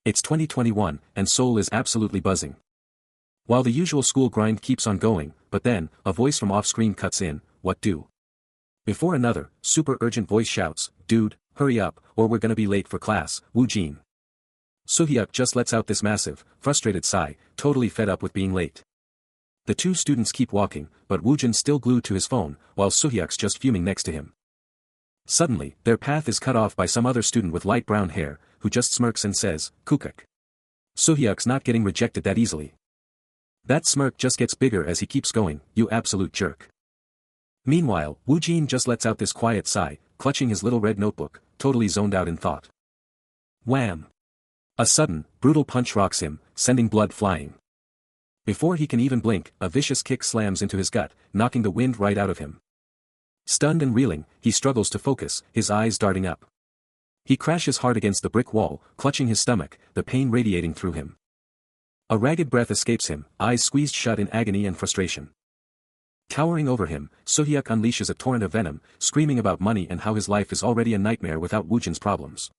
It's 2021, and Seoul is absolutely buzzing. While the usual school grind keeps on going, but then, a voice from off-screen cuts in, "What do?" Before another, super urgent voice shouts, "Dude, hurry up, or we're gonna be late for class, Woo-jin." Soo-hyuk just lets out this massive, frustrated sigh, totally fed up with being late. The two students keep walking, but Woo-jin's still glued to his phone, while Soo-hyuk's just fuming next to him. Suddenly, their path is cut off by some other student with light brown hair, who just smirks and says, "Kukuk." Soo-hyuk's not getting rejected that easily. That smirk just gets bigger as he keeps going, "You absolute jerk." Meanwhile, Woo-jin just lets out this quiet sigh, clutching his little red notebook, totally zoned out in thought. Wham! A sudden, brutal punch rocks him, sending blood flying. Before he can even blink, a vicious kick slams into his gut, knocking the wind right out of him. Stunned and reeling, he struggles to focus, his eyes darting up. He crashes hard against the brick wall, clutching his stomach, the pain radiating through him. A ragged breath escapes him, eyes squeezed shut in agony and frustration. Towering over him, Soo-hyuk unleashes a torrent of venom, screaming about money and how his life is already a nightmare without Woo-jin's problems.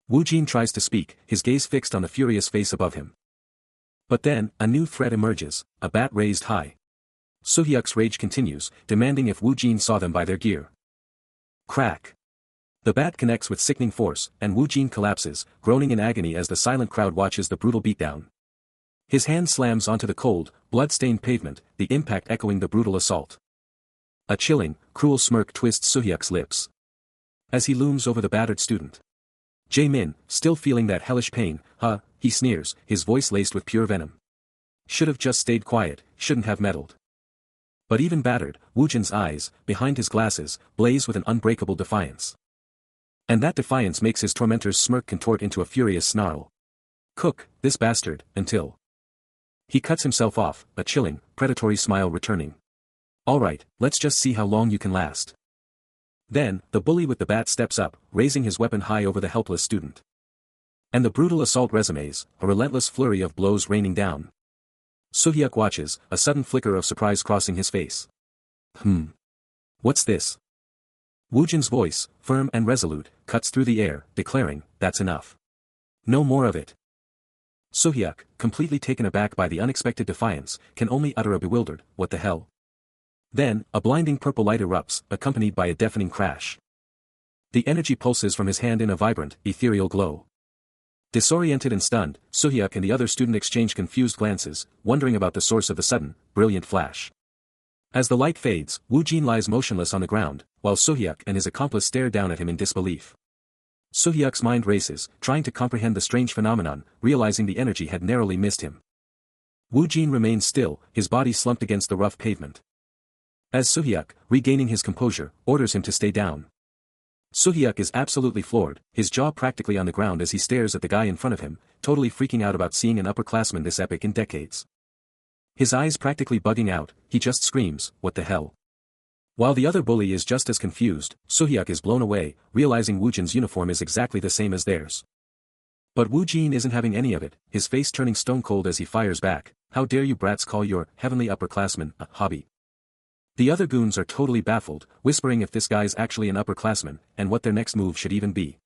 Woo-jin tries to speak, his gaze fixed on the furious face above him. But then, a new threat emerges, a bat raised high. Soo-hyuk's rage continues, demanding if Woo-jin saw them by their gear. Crack! The bat connects with sickening force, and Woo-jin collapses, groaning in agony as the silent crowd watches the brutal beatdown. His hand slams onto the cold, blood-stained pavement, the impact echoing the brutal assault. A chilling, cruel smirk twists Soo-hyuk's lips. As he looms over the battered student. Jae-min, still feeling that hellish pain, he sneers, his voice laced with pure venom. Should have just stayed quiet, shouldn't have meddled. But even battered, Woo-jin's eyes, behind his glasses, blaze with an unbreakable defiance. And that defiance makes his tormentor's smirk contort into a furious snarl. Cook, this bastard, until... He cuts himself off, a chilling, predatory smile returning. Alright, let's just see how long you can last. Then, the bully with the bat steps up, raising his weapon high over the helpless student. And the brutal assault resumes, a relentless flurry of blows raining down. Soo-hyuk watches, a sudden flicker of surprise crossing his face. What's this? Woo-jin's voice, firm and resolute, cuts through the air, declaring, "That's enough. No more of it." Soo-hyuk, completely taken aback by the unexpected defiance, can only utter a bewildered, "What the hell?" Then, a blinding purple light erupts, accompanied by a deafening crash. The energy pulses from his hand in a vibrant, ethereal glow. Disoriented and stunned, Soo-hyuk and the other student exchange confused glances, wondering about the source of the sudden, brilliant flash. As the light fades, Woo-jin lies motionless on the ground, while Soo-hyuk and his accomplice stare down at him in disbelief. Soo-hyuk's mind races, trying to comprehend the strange phenomenon, realizing the energy had narrowly missed him. Woo-jin remains still, his body slumped against the rough pavement. As Soo-hyuk, regaining his composure, orders him to stay down. Soo-hyuk is absolutely floored, his jaw practically on the ground as he stares at the guy in front of him, totally freaking out about seeing an upperclassman this epic in decades. His eyes practically bugging out, he just screams, "What the hell?" While the other bully is just as confused, Soo-hyuk is blown away, realizing Woo-jin's uniform is exactly the same as theirs. But Woo-jin isn't having any of it, his face turning stone cold as he fires back, "How dare you brats call your heavenly upperclassman a hobby?" The other goons are totally baffled, whispering if this guy's actually an upperclassman, and what their next move should even be.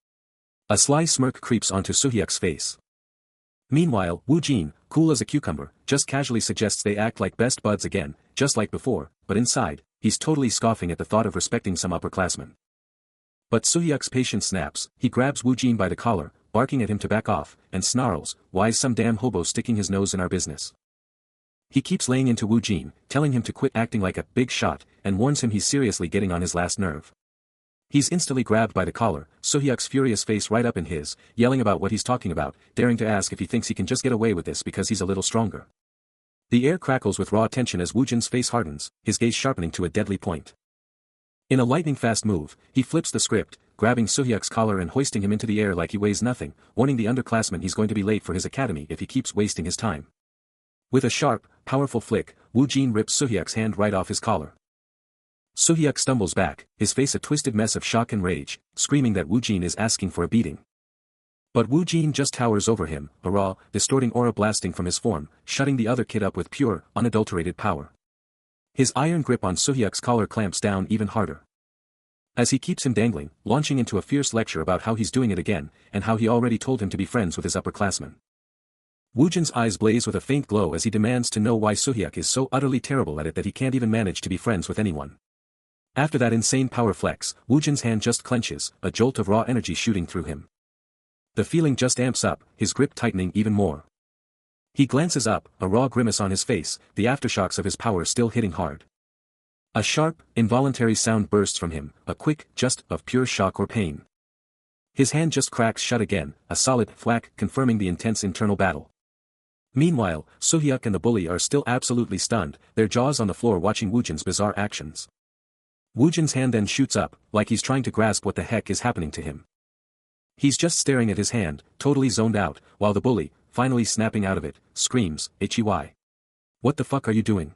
A sly smirk creeps onto Soo-hyuk's face. Meanwhile, Woo-jin, cool as a cucumber, just casually suggests they act like best buds again, just like before, but inside, he's totally scoffing at the thought of respecting some upperclassmen. But Soo-hyuk's patience snaps, he grabs Woo-jin by the collar, barking at him to back off, and snarls, "Why's some damn hobo sticking his nose in our business?" He keeps laying into Woo-jin, telling him to quit acting like a big shot, and warns him he's seriously getting on his last nerve. He's instantly grabbed by the collar, Soo-hyuk's furious face right up in his, yelling about what he's talking about, daring to ask if he thinks he can just get away with this because he's a little stronger. The air crackles with raw tension as Woo-jin's face hardens, his gaze sharpening to a deadly point. In a lightning-fast move, he flips the script, grabbing Soo-hyuk's collar and hoisting him into the air like he weighs nothing, warning the underclassman he's going to be late for his academy if he keeps wasting his time. With a sharp, powerful flick, Woo-jin rips Soo-hyuk's hand right off his collar. Soo-hyuk stumbles back, his face a twisted mess of shock and rage, screaming that Woo-jin is asking for a beating. But Woo-jin just towers over him, a raw, distorting aura blasting from his form, shutting the other kid up with pure, unadulterated power. His iron grip on Soo-hyuk's collar clamps down even harder. as he keeps him dangling, launching into a fierce lecture about how he's doing it again, and how he already told him to be friends with his upperclassmen. Woojin's eyes blaze with a faint glow as he demands to know why Suhyuk is so utterly terrible at it that he can't even manage to be friends with anyone. After that insane power flex, Woojin's hand just clenches, a jolt of raw energy shooting through him. The feeling just amps up, his grip tightening even more. He glances up, a raw grimace on his face, the aftershocks of his power still hitting hard. A sharp, involuntary sound bursts from him, a quick, just, of pure shock or pain. His hand just cracks shut again, a solid thwack confirming the intense internal battle. Meanwhile, Suhyuk and the bully are still absolutely stunned, their jaws on the floor watching Woojin's bizarre actions. Woojin's hand then shoots up, like he's trying to grasp what the heck is happening to him. He's just staring at his hand, totally zoned out, while the bully, finally snapping out of it, screams, "Hey! What the fuck are you doing?"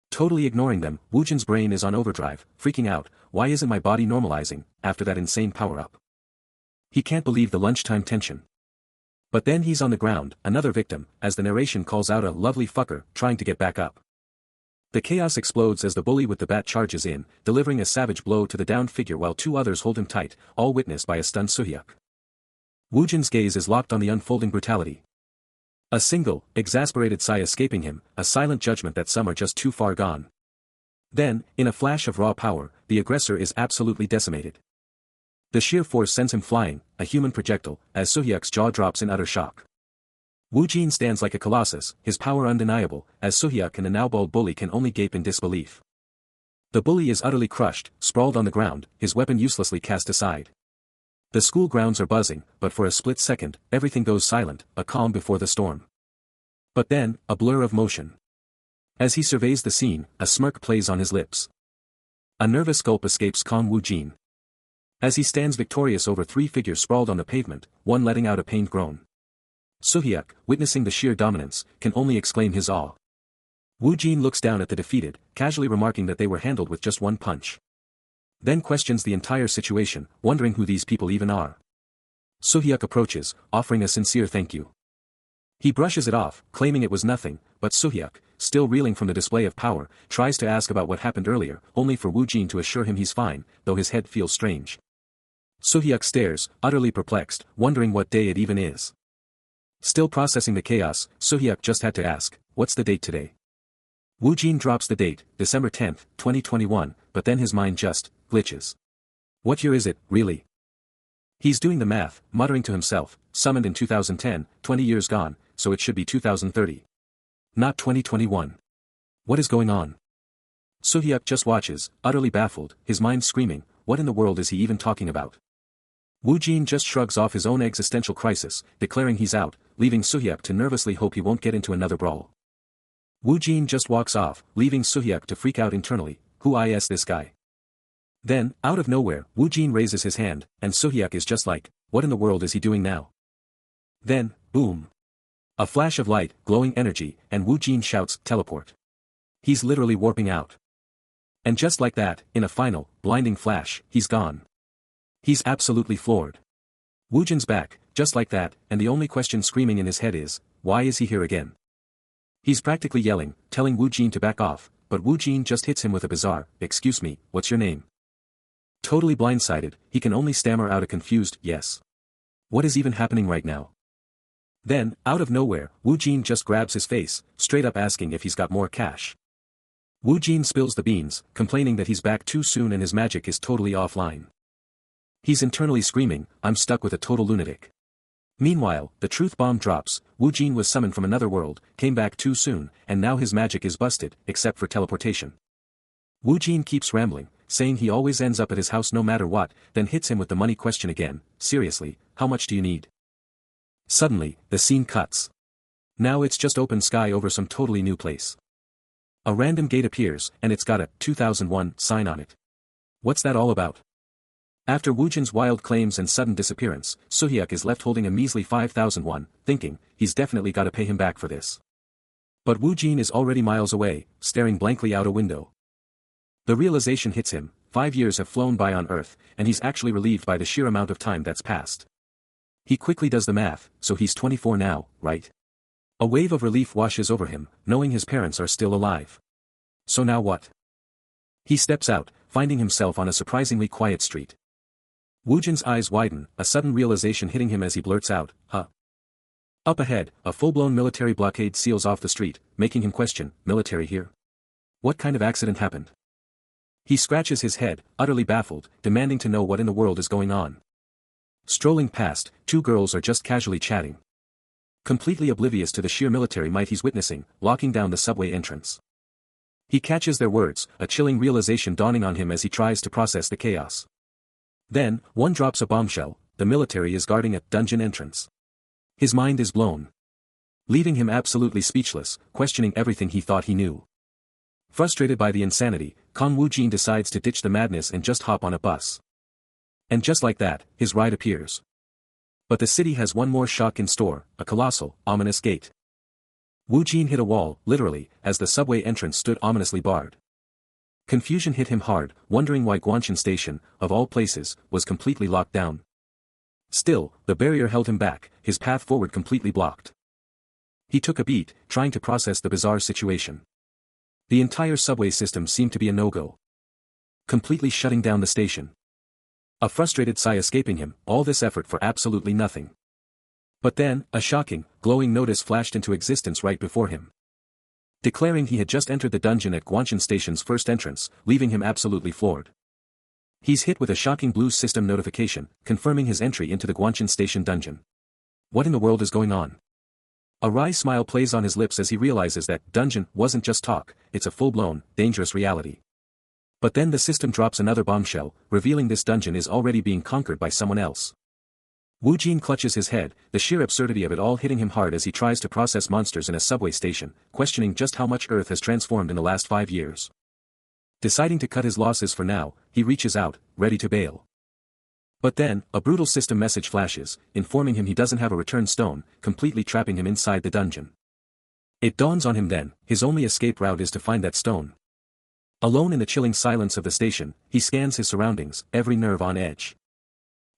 Totally ignoring them, Woojin's brain is on overdrive, freaking out, why isn't my body normalizing, after that insane power-up? He can't believe the lunchtime tension. But then he's on the ground, another victim, as the narration calls out a lovely fucker, trying to get back up. The chaos explodes as the bully with the bat charges in, delivering a savage blow to the downed figure while two others hold him tight, all witnessed by a stunned Suhyuk. Woojin's gaze is locked on the unfolding brutality. A single, exasperated sigh escaping him, a silent judgment that some are just too far gone. Then, in a flash of raw power, the aggressor is absolutely decimated. The sheer force sends him flying, a human projectile, as Suhyuk's jaw drops in utter shock. Woojin stands like a colossus, his power undeniable, as Suhyuk and the now bald bully can only gape in disbelief. The bully is utterly crushed, sprawled on the ground, his weapon uselessly cast aside. The school grounds are buzzing, but for a split second, everything goes silent, a calm before the storm. But then, a blur of motion. As he surveys the scene, a smirk plays on his lips. A nervous gulp escapes calm Woojin. As he stands victorious over three figures sprawled on the pavement, one letting out a pained groan. Suhyuk, witnessing the sheer dominance, can only exclaim his awe. Woojin looks down at the defeated, casually remarking that they were handled with just one punch. Then questions the entire situation, wondering who these people even are. Suhyuk approaches, offering a sincere thank you. He brushes it off, claiming it was nothing, but Suhyuk, still reeling from the display of power, tries to ask about what happened earlier, only for Woojin to assure him he's fine, though his head feels strange. Suhyuk stares, utterly perplexed, wondering what day it even is. Still processing the chaos, Suhyuk just had to ask, "What's the date today?" Woojin drops the date, December 10th, 2021, but then his mind just glitches. What year is it, really? He's doing the math, muttering to himself, summoned in 2010, 20 years gone, so it should be 2030. Not 2021. What is going on? Suhyuk just watches, utterly baffled, his mind screaming, what in the world is he even talking about? Woojin just shrugs off his own existential crisis, declaring he's out, leaving Suhyuk to nervously hope he won't get into another brawl. Woojin just walks off, leaving Suhyuk to freak out internally, who is this guy? Then, out of nowhere, Woojin raises his hand, and Suhyuk is just like, what in the world is he doing now? Then, boom. A flash of light, glowing energy, and Woojin shouts, teleport. He's literally warping out. And just like that, in a final, blinding flash, he's gone. He's absolutely floored. Woojin's back, just like that, and the only question screaming in his head is, why is he here again? He's practically yelling, telling Woojin to back off, but Woojin just hits him with a bizarre, excuse me, what's your name? Totally blindsided, he can only stammer out a confused, yes. What is even happening right now? Then, out of nowhere, Woojin just grabs his face, straight up asking if he's got more cash. Woojin spills the beans, complaining that he's back too soon and his magic is totally offline. He's internally screaming, I'm stuck with a total lunatic. Meanwhile, the truth bomb drops, Woojin was summoned from another world, came back too soon, and now his magic is busted, except for teleportation. Woojin keeps rambling, saying he always ends up at his house no matter what, then hits him with the money question again, seriously, how much do you need? Suddenly, the scene cuts. Now it's just open sky over some totally new place. A random gate appears, and it's got a 2001 sign on it. What's that all about? After Woojin's wild claims and sudden disappearance, Suhyuk is left holding a measly 5,001, thinking, he's definitely got to pay him back for this. But Woojin is already miles away, staring blankly out a window. The realization hits him, 5 years have flown by on Earth, and he's actually relieved by the sheer amount of time that's passed. He quickly does the math, so he's 24 now, right? A wave of relief washes over him, knowing his parents are still alive. So now what? He steps out, finding himself on a surprisingly quiet street. Woojin's eyes widen, a sudden realization hitting him as he blurts out, huh? Up ahead, a full-blown military blockade seals off the street, making him question, military here? What kind of accident happened? He scratches his head, utterly baffled, demanding to know what in the world is going on. Strolling past, two girls are just casually chatting. Completely oblivious to the sheer military might he's witnessing, locking down the subway entrance. He catches their words, a chilling realization dawning on him as he tries to process the chaos. Then, one drops a bombshell, the military is guarding a dungeon entrance. His mind is blown, leaving him absolutely speechless, questioning everything he thought he knew. Frustrated by the insanity, Kang Woojin decides to ditch the madness and just hop on a bus. And just like that, his ride appears. But the city has one more shock in store, a colossal, ominous gate. Woojin hit a wall, literally, as the subway entrance stood ominously barred. Confusion hit him hard, wondering why Guanshan Station, of all places, was completely locked down. Still, the barrier held him back, his path forward completely blocked. He took a beat, trying to process the bizarre situation. The entire subway system seemed to be a no-go, completely shutting down the station. A frustrated sigh escaping him, all this effort for absolutely nothing. But then, a shocking, glowing notice flashed into existence right before him, declaring he had just entered the dungeon at Guanshan Station's first entrance, leaving him absolutely floored. He's hit with a shocking blue system notification, confirming his entry into the Guanshan Station dungeon. What in the world is going on? A wry smile plays on his lips as he realizes that dungeon wasn't just talk, it's a full-blown, dangerous reality. But then the system drops another bombshell, revealing this dungeon is already being conquered by someone else. Woojin clutches his head, the sheer absurdity of it all hitting him hard as he tries to process monsters in a subway station, questioning just how much Earth has transformed in the last 5 years. Deciding to cut his losses for now, he reaches out, ready to bail. But then, a brutal system message flashes, informing him he doesn't have a return stone, completely trapping him inside the dungeon. It dawns on him then, his only escape route is to find that stone. Alone in the chilling silence of the station, he scans his surroundings, every nerve on edge.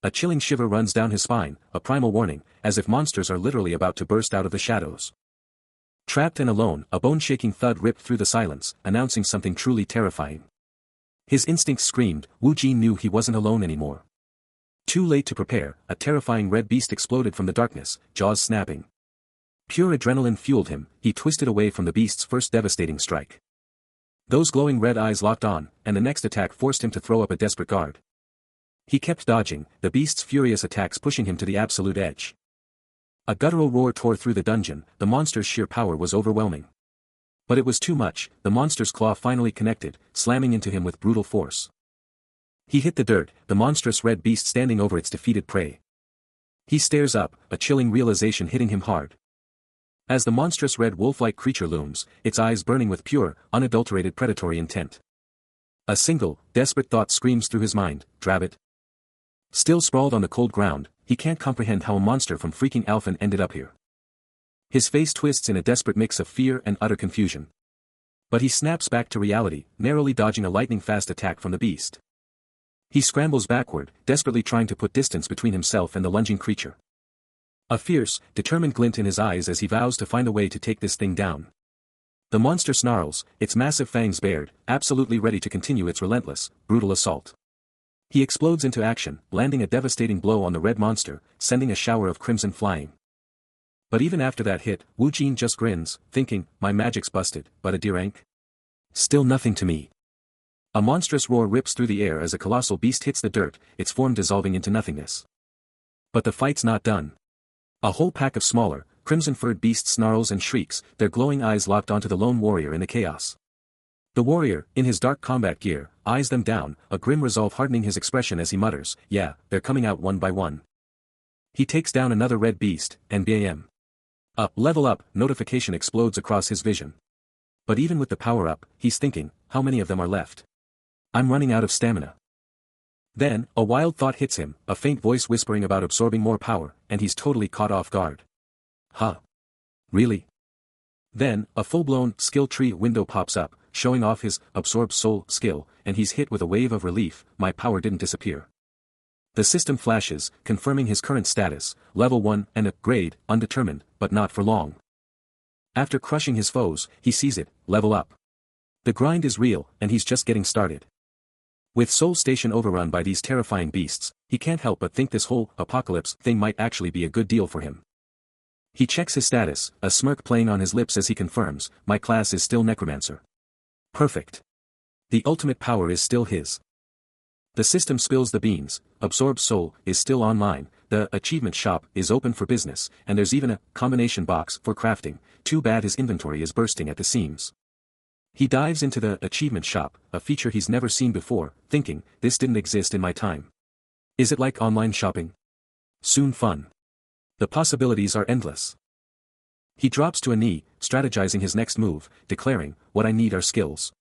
A chilling shiver runs down his spine, a primal warning, as if monsters are literally about to burst out of the shadows. Trapped and alone, a bone-shaking thud ripped through the silence, announcing something truly terrifying. His instincts screamed, Woojin knew he wasn't alone anymore. Too late to prepare, a terrifying red beast exploded from the darkness, jaws snapping. Pure adrenaline fueled him, he twisted away from the beast's first devastating strike. Those glowing red eyes locked on, and the next attack forced him to throw up a desperate guard. He kept dodging, the beast's furious attacks pushing him to the absolute edge. A guttural roar tore through the dungeon, the monster's sheer power was overwhelming. But it was too much, the monster's claw finally connected, slamming into him with brutal force. He hit the dirt, the monstrous red beast standing over its defeated prey. He stares up, a chilling realization hitting him hard. As the monstrous red wolf-like creature looms, its eyes burning with pure, unadulterated predatory intent. A single, desperate thought screams through his mind, "Drab it." Still sprawled on the cold ground, he can't comprehend how a monster from freaking Alphen ended up here. His face twists in a desperate mix of fear and utter confusion. But he snaps back to reality, narrowly dodging a lightning-fast attack from the beast. He scrambles backward, desperately trying to put distance between himself and the lunging creature. A fierce, determined glint in his eyes as he vows to find a way to take this thing down. The monster snarls, its massive fangs bared, absolutely ready to continue its relentless, brutal assault. He explodes into action, landing a devastating blow on the red monster, sending a shower of crimson flying. But even after that hit, Woojin just grins, thinking, my magic's busted, but a deer ain't still nothing to me. A monstrous roar rips through the air as a colossal beast hits the dirt, its form dissolving into nothingness. But the fight's not done. A whole pack of smaller, crimson-furred beasts snarls and shrieks, their glowing eyes locked onto the lone warrior in the chaos. The warrior, in his dark combat gear, eyes them down, a grim resolve hardening his expression as he mutters, yeah, they're coming out one by one. He takes down another red beast, and bam. A level up notification explodes across his vision. But even with the power up, he's thinking, how many of them are left? I'm running out of stamina. Then, a wild thought hits him, a faint voice whispering about absorbing more power, and he's totally caught off guard. Huh? Really? Then, a full-blown skill tree window pops up, showing off his absorb soul skill, and he's hit with a wave of relief, my power didn't disappear. The system flashes, confirming his current status, level 1 and a grade, undetermined, but not for long. After crushing his foes, he sees it, level up. The grind is real, and he's just getting started. With Soul Station overrun by these terrifying beasts, he can't help but think this whole apocalypse thing might actually be a good deal for him. He checks his status, a smirk playing on his lips as he confirms, my class is still Necromancer. Perfect. The ultimate power is still his. The system spills the beans, absorbs soul, is still online, the achievement shop is open for business, and there's even a combination box for crafting. Too bad his inventory is bursting at the seams. He dives into the achievement shop, a feature he's never seen before, thinking, this didn't exist in my time. Is it like online shopping? Soon fun. The possibilities are endless. He drops to a knee, strategizing his next move, declaring, what I need are skills.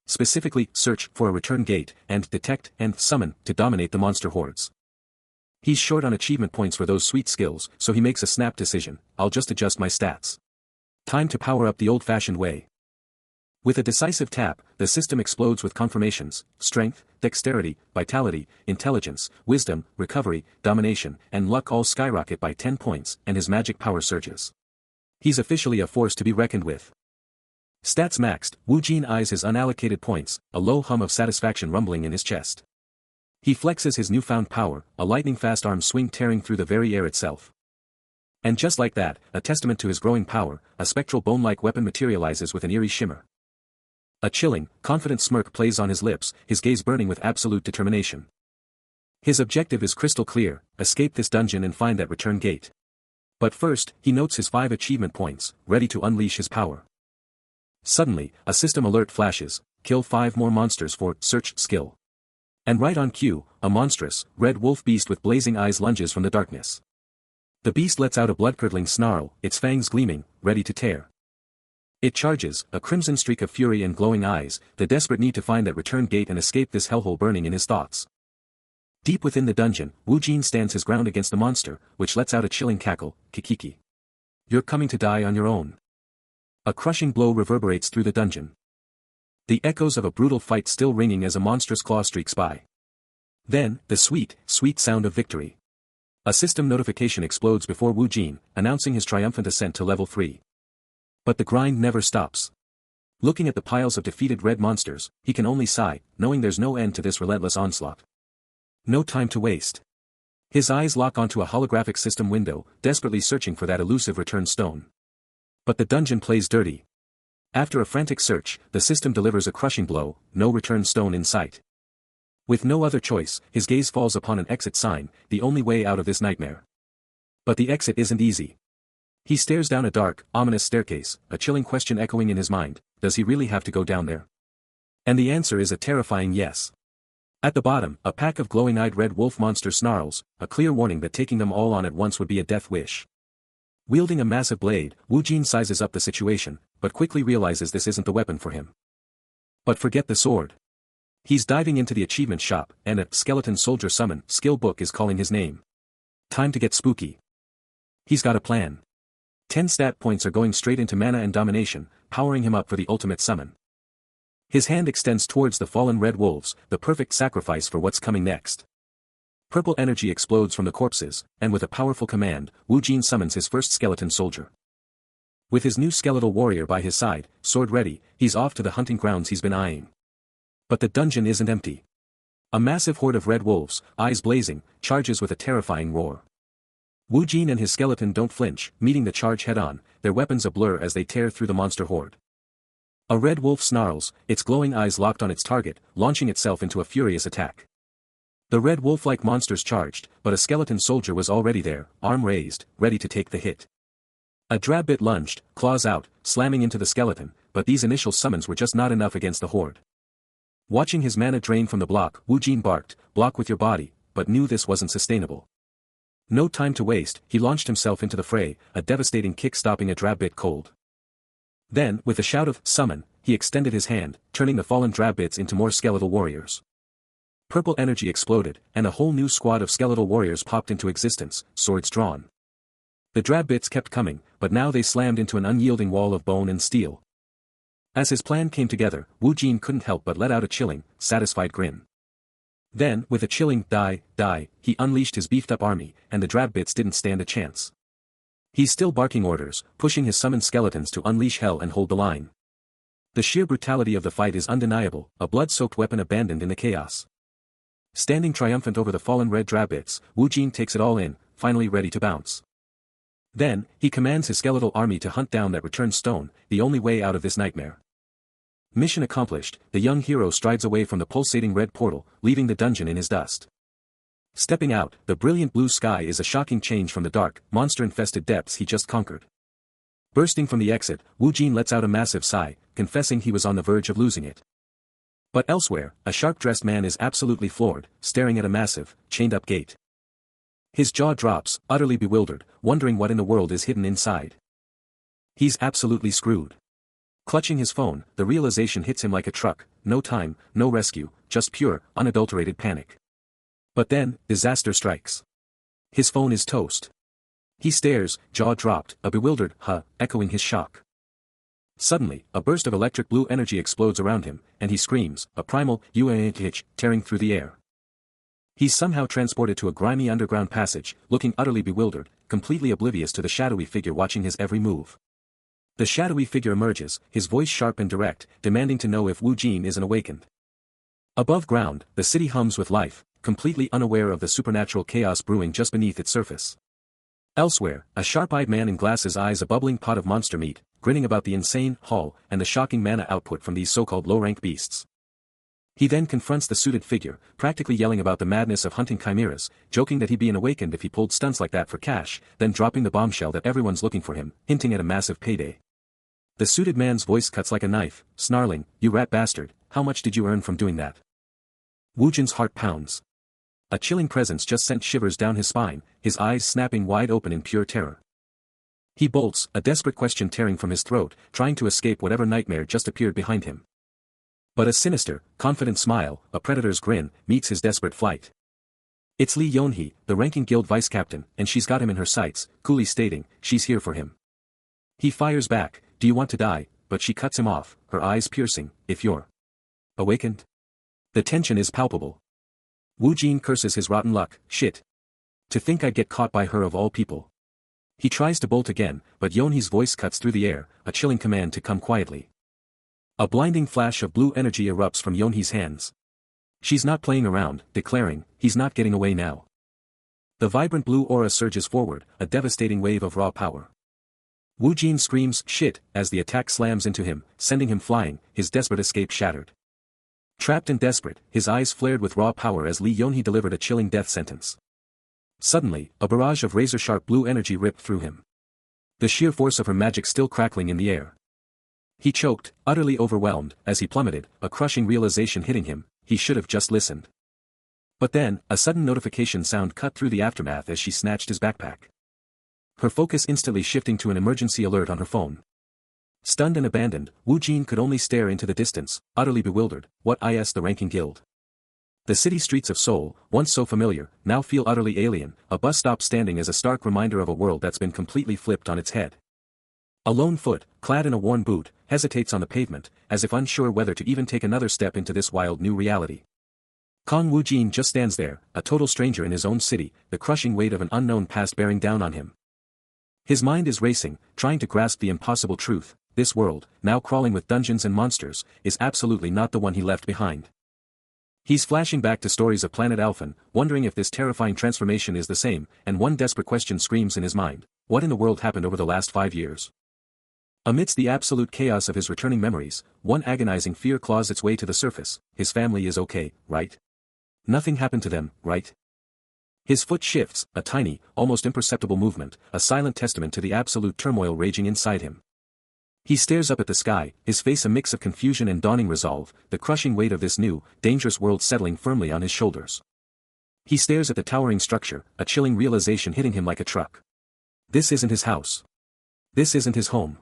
Specifically, search for a return gate, and detect and summon to dominate the monster hordes. He's short on achievement points for those sweet skills, so he makes a snap decision, I'll just adjust my stats. Time to power up the old-fashioned way. With a decisive tap, the system explodes with confirmations, strength, dexterity, vitality, intelligence, wisdom, recovery, domination, and luck all skyrocket by 10 points, and his magic power surges. He's officially a force to be reckoned with. Stats maxed, Wu Jin eyes his unallocated points, a low hum of satisfaction rumbling in his chest. He flexes his newfound power, a lightning-fast arm swing tearing through the very air itself. And just like that, a testament to his growing power, a spectral bone-like weapon materializes with an eerie shimmer. A chilling, confident smirk plays on his lips, his gaze burning with absolute determination. His objective is crystal clear, escape this dungeon and find that return gate. But first, he notes his 5 achievement points, ready to unleash his power. Suddenly, a system alert flashes, kill 5 more monsters for search skill. And right on cue, a monstrous, red wolf beast with blazing eyes lunges from the darkness. The beast lets out a blood-curdling snarl, its fangs gleaming, ready to tear. It charges, a crimson streak of fury and glowing eyes, the desperate need to find that return gate and escape this hellhole burning in his thoughts. Deep within the dungeon, Wu Jin stands his ground against the monster, which lets out a chilling cackle, kikiki. You're coming to die on your own. A crushing blow reverberates through the dungeon. The echoes of a brutal fight still ringing as a monstrous claw streaks by. Then, the sweet, sweet sound of victory. A system notification explodes before Wu Jin, announcing his triumphant ascent to level 3. But the grind never stops. Looking at the piles of defeated red monsters, he can only sigh, knowing there's no end to this relentless onslaught. No time to waste. His eyes lock onto a holographic system window, desperately searching for that elusive return stone. But the dungeon plays dirty. After a frantic search, the system delivers a crushing blow, no return stone in sight. With no other choice, his gaze falls upon an exit sign, the only way out of this nightmare. But the exit isn't easy. He stares down a dark, ominous staircase, a chilling question echoing in his mind, does he really have to go down there? And the answer is a terrifying yes. At the bottom, a pack of glowing-eyed red wolf monsters snarls, a clear warning that taking them all on at once would be a death wish. Wielding a massive blade, Wu Jin sizes up the situation, but quickly realizes this isn't the weapon for him. But forget the sword. He's diving into the achievement shop, and a skeleton soldier summon skill book is calling his name. Time to get spooky. He's got a plan. 10 stat points are going straight into mana and domination, powering him up for the ultimate summon. His hand extends towards the fallen red wolves, the perfect sacrifice for what's coming next. Purple energy explodes from the corpses, and with a powerful command, Wu Jin summons his first skeleton soldier. With his new skeletal warrior by his side, sword ready, he's off to the hunting grounds he's been eyeing. But the dungeon isn't empty. A massive horde of red wolves, eyes blazing, charges with a terrifying roar. Wu Jin and his skeleton don't flinch, meeting the charge head-on, their weapons a blur as they tear through the monster horde. A red wolf snarls, its glowing eyes locked on its target, launching itself into a furious attack. The red wolf-like monsters charged, but a skeleton soldier was already there, arm raised, ready to take the hit. A drab bit lunged, claws out, slamming into the skeleton, but these initial summons were just not enough against the horde. Watching his mana drain from the block, Wu Jin barked, block with your body, but knew this wasn't sustainable. No time to waste, he launched himself into the fray, a devastating kick stopping a drab bit cold. Then, with a shout of summon, he extended his hand, turning the fallen drab bits into more skeletal warriors. Purple energy exploded, and a whole new squad of skeletal warriors popped into existence, swords drawn. The drab bits kept coming, but now they slammed into an unyielding wall of bone and steel. As his plan came together, Wu Jin couldn't help but let out a chilling, satisfied grin. Then, with a chilling die, he unleashed his beefed-up army, and the drab bits didn't stand a chance. He's still barking orders, pushing his summoned skeletons to unleash hell and hold the line. The sheer brutality of the fight is undeniable, a blood-soaked weapon abandoned in the chaos. Standing triumphant over the fallen red drabbits, Wu Jin takes it all in, finally ready to bounce. Then, he commands his skeletal army to hunt down that returned stone, the only way out of this nightmare. Mission accomplished, the young hero strides away from the pulsating red portal, leaving the dungeon in his dust. Stepping out, the brilliant blue sky is a shocking change from the dark, monster-infested depths he just conquered. Bursting from the exit, Wu Jin lets out a massive sigh, confessing he was on the verge of losing it. But elsewhere, a sharp-dressed man is absolutely floored, staring at a massive, chained-up gate. His jaw drops, utterly bewildered, wondering what in the world is hidden inside. He's absolutely screwed. Clutching his phone, the realization hits him like a truck, no time, no rescue, just pure, unadulterated panic. But then, disaster strikes. His phone is toast. He stares, jaw dropped, a bewildered huh, echoing his shock. Suddenly, a burst of electric blue energy explodes around him, and he screams, a primal UAH tearing through the air. He's somehow transported to a grimy underground passage, looking utterly bewildered, completely oblivious to the shadowy figure watching his every move. The shadowy figure emerges, his voice sharp and direct, demanding to know if Wu Jin isn't awakened. Above ground, the city hums with life, completely unaware of the supernatural chaos brewing just beneath its surface. Elsewhere, a sharp-eyed man in glasses eyes a bubbling pot of monster meat, grinning about the insane haul and the shocking mana output from these so-called low-rank beasts. He then confronts the suited figure, practically yelling about the madness of hunting chimeras, joking that he'd be awakened if he pulled stunts like that for cash, then dropping the bombshell that everyone's looking for him, hinting at a massive payday. The suited man's voice cuts like a knife, snarling, "You rat bastard, how much did you earn from doing that?" Wu Jin's heart pounds. A chilling presence just sent shivers down his spine, his eyes snapping wide open in pure terror. He bolts, a desperate question tearing from his throat, trying to escape whatever nightmare just appeared behind him. But a sinister, confident smile, a predator's grin, meets his desperate flight. It's Lee Yonhee, the ranking guild vice-captain, and she's got him in her sights, coolly stating, she's here for him. He fires back, "Do you want to die?" But she cuts him off, her eyes piercing, "If you're awakened?" The tension is palpable. Wu Jin curses his rotten luck, shit. To think I'd get caught by her of all people. He tries to bolt again, but Yonhee's voice cuts through the air, a chilling command to come quietly. A blinding flash of blue energy erupts from Yonhee's hands. She's not playing around, declaring, he's not getting away now. The vibrant blue aura surges forward, a devastating wave of raw power. Wu Jin screams, shit, as the attack slams into him, sending him flying, his desperate escape shattered. Trapped and desperate, his eyes flared with raw power as Lee Yonhee delivered a chilling death sentence. Suddenly, a barrage of razor-sharp blue energy ripped through him. The sheer force of her magic still crackling in the air. He choked, utterly overwhelmed, as he plummeted, a crushing realization hitting him, he should have just listened. But then, a sudden notification sound cut through the aftermath as she snatched his backpack. Her focus instantly shifting to an emergency alert on her phone. Stunned and abandoned, Wu Jin could only stare into the distance, utterly bewildered, what is the ranking guild? The city streets of Seoul, once so familiar, now feel utterly alien, a bus stop standing as a stark reminder of a world that's been completely flipped on its head. A lone foot, clad in a worn boot, hesitates on the pavement, as if unsure whether to even take another step into this wild new reality. Kong Wu Jin just stands there, a total stranger in his own city, the crushing weight of an unknown past bearing down on him. His mind is racing, trying to grasp the impossible truth. This world, now crawling with dungeons and monsters, is absolutely not the one he left behind. He's flashing back to stories of planet Alphen, wondering if this terrifying transformation is the same, and one desperate question screams in his mind, what in the world happened over the last 5 years? Amidst the absolute chaos of his returning memories, one agonizing fear claws its way to the surface, his family is okay, right? Nothing happened to them, right? His foot shifts, a tiny, almost imperceptible movement, a silent testament to the absolute turmoil raging inside him. He stares up at the sky, his face a mix of confusion and dawning resolve, the crushing weight of this new, dangerous world settling firmly on his shoulders. He stares at the towering structure, a chilling realization hitting him like a truck. This isn't his house. This isn't his home.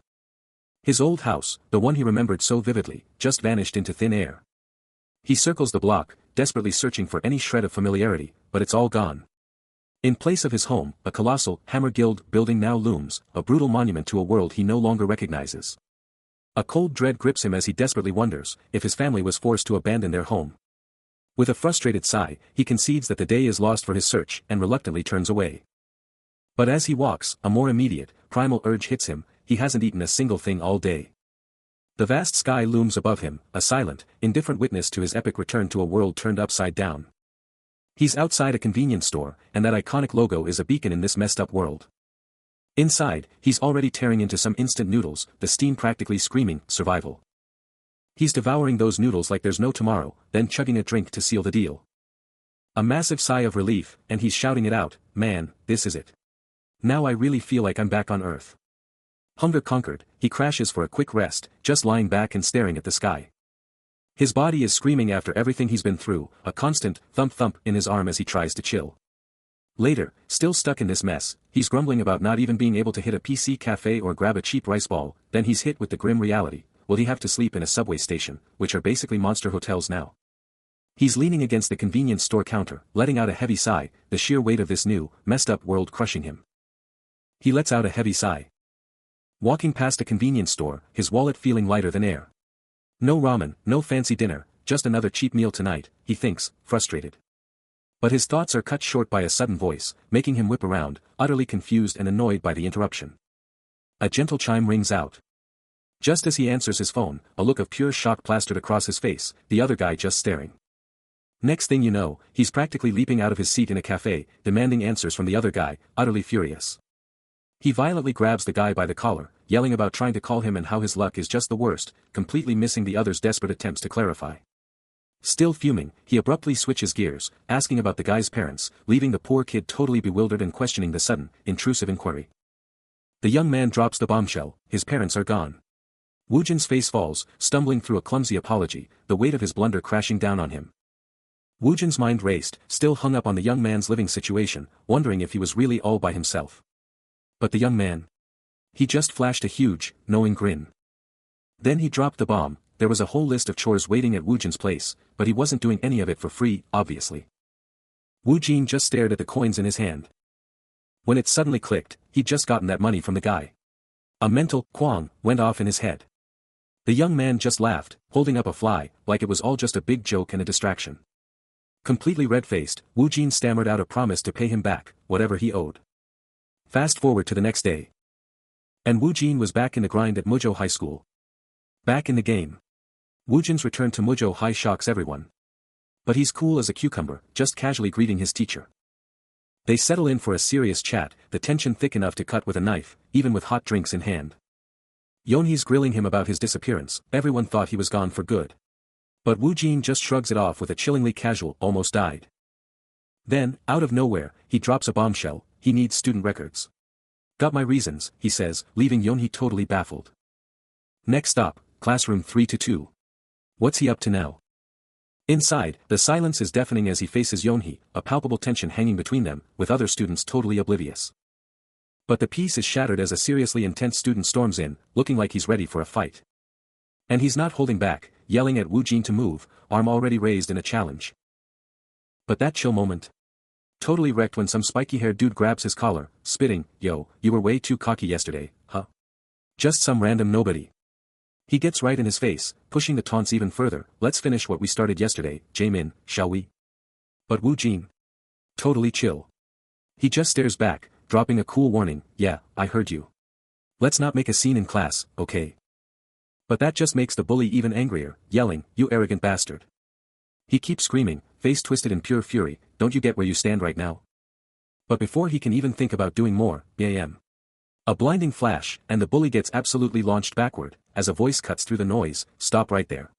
His old house, the one he remembered so vividly, just vanished into thin air. He circles the block, desperately searching for any shred of familiarity, but it's all gone. In place of his home, a colossal, Hammer Guild building now looms, a brutal monument to a world he no longer recognizes. A cold dread grips him as he desperately wonders if his family was forced to abandon their home. With a frustrated sigh, he concedes that the day is lost for his search and reluctantly turns away. But as he walks, a more immediate, primal urge hits him, he hasn't eaten a single thing all day. The vast sky looms above him, a silent, indifferent witness to his epic return to a world turned upside down. He's outside a convenience store, and that iconic logo is a beacon in this messed up world. Inside, he's already tearing into some instant noodles, the steam practically screaming, survival. He's devouring those noodles like there's no tomorrow, then chugging a drink to seal the deal. A massive sigh of relief, and he's shouting it out, man, this is it. Now I really feel like I'm back on Earth. Hunger conquered, he crashes for a quick rest, just lying back and staring at the sky. His body is screaming after everything he's been through, a constant thump-thump in his arm as he tries to chill. Later, still stuck in this mess, he's grumbling about not even being able to hit a PC cafe or grab a cheap rice ball, then he's hit with the grim reality, will he have to sleep in a subway station, which are basically monster hotels now. He's leaning against the convenience store counter, letting out a heavy sigh, the sheer weight of this new, messed up world crushing him. He lets out a heavy sigh. Walking past a convenience store, his wallet feeling lighter than air. No ramen, no fancy dinner, just another cheap meal tonight, he thinks, frustrated. But his thoughts are cut short by a sudden voice, making him whip around, utterly confused and annoyed by the interruption. A gentle chime rings out. Just as he answers his phone, a look of pure shock plastered across his face, the other guy just staring. Next thing you know, he's practically leaping out of his seat in a cafe, demanding answers from the other guy, utterly furious. He violently grabs the guy by the collar, yelling about trying to call him and how his luck is just the worst, completely missing the other's desperate attempts to clarify. Still fuming, he abruptly switches gears, asking about the guy's parents, leaving the poor kid totally bewildered and questioning the sudden, intrusive inquiry. The young man drops the bombshell, his parents are gone. Woojin's face falls, stumbling through a clumsy apology, the weight of his blunder crashing down on him. Woojin's mind raced, still hung up on the young man's living situation, wondering if he was really all by himself. But the young man. He just flashed a huge, knowing grin. Then he dropped the bomb, there was a whole list of chores waiting at Woojin's place, but he wasn't doing any of it for free, obviously. Woojin just stared at the coins in his hand. When it suddenly clicked, he'd just gotten that money from the guy. A mental quang went off in his head. The young man just laughed, holding up a fly, like it was all just a big joke and a distraction. Completely red-faced, Woojin stammered out a promise to pay him back, whatever he owed. Fast forward to the next day. And Woojin was back in the grind at Mujo High School. Back in the game. Woojin's return to Mujo High shocks everyone. But he's cool as a cucumber, just casually greeting his teacher. They settle in for a serious chat, the tension thick enough to cut with a knife, even with hot drinks in hand. Yeonhee's grilling him about his disappearance, everyone thought he was gone for good. But Woojin just shrugs it off with a chillingly casual, almost died. Then, out of nowhere, he drops a bombshell, he needs student records. Got my reasons, he says, leaving Yeonhee totally baffled. Next stop, classroom 3-2. What's he up to now? Inside, the silence is deafening as he faces Yeonhee, a palpable tension hanging between them, with other students totally oblivious. But the peace is shattered as a seriously intense student storms in, looking like he's ready for a fight. And he's not holding back, yelling at Woojin to move, arm already raised in a challenge. But that chill moment. Totally wrecked when some spiky-haired dude grabs his collar, spitting, yo, you were way too cocky yesterday, huh? Just some random nobody. He gets right in his face, pushing the taunts even further, let's finish what we started yesterday, Jaemin, shall we? But Woojin. Totally chill. He just stares back, dropping a cool warning, yeah, I heard you. Let's not make a scene in class, okay? But that just makes the bully even angrier, yelling, you arrogant bastard. He keeps screaming, face twisted in pure fury, don't you get where you stand right now? But before he can even think about doing more, bam. A blinding flash, and the bully gets absolutely launched backward, as a voice cuts through the noise, stop right there.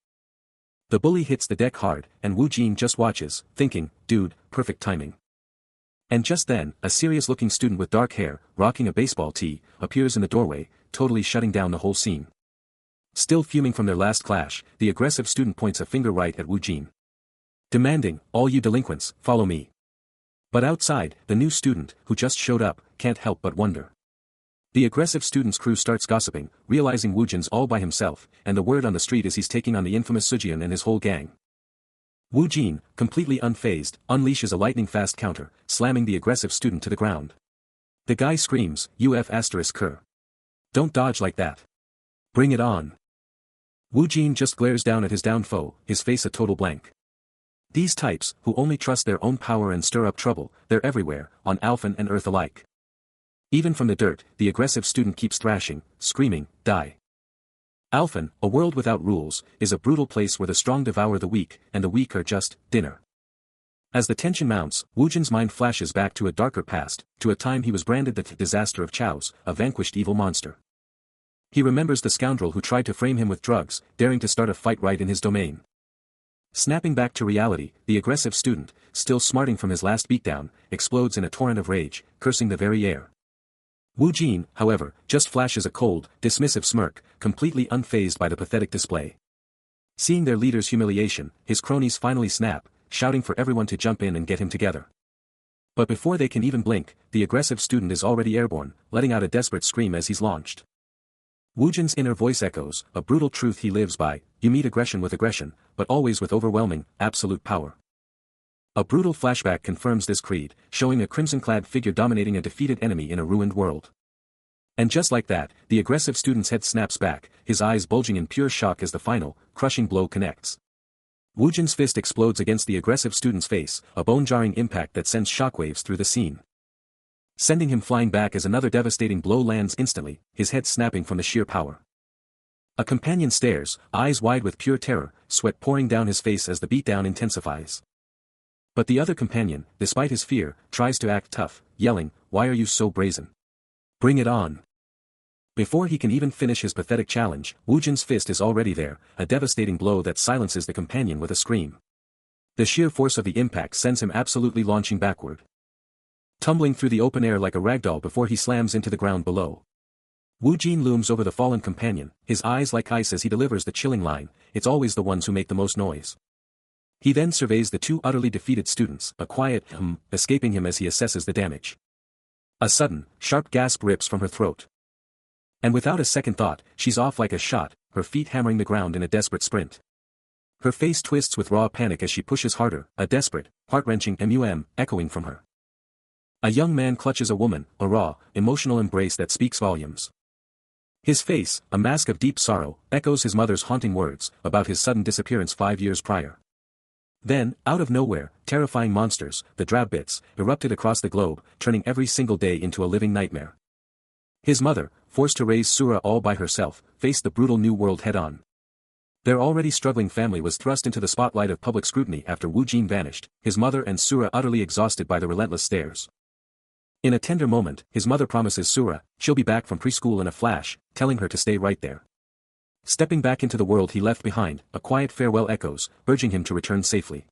The bully hits the deck hard, and Woojin just watches, thinking, dude, perfect timing. And just then, a serious-looking student with dark hair, rocking a baseball tee, appears in the doorway, totally shutting down the whole scene. Still fuming from their last clash, the aggressive student points a finger right at Woojin. Demanding, all you delinquents, follow me. But outside, the new student, who just showed up, can't help but wonder. The aggressive student's crew starts gossiping, realizing Woojin's all by himself, and the word on the street is he's taking on the infamous Sujin and his whole gang. Woojin, completely unfazed, unleashes a lightning-fast counter, slamming the aggressive student to the ground. The guy screams, UF***ker. Don't dodge like that. Bring it on. Woojin just glares down at his downed foe, his face a total blank. These types, who only trust their own power and stir up trouble, they're everywhere, on Alphen and Earth alike. Even from the dirt, the aggressive student keeps thrashing, screaming, die. Alphen, a world without rules, is a brutal place where the strong devour the weak, and the weak are just dinner. As the tension mounts, Woojin's mind flashes back to a darker past, to a time he was branded the disaster of Chaos, a vanquished evil monster. He remembers the scoundrel who tried to frame him with drugs, daring to start a fight right in his domain. Snapping back to reality, the aggressive student, still smarting from his last beatdown, explodes in a torrent of rage, cursing the very air. Woojin, however, just flashes a cold, dismissive smirk, completely unfazed by the pathetic display. Seeing their leader's humiliation, his cronies finally snap, shouting for everyone to jump in and get him together. But before they can even blink, the aggressive student is already airborne, letting out a desperate scream as he's launched. Woojin's inner voice echoes, a brutal truth he lives by: you meet aggression with aggression, but always with overwhelming, absolute power. A brutal flashback confirms this creed, showing a crimson-clad figure dominating a defeated enemy in a ruined world. And just like that, the aggressive student's head snaps back, his eyes bulging in pure shock as the final, crushing blow connects. Woojin's fist explodes against the aggressive student's face, a bone-jarring impact that sends shockwaves through the scene, sending him flying back as another devastating blow lands instantly, his head snapping from the sheer power. A companion stares, eyes wide with pure terror, sweat pouring down his face as the beatdown intensifies. But the other companion, despite his fear, tries to act tough, yelling, "Why are you so brazen? Bring it on!" Before he can even finish his pathetic challenge, Woojin's fist is already there, a devastating blow that silences the companion with a scream. The sheer force of the impact sends him absolutely launching backward, tumbling through the open air like a ragdoll before he slams into the ground below. Woojin looms over the fallen companion, his eyes like ice as he delivers the chilling line, "It's always the ones who make the most noise." He then surveys the two utterly defeated students, a quiet escaping him as he assesses the damage. A sudden, sharp gasp rips from her throat. And without a second thought, she's off like a shot, her feet hammering the ground in a desperate sprint. Her face twists with raw panic as she pushes harder, a desperate, heart-wrenching echoing from her. A young man clutches a woman, a raw, emotional embrace that speaks volumes. His face, a mask of deep sorrow, echoes his mother's haunting words about his sudden disappearance 5 years prior. Then, out of nowhere, terrifying monsters, the Drabbits, erupted across the globe, turning every single day into a living nightmare. His mother, forced to raise Sura all by herself, faced the brutal new world head-on. Their already struggling family was thrust into the spotlight of public scrutiny after Woojin vanished, his mother and Sura utterly exhausted by the relentless stares. In a tender moment, his mother promises Sura, she'll be back from preschool in a flash, telling her to stay right there. Stepping back into the world he left behind, a quiet farewell echoes, urging him to return safely.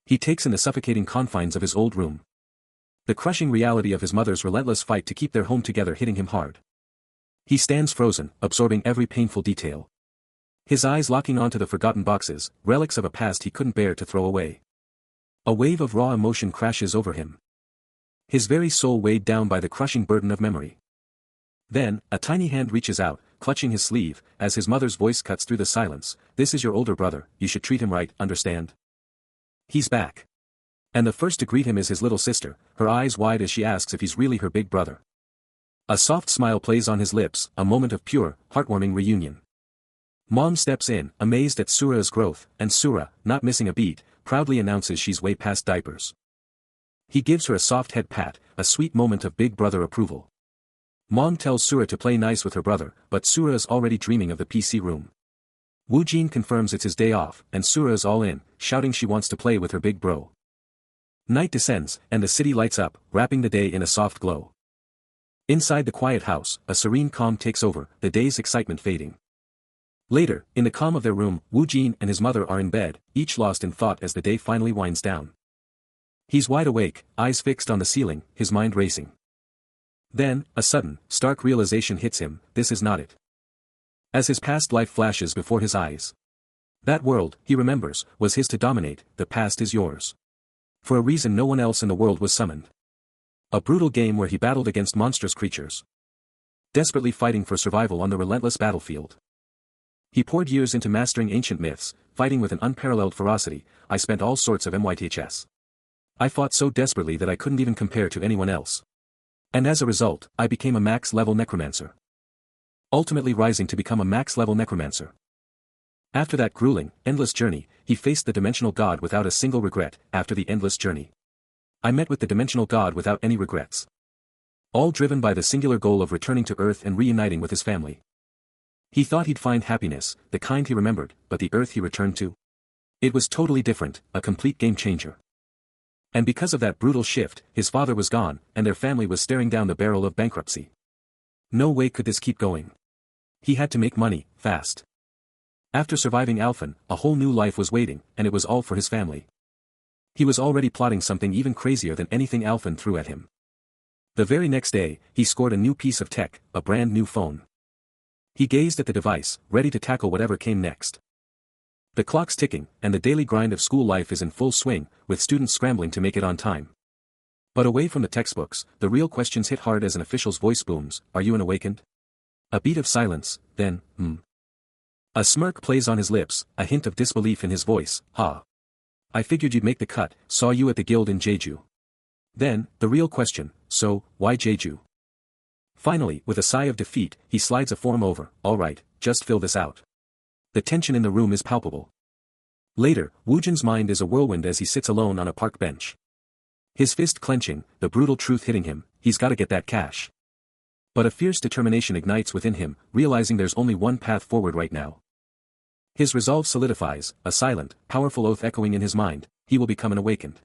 He takes in the suffocating confines of his old room. The crushing reality of his mother's relentless fight to keep their home together hitting him hard. He stands frozen, absorbing every painful detail. His eyes locking onto the forgotten boxes, relics of a past he couldn't bear to throw away. A wave of raw emotion crashes over him, his very soul weighed down by the crushing burden of memory. Then, a tiny hand reaches out, clutching his sleeve, as his mother's voice cuts through the silence, "This is your older brother, you should treat him right, understand? He's back." And the first to greet him is his little sister, her eyes wide as she asks if he's really her big brother. A soft smile plays on his lips, a moment of pure, heartwarming reunion. Mom steps in, amazed at Sura's growth, and Sura, not missing a beat, proudly announces she's way past diapers. He gives her a soft head pat, a sweet moment of big brother approval. Mom tells Sura to play nice with her brother, but Sura is already dreaming of the PC room. Woojin confirms it's his day off, and Sura is all in, shouting she wants to play with her big bro. Night descends, and the city lights up, wrapping the day in a soft glow. Inside the quiet house, a serene calm takes over, the day's excitement fading. Later, in the calm of their room, Woojin and his mother are in bed, each lost in thought as the day finally winds down. He's wide awake, eyes fixed on the ceiling, his mind racing. Then, a sudden, stark realization hits him, this is not it. As his past life flashes before his eyes. That world, he remembers, was his to dominate, the past is yours. For a reason no one else in the world was summoned. A brutal game where he battled against monstrous creatures, desperately fighting for survival on the relentless battlefield. He poured years into mastering ancient myths, fighting with an unparalleled ferocity. I spent all sorts of MYTHS. I fought so desperately that I couldn't even compare to anyone else. And as a result, I became a max-level necromancer. Ultimately rising to become a max-level necromancer. After that grueling, endless journey, he faced the dimensional god without a single regret. After the endless journey, I met with the dimensional god without any regrets. All driven by the singular goal of returning to Earth and reuniting with his family. He thought he'd find happiness, the kind he remembered, but the earth he returned to? It was totally different, a complete game changer. And because of that brutal shift, his father was gone, and their family was staring down the barrel of bankruptcy. No way could this keep going. He had to make money, fast. After surviving Alphen, a whole new life was waiting, and it was all for his family. He was already plotting something even crazier than anything Alphen threw at him. The very next day, he scored a new piece of tech, a brand new phone. He gazed at the device, ready to tackle whatever came next. The clock's ticking, and the daily grind of school life is in full swing, with students scrambling to make it on time. But away from the textbooks, the real questions hit hard as an official's voice booms. Are you an awakened? A beat of silence, then, A smirk plays on his lips, a hint of disbelief in his voice. Ha. I figured you'd make the cut, saw you at the guild in Jeju. Then, the real question, so, why Jeju? Finally, with a sigh of defeat, he slides a form over. Alright, just fill this out. The tension in the room is palpable. Later, Woojin's mind is a whirlwind as he sits alone on a park bench. His fist clenching, the brutal truth hitting him, he's gotta get that cash. But a fierce determination ignites within him, realizing there's only one path forward right now. His resolve solidifies, a silent, powerful oath echoing in his mind, he will become an awakened.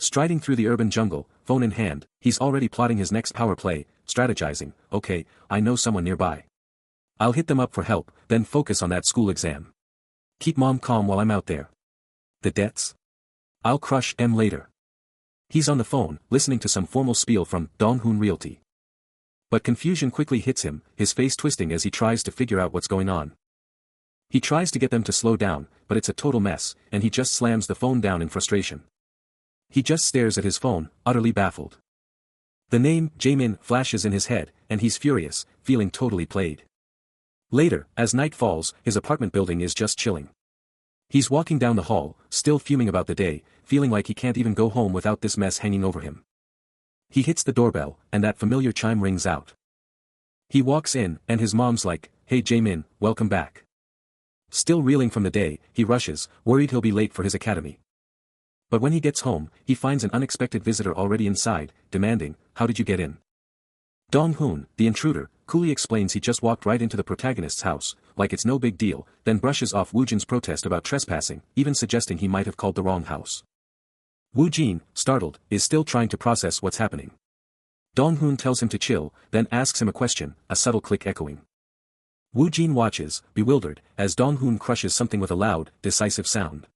Striding through the urban jungle, phone in hand, he's already plotting his next power play, strategizing. Okay, I know someone nearby. I'll hit them up for help, then focus on that school exam. Keep mom calm while I'm out there. The debts? I'll crush M later. He's on the phone, listening to some formal spiel from Donghoon Realty. But confusion quickly hits him, his face twisting as he tries to figure out what's going on. He tries to get them to slow down, but it's a total mess, and he just slams the phone down in frustration. He just stares at his phone, utterly baffled. The name, Jaemin, flashes in his head, and he's furious, feeling totally played. Later, as night falls, his apartment building is just chilling. He's walking down the hall, still fuming about the day, feeling like he can't even go home without this mess hanging over him. He hits the doorbell, and that familiar chime rings out. He walks in, and his mom's like, "Hey Jaemin, welcome back." Still reeling from the day, he rushes, worried he'll be late for his academy. But when he gets home, he finds an unexpected visitor already inside, demanding, "How did you get in?" Donghoon, the intruder, coolly explains he just walked right into the protagonist's house, like it's no big deal, then brushes off Woojin's protest about trespassing, even suggesting he might have called the wrong house. Woojin, startled, is still trying to process what's happening. Donghoon tells him to chill, then asks him a question, a subtle click echoing. Woojin watches, bewildered, as Donghoon crushes something with a loud, decisive sound.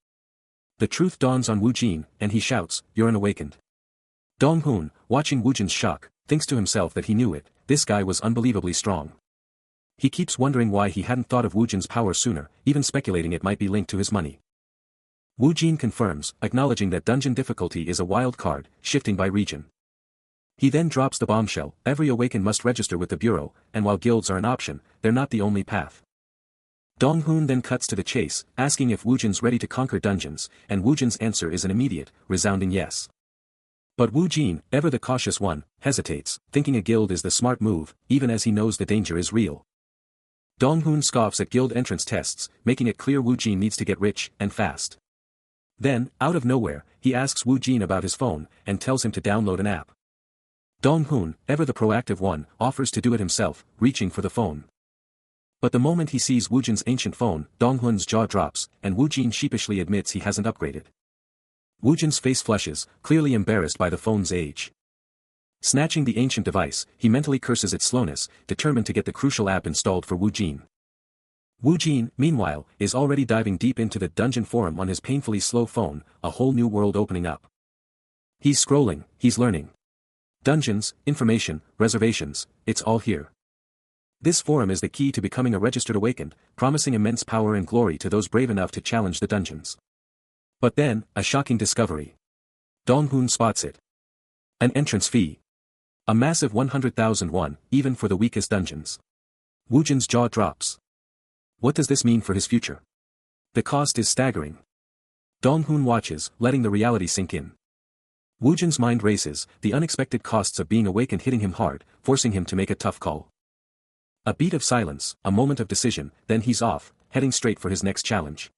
The truth dawns on Woojin, and he shouts, "You're an awakened." Donghoon, watching Woojin's shock, thinks to himself that he knew it, this guy was unbelievably strong. He keeps wondering why he hadn't thought of Woojin's power sooner, even speculating it might be linked to his money. Woojin confirms, acknowledging that dungeon difficulty is a wild card, shifting by region. He then drops the bombshell, every awakened must register with the bureau, and while guilds are an option, they're not the only path. Donghoon then cuts to the chase, asking if Woojin's ready to conquer dungeons, and Woojin's answer is an immediate, resounding yes. But Woojin, ever the cautious one, hesitates, thinking a guild is the smart move, even as he knows the danger is real. Donghoon scoffs at guild entrance tests, making it clear Woojin needs to get rich, and fast. Then, out of nowhere, he asks Woojin about his phone, and tells him to download an app. Donghoon, ever the proactive one, offers to do it himself, reaching for the phone. But the moment he sees Woojin's ancient phone, Donghoon's jaw drops, and Woojin sheepishly admits he hasn't upgraded. Woojin's face flushes, clearly embarrassed by the phone's age. Snatching the ancient device, he mentally curses its slowness, determined to get the crucial app installed for Woojin. Woojin, meanwhile, is already diving deep into the dungeon forum on his painfully slow phone, a whole new world opening up. He's scrolling, he's learning. Dungeons, information, reservations, it's all here. This forum is the key to becoming a registered awakened, promising immense power and glory to those brave enough to challenge the dungeons. But then, a shocking discovery. Donghoon spots it. An entrance fee. A massive 100,000 won, even for the weakest dungeons. Woojin's jaw drops. What does this mean for his future? The cost is staggering. Donghoon watches, letting the reality sink in. Woojin's mind races, the unexpected costs of being awakened hitting him hard, forcing him to make a tough call. A beat of silence, a moment of decision, then he's off, heading straight for his next challenge.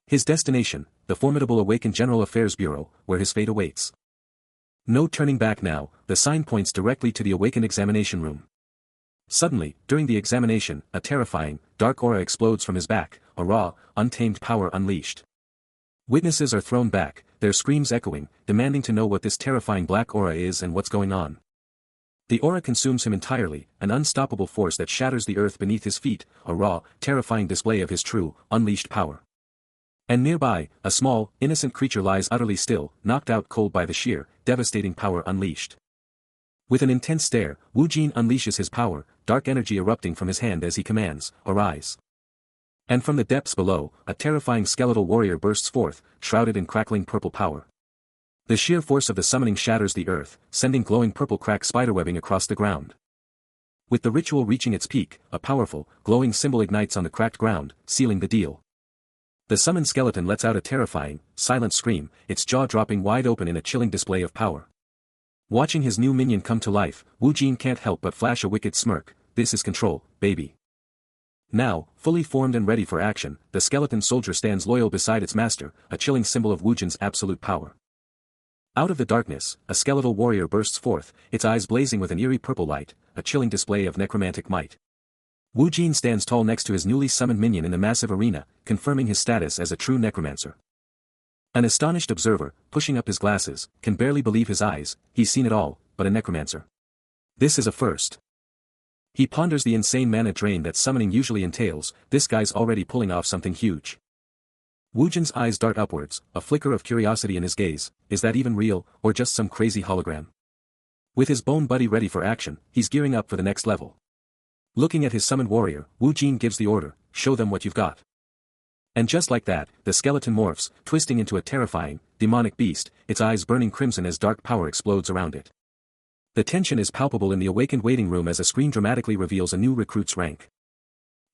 His destination, the formidable Awakened General Affairs Bureau, where his fate awaits. No turning back now, the sign points directly to the Awakened Examination Room. Suddenly, during the examination, a terrifying, dark aura explodes from his back, a raw, untamed power unleashed. Witnesses are thrown back, their screams echoing, demanding to know what this terrifying black aura is and what's going on. The aura consumes him entirely, an unstoppable force that shatters the earth beneath his feet, a raw, terrifying display of his true, unleashed power. And nearby, a small, innocent creature lies utterly still, knocked out cold by the sheer, devastating power unleashed. With an intense stare, Wu Jin unleashes his power, dark energy erupting from his hand as he commands, "Arise." And from the depths below, a terrifying skeletal warrior bursts forth, shrouded in crackling purple power. The sheer force of the summoning shatters the earth, sending glowing purple crack spiderwebbing across the ground. With the ritual reaching its peak, a powerful, glowing symbol ignites on the cracked ground, sealing the deal. The summoned skeleton lets out a terrifying, silent scream, its jaw dropping wide open in a chilling display of power. Watching his new minion come to life, Wu Jin can't help but flash a wicked smirk. This is control, baby. Now, fully formed and ready for action, the skeleton soldier stands loyal beside its master, a chilling symbol of Wu Jin's absolute power. Out of the darkness, a skeletal warrior bursts forth, its eyes blazing with an eerie purple light, a chilling display of necromantic might. Wu Jin stands tall next to his newly summoned minion in the massive arena, confirming his status as a true necromancer. An astonished observer, pushing up his glasses, can barely believe his eyes. He's seen it all, but a necromancer. This is a first. He ponders the insane mana drain that summoning usually entails. This guy's already pulling off something huge. Wu Jin's eyes dart upwards, a flicker of curiosity in his gaze. Is that even real, or just some crazy hologram? With his bone buddy ready for action, he's gearing up for the next level. Looking at his summoned warrior, Wu Jin gives the order, "Show them what you've got." And just like that, the skeleton morphs, twisting into a terrifying, demonic beast, its eyes burning crimson as dark power explodes around it. The tension is palpable in the awakened waiting room as a screen dramatically reveals a new recruit's rank.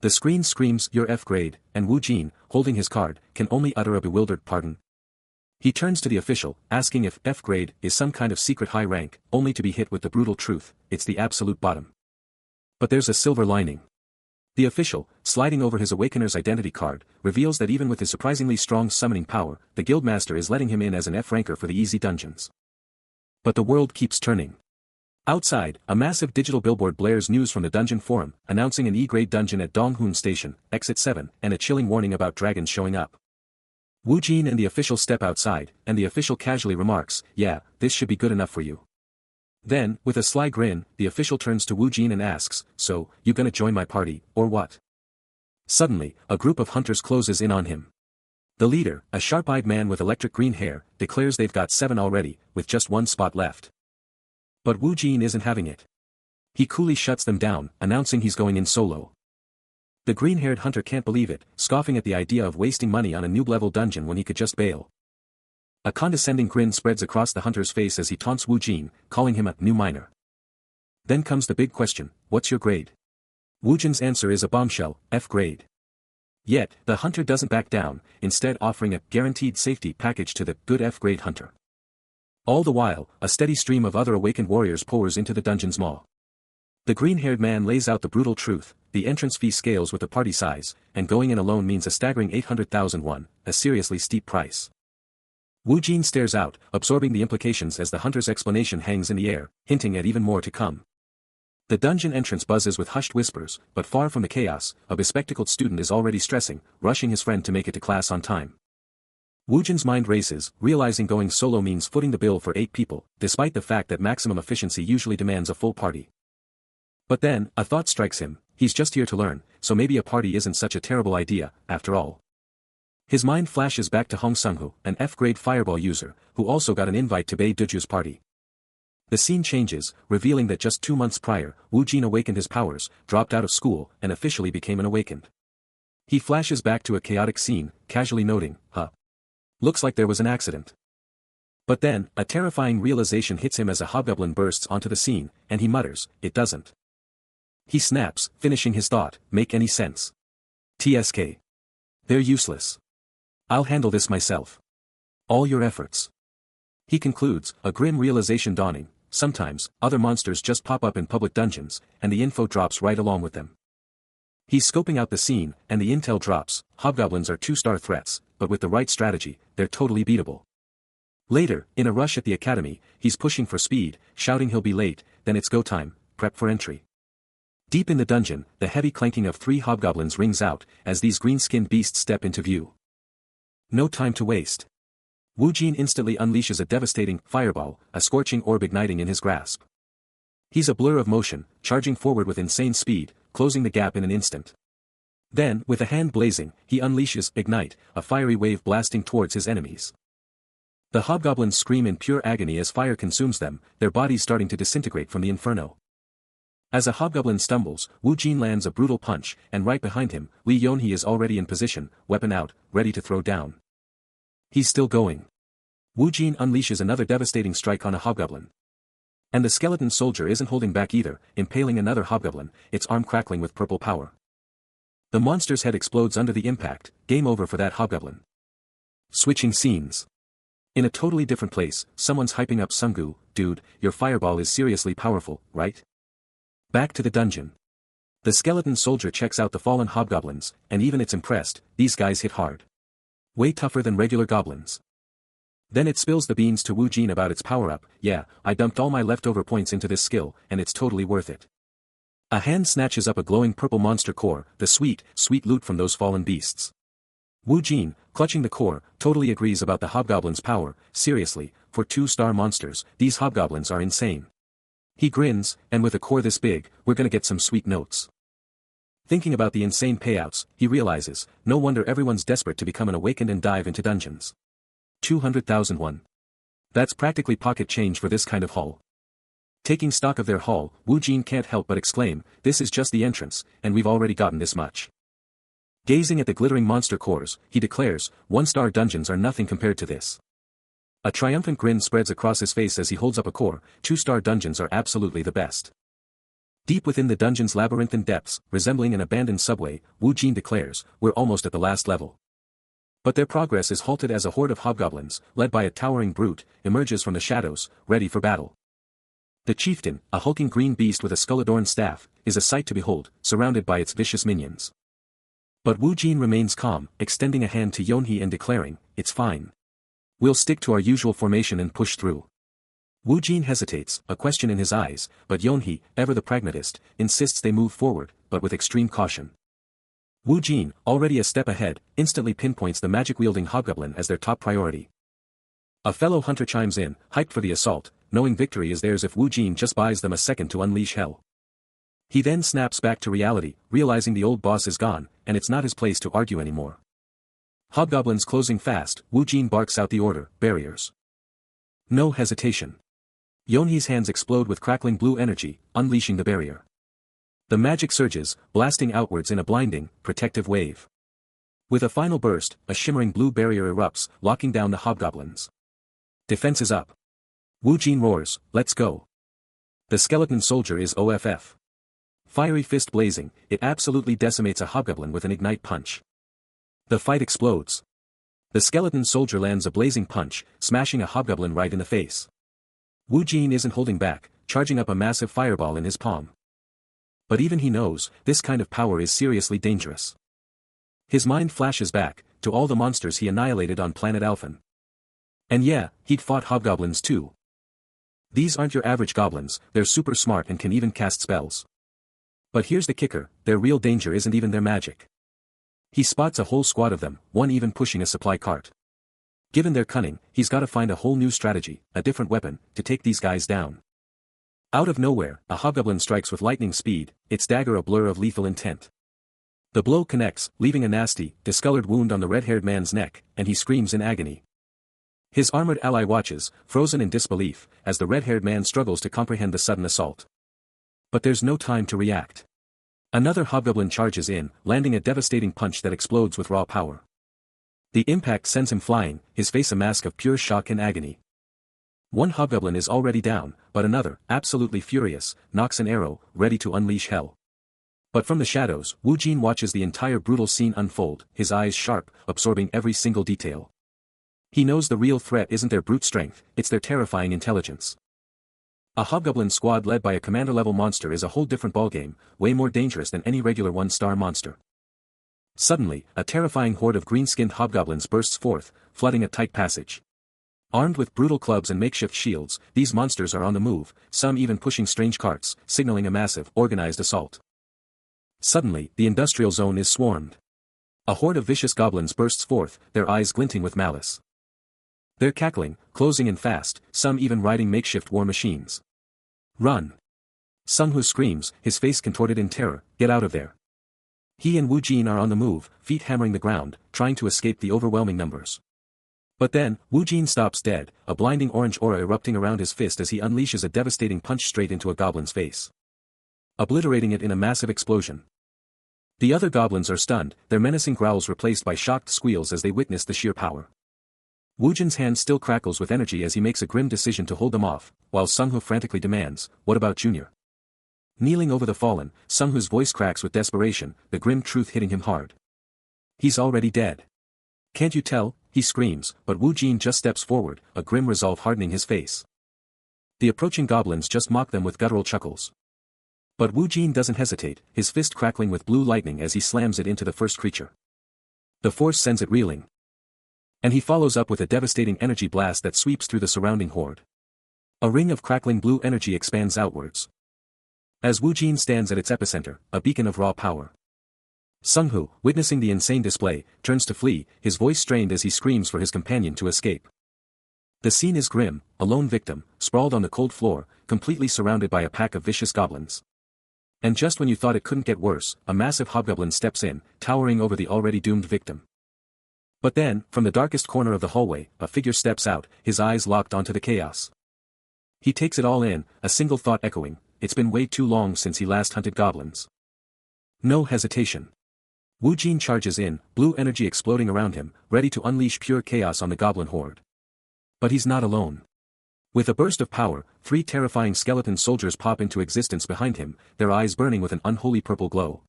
The screen screams, "You're F grade," and Wu Jin, holding his card, can only utter a bewildered pardon. He turns to the official, asking if F grade is some kind of secret high rank, only to be hit with the brutal truth, it's the absolute bottom. But there's a silver lining. The official, sliding over his Awakener's identity card, reveals that even with his surprisingly strong summoning power, the guildmaster is letting him in as an F-ranker for the easy dungeons. But the world keeps turning. Outside, a massive digital billboard blares news from the dungeon forum, announcing an E-grade dungeon at Donghoon Station, Exit 7, and a chilling warning about dragons showing up. Wu Jin and the official step outside, and the official casually remarks, "Yeah, this should be good enough for you." Then, with a sly grin, the official turns to Wu Jin and asks, "So, you gonna join my party, or what?" Suddenly, a group of hunters closes in on him. The leader, a sharp-eyed man with electric green hair, declares they've got 7 already, with just 1 spot left. But Wu Jin isn't having it. He coolly shuts them down, announcing he's going in solo. The green-haired hunter can't believe it, scoffing at the idea of wasting money on a noob-level dungeon when he could just bail. A condescending grin spreads across the hunter's face as he taunts Wu Jin, calling him a new miner. Then comes the big question, what's your grade? Wu Jin's answer is a bombshell, F grade. Yet, the hunter doesn't back down, instead offering a guaranteed safety package to the good F grade hunter. All the while, a steady stream of other awakened warriors pours into the dungeon's maw. The green-haired man lays out the brutal truth, the entrance fee scales with the party size, and going in alone means a staggering 800,000 won, a seriously steep price. Wu Jin stares out, absorbing the implications as the hunter's explanation hangs in the air, hinting at even more to come. The dungeon entrance buzzes with hushed whispers, but far from the chaos, a bespectacled student is already stressing, rushing his friend to make it to class on time. Wu Jin's mind races, realizing going solo means footing the bill for 8 people, despite the fact that maximum efficiency usually demands a full party. But then, a thought strikes him, he's just here to learn, so maybe a party isn't such a terrible idea, after all. His mind flashes back to Hong Sung-ho, an F-grade fireball user, who also got an invite to Bei Duju's party. The scene changes, revealing that just 2 months prior, Wu Jin awakened his powers, dropped out of school, and officially became an awakened. He flashes back to a chaotic scene, casually noting, looks like there was an accident. But then, a terrifying realization hits him as a hobgoblin bursts onto the scene, and he mutters, "It doesn't." He snaps, finishing his thought, "Make any sense? TSK. They're useless. I'll handle this myself. All your efforts." He concludes, a grim realization dawning, sometimes, other monsters just pop up in public dungeons, and the info drops right along with them. He's scoping out the scene, and the intel drops, hobgoblins are 2-star threats, but with the right strategy, they're totally beatable. Later, in a rush at the academy, he's pushing for speed, shouting he'll be late, then it's go time, prep for entry. Deep in the dungeon, the heavy clanking of 3 hobgoblins rings out, as these green-skinned beasts step into view. No time to waste. Wu Jin instantly unleashes a devastating fireball, a scorching orb igniting in his grasp. He's a blur of motion, charging forward with insane speed, closing the gap in an instant. Then, with a hand blazing, he unleashes Ignite, a fiery wave blasting towards his enemies. The hobgoblins scream in pure agony as fire consumes them, their bodies starting to disintegrate from the inferno. As a hobgoblin stumbles, Wu Jin lands a brutal punch, and right behind him, Li Yonhee is already in position, weapon out, ready to throw down. He's still going. Wu Jin unleashes another devastating strike on a hobgoblin. And the skeleton soldier isn't holding back either, impaling another hobgoblin, its arm crackling with purple power. The monster's head explodes under the impact, game over for that hobgoblin. Switching scenes. In a totally different place, someone's hyping up Sungu, dude, your fireball is seriously powerful, right? Back to the dungeon. The skeleton soldier checks out the fallen hobgoblins, and even it's impressed, these guys hit hard. Way tougher than regular goblins. Then it spills the beans to Wu Jin about its power-up. Yeah, I dumped all my leftover points into this skill, and it's totally worth it. A hand snatches up a glowing purple monster core, the sweet, sweet loot from those fallen beasts. Wu Jin, clutching the core, totally agrees about the hobgoblin's power. Seriously, for 2-star monsters, these hobgoblins are insane. He grins, and with a core this big, we're gonna get some sweet notes. Thinking about the insane payouts, he realizes, no wonder everyone's desperate to become an awakened and dive into dungeons. 200,001. That's practically pocket change for this kind of haul. Taking stock of their haul, Wu Jin can't help but exclaim, this is just the entrance, and we've already gotten this much. Gazing at the glittering monster cores, he declares, 1-star dungeons are nothing compared to this. A triumphant grin spreads across his face as he holds up a core. 2-star dungeons are absolutely the best. Deep within the dungeon's labyrinthine depths, resembling an abandoned subway, Wu Jin declares, we're almost at the last level. But their progress is halted as a horde of hobgoblins, led by a towering brute, emerges from the shadows, ready for battle. The chieftain, a hulking green beast with a skull-adorned staff, is a sight to behold, surrounded by its vicious minions. But Wu Jin remains calm, extending a hand to Yonhee and declaring, it's fine. We'll stick to our usual formation and push through. Wu Jin hesitates, a question in his eyes, but Yonhee, ever the pragmatist, insists they move forward, but with extreme caution. Wu Jin, already a step ahead, instantly pinpoints the magic-wielding hobgoblin as their top priority. A fellow hunter chimes in, hyped for the assault, knowing victory is theirs if Wu Jin just buys them a second to unleash hell. He then snaps back to reality, realizing the old boss is gone, and it's not his place to argue anymore. Hobgoblins closing fast, Wu Jin barks out the order, barriers. No hesitation. Yonhee's hands explode with crackling blue energy, unleashing the barrier. The magic surges, blasting outwards in a blinding, protective wave. With a final burst, a shimmering blue barrier erupts, locking down the hobgoblins. Defense is up. Wu Jin roars, let's go. The skeleton soldier is OFF. Fiery fist blazing, it absolutely decimates a hobgoblin with an ignite punch. The fight explodes. The skeleton soldier lands a blazing punch, smashing a hobgoblin right in the face. Wu Jin isn't holding back, charging up a massive fireball in his palm. But even he knows, this kind of power is seriously dangerous. His mind flashes back, to all the monsters he annihilated on planet Alphen. And yeah, he'd fought hobgoblins too. These aren't your average goblins, they're super smart and can even cast spells. But here's the kicker, their real danger isn't even their magic. He spots a whole squad of them, one even pushing a supply cart. Given their cunning, he's gotta find a whole new strategy, a different weapon, to take these guys down. Out of nowhere, a hobgoblin strikes with lightning speed, its dagger a blur of lethal intent. The blow connects, leaving a nasty, discolored wound on the red-haired man's neck, and he screams in agony. His armored ally watches, frozen in disbelief, as the red-haired man struggles to comprehend the sudden assault. But there's no time to react. Another hobgoblin charges in, landing a devastating punch that explodes with raw power. The impact sends him flying, his face a mask of pure shock and agony. One hobgoblin is already down, but another, absolutely furious, knocks an arrow, ready to unleash hell. But from the shadows, Wu Jin watches the entire brutal scene unfold, his eyes sharp, absorbing every single detail. He knows the real threat isn't their brute strength, it's their terrifying intelligence. A hobgoblin squad led by a commander-level monster is a whole different ballgame, way more dangerous than any regular 1-star monster. Suddenly, a terrifying horde of green-skinned hobgoblins bursts forth, flooding a tight passage. Armed with brutal clubs and makeshift shields, these monsters are on the move, some even pushing strange carts, signaling a massive, organized assault. Suddenly, the industrial zone is swarmed. A horde of vicious goblins bursts forth, their eyes glinting with malice. They're cackling, closing in fast, some even riding makeshift war machines. Run! Sung-hoo screams, his face contorted in terror, get out of there. He and Wu Jin are on the move, feet hammering the ground, trying to escape the overwhelming numbers. But then, Wu Jin stops dead, a blinding orange aura erupting around his fist as he unleashes a devastating punch straight into a goblin's face, obliterating it in a massive explosion. The other goblins are stunned, their menacing growls replaced by shocked squeals as they witness the sheer power. Wu Jin's hand still crackles with energy as he makes a grim decision to hold them off, while Sung-hoo frantically demands, what about Junior? Kneeling over the fallen, Sung-hoo's voice cracks with desperation, the grim truth hitting him hard. He's already dead. Can't you tell? He screams, but Wu Jin just steps forward, a grim resolve hardening his face. The approaching goblins just mock them with guttural chuckles. But Wu Jin doesn't hesitate, his fist crackling with blue lightning as he slams it into the first creature. The force sends it reeling. And he follows up with a devastating energy blast that sweeps through the surrounding horde. A ring of crackling blue energy expands outwards. As Wu Jin stands at its epicenter, a beacon of raw power. Sung-hoo, witnessing the insane display, turns to flee, his voice strained as he screams for his companion to escape. The scene is grim, a lone victim, sprawled on the cold floor, completely surrounded by a pack of vicious goblins. And just when you thought it couldn't get worse, a massive hobgoblin steps in, towering over the already doomed victim. But then, from the darkest corner of the hallway, a figure steps out, his eyes locked onto the chaos. He takes it all in, a single thought echoing, it's been way too long since he last hunted goblins. No hesitation. Wu Jin charges in, blue energy exploding around him, ready to unleash pure chaos on the goblin horde. But he's not alone. With a burst of power, 3 terrifying skeleton soldiers pop into existence behind him, their eyes burning with an unholy purple glow.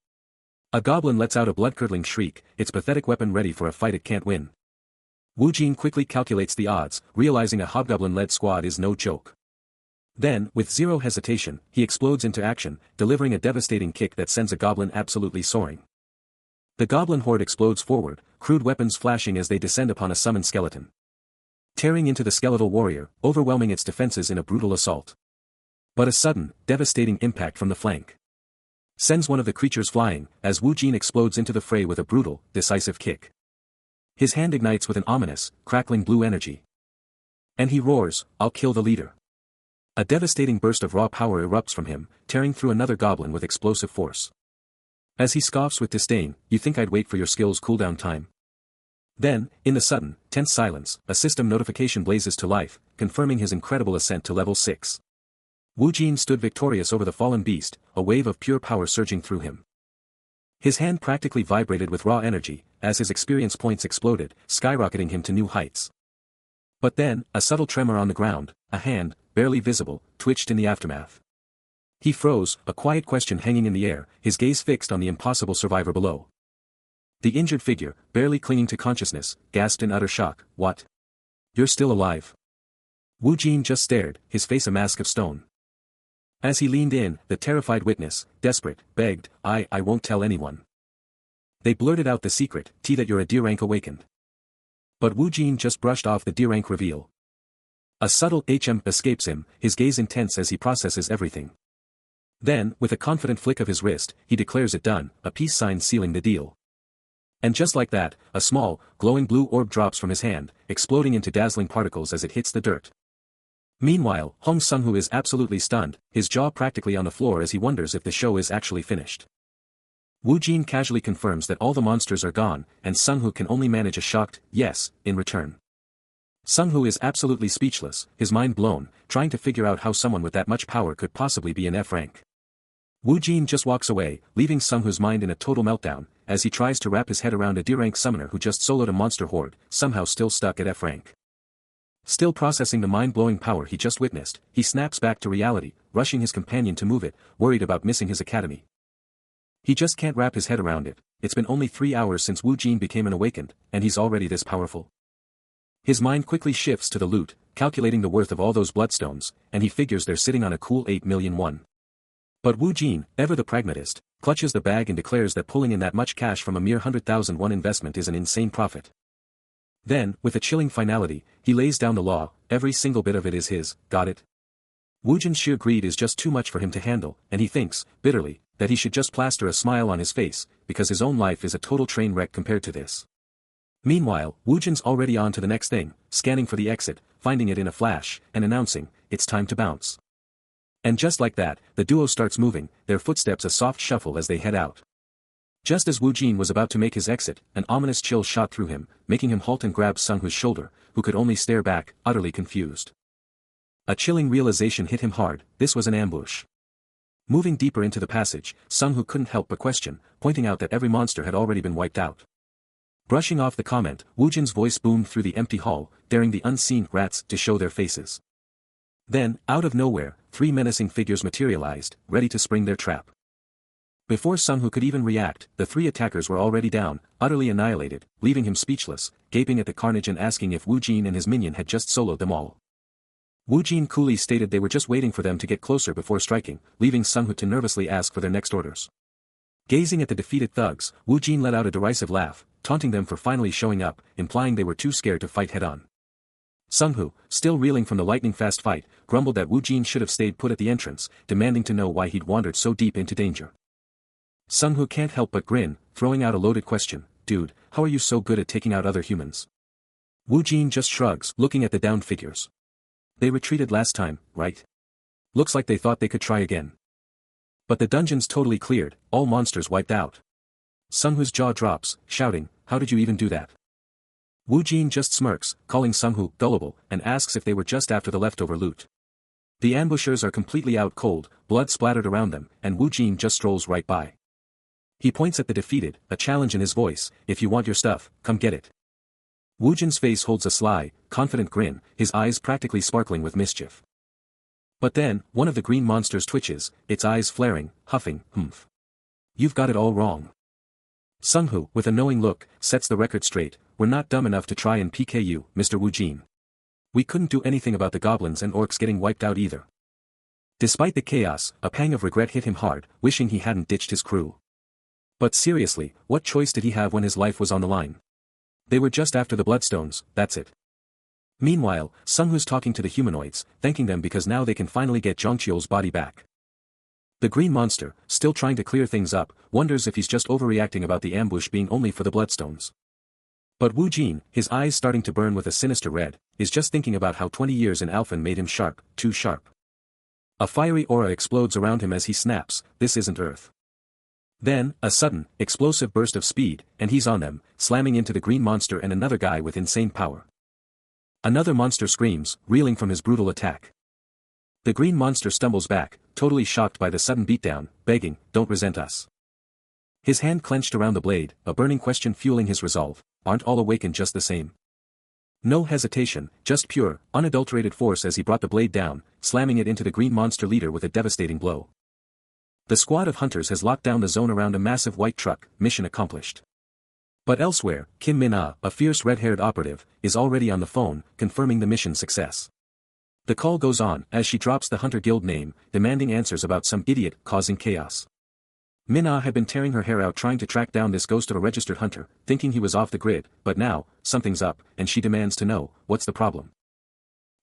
A goblin lets out a blood-curdling shriek, its pathetic weapon ready for a fight it can't win. Wu Jin quickly calculates the odds, realizing a hobgoblin-led squad is no joke. Then, with zero hesitation, he explodes into action, delivering a devastating kick that sends a goblin absolutely soaring. The goblin horde explodes forward, crude weapons flashing as they descend upon a summoned skeleton. Tearing into the skeletal warrior, overwhelming its defenses in a brutal assault. But a sudden, devastating impact from the flank sends one of the creatures flying, as Wu Jin explodes into the fray with a brutal, decisive kick. His hand ignites with an ominous, crackling blue energy. And he roars, I'll kill the leader. A devastating burst of raw power erupts from him, tearing through another goblin with explosive force. As he scoffs with disdain, you think I'd wait for your skills' cooldown time? Then, in the sudden, tense silence, a system notification blazes to life, confirming his incredible ascent to level 6. Wu Jin stood victorious over the fallen beast, a wave of pure power surging through him. His hand practically vibrated with raw energy, as his experience points exploded, skyrocketing him to new heights. But then, a subtle tremor on the ground, a hand, barely visible, twitched in the aftermath. He froze, a quiet question hanging in the air, his gaze fixed on the impossible survivor below. The injured figure, barely clinging to consciousness, gasped in utter shock, what? You're still alive? Wu Jin just stared, his face a mask of stone. As he leaned in, the terrified witness, desperate, begged, I won't tell anyone. They blurted out the secret, that you're a D-rank awakened. But Wu Jin just brushed off the D-rank reveal. A subtle escapes him, his gaze intense as he processes everything. Then, with a confident flick of his wrist, he declares it done, a peace sign sealing the deal. And just like that, a small, glowing blue orb drops from his hand, exploding into dazzling particles as it hits the dirt. Meanwhile, Hong Sung-hoo is absolutely stunned, his jaw practically on the floor as he wonders if the show is actually finished. Wu Jin casually confirms that all the monsters are gone, and Sung-hoo can only manage a shocked, yes, in return. Sung-hoo is absolutely speechless, his mind blown, trying to figure out how someone with that much power could possibly be in F rank. Wu Jin just walks away, leaving Sung-hoo's mind in a total meltdown, as he tries to wrap his head around a D-rank summoner who just soloed a monster horde, somehow still stuck at F rank. Still processing the mind-blowing power he just witnessed, he snaps back to reality, rushing his companion to move it, worried about missing his academy. He just can't wrap his head around it, it's been only 3 hours since Wu Jin became an awakened, and he's already this powerful. His mind quickly shifts to the loot, calculating the worth of all those bloodstones, and he figures they're sitting on a cool 8 million won. But Wu Jin, ever the pragmatist, clutches the bag and declares that pulling in that much cash from a mere 100,000 won investment is an insane profit. Then, with a chilling finality, he lays down the law, every single bit of it is his, got it? Wu Jin's sheer greed is just too much for him to handle, and he thinks, bitterly, that he should just plaster a smile on his face, because his own life is a total train wreck compared to this. Meanwhile, Woojin's already on to the next thing, scanning for the exit, finding it in a flash, and announcing, "It's time to bounce." And just like that, the duo starts moving, their footsteps a soft shuffle as they head out. Just as Woojin was about to make his exit, an ominous chill shot through him, making him halt and grab Sungwoo's shoulder, who could only stare back, utterly confused. A chilling realization hit him hard, this was an ambush. Moving deeper into the passage, Sungwoo couldn't help but question, pointing out that every monster had already been wiped out. Brushing off the comment, Woojin's voice boomed through the empty hall, daring the unseen rats to show their faces. Then, out of nowhere, 3 menacing figures materialized, ready to spring their trap. Before Sungwoo could even react, the 3 attackers were already down, utterly annihilated, leaving him speechless, gaping at the carnage and asking if Woojin and his minion had just soloed them all. Woojin coolly stated they were just waiting for them to get closer before striking, leaving Sungwoo to nervously ask for their next orders. Gazing at the defeated thugs, Woojin let out a derisive laugh, taunting them for finally showing up, implying they were too scared to fight head-on. Sungwoo, still reeling from the lightning-fast fight, grumbled that Woojin should have stayed put at the entrance, demanding to know why he'd wandered so deep into danger. Sungwoo can't help but grin, throwing out a loaded question, "Dude, how are you so good at taking out other humans?" Woojin just shrugs, looking at the downed figures. "They retreated last time, right? Looks like they thought they could try again. But the dungeon's totally cleared, all monsters wiped out." Sungwoo's jaw drops, shouting, "How did you even do that?" Woojin just smirks, calling Sungwoo gullible, and asks if they were just after the leftover loot. The ambushers are completely out cold, blood splattered around them, and Woojin just strolls right by. He points at the defeated, a challenge in his voice, "If you want your stuff, come get it." Woojin's face holds a sly, confident grin, his eyes practically sparkling with mischief. But then, one of the green monsters twitches, its eyes flaring, huffing, "Humph. You've got it all wrong." Sungwoo, with a knowing look, sets the record straight, "We're not dumb enough to try and PK you, Mr. Woojin. We couldn't do anything about the goblins and orcs getting wiped out either." Despite the chaos, a pang of regret hit him hard, wishing he hadn't ditched his crew. But seriously, what choice did he have when his life was on the line? They were just after the bloodstones, that's it. Meanwhile, Sungwoo's talking to the humanoids, thanking them because now they can finally get Jongcheol's body back. The green monster, still trying to clear things up, wonders if he's just overreacting about the ambush being only for the bloodstones. But Woojin, his eyes starting to burn with a sinister red, is just thinking about how 20 years in Alphen made him sharp, too sharp. A fiery aura explodes around him as he snaps, "This isn't Earth." Then, a sudden, explosive burst of speed, and he's on them, slamming into the green monster and another guy with insane power. Another monster screams, reeling from his brutal attack. The green monster stumbles back, totally shocked by the sudden beatdown, begging, "Don't resent us." His hand clenched around the blade, a burning question fueling his resolve, "Aren't all awakened just the same?" No hesitation, just pure, unadulterated force as he brought the blade down, slamming it into the green monster leader with a devastating blow. The squad of hunters has locked down the zone around a massive white truck, mission accomplished. But elsewhere, Kim Min-ah, a fierce red-haired operative, is already on the phone, confirming the mission's success. The call goes on, as she drops the Hunter Guild name, demanding answers about some idiot causing chaos. Min-ah had been tearing her hair out trying to track down this ghost of a registered hunter, thinking he was off the grid, but now, something's up, and she demands to know, what's the problem?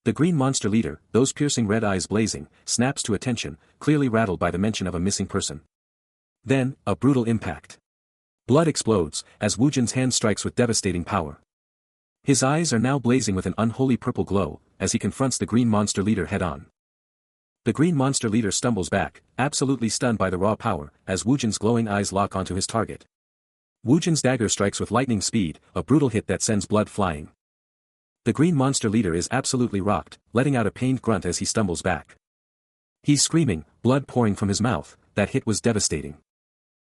The green monster leader, those piercing red eyes blazing, snaps to attention, clearly rattled by the mention of a missing person. Then, a brutal impact. Blood explodes, as Woojin's hand strikes with devastating power. His eyes are now blazing with an unholy purple glow, as he confronts the green monster leader head-on. The green monster leader stumbles back, absolutely stunned by the raw power, as Woojin's glowing eyes lock onto his target. Woojin's dagger strikes with lightning speed, a brutal hit that sends blood flying. The green monster leader is absolutely rocked, letting out a pained grunt as he stumbles back. He's screaming, blood pouring from his mouth, that hit was devastating.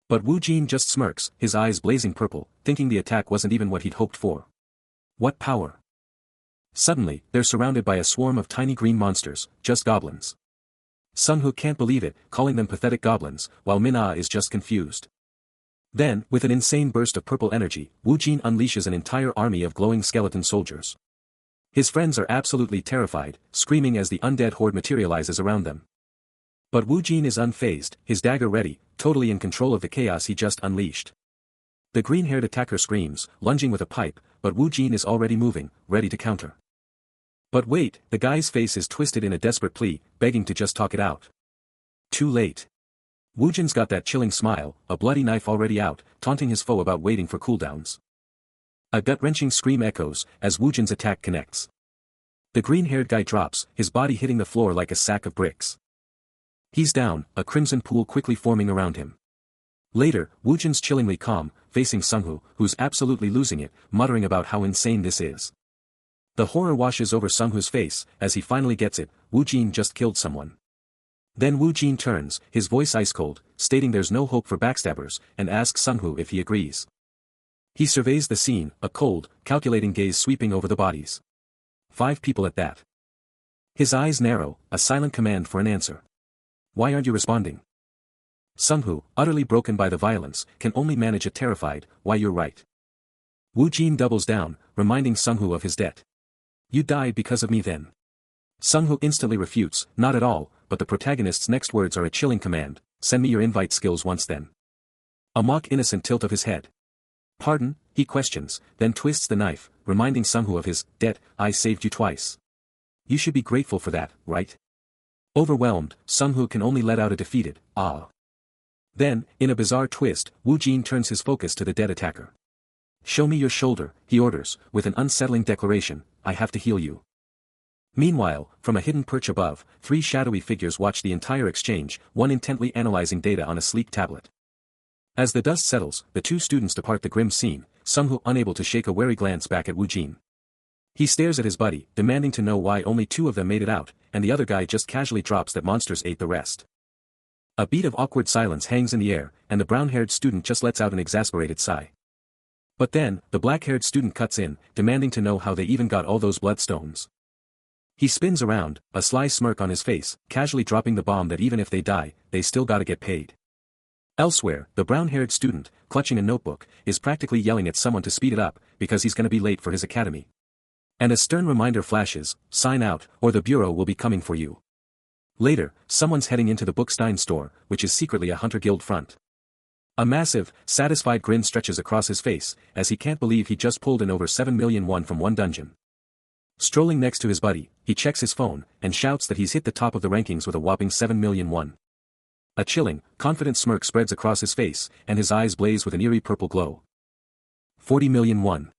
But Woojin just smirks, his eyes blazing purple, thinking the attack wasn't even what he'd hoped for. What power! Suddenly, they're surrounded by a swarm of tiny green monsters, just goblins. Sungwoo can't believe it, calling them pathetic goblins, while Min-ah is just confused. Then, with an insane burst of purple energy, Woojin unleashes an entire army of glowing skeleton soldiers. His friends are absolutely terrified, screaming as the undead horde materializes around them. But Woojin is unfazed, his dagger ready, totally in control of the chaos he just unleashed. The green-haired attacker screams, lunging with a pipe, but Woojin is already moving, ready to counter. But wait, the guy's face is twisted in a desperate plea, begging to just talk it out. Too late. Wu Jin's got that chilling smile, a bloody knife already out, taunting his foe about waiting for cooldowns. A gut-wrenching scream echoes, as Wu Jin's attack connects. The green-haired guy drops, his body hitting the floor like a sack of bricks. He's down, a crimson pool quickly forming around him. Later, Wu Jin's chillingly calm, facing Sunghu, who's absolutely losing it, muttering about how insane this is. The horror washes over Sunghu's face, as he finally gets it, Wu Jin just killed someone. Then Wu Jin turns, his voice ice-cold, stating there's no hope for backstabbers, and asks Sunghu if he agrees. He surveys the scene, a cold, calculating gaze sweeping over the bodies. 5 people at that. His eyes narrow, a silent command for an answer. Why aren't you responding? Sunghu, utterly broken by the violence, can only manage a terrified, why you're right. Wu Jin doubles down, reminding Sunghu of his debt. You died because of me then. Sunghu instantly refutes, not at all, but the protagonist's next words are a chilling command, send me your invite skills once then. A mock innocent tilt of his head. Pardon, he questions, then twists the knife, reminding Sunghu of his debt, I saved you twice. You should be grateful for that, right? Overwhelmed, Sunghu can only let out a defeated, ah. Then, in a bizarre twist, Wu Jin turns his focus to the dead attacker. Show me your shoulder, he orders, with an unsettling declaration, I have to heal you. Meanwhile, from a hidden perch above, 3 shadowy figures watch the entire exchange, one intently analyzing data on a sleek tablet. As the dust settles, the 2 students depart the grim scene, Sunghu unable to shake a wary glance back at Wu Jin. He stares at his buddy, demanding to know why only 2 of them made it out, and the other guy just casually drops that monsters ate the rest. A beat of awkward silence hangs in the air, and the brown-haired student just lets out an exasperated sigh. But then, the black-haired student cuts in, demanding to know how they even got all those bloodstones. He spins around, a sly smirk on his face, casually dropping the bomb that even if they die, they still gotta get paid. Elsewhere, the brown-haired student, clutching a notebook, is practically yelling at someone to speed it up, because he's gonna be late for his academy. And a stern reminder flashes, sign out, or the bureau will be coming for you. Later, someone's heading into the Bookstein store, which is secretly a Hunter Guild front. A massive, satisfied grin stretches across his face, as he can't believe he just pulled in over 7 million won from one dungeon. Strolling next to his buddy, he checks his phone, and shouts that he's hit the top of the rankings with a whopping 7 million won. A chilling, confident smirk spreads across his face, and his eyes blaze with an eerie purple glow. 40 million won.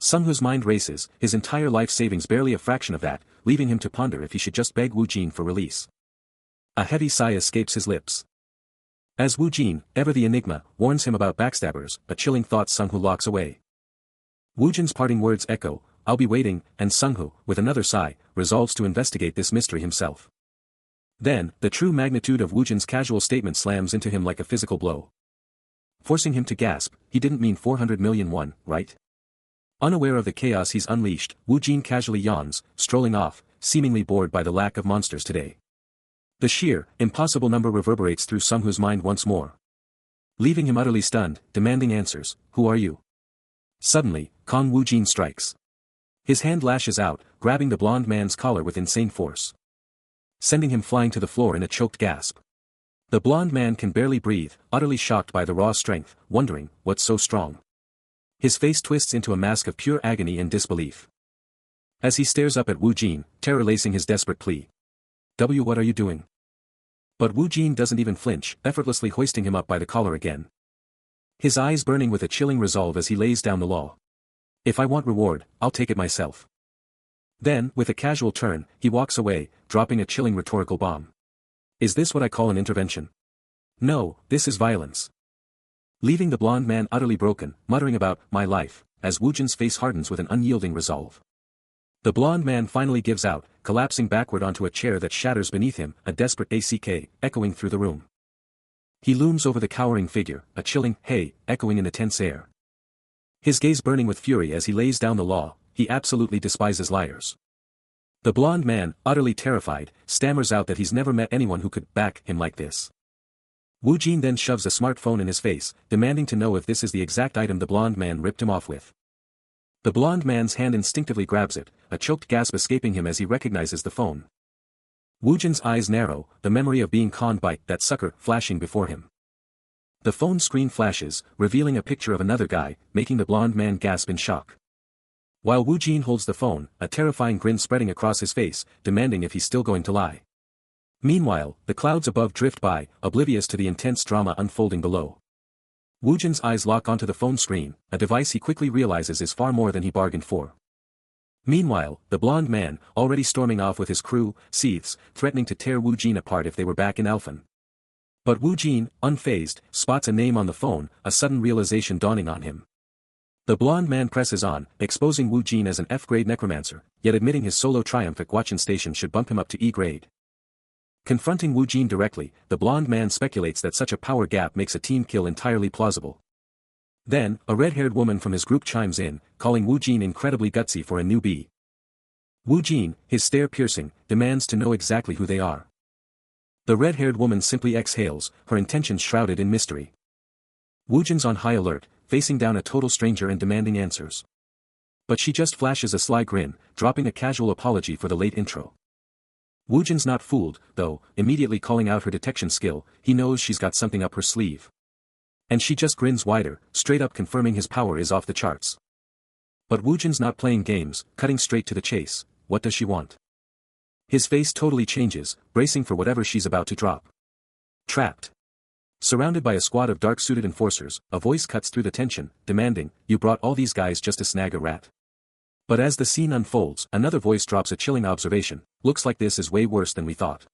Sunghu's mind races, his entire life savings barely a fraction of that, leaving him to ponder if he should just beg Wu Jin for release. A heavy sigh escapes his lips. As Wu Jin, ever the enigma, warns him about backstabbers, a chilling thought Sunghu locks away. Wu Jin's parting words echo, I'll be waiting, and Sunghu, with another sigh, resolves to investigate this mystery himself. Then, the true magnitude of Wu Jin's casual statement slams into him like a physical blow. Forcing him to gasp, he didn't mean 400 million won, right? Unaware of the chaos he's unleashed, Wu Jin casually yawns, strolling off, seemingly bored by the lack of monsters today. The sheer, impossible number reverberates through Sunghu's mind once more. Leaving him utterly stunned, demanding answers, who are you? Suddenly, Kong Wu Jin strikes. His hand lashes out, grabbing the blonde man's collar with insane force, sending him flying to the floor in a choked gasp. The blonde man can barely breathe, utterly shocked by the raw strength, wondering, what's so strong? His face twists into a mask of pure agony and disbelief. As he stares up at Wu Jin, terror lacing his desperate plea. What are you doing? But Wu Jin doesn't even flinch, effortlessly hoisting him up by the collar again. His eyes burning with a chilling resolve as he lays down the law. If I want reward, I'll take it myself. Then, with a casual turn, he walks away, dropping a chilling rhetorical bomb. Is this what I call an intervention? No, this is violence. Leaving the blonde man utterly broken, muttering about, my life, as Wu Jin's face hardens with an unyielding resolve. The blonde man finally gives out, collapsing backward onto a chair that shatters beneath him, a desperate ACK, echoing through the room. He looms over the cowering figure, a chilling, hey, echoing in the tense air. His gaze burning with fury as he lays down the law, he absolutely despises liars. The blonde man, utterly terrified, stammers out that he's never met anyone who could back him like this. Wu Jin then shoves a smartphone in his face, demanding to know if this is the exact item the blonde man ripped him off with. The blonde man's hand instinctively grabs it, a choked gasp escaping him as he recognizes the phone. Wu Jin's eyes narrow, the memory of being conned by that sucker flashing before him. The phone screen flashes, revealing a picture of another guy, making the blonde man gasp in shock. While Wu Jin holds the phone, a terrifying grin spreading across his face, demanding if he's still going to lie. Meanwhile, the clouds above drift by, oblivious to the intense drama unfolding below. Woojin's eyes lock onto the phone screen, a device he quickly realizes is far more than he bargained for. Meanwhile, the blonde man, already storming off with his crew, seethes, threatening to tear Woojin apart if they were back in Alphen. But Woojin, unfazed, spots a name on the phone, a sudden realization dawning on him. The blonde man presses on, exposing Woojin as an F-grade necromancer, yet admitting his solo triumph at Guachin Station should bump him up to E-grade. Confronting Woojin directly, the blonde man speculates that such a power gap makes a team kill entirely plausible. Then, a red-haired woman from his group chimes in, calling Woojin incredibly gutsy for a newbie. Woojin, his stare piercing, demands to know exactly who they are. The red-haired woman simply exhales, her intentions shrouded in mystery. Woojin's on high alert, facing down a total stranger and demanding answers. But she just flashes a sly grin, dropping a casual apology for the late intro. Woojin's not fooled, though, immediately calling out her detection skill, he knows she's got something up her sleeve. And she just grins wider, straight up confirming his power is off the charts. But Woojin's not playing games, cutting straight to the chase. What does she want? His face totally changes, bracing for whatever she's about to drop. Trapped. Surrounded by a squad of dark-suited enforcers, a voice cuts through the tension, demanding, "You brought all these guys just to snag a rat?" But as the scene unfolds, another voice drops a chilling observation, "Looks like this is way worse than we thought."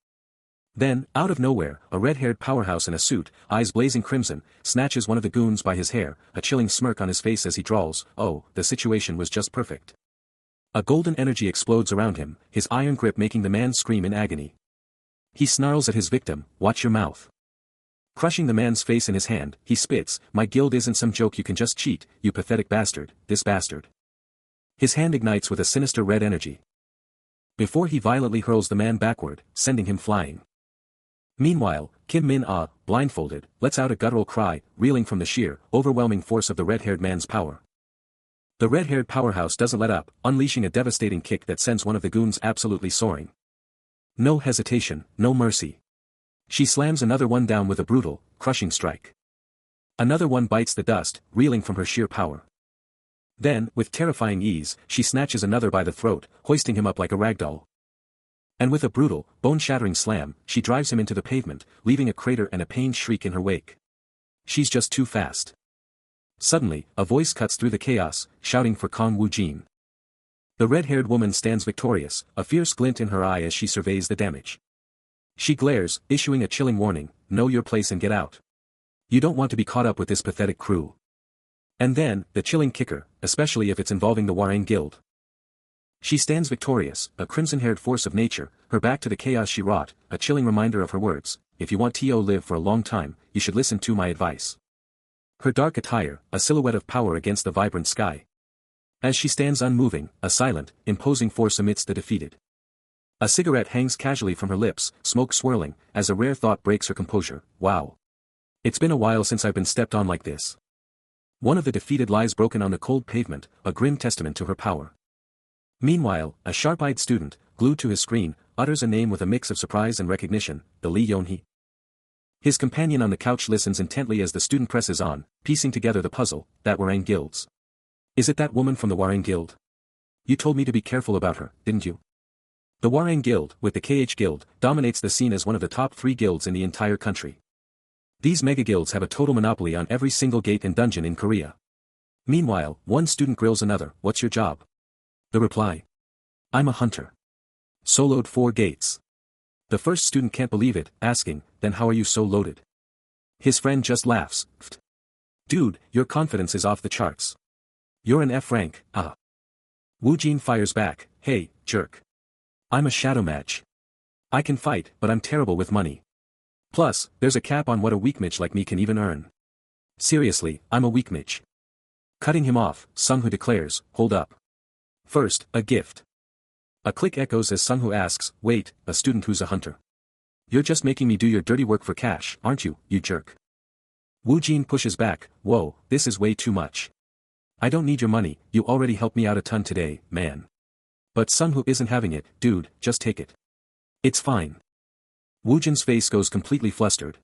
Then, out of nowhere, a red-haired powerhouse in a suit, eyes blazing crimson, snatches one of the goons by his hair, a chilling smirk on his face as he drawls, "Oh, the situation was just perfect." A golden energy explodes around him, his iron grip making the man scream in agony. He snarls at his victim, "Watch your mouth." Crushing the man's face in his hand, he spits, "My guild isn't some joke you can just cheat, you pathetic bastard, this bastard." His hand ignites with a sinister red energy. Before he violently hurls the man backward, sending him flying. Meanwhile, Kim Min-ah, blindfolded, lets out a guttural cry, reeling from the sheer, overwhelming force of the red-haired man's power. The red-haired powerhouse doesn't let up, unleashing a devastating kick that sends one of the goons absolutely soaring. No hesitation, no mercy. She slams another one down with a brutal, crushing strike. Another one bites the dust, reeling from her sheer power. Then, with terrifying ease, she snatches another by the throat, hoisting him up like a ragdoll. And with a brutal, bone-shattering slam, she drives him into the pavement, leaving a crater and a pained shriek in her wake. She's just too fast. Suddenly, a voice cuts through the chaos, shouting for Kong Woojin. The red-haired woman stands victorious, a fierce glint in her eye as she surveys the damage. She glares, issuing a chilling warning, "Know your place and get out. You don't want to be caught up with this pathetic crew." And then, the chilling kicker, especially if it's involving the Warang Guild. She stands victorious, a crimson-haired force of nature, her back to the chaos she wrought, a chilling reminder of her words, "If you want to live for a long time, you should listen to my advice." Her dark attire, a silhouette of power against the vibrant sky. As she stands unmoving, a silent, imposing force amidst the defeated. A cigarette hangs casually from her lips, smoke swirling, as a rare thought breaks her composure, "Wow. It's been a while since I've been stepped on like this." One of the defeated lies broken on the cold pavement, a grim testament to her power. Meanwhile, a sharp-eyed student, glued to his screen, utters a name with a mix of surprise and recognition, the Lee Yonhee. His companion on the couch listens intently as the student presses on, piecing together the puzzle, "That Warang Guilds. Is it that woman from the Warang Guild? You told me to be careful about her, didn't you?" The Warang Guild, with the KH Guild, dominates the scene as one of the top 3 guilds in the entire country. These mega-guilds have a total monopoly on every single gate and dungeon in Korea. Meanwhile, one student grills another, "What's your job?" The reply: "I'm a hunter. Soloed 4 gates." The first student can't believe it, asking, "Then how are you so loaded?" His friend just laughs, "Pfft. Dude, your confidence is off the charts. You're an F rank, ah." Woojin fires back, "Hey, jerk. I'm a shadow mage. I can fight, but I'm terrible with money. Plus, there's a cap on what a weak mage like me can even earn. Seriously, I'm a weak mage." Cutting him off, Sungho declares, "Hold up. First, a gift." A click echoes as Sungho asks, "Wait, a student who's a hunter? You're just making me do your dirty work for cash, aren't you, you jerk?" Woojin pushes back, "Whoa, this is way too much. I don't need your money, you already helped me out a ton today, man." But Sungho isn't having it, "Dude, just take it. It's fine." Woojin's face goes completely flustered.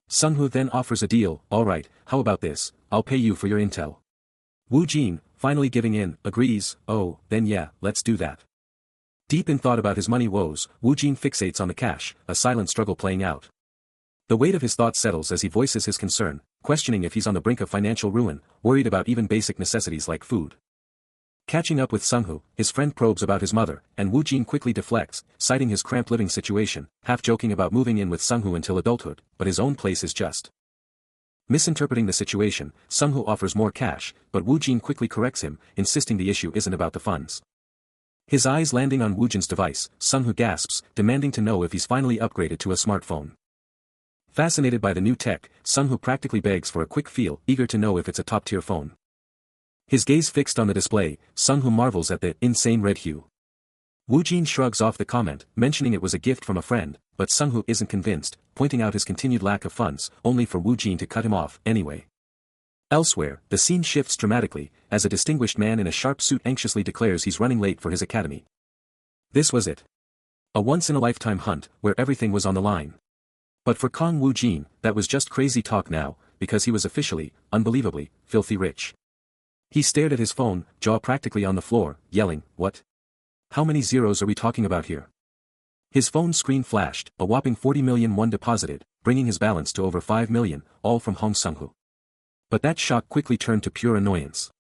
Sungho then offers a deal, "Alright, how about this, I'll pay you for your intel." Woojin, finally giving in, agrees, "Oh, then yeah, let's do that." Deep in thought about his money woes, Wu Jin fixates on the cash, a silent struggle playing out. The weight of his thoughts settles as he voices his concern, questioning if he's on the brink of financial ruin, worried about even basic necessities like food. Catching up with Sungho, his friend probes about his mother, and Wu Jin quickly deflects, citing his cramped living situation, half joking about moving in with Sungho until adulthood, but his own place is just. Misinterpreting the situation, Sungho offers more cash, but Wu Jin quickly corrects him, insisting the issue isn't about the funds. His eyes landing on Wu Jin's device, Sungho gasps, demanding to know if he's finally upgraded to a smartphone. Fascinated by the new tech, Sungho practically begs for a quick feel, eager to know if it's a top-tier phone. His gaze fixed on the display, Sungho marvels at the insane red hue. Wu Jin shrugs off the comment, mentioning it was a gift from a friend, but Sungho isn't convinced, pointing out his continued lack of funds, only for Wu Jin to cut him off, anyway. Elsewhere, the scene shifts dramatically, as a distinguished man in a sharp suit anxiously declares he's running late for his academy. This was it. A once-in-a-lifetime hunt, where everything was on the line. But for Kong Wu Jin, that was just crazy talk now, because he was officially, unbelievably, filthy rich. He stared at his phone, jaw practically on the floor, yelling, "What? How many zeros are we talking about here?" His phone screen flashed, a whopping 40 million won deposited, bringing his balance to over 5 million, all from Hong Sungho. But that shock quickly turned to pure annoyance.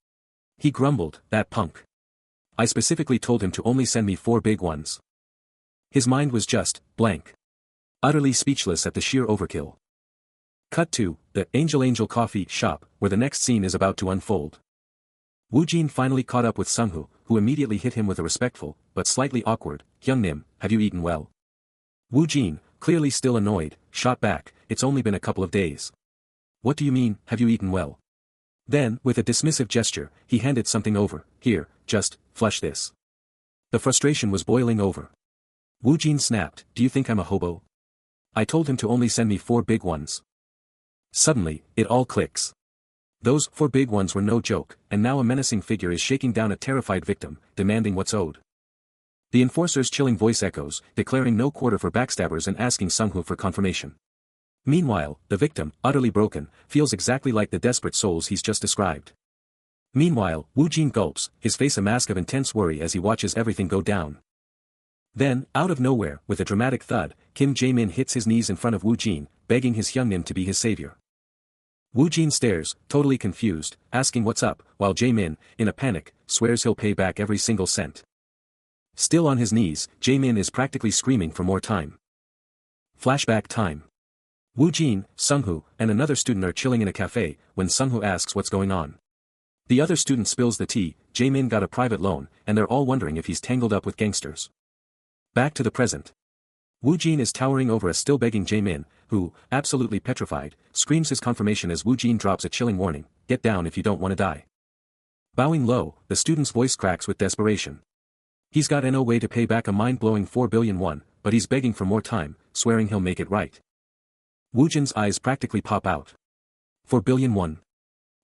He grumbled, "That punk. I specifically told him to only send me 4 big ones." His mind was just, blank. Utterly speechless at the sheer overkill. Cut to, the Angel coffee shop, where the next scene is about to unfold. Wu Jin finally caught up with Sungho, who immediately hit him with a respectful, but slightly awkward, "Young Nim, have you eaten well?" Wu Jin, clearly still annoyed, shot back, "It's only been a couple of days." "What do you mean, have you eaten well?" Then, with a dismissive gesture, he handed something over, "Here, just, flush this." The frustration was boiling over. Wu Jin snapped, "Do you think I'm a hobo? I told him to only send me 4 big ones." Suddenly, it all clicks. Those 4 big ones were no joke, and now a menacing figure is shaking down a terrified victim, demanding what's owed. The enforcer's chilling voice echoes, declaring no quarter for backstabbers and asking Sungho for confirmation. Meanwhile, the victim, utterly broken, feels exactly like the desperate souls he's just described. Meanwhile, Wu Jin gulps, his face a mask of intense worry as he watches everything go down. Then, out of nowhere, with a dramatic thud, Kim Jae-min hits his knees in front of Wu Jin, begging his Hyungnim to be his savior. Wu Jin stares, totally confused, asking what's up, while Jae-min, in a panic, swears he'll pay back every single cent. Still on his knees, Jae-min is practically screaming for more time. Flashback time. Wu Jin, Sungho, and another student are chilling in a cafe, when Sungho asks what's going on. The other student spills the tea, Jae-min got a private loan, and they're all wondering if he's tangled up with gangsters. Back to the present. Wu Jin is towering over a still begging Jae-min, who, absolutely petrified, screams his confirmation as Wu Jin drops a chilling warning, "Get down if you don't want to die." Bowing low, the student's voice cracks with desperation. He's got no way to pay back a mind-blowing 4 billion won, but he's begging for more time, swearing he'll make it right. Wu Jin's eyes practically pop out. 4 billion won.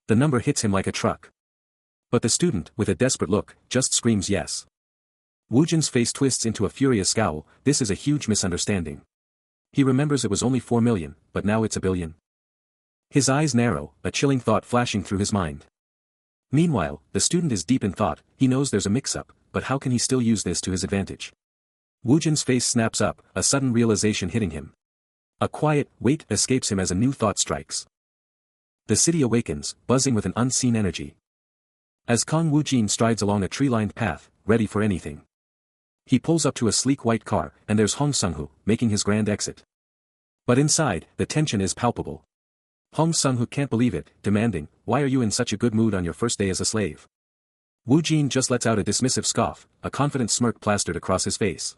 The number hits him like a truck. But the student, with a desperate look, just screams yes. Wu Jin's face twists into a furious scowl, this is a huge misunderstanding. He remembers it was only 4 million, but now it's 1 billion. His eyes narrow, a chilling thought flashing through his mind. Meanwhile, the student is deep in thought, he knows there's a mix-up, but how can he still use this to his advantage? Wu Jin's face snaps up, a sudden realization hitting him. A quiet wait escapes him as a new thought strikes. The city awakens, buzzing with an unseen energy. As Kong Wu Jin strides along a tree-lined path, ready for anything. He pulls up to a sleek white car, and there's Hong Sungho, making his grand exit. But inside, the tension is palpable. Hong Sungho can't believe it, demanding, "Why are you in such a good mood on your first day as a slave?" Wu Jin just lets out a dismissive scoff, a confident smirk plastered across his face.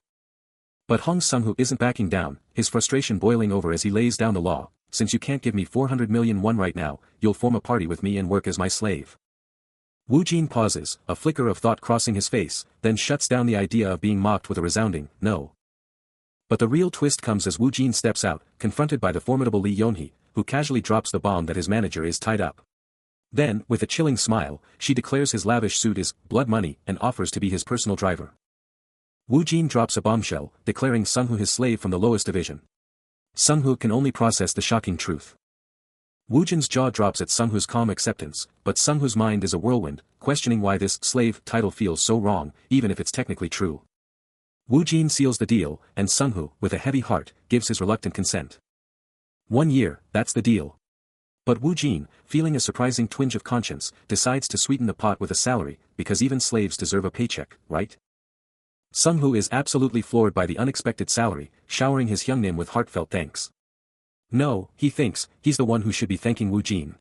But Hong Sungho isn't backing down, his frustration boiling over as he lays down the law, "Since you can't give me 400 million won right now, you'll form a party with me and work as my slave." Wu Jin pauses, a flicker of thought crossing his face, then shuts down the idea of being mocked with a resounding, "No." But the real twist comes as Wu Jin steps out, confronted by the formidable Lee Yeonhee, who casually drops the bomb that his manager is tied up. Then, with a chilling smile, she declares his lavish suit is blood money and offers to be his personal driver. Wu Jin drops a bombshell, declaring Sungho his slave from the lowest division. Sungho can only process the shocking truth. Wu Jin's jaw drops at Sungho's calm acceptance, but Sungho's mind is a whirlwind, questioning why this slave title feels so wrong, even if it's technically true. Wu Jin seals the deal, and Sunghu, with a heavy heart, gives his reluctant consent. 1 year, that's the deal. But Wu Jin, feeling a surprising twinge of conscience, decides to sweeten the pot with a salary, because even slaves deserve a paycheck, right? Sunghu is absolutely floored by the unexpected salary, showering his Hyungnim with heartfelt thanks. No, he thinks, he's the one who should be thanking Wu Jin.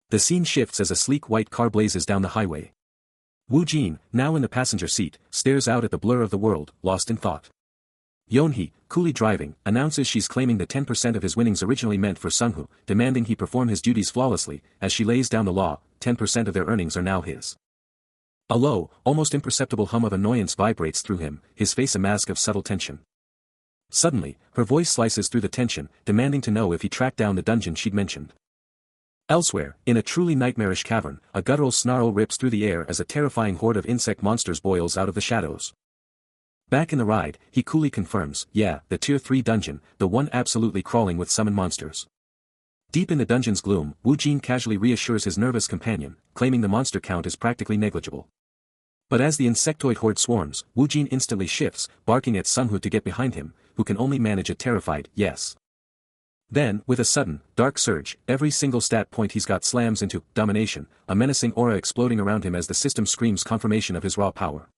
The scene shifts as a sleek white car blazes down the highway. Wu Jin, now in the passenger seat, stares out at the blur of the world, lost in thought. Yeonhee, coolly driving, announces she's claiming the 10% of his winnings originally meant for Sunghu, demanding he perform his duties flawlessly. As she lays down the law, 10% of their earnings are now his. A low, almost imperceptible hum of annoyance vibrates through him, his face a mask of subtle tension. Suddenly, her voice slices through the tension, demanding to know if he tracked down the dungeon she'd mentioned. Elsewhere, in a truly nightmarish cavern, a guttural snarl rips through the air as a terrifying horde of insect monsters boils out of the shadows. Back in the ride, he coolly confirms, yeah, the Tier 3 dungeon, the one absolutely crawling with summon monsters. Deep in the dungeon's gloom, Wu Jin casually reassures his nervous companion, claiming the monster count is practically negligible. But as the insectoid horde swarms, Wu Jin instantly shifts, barking at Sunghu to get behind him, who can only manage a terrified, yes. Then, with a sudden, dark surge, every single stat point he's got slams into domination, a menacing aura exploding around him as the system screams confirmation of his raw power.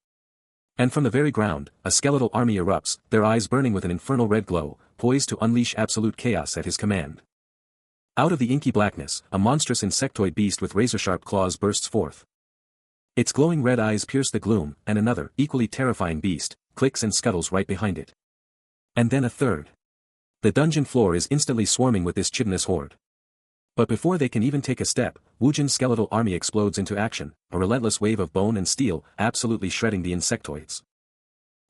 And from the very ground, a skeletal army erupts, their eyes burning with an infernal red glow, poised to unleash absolute chaos at his command. Out of the inky blackness, a monstrous insectoid beast with razor-sharp claws bursts forth. Its glowing red eyes pierce the gloom, and another, equally terrifying beast, clicks and scuttles right behind it. And then a third. The dungeon floor is instantly swarming with this chitinous horde. But before they can even take a step, Wu Jin's skeletal army explodes into action, a relentless wave of bone and steel, absolutely shredding the insectoids.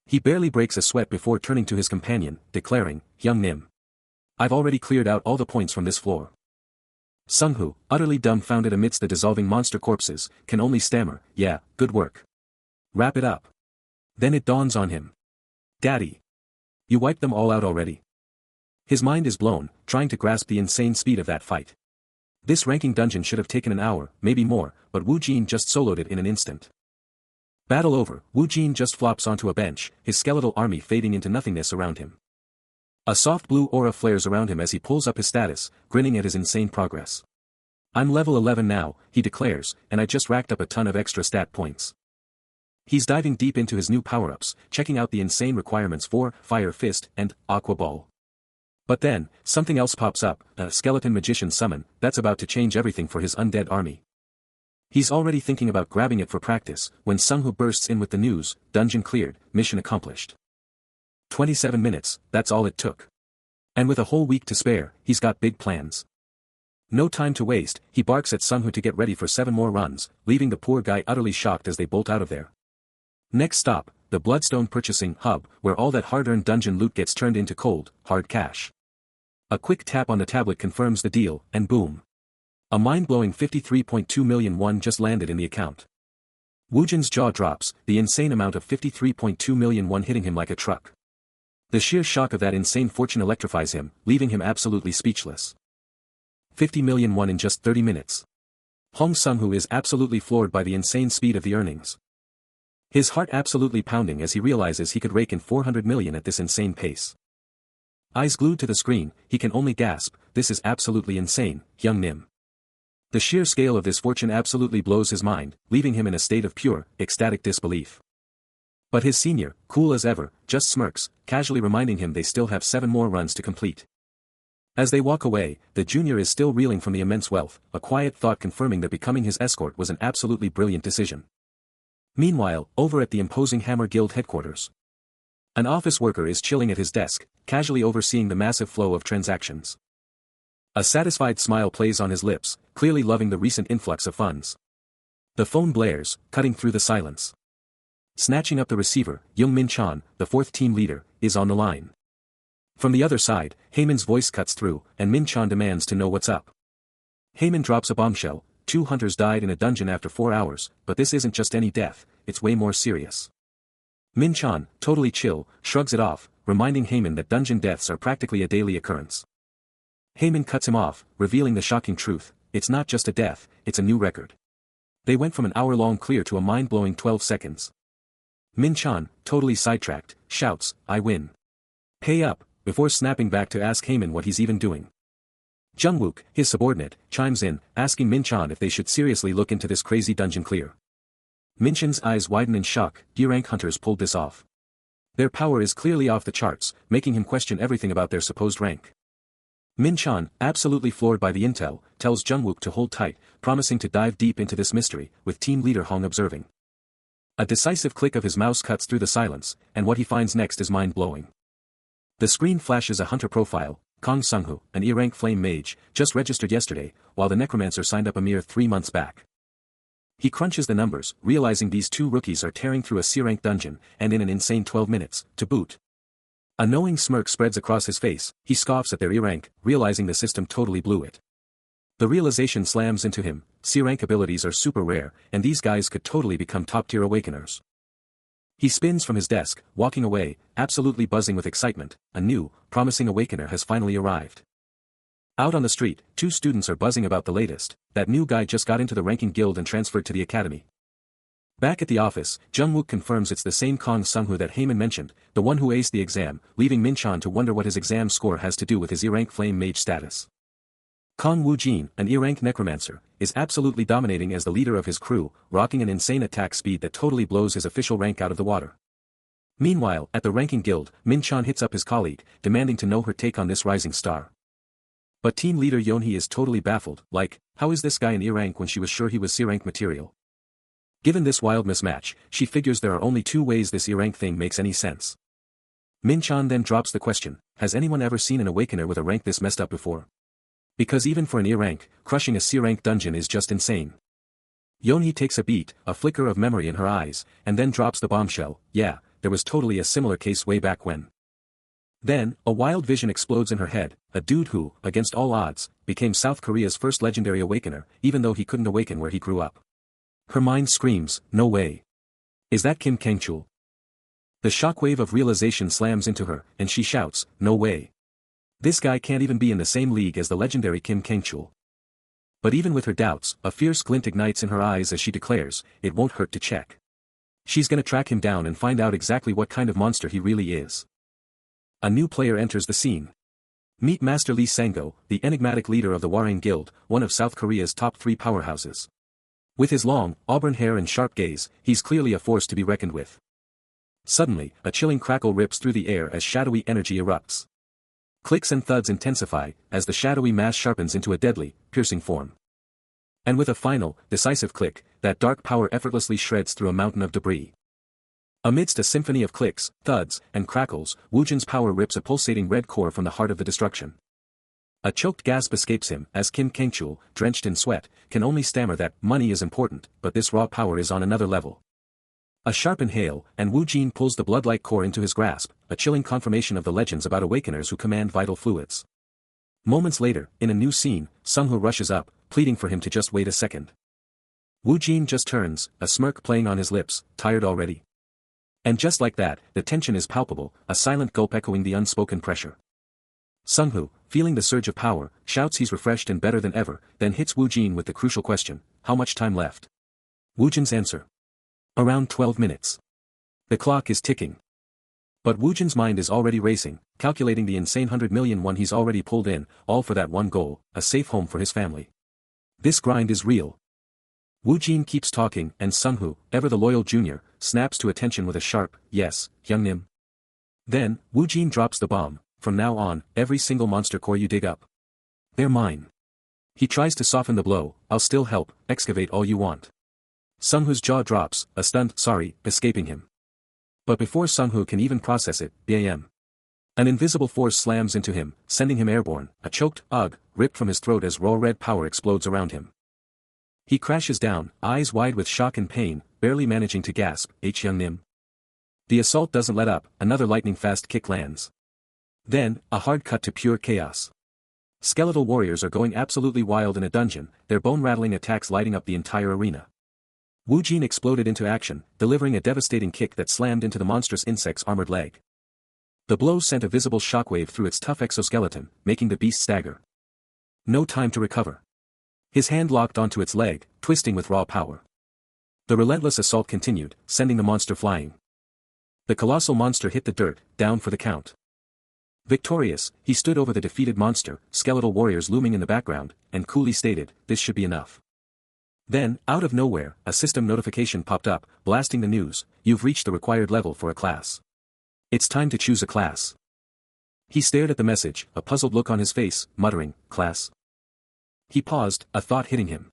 He barely breaks a sweat before turning to his companion, declaring, "Young Nim. I've already cleared out all the points from this floor." Sunghu, utterly dumbfounded amidst the dissolving monster corpses, can only stammer, "Yeah, good work. Wrap it up." Then it dawns on him. "Daddy. You wiped them all out already?" His mind is blown, trying to grasp the insane speed of that fight. This ranking dungeon should have taken an hour, maybe more, but Wu Jin just soloed it in an instant. Battle over, Wu Jin just flops onto a bench, his skeletal army fading into nothingness around him. A soft blue aura flares around him as he pulls up his status, grinning at his insane progress. "I'm level 11 now," he declares, "and I just racked up a ton of extra stat points." He's diving deep into his new power-ups, checking out the insane requirements for Fire Fist and Aqua Ball. But then, something else pops up, a skeleton magician summon, that's about to change everything for his undead army. He's already thinking about grabbing it for practice, when Sunghu bursts in with the news, "Dungeon cleared, mission accomplished." 27 minutes, that's all it took. And with a whole week to spare, he's got big plans. No time to waste, he barks at Sunghu to get ready for 7 more runs, leaving the poor guy utterly shocked as they bolt out of there. Next stop, the Bloodstone Purchasing Hub, where all that hard-earned dungeon loot gets turned into cold, hard cash. A quick tap on the tablet confirms the deal, and boom. A mind-blowing 53.2 million won just landed in the account. Wu Jin's jaw drops, the insane amount of 53.2 million won hitting him like a truck. The sheer shock of that insane fortune electrifies him, leaving him absolutely speechless. 50 million won in just 30 minutes. Hong Sunghu is absolutely floored by the insane speed of the earnings. His heart absolutely pounding as he realizes he could rake in 400 million at this insane pace. Eyes glued to the screen, he can only gasp, "This is absolutely insane, Young Nim." The sheer scale of this fortune absolutely blows his mind, leaving him in a state of pure, ecstatic disbelief. But his senior, cool as ever, just smirks, casually reminding him they still have 7 more runs to complete. As they walk away, the junior is still reeling from the immense wealth, a quiet thought confirming that becoming his escort was an absolutely brilliant decision. Meanwhile, over at the imposing Hammer Guild headquarters, an office worker is chilling at his desk, casually overseeing the massive flow of transactions. A satisfied smile plays on his lips, clearly loving the recent influx of funds. The phone blares, cutting through the silence. Snatching up the receiver, Young Min Chan, the 4th team leader, is on the line. From the other side, Heyman's voice cuts through, and Min Chan demands to know what's up. Heyman drops a bombshell. 2 hunters died in a dungeon after 4 hours, but this isn't just any death, it's way more serious. Min Chan, totally chill, shrugs it off, reminding Heyman that dungeon deaths are practically a daily occurrence. Heyman cuts him off, revealing the shocking truth, it's not just a death, it's a new record. They went from an hour-long clear to a mind-blowing 12 seconds. Min-chan, totally sidetracked, shouts, "I win. Pay up," before snapping back to ask Heyman what he's even doing. Jungwook, his subordinate, chimes in, asking Min-chan if they should seriously look into this crazy dungeon clear. Min-chan's eyes widen in shock. D-rank hunters pulled this off. Their power is clearly off the charts, making him question everything about their supposed rank. Min-chan, absolutely floored by the intel, tells Jungwook to hold tight, promising to dive deep into this mystery, with team leader Hong observing. A decisive click of his mouse cuts through the silence, and what he finds next is mind-blowing. The screen flashes a hunter profile, Kong Sung-hoo, an E-rank flame mage, just registered yesterday, while the necromancer signed up a mere 3 months back. He crunches the numbers, realizing these two rookies are tearing through a C-rank dungeon, and in an insane 12 minutes, to boot. A knowing smirk spreads across his face. He scoffs at their E-rank, realizing the system totally blew it. The realization slams into him, C-rank abilities are super rare, and these guys could totally become top-tier awakeners. He spins from his desk, walking away, absolutely buzzing with excitement. A new, promising awakener has finally arrived. Out on the street, 2 students are buzzing about the latest. That new guy just got into the ranking guild and transferred to the academy. Back at the office, Jungwook confirms it's the same Kong Sung-hoo that Heyman mentioned, the one who aced the exam, leaving Min-chan to wonder what his exam score has to do with his E-rank flame mage status. Kong Woo-jin, an E-rank necromancer, is absolutely dominating as the leader of his crew, rocking an insane attack speed that totally blows his official rank out of the water. Meanwhile, at the ranking guild, Min-chan hits up his colleague, demanding to know her take on this rising star. But team leader Yeonhee is totally baffled, like, how is this guy in E-rank when she was sure he was C-rank material? Given this wild mismatch, she figures there are only 2 ways this E-rank thing makes any sense. Min-chan then drops the question, has anyone ever seen an awakener with a rank this messed up before? Because even for an E-rank, crushing a C-rank dungeon is just insane. Yeonhee takes a beat, a flicker of memory in her eyes, and then drops the bombshell, yeah, there was totally a similar case way back when. Then, a wild vision explodes in her head, a dude who, against all odds, became South Korea's first legendary awakener, even though he couldn't awaken where he grew up. Her mind screams, no way. Is that Kim Kang-chul? The shockwave of realization slams into her, and she shouts, no way. This guy can't even be in the same league as the legendary Kim Kang-chul. But even with her doubts, a fierce glint ignites in her eyes as she declares, it won't hurt to check. She's gonna track him down and find out exactly what kind of monster he really is. A new player enters the scene. Meet Master Lee Sang-go, the enigmatic leader of the Hwarang Guild, one of South Korea's top 3 powerhouses. With his long, auburn hair and sharp gaze, he's clearly a force to be reckoned with. Suddenly, a chilling crackle rips through the air as shadowy energy erupts. Clicks and thuds intensify, as the shadowy mass sharpens into a deadly, piercing form. And with a final, decisive click, that dark power effortlessly shreds through a mountain of debris. Amidst a symphony of clicks, thuds, and crackles, Woojin's power rips a pulsating red core from the heart of the destruction. A choked gasp escapes him, as Kim Kang-chul, drenched in sweat, can only stammer that money is important, but this raw power is on another level. A sharp inhale, and Woojin pulls the blood-like core into his grasp, a chilling confirmation of the legends about awakeners who command vital fluids. Moments later, in a new scene, Sung-hoo rushes up, pleading for him to just wait a second. Woojin just turns, a smirk playing on his lips, tired already. And just like that, the tension is palpable, a silent gulp echoing the unspoken pressure. Sung-hoo, feeling the surge of power, shouts he's refreshed and better than ever, then hits Woojin with the crucial question, how much time left? Woojin's answer. Around 12 minutes. The clock is ticking. But Woojin's mind is already racing, calculating the insane 100 million won he's already pulled in, all for that one goal, a safe home for his family. This grind is real. Woojin keeps talking, and Sung-hoo, ever the loyal junior, snaps to attention with a sharp, yes, Hyungnim. Then, Woojin drops the bomb, from now on, every single monster core you dig up. They're mine. He tries to soften the blow, I'll still help, excavate all you want. Sung-hoo's jaw drops, a stunned, sorry, escaping him. But before Sung-hoo can even process it, bam. An invisible force slams into him, sending him airborne, a choked, ugh, ripped from his throat as raw red power explodes around him. He crashes down, eyes wide with shock and pain, barely managing to gasp, Hyungnim. The assault doesn't let up, another lightning-fast kick lands. Then, a hard cut to pure chaos. Skeletal warriors are going absolutely wild in a dungeon, their bone-rattling attacks lighting up the entire arena. Woojin exploded into action, delivering a devastating kick that slammed into the monstrous insect's armored leg. The blow sent a visible shockwave through its tough exoskeleton, making the beast stagger. No time to recover. His hand locked onto its leg, twisting with raw power. The relentless assault continued, sending the monster flying. The colossal monster hit the dirt, down for the count. Victorious, he stood over the defeated monster, skeletal warriors looming in the background, and coolly stated, "This should be enough." Then, out of nowhere, a system notification popped up, blasting the news: "You've reached the required level for a class. It's time to choose a class." He stared at the message, a puzzled look on his face, muttering, "Class?" He paused, a thought hitting him.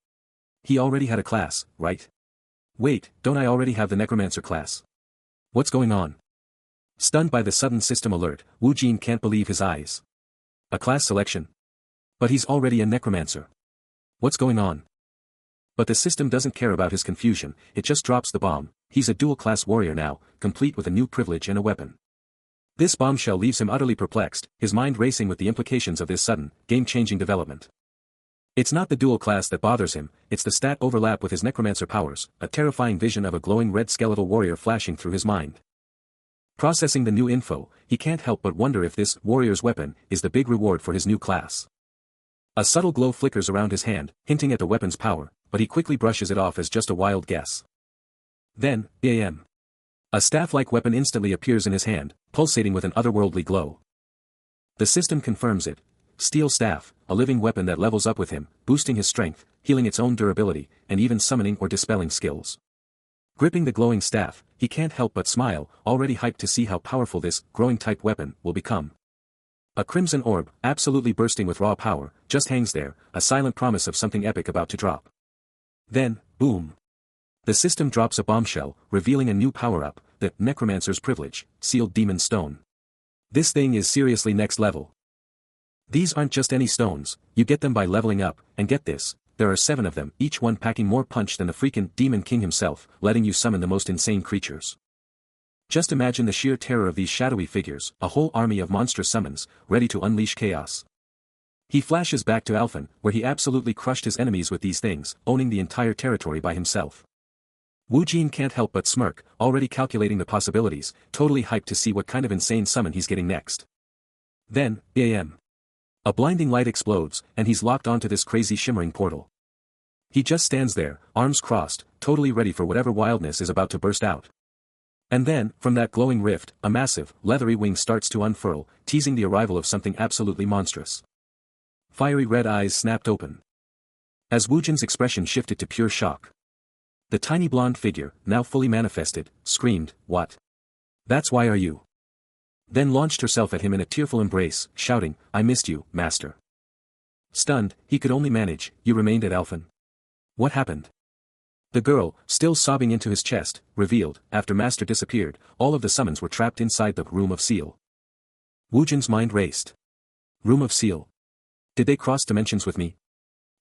He already had a class, right? Wait, don't I already have the Necromancer class? What's going on? Stunned by the sudden system alert, Wu Jin can't believe his eyes. A class selection? But he's already a Necromancer. What's going on? But the system doesn't care about his confusion, it just drops the bomb: he's a dual-class warrior now, complete with a new privilege and a weapon. This bombshell leaves him utterly perplexed, his mind racing with the implications of this sudden, game-changing development. It's not the dual class that bothers him, it's the stat overlap with his Necromancer powers, a terrifying vision of a glowing red skeletal warrior flashing through his mind. Processing the new info, he can't help but wonder if this warrior's weapon is the big reward for his new class. A subtle glow flickers around his hand, hinting at the weapon's power, but he quickly brushes it off as just a wild guess. Then, bam! A staff-like weapon instantly appears in his hand, pulsating with an otherworldly glow. The system confirms it: steel staff, a living weapon that levels up with him, boosting his strength, healing its own durability, and even summoning or dispelling skills. Gripping the glowing staff, he can't help but smile, already hyped to see how powerful this growing-type weapon will become. A crimson orb, absolutely bursting with raw power, just hangs there, a silent promise of something epic about to drop. Then, boom! The system drops a bombshell, revealing a new power-up, the Necromancer's Privilege, Sealed Demon Stone. This thing is seriously next level. These aren't just any stones, you get them by leveling up, and get this, there are 7 of them, each one packing more punch than the freaking Demon King himself, letting you summon the most insane creatures. Just imagine the sheer terror of these shadowy figures, a whole army of monstrous summons, ready to unleash chaos. He flashes back to Alphen, where he absolutely crushed his enemies with these things, owning the entire territory by himself. Wu Jin can't help but smirk, already calculating the possibilities, totally hyped to see what kind of insane summon he's getting next. Then, bam! A blinding light explodes, and he's locked onto this crazy shimmering portal. He just stands there, arms crossed, totally ready for whatever wildness is about to burst out. And then, from that glowing rift, a massive, leathery wing starts to unfurl, teasing the arrival of something absolutely monstrous. Fiery red eyes snapped open. As Wu Jin's expression shifted to pure shock. The tiny blonde figure, now fully manifested, screamed, "What? That's why are you?" Then launched herself at him in a tearful embrace, shouting, "I missed you, Master." Stunned, he could only manage, "You remained at Alphen? What happened?" The girl, still sobbing into his chest, revealed, after Master disappeared, all of the summons were trapped inside the Room of Seal. Wu Jin's mind raced. Room of Seal? Did they cross dimensions with me?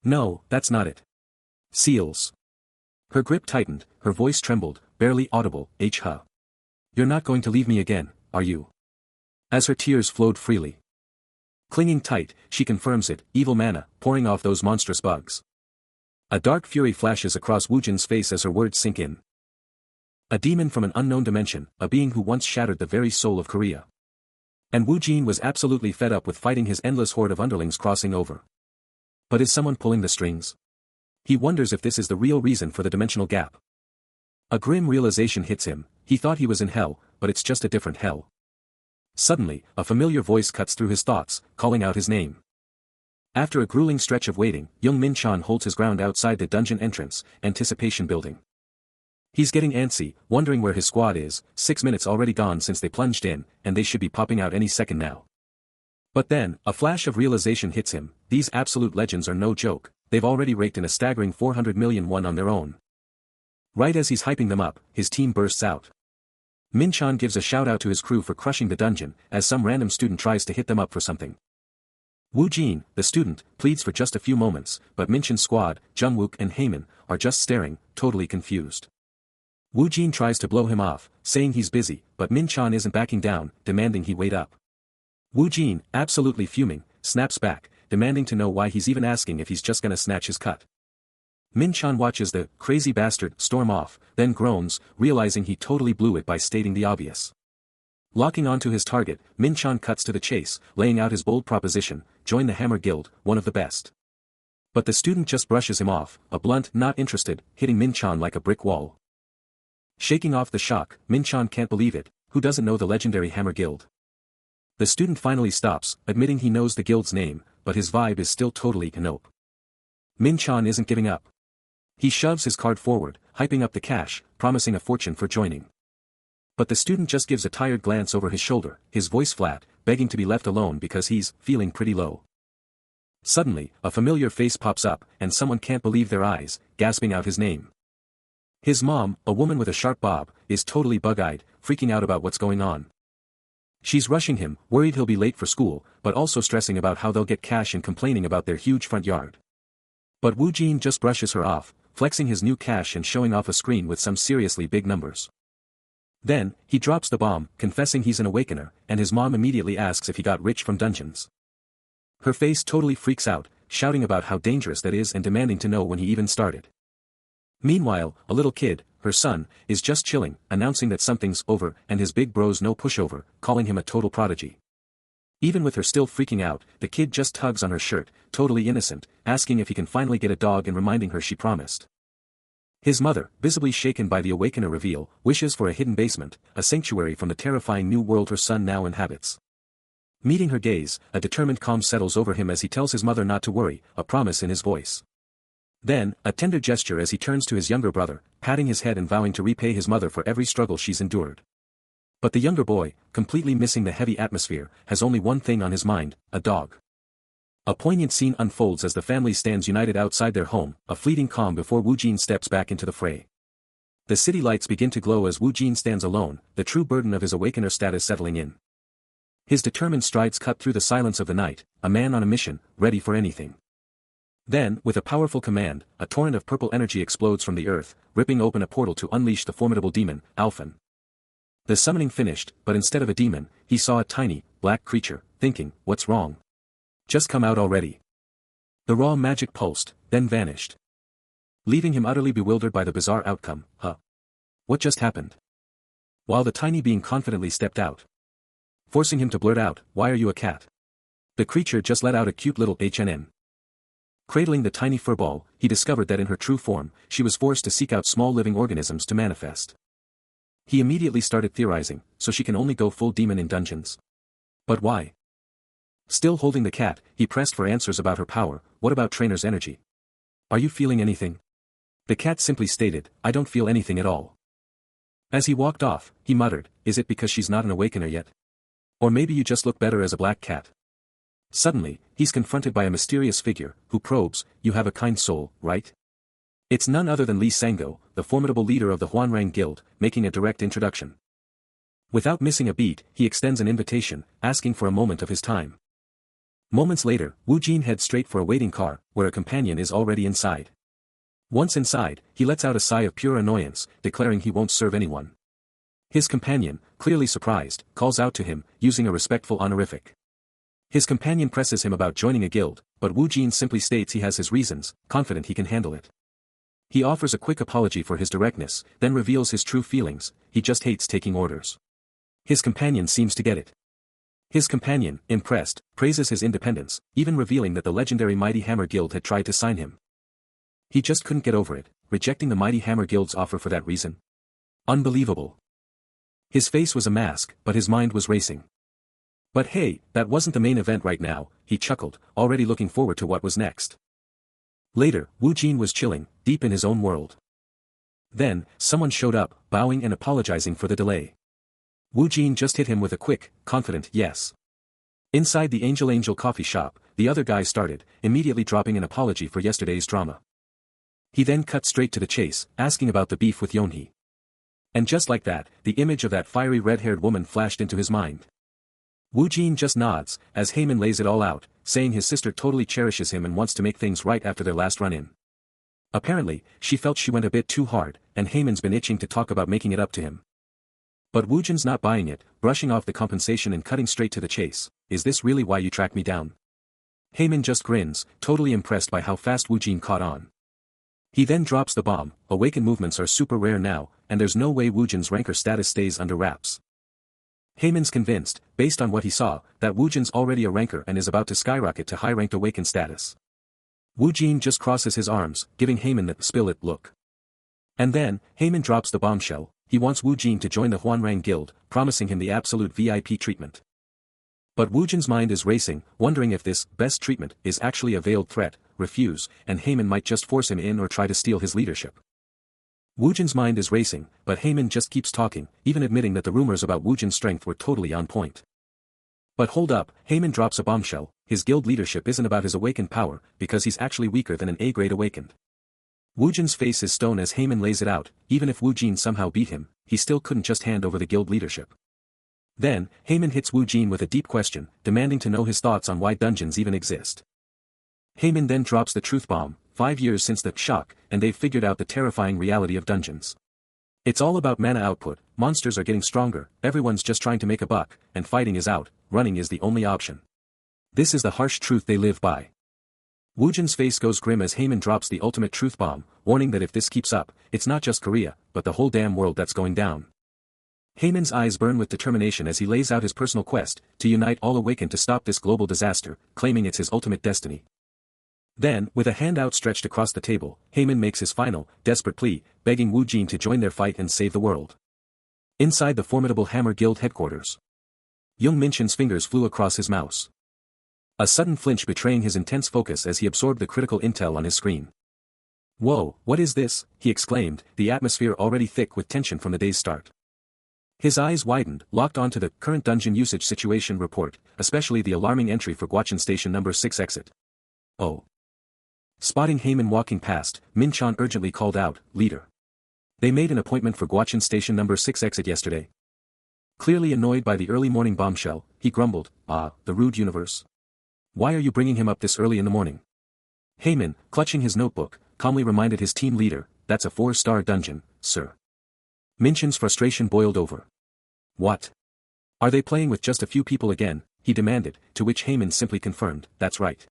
No, that's not it. Seals. Her grip tightened, her voice trembled, barely audible, "Huh. You're not going to leave me again, are you?" As her tears flowed freely. Clinging tight, she confirms it, evil mana, pouring off those monstrous bugs. A dark fury flashes across Wu Jin's face as her words sink in. A demon from an unknown dimension, a being who once shattered the very soul of Korea. And Wu Jin was absolutely fed up with fighting his endless horde of underlings crossing over. But is someone pulling the strings? He wonders if this is the real reason for the dimensional gap. A grim realization hits him, he thought he was in hell, but it's just a different hell. Suddenly, a familiar voice cuts through his thoughts, calling out his name. After a grueling stretch of waiting, young Min Chan holds his ground outside the dungeon entrance, anticipation building. He's getting antsy, wondering where his squad is, 6 minutes already gone since they plunged in, and they should be popping out any second now. But then, a flash of realization hits him, these absolute legends are no joke, they've already raked in a staggering 400 million won on their own. Right as he's hyping them up, his team bursts out. Min Chan gives a shout out to his crew for crushing the dungeon, as some random student tries to hit them up for something. Wu Jin, the student, pleads for just a few moments, but Min Chan's squad, Jungwook and Heyman, are just staring, totally confused. Wu Jin tries to blow him off, saying he's busy, but Min Chan isn't backing down, demanding he wait up. Wu Jin, absolutely fuming, snaps back, demanding to know why he's even asking if he's just gonna snatch his cut. Min Chan watches the crazy bastard storm off, then groans, realizing he totally blew it by stating the obvious. Locking onto his target, Min Chan cuts to the chase, laying out his bold proposition, join the Hammer Guild, one of the best. But the student just brushes him off, a blunt "not interested," hitting Min Chan like a brick wall. Shaking off the shock, Min Chan can't believe it, who doesn't know the legendary Hammer Guild? The student finally stops, admitting he knows the guild's name, but his vibe is still totally nope. Min-chan isn't giving up. He shoves his card forward, hyping up the cash, promising a fortune for joining. But the student just gives a tired glance over his shoulder, his voice flat, begging to be left alone because he's feeling pretty low. Suddenly, a familiar face pops up, and someone can't believe their eyes, gasping out his name. His mom, a woman with a sharp bob, is totally bug-eyed, freaking out about what's going on. She's rushing him, worried he'll be late for school, but also stressing about how they'll get cash and complaining about their huge front yard. But Wu Jin just brushes her off, flexing his new cash and showing off a screen with some seriously big numbers. Then, he drops the bomb, confessing he's an awakener, and his mom immediately asks if he got rich from dungeons. Her face totally freaks out, shouting about how dangerous that is and demanding to know when he even started. Meanwhile, a little kid, her son, is just chilling, announcing that something's over and his big bro's no pushover, calling him a total prodigy. Even with her still freaking out, the kid just tugs on her shirt, totally innocent, asking if he can finally get a dog and reminding her she promised. His mother, visibly shaken by the awakener reveal, wishes for a hidden basement, a sanctuary from the terrifying new world her son now inhabits. Meeting her gaze, a determined calm settles over him as he tells his mother not to worry, a promise in his voice. Then, a tender gesture as he turns to his younger brother, patting his head and vowing to repay his mother for every struggle she's endured. But the younger boy, completely missing the heavy atmosphere, has only one thing on his mind, a dog. A poignant scene unfolds as the family stands united outside their home, a fleeting calm before Wu Jin steps back into the fray. The city lights begin to glow as Wu Jin stands alone, the true burden of his awakener status settling in. His determined strides cut through the silence of the night, a man on a mission, ready for anything. Then, with a powerful command, a torrent of purple energy explodes from the earth, ripping open a portal to unleash the formidable demon, Alphen. The summoning finished, but instead of a demon, he saw a tiny, black creature, thinking, what's wrong? Just come out already. The raw magic pulsed, then vanished. Leaving him utterly bewildered by the bizarre outcome. What just happened? While the tiny being confidently stepped out, forcing him to blurt out, why are you a cat? The creature just let out a cute little HNN. Cradling the tiny furball, he discovered that in her true form, she was forced to seek out small living organisms to manifest. He immediately started theorizing, so she can only go full demon in dungeons. But why? Still holding the cat, he pressed for answers about her power. What about trainer's energy? Are you feeling anything? The cat simply stated, I don't feel anything at all. As he walked off, he muttered, is it because she's not an awakener yet? Or maybe you just look better as a black cat. Suddenly, he's confronted by a mysterious figure, who probes, you have a kind soul, right? It's none other than Lee Sango, the formidable leader of the Huanrang Guild, making a direct introduction. Without missing a beat, he extends an invitation, asking for a moment of his time. Moments later, Wu Jin heads straight for a waiting car, where a companion is already inside. Once inside, he lets out a sigh of pure annoyance, declaring he won't serve anyone. His companion, clearly surprised, calls out to him, using a respectful honorific. His companion presses him about joining a guild, but Wu Jin simply states he has his reasons, confident he can handle it. He offers a quick apology for his directness, then reveals his true feelings, he just hates taking orders. His companion seems to get it. His companion, impressed, praises his independence, even revealing that the legendary Mighty Hammer Guild had tried to sign him. He just couldn't get over it, rejecting the Mighty Hammer Guild's offer for that reason. Unbelievable. His face was a mask, but his mind was racing. But hey, that wasn't the main event right now, he chuckled, already looking forward to what was next. Later, Wu Jin was chilling, deep in his own world. Then, someone showed up, bowing and apologizing for the delay. Wu Jin just hit him with a quick, confident yes. Inside the Angel coffee shop, the other guy started, immediately dropping an apology for yesterday's drama. He then cut straight to the chase, asking about the beef with Yonhee. And just like that, the image of that fiery red-haired woman flashed into his mind. Wu Jin just nods, as Heyman lays it all out, saying his sister totally cherishes him and wants to make things right after their last run-in. Apparently, she felt she went a bit too hard, and Heyman's been itching to talk about making it up to him. But Wu Jin's not buying it, brushing off the compensation and cutting straight to the chase. Is this really why you tracked me down? Heyman just grins, totally impressed by how fast Wu Jin caught on. He then drops the bomb, awakened movements are super rare now, and there's no way Wu Jin's ranker status stays under wraps. Heyman's convinced, based on what he saw, that Wu Jin's already a ranker and is about to skyrocket to high-ranked awakened status. Wu Jin just crosses his arms, giving Heyman the spill it look. And then, Heyman drops the bombshell, he wants Wu Jin to join the Huanrang Guild, promising him the absolute VIP treatment. But Wu Jin's mind is racing, wondering if this best treatment is actually a veiled threat, refuse, and Heyman might just force him in or try to steal his leadership. Wu Jin's mind is racing, but Heyman just keeps talking, even admitting that the rumors about Wu Jin's strength were totally on point. But hold up, Heyman drops a bombshell. His guild leadership isn't about his awakened power, because he's actually weaker than an A-grade awakened. Wu Jin's face is stone as Heyman lays it out. Even if Wu Jin somehow beat him, he still couldn't just hand over the guild leadership. Then, Heyman hits Wu Jin with a deep question, demanding to know his thoughts on why dungeons even exist. Heyman then drops the truth bomb, 5 years since the shock, and they've figured out the terrifying reality of dungeons. It's all about mana output, monsters are getting stronger, everyone's just trying to make a buck, and fighting is out, running is the only option. This is the harsh truth they live by. Wu Jin's face goes grim as Heyman drops the ultimate truth bomb, warning that if this keeps up, it's not just Korea, but the whole damn world that's going down. Heyman's eyes burn with determination as he lays out his personal quest, to unite all awakened to stop this global disaster, claiming it's his ultimate destiny. Then, with a hand outstretched across the table, Heyman makes his final, desperate plea, begging Wu Jin to join their fight and save the world. Inside the formidable Hammer Guild headquarters, Young Minchin's fingers flew across his mouse. A sudden flinch betraying his intense focus as he absorbed the critical intel on his screen. "Whoa, what is this?" he exclaimed, the atmosphere already thick with tension from the day's start. His eyes widened, locked onto the current dungeon usage situation report, especially the alarming entry for Guachin Station number 6 exit. "Oh." Spotting Heyman walking past, Minchan urgently called out, "Leader. They made an appointment for Guachin Station number 6 exit yesterday." Clearly annoyed by the early morning bombshell, he grumbled, "Ah, the rude universe. Why are you bringing him up this early in the morning?" Heyman, clutching his notebook, calmly reminded his team leader, "That's a 4-star dungeon, sir." Minchin's frustration boiled over. "What? Are they playing with just a few people again?" he demanded, to which Heyman simply confirmed, "That's right."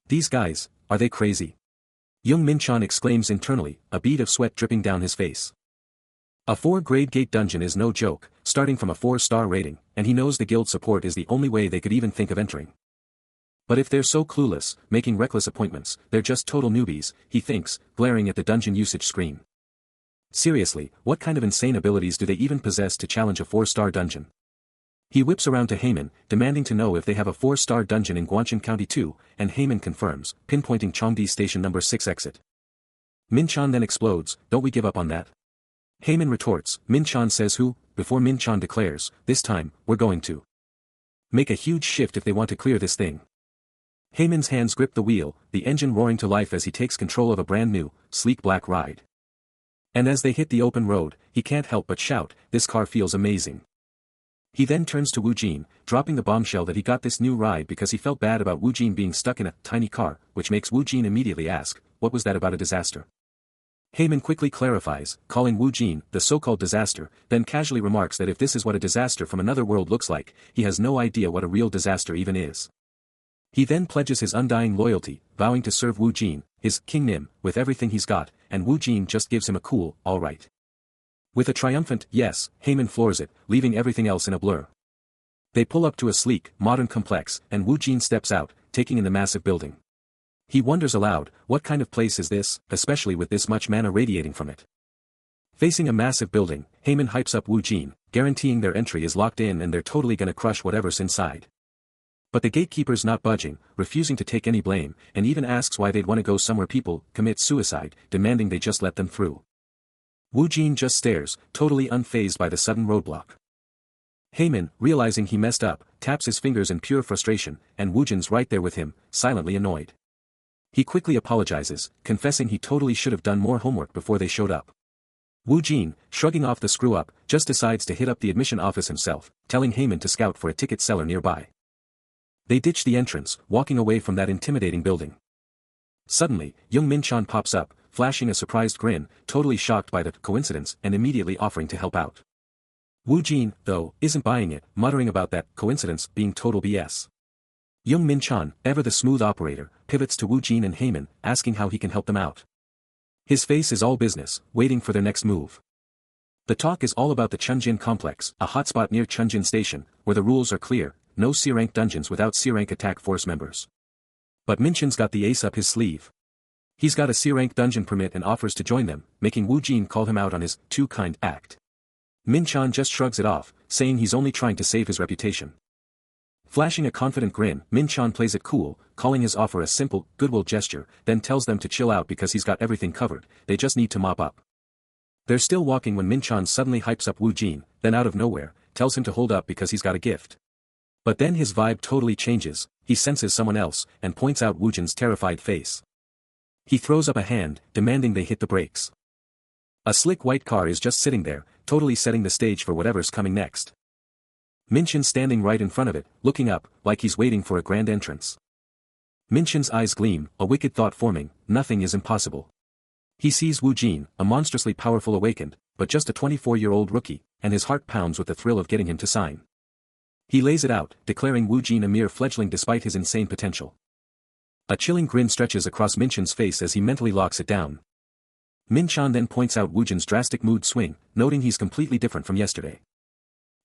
"These guys, are they crazy?" Young Minchan exclaims internally, a bead of sweat dripping down his face. A 4-grade gate dungeon is no joke, starting from a 4-star rating, and he knows the guild support is the only way they could even think of entering. But if they're so clueless, making reckless appointments, they're just total newbies, he thinks, glaring at the dungeon usage screen. Seriously, what kind of insane abilities do they even possess to challenge a 4-star dungeon? He whips around to Heyman, demanding to know if they have a 4-star dungeon in Guangxin County too, and Heyman confirms, pinpointing Chongdi Station number 6 exit. Minchan then explodes, "Don't we give up on that?" Heyman retorts, "Minchan says who?" before Minchan declares, "This time, we're going to make a huge shift if they want to clear this thing." Heyman's hands grip the wheel, the engine roaring to life as he takes control of a brand new, sleek black ride. And as they hit the open road, he can't help but shout, "This car feels amazing." He then turns to Wu Jin, dropping the bombshell that he got this new ride because he felt bad about Wu Jin being stuck in a tiny car, which makes Wu Jin immediately ask, "What was that about a disaster?" Heyman quickly clarifies, calling Wu Jin the so-called disaster, then casually remarks that if this is what a disaster from another world looks like, he has no idea what a real disaster even is. He then pledges his undying loyalty, vowing to serve Wu Jin, his King Nim, with everything he's got, and Wu Jin just gives him a cool, "all right." With a triumphant "yes," Heyman floors it, leaving everything else in a blur. They pull up to a sleek, modern complex, and Wu Jin steps out, taking in the massive building. He wonders aloud, what kind of place is this, especially with this much mana radiating from it? Facing a massive building, Heyman hypes up Wu Jin, guaranteeing their entry is locked in and they're totally gonna crush whatever's inside. But the gatekeeper's not budging, refusing to take any blame, and even asks why they'd want to go somewhere people commit suicide, demanding they just let them through. Wu Jin just stares, totally unfazed by the sudden roadblock. Heyman, realizing he messed up, taps his fingers in pure frustration, and Wu Jin's right there with him, silently annoyed. He quickly apologizes, confessing he totally should have done more homework before they showed up. Wu Jin, shrugging off the screw-up, just decides to hit up the admission office himself, telling Heyman to scout for a ticket seller nearby. They ditch the entrance, walking away from that intimidating building. Suddenly, young Minchan pops up, flashing a surprised grin, totally shocked by the coincidence and immediately offering to help out. Wu Jin, though, isn't buying it, muttering about that coincidence being total BS. Young Minchan, ever the smooth operator, pivots to Wu Jin and Heyman, asking how he can help them out. His face is all business, waiting for their next move. The talk is all about the Chunjin complex, a hotspot near Chunjin Station, where the rules are clear. No C-rank dungeons without C-rank attack force members. But Minchan's got the ace up his sleeve. He's got a C-rank dungeon permit and offers to join them, making Wu Jin call him out on his too kind act. Min-chan just shrugs it off, saying he's only trying to save his reputation. Flashing a confident grin, Min-chan plays it cool, calling his offer a simple, goodwill gesture, then tells them to chill out because he's got everything covered, they just need to mop up. They're still walking when Min-chan suddenly hypes up Woo Jin, then out of nowhere, tells him to hold up because he's got a gift. But then his vibe totally changes, he senses someone else, and points out Woo Jin's terrified face. He throws up a hand, demanding they hit the brakes. A slick white car is just sitting there, totally setting the stage for whatever's coming next. Min-chan's standing right in front of it, looking up, like he's waiting for a grand entrance. Min-chan's eyes gleam, a wicked thought forming, nothing is impossible. He sees Woo Jin, a monstrously powerful awakened, but just a 24-year-old rookie, and his heart pounds with the thrill of getting him to sign. He lays it out, declaring Woo Jin a mere fledgling despite his insane potential. A chilling grin stretches across Min-chan's face as he mentally locks it down. Min-chan then points out Woo Jin's drastic mood swing, noting he's completely different from yesterday.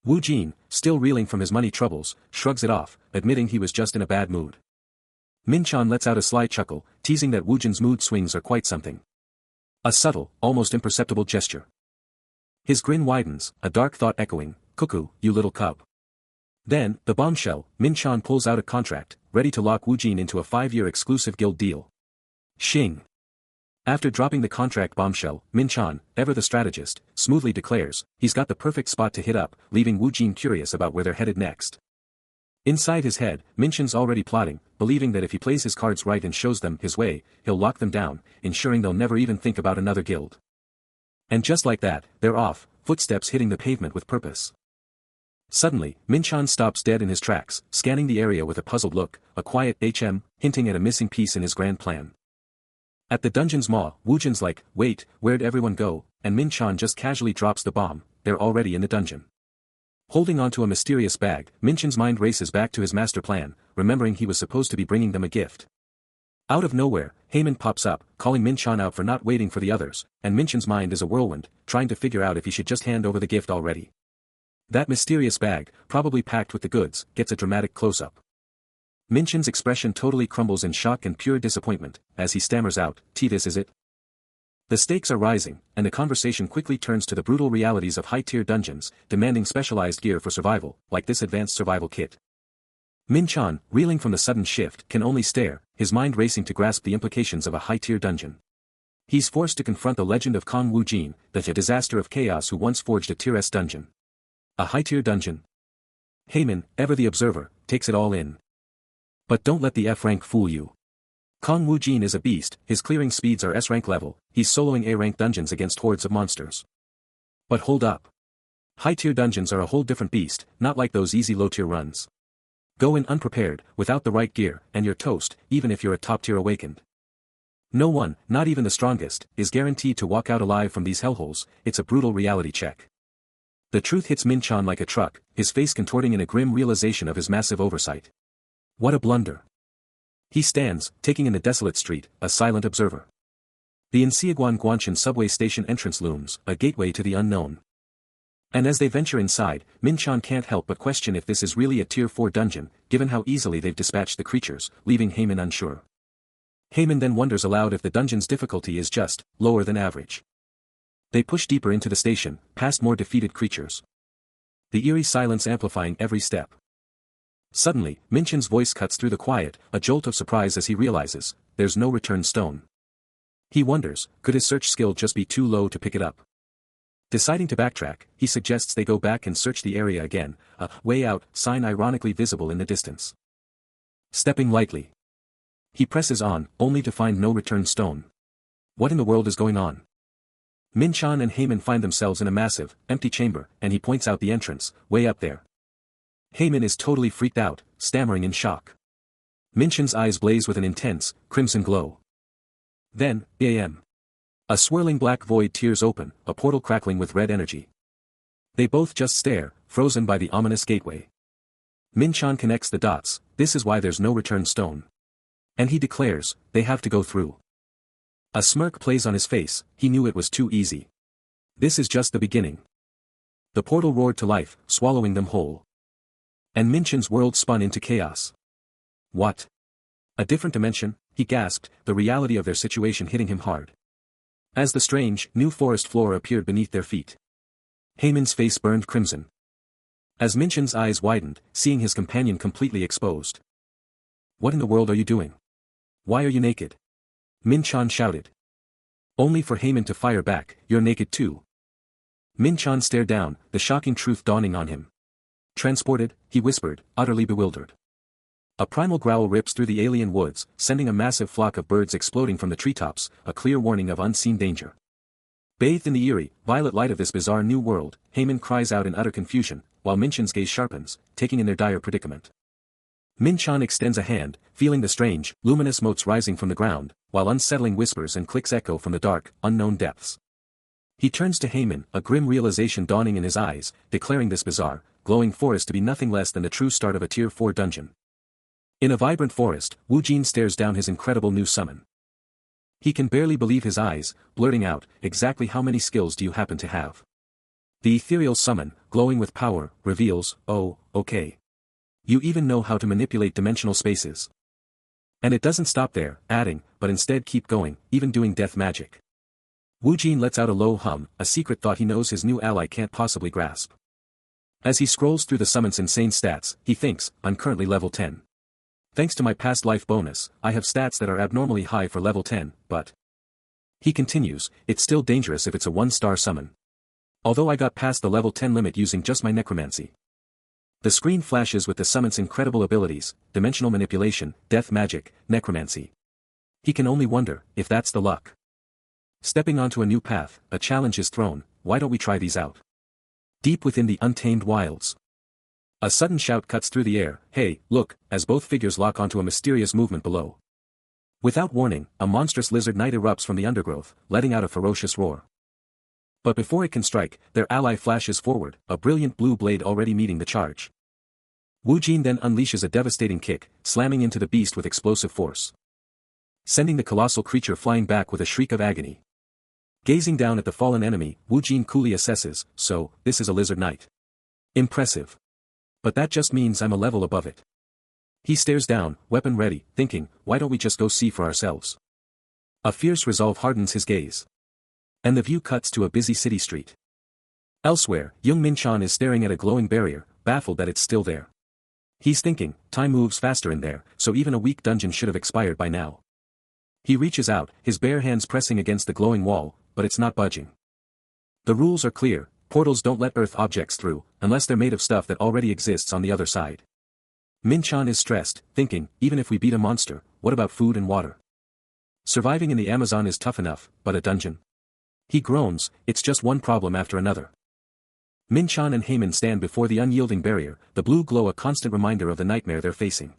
Woo Jin, still reeling from his money troubles, shrugs it off, admitting he was just in a bad mood. Min-chan lets out a sly chuckle, teasing that Woo Jin's mood swings are quite something. A subtle, almost imperceptible gesture. His grin widens, a dark thought echoing, "Cuckoo, you little cub." Then, the bombshell, Min-chan pulls out a contract, ready to lock Woo Jin into a 5-year exclusive guild deal. Shing. After dropping the contract bombshell, Min-chan, ever the strategist, smoothly declares, he's got the perfect spot to hit up, leaving Woo Jin curious about where they're headed next. Inside his head, Min-chan's already plotting, believing that if he plays his cards right and shows them his way, he'll lock them down, ensuring they'll never even think about another guild. And just like that, they're off, footsteps hitting the pavement with purpose. Suddenly, Min-chan stops dead in his tracks, scanning the area with a puzzled look, a quiet hinting at a missing piece in his grand plan. At the dungeon's maw, Woo Jin's like, "Wait, where'd everyone go?" and Min-chan just casually drops the bomb, they're already in the dungeon. Holding onto a mysterious bag, Min-chan's mind races back to his master plan, remembering he was supposed to be bringing them a gift. Out of nowhere, Heyman pops up, calling Min-chan out for not waiting for the others, and Min-chan's mind is a whirlwind, trying to figure out if he should just hand over the gift already. That mysterious bag, probably packed with the goods, gets a dramatic close-up. Min-chan's expression totally crumbles in shock and pure disappointment, as he stammers out, "This is it?" The stakes are rising, and the conversation quickly turns to the brutal realities of high-tier dungeons, demanding specialized gear for survival, like this advanced survival kit. Min-chan, reeling from the sudden shift, can only stare, his mind racing to grasp the implications of a high-tier dungeon. He's forced to confront the legend of Kong Woo Jin, the disaster of chaos who once forged a tier S dungeon. A high-tier dungeon. Heyman, ever the observer, takes it all in. But don't let the F-rank fool you. Kong Woo Jin is a beast, his clearing speeds are S-rank level, he's soloing A-rank dungeons against hordes of monsters. But hold up. High-tier dungeons are a whole different beast, not like those easy low-tier runs. Go in unprepared, without the right gear, and you're toast, even if you're a top-tier awakened. No one, not even the strongest, is guaranteed to walk out alive from these hellholes, it's a brutal reality check. The truth hits Min-chan like a truck, his face contorting in a grim realization of his massive oversight. What a blunder. He stands, taking in the desolate street, a silent observer. The Inseaguan Guanshan subway station entrance looms, a gateway to the unknown. And as they venture inside, Min-chan can't help but question if this is really a tier 4 dungeon, given how easily they've dispatched the creatures, leaving Heyman unsure. Heyman then wonders aloud if the dungeon's difficulty is just lower than average. They push deeper into the station, past more defeated creatures. The eerie silence amplifying every step. Suddenly, Min-chan's voice cuts through the quiet, a jolt of surprise as he realizes, there's no return stone. He wonders, could his search skill just be too low to pick it up? Deciding to backtrack, he suggests they go back and search the area again, a "way out" sign ironically visible in the distance. Stepping lightly. He presses on, only to find no return stone. What in the world is going on? Min-chan and Heyman find themselves in a massive, empty chamber, and he points out the entrance, way up there. Heyman is totally freaked out, stammering in shock. Min-chan's eyes blaze with an intense, crimson glow. Then, bam. A swirling black void tears open, a portal crackling with red energy. They both just stare, frozen by the ominous gateway. Min-chan connects the dots, this is why there's no return stone. And he declares, they have to go through. A smirk plays on his face, he knew it was too easy. This is just the beginning. The portal roared to life, swallowing them whole. And Min-chan's world spun into chaos. What? A different dimension, he gasped, the reality of their situation hitting him hard. As the strange, new forest floor appeared beneath their feet. Heyman's face burned crimson. As Minchan's eyes widened, seeing his companion completely exposed. "What in the world are you doing? Why are you naked?" Minchan shouted. Only for Heyman to fire back, "You're naked too." Minchan stared down, the shocking truth dawning on him. "Transported," he whispered, utterly bewildered. A primal growl rips through the alien woods, sending a massive flock of birds exploding from the treetops, a clear warning of unseen danger. Bathed in the eerie, violet light of this bizarre new world, Heyman cries out in utter confusion, while Minchan's gaze sharpens, taking in their dire predicament. Minchan extends a hand, feeling the strange, luminous motes rising from the ground, while unsettling whispers and clicks echo from the dark, unknown depths. He turns to Heyman, a grim realization dawning in his eyes, declaring this bizarre, glowing forest to be nothing less than the true start of a Tier 4 dungeon. In a vibrant forest, Wu Jin stares down his incredible new summon. He can barely believe his eyes, blurting out, "Exactly how many skills do you happen to have?" The ethereal summon, glowing with power, reveals, "Oh, okay. You even know how to manipulate dimensional spaces." And it doesn't stop there, adding, "But instead keep going, even doing death magic." Wu Jin lets out a low hum, a secret thought he knows his new ally can't possibly grasp. As he scrolls through the summon's insane stats, he thinks, "I'm currently level 10. Thanks to my past life bonus, I have stats that are abnormally high for level 10, but..." He continues, "It's still dangerous if it's a 1-star summon. Although I got past the level 10 limit using just my necromancy." The screen flashes with the summon's incredible abilities, dimensional manipulation, death magic, necromancy. He can only wonder, if that's the luck. Stepping onto a new path, a challenge is thrown, "Why don't we try these out?" Deep within the untamed wilds. A sudden shout cuts through the air, "Hey, look," as both figures lock onto a mysterious movement below. Without warning, a monstrous lizard knight erupts from the undergrowth, letting out a ferocious roar. But before it can strike, their ally flashes forward, a brilliant blue blade already meeting the charge. Wu Jin then unleashes a devastating kick, slamming into the beast with explosive force, sending the colossal creature flying back with a shriek of agony. Gazing down at the fallen enemy, Wu Jin coolly assesses, "So, this is a lizard knight. Impressive. But that just means I'm a level above it." He stares down, weapon ready, thinking, "Why don't we just go see for ourselves?" A fierce resolve hardens his gaze. And the view cuts to a busy city street. Elsewhere, young Minchan is staring at a glowing barrier, baffled that it's still there. He's thinking, time moves faster in there, so even a weak dungeon should have expired by now. He reaches out, his bare hands pressing against the glowing wall, but it's not budging. The rules are clear, portals don't let earth objects through, unless they're made of stuff that already exists on the other side. Minchan is stressed, thinking, even if we beat a monster, what about food and water? Surviving in the Amazon is tough enough, but a dungeon? He groans, it's just one problem after another. Minchan and Heyman stand before the unyielding barrier, the blue glow a constant reminder of the nightmare they're facing.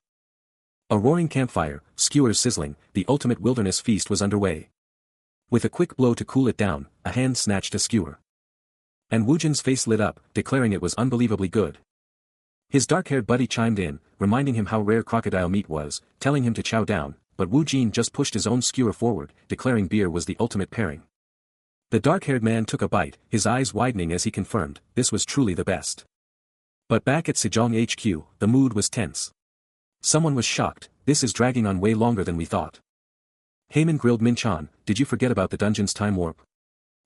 A roaring campfire, skewers sizzling, the ultimate wilderness feast was underway. With a quick blow to cool it down, a hand snatched a skewer. And Wu Jin's face lit up, declaring it was unbelievably good. His dark-haired buddy chimed in, reminding him how rare crocodile meat was, telling him to chow down, but Wu Jin just pushed his own skewer forward, declaring beer was the ultimate pairing. The dark-haired man took a bite, his eyes widening as he confirmed, this was truly the best. But back at Sejong HQ, the mood was tense. Someone was shocked, this is dragging on way longer than we thought. Heyman grilled Minchan, did you forget about the dungeon's time warp?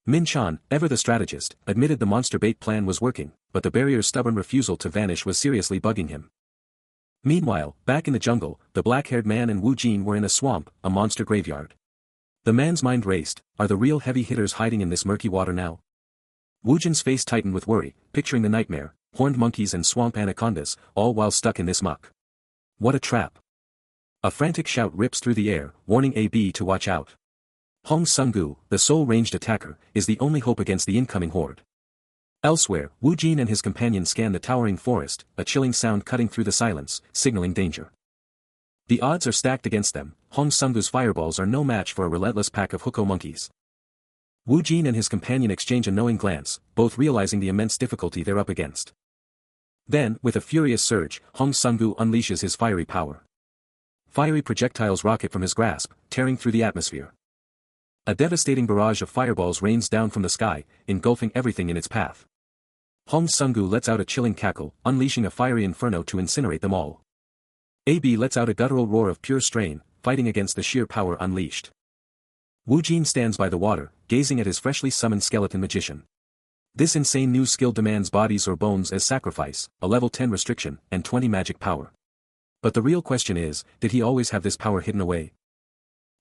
Minchan, ever the strategist, admitted the monster bait plan was working, but the barrier's stubborn refusal to vanish was seriously bugging him. Meanwhile, back in the jungle, the black-haired man and Wu Jin were in a swamp, a monster graveyard. The man's mind raced, are the real heavy hitters hiding in this murky water now? Wu Jin's face tightened with worry, picturing the nightmare, horned monkeys and swamp anacondas, all while stuck in this muck. What a trap. A frantic shout rips through the air, warning AB to watch out. Hong Sung-gu, the sole ranged attacker, is the only hope against the incoming horde. Elsewhere, Wu Jin and his companion scan the towering forest, a chilling sound cutting through the silence, signaling danger. The odds are stacked against them, Hong Sung-gu's fireballs are no match for a relentless pack of huko monkeys. Wu Jin and his companion exchange a knowing glance, both realizing the immense difficulty they're up against. Then, with a furious surge, Hong Sung-gu unleashes his fiery power. Fiery projectiles rocket from his grasp, tearing through the atmosphere. A devastating barrage of fireballs rains down from the sky, engulfing everything in its path. Hong Sung-gu lets out a chilling cackle, unleashing a fiery inferno to incinerate them all. AB lets out a guttural roar of pure strain, fighting against the sheer power unleashed. Wu Jin stands by the water, gazing at his freshly summoned skeleton magician. This insane new skill demands bodies or bones as sacrifice, a level 10 restriction, and 20 magic power. But the real question is, did he always have this power hidden away?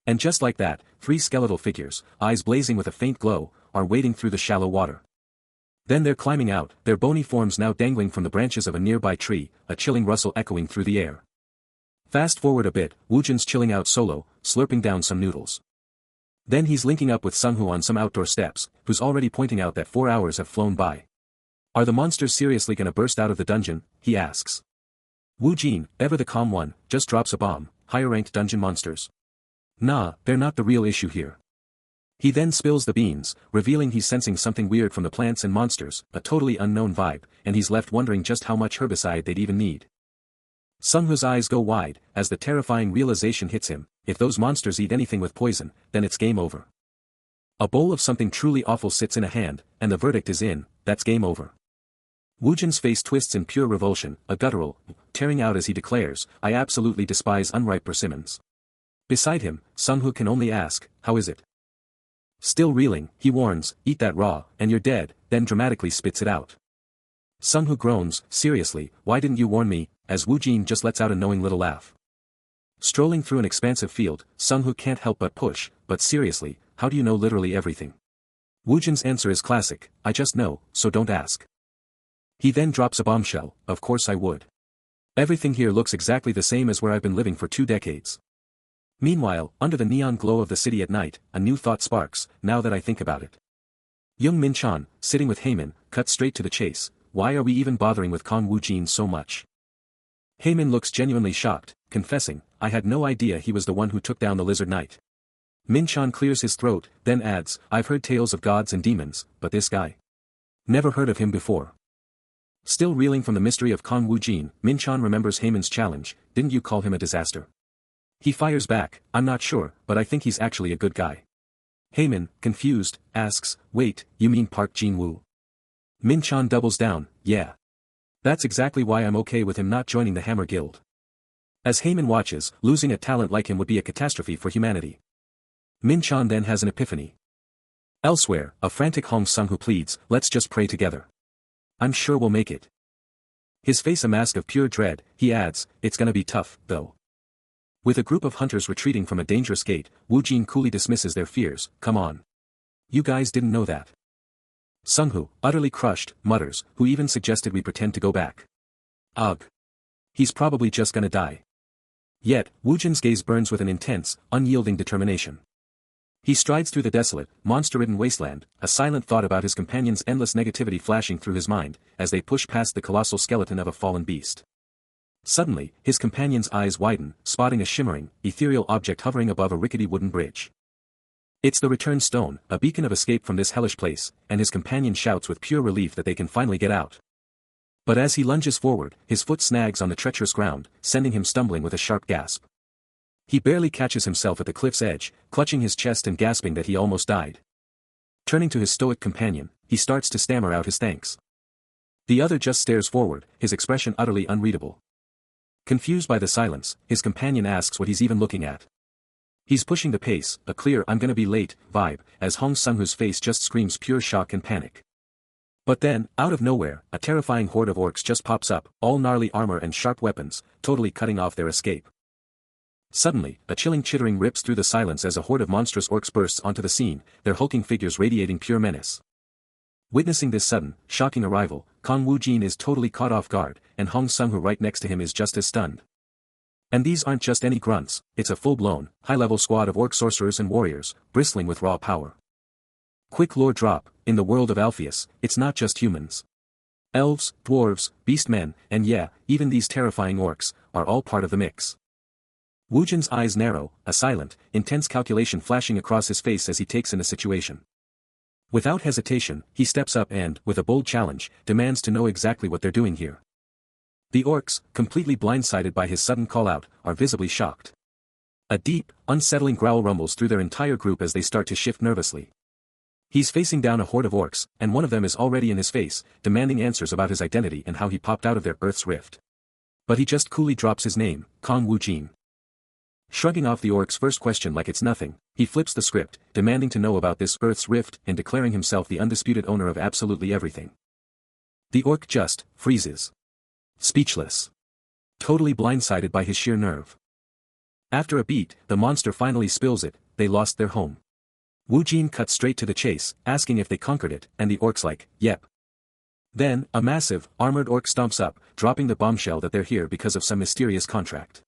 And just like that, 3 skeletal figures, eyes blazing with a faint glow, are wading through the shallow water. Then they're climbing out, their bony forms now dangling from the branches of a nearby tree, a chilling rustle echoing through the air. Fast forward a bit, Woojin's chilling out solo, slurping down some noodles. Then he's linking up with Sungho on some outdoor steps, who's already pointing out that 4 hours have flown by. Are the monsters seriously gonna burst out of the dungeon, he asks. Woojin, ever the calm one, just drops a bomb, higher-ranked dungeon monsters. Nah, they're not the real issue here. He then spills the beans, revealing he's sensing something weird from the plants and monsters, a totally unknown vibe, and he's left wondering just how much herbicide they'd even need. Sungho's eyes go wide, as the terrifying realization hits him, if those monsters eat anything with poison, then it's game over. A bowl of something truly awful sits in a hand, and the verdict is in, that's game over. Woojin's face twists in pure revulsion, a guttural, tearing out as he declares, I absolutely despise unripe persimmons. Beside him, Sungho can only ask, how is it? Still reeling, he warns, eat that raw, and you're dead, then dramatically spits it out. Sungho groans, seriously, why didn't you warn me, as Woojin just lets out a knowing little laugh. Strolling through an expansive field, Sungho can't help but push, but seriously, how do you know literally everything? Woojin's answer is classic, I just know, so don't ask. He then drops a bombshell, of course I would. Everything here looks exactly the same as where I've been living for 2 decades. Meanwhile, under the neon glow of the city at night, a new thought sparks, now that I think about it. Young Min-chan, sitting with Heyman, cut straight to the chase, why are we even bothering with Kong Woojin so much? Heyman looks genuinely shocked, confessing, I had no idea he was the one who took down the Lizard Knight. Min-chan clears his throat, then adds, I've heard tales of gods and demons, but this guy? Never heard of him before. Still reeling from the mystery of Kong Woojin, Min-chan remembers Heyman's challenge, didn't you call him a disaster? He fires back, I'm not sure, but I think he's actually a good guy. Heyman, confused, asks, wait, you mean Park Jin-woo? Min-chan doubles down, yeah. That's exactly why I'm okay with him not joining the Hammer Guild. As Heyman watches, losing a talent like him would be a catastrophe for humanity. Min-chan then has an epiphany. Elsewhere, a frantic Hong Sung-who pleads, let's just pray together. I'm sure we'll make it. His face a mask of pure dread, he adds, it's gonna be tough, though. With a group of hunters retreating from a dangerous gate, Woojin coolly dismisses their fears, come on. You guys didn't know that. Sung-who, utterly crushed, mutters, who even suggested we pretend to go back? Ugh. He's probably just gonna die. Yet, Woojin's gaze burns with an intense, unyielding determination. He strides through the desolate, monster-ridden wasteland, a silent thought about his companion's endless negativity flashing through his mind, as they push past the colossal skeleton of a fallen beast. Suddenly, his companion's eyes widen, spotting a shimmering, ethereal object hovering above a rickety wooden bridge. It's the return stone, a beacon of escape from this hellish place, and his companion shouts with pure relief that they can finally get out. But as he lunges forward, his foot snags on the treacherous ground, sending him stumbling with a sharp gasp. He barely catches himself at the cliff's edge, clutching his chest and gasping that he almost died. Turning to his stoic companion, he starts to stammer out his thanks. The other just stares forward, his expression utterly unreadable. Confused by the silence, his companion asks what he's even looking at. He's pushing the pace, a clear I'm gonna be late vibe, as Hong Sung-who's face just screams pure shock and panic. But then, out of nowhere, a terrifying horde of orcs just pops up, all gnarly armor and sharp weapons, totally cutting off their escape. Suddenly, a chilling chittering rips through the silence as a horde of monstrous orcs bursts onto the scene, their hulking figures radiating pure menace. Witnessing this sudden, shocking arrival, Kong Woojin is totally caught off guard, and Hong Sung-who right next to him is just as stunned. And these aren't just any grunts, it's a full-blown, high-level squad of orc sorcerers and warriors, bristling with raw power. Quick lore drop, in the world of Alpheus, it's not just humans. Elves, dwarves, beastmen, and yeah, even these terrifying orcs, are all part of the mix. Woojin's eyes narrow, a silent, intense calculation flashing across his face as he takes in the situation. Without hesitation, he steps up and, with a bold challenge, demands to know exactly what they're doing here. The orcs, completely blindsided by his sudden call-out, are visibly shocked. A deep, unsettling growl rumbles through their entire group as they start to shift nervously. He's facing down a horde of orcs, and one of them is already in his face, demanding answers about his identity and how he popped out of their Earth's rift. But he just coolly drops his name, Kong Woojin. Shrugging off the orc's first question like it's nothing, He flips the script, demanding to know about this Earth's rift and declaring himself the undisputed owner of absolutely everything. The orc just freezes. Speechless. Totally blindsided by his sheer nerve. After a beat, the monster finally spills it, they lost their home. Wu Jin cuts straight to the chase, asking if they conquered it, and the orc's like, yep. Then, a massive, armored orc stomps up, dropping the bombshell that they're here because of some mysterious contract.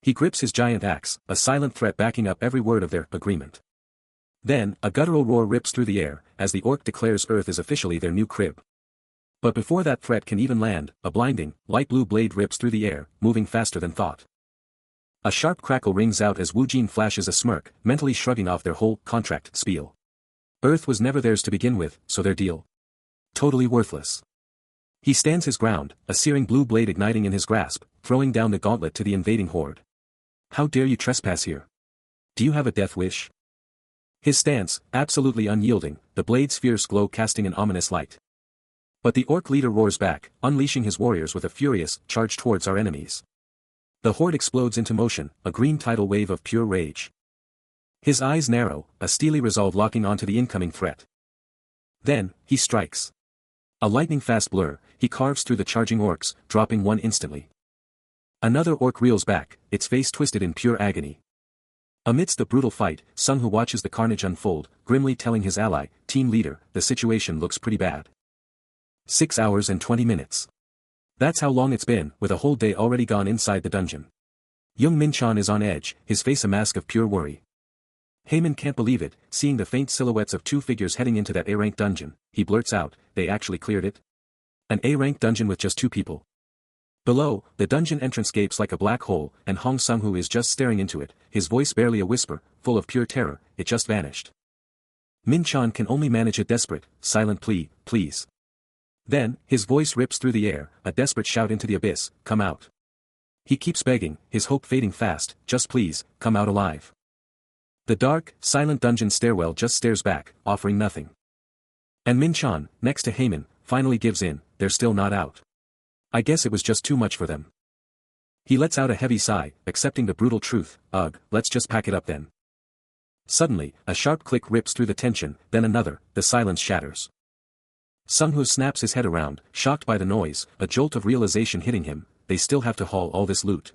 He grips his giant axe, a silent threat backing up every word of their agreement. Then, a guttural roar rips through the air, as the orc declares Earth is officially their new crib. But before that threat can even land, a blinding, light blue blade rips through the air, moving faster than thought. A sharp crackle rings out as Wu Jin flashes a smirk, mentally shrugging off their whole contract spiel. Earth was never theirs to begin with, so their deal. Totally worthless. He stands his ground, a searing blue blade igniting in his grasp, throwing down the gauntlet to the invading horde. How dare you trespass here? Do you have a death wish? His stance, absolutely unyielding, the blade's fierce glow casting an ominous light. But the orc leader roars back, unleashing his warriors with a furious charge towards our enemies. The horde explodes into motion, a green tidal wave of pure rage. His eyes narrow, a steely resolve locking onto the incoming threat. Then, he strikes. A lightning-fast blur, he carves through the charging orcs, dropping one instantly. Another orc reels back, its face twisted in pure agony. Amidst the brutal fight, Sung-Hoo watches the carnage unfold, grimly telling his ally, team leader, the situation looks pretty bad. 6 hours and 20 minutes. That's how long it's been, with a whole day already gone inside the dungeon. Young Min-chan is on edge, his face a mask of pure worry. Heyman can't believe it, seeing the faint silhouettes of two figures heading into that A-rank dungeon. He blurts out, they actually cleared it? An A-rank dungeon with just 2 people. Below, the dungeon entrance gapes like a black hole, and Hong Sung-Hoo is just staring into it, his voice barely a whisper, full of pure terror, it just vanished. Min-chan can only manage a desperate, silent plea, please. Then, his voice rips through the air, a desperate shout into the abyss, come out. He keeps begging, his hope fading fast, just please, come out alive. The dark, silent dungeon stairwell just stares back, offering nothing. And Min-chan, next to Heyman, finally gives in, they're still not out. I guess it was just too much for them. He lets out a heavy sigh, accepting the brutal truth, ugh, let's just pack it up then. Suddenly, a sharp click rips through the tension, then another, the silence shatters. Sung-Hoo snaps his head around, shocked by the noise, a jolt of realization hitting him, they still have to haul all this loot.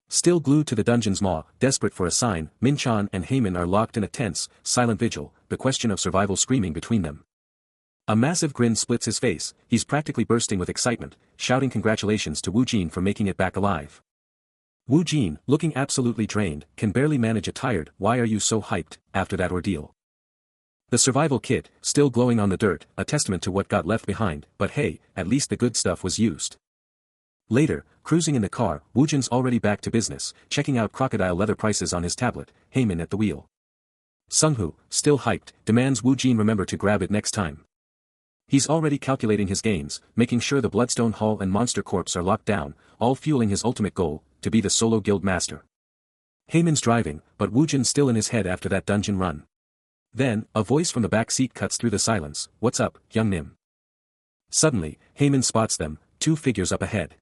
Still glued to the dungeon's maw, desperate for a sign, Min-chan and Heyman are locked in a tense, silent vigil, the question of survival screaming between them. A massive grin splits his face, he's practically bursting with excitement, shouting congratulations to Wu Jin for making it back alive. Wu Jin, looking absolutely drained, can barely manage a tired, why are you so hyped, after that ordeal. The survival kit, still glowing on the dirt, a testament to what got left behind, but hey, at least the good stuff was used. Later, cruising in the car, Wu Jin's already back to business, checking out crocodile leather prices on his tablet, Heyman at the wheel. Sung-Hoo, still hyped, demands Wu Jin remember to grab it next time. He's already calculating his gains, making sure the Bloodstone Hall and Monster Corpse are locked down, all fueling his ultimate goal, to be the solo guild master. Heyman's driving, but Wu Jin's still in his head after that dungeon run. Then, a voice from the back seat cuts through the silence, what's up, young Nim? Suddenly, Heyman spots them, 2 figures up ahead.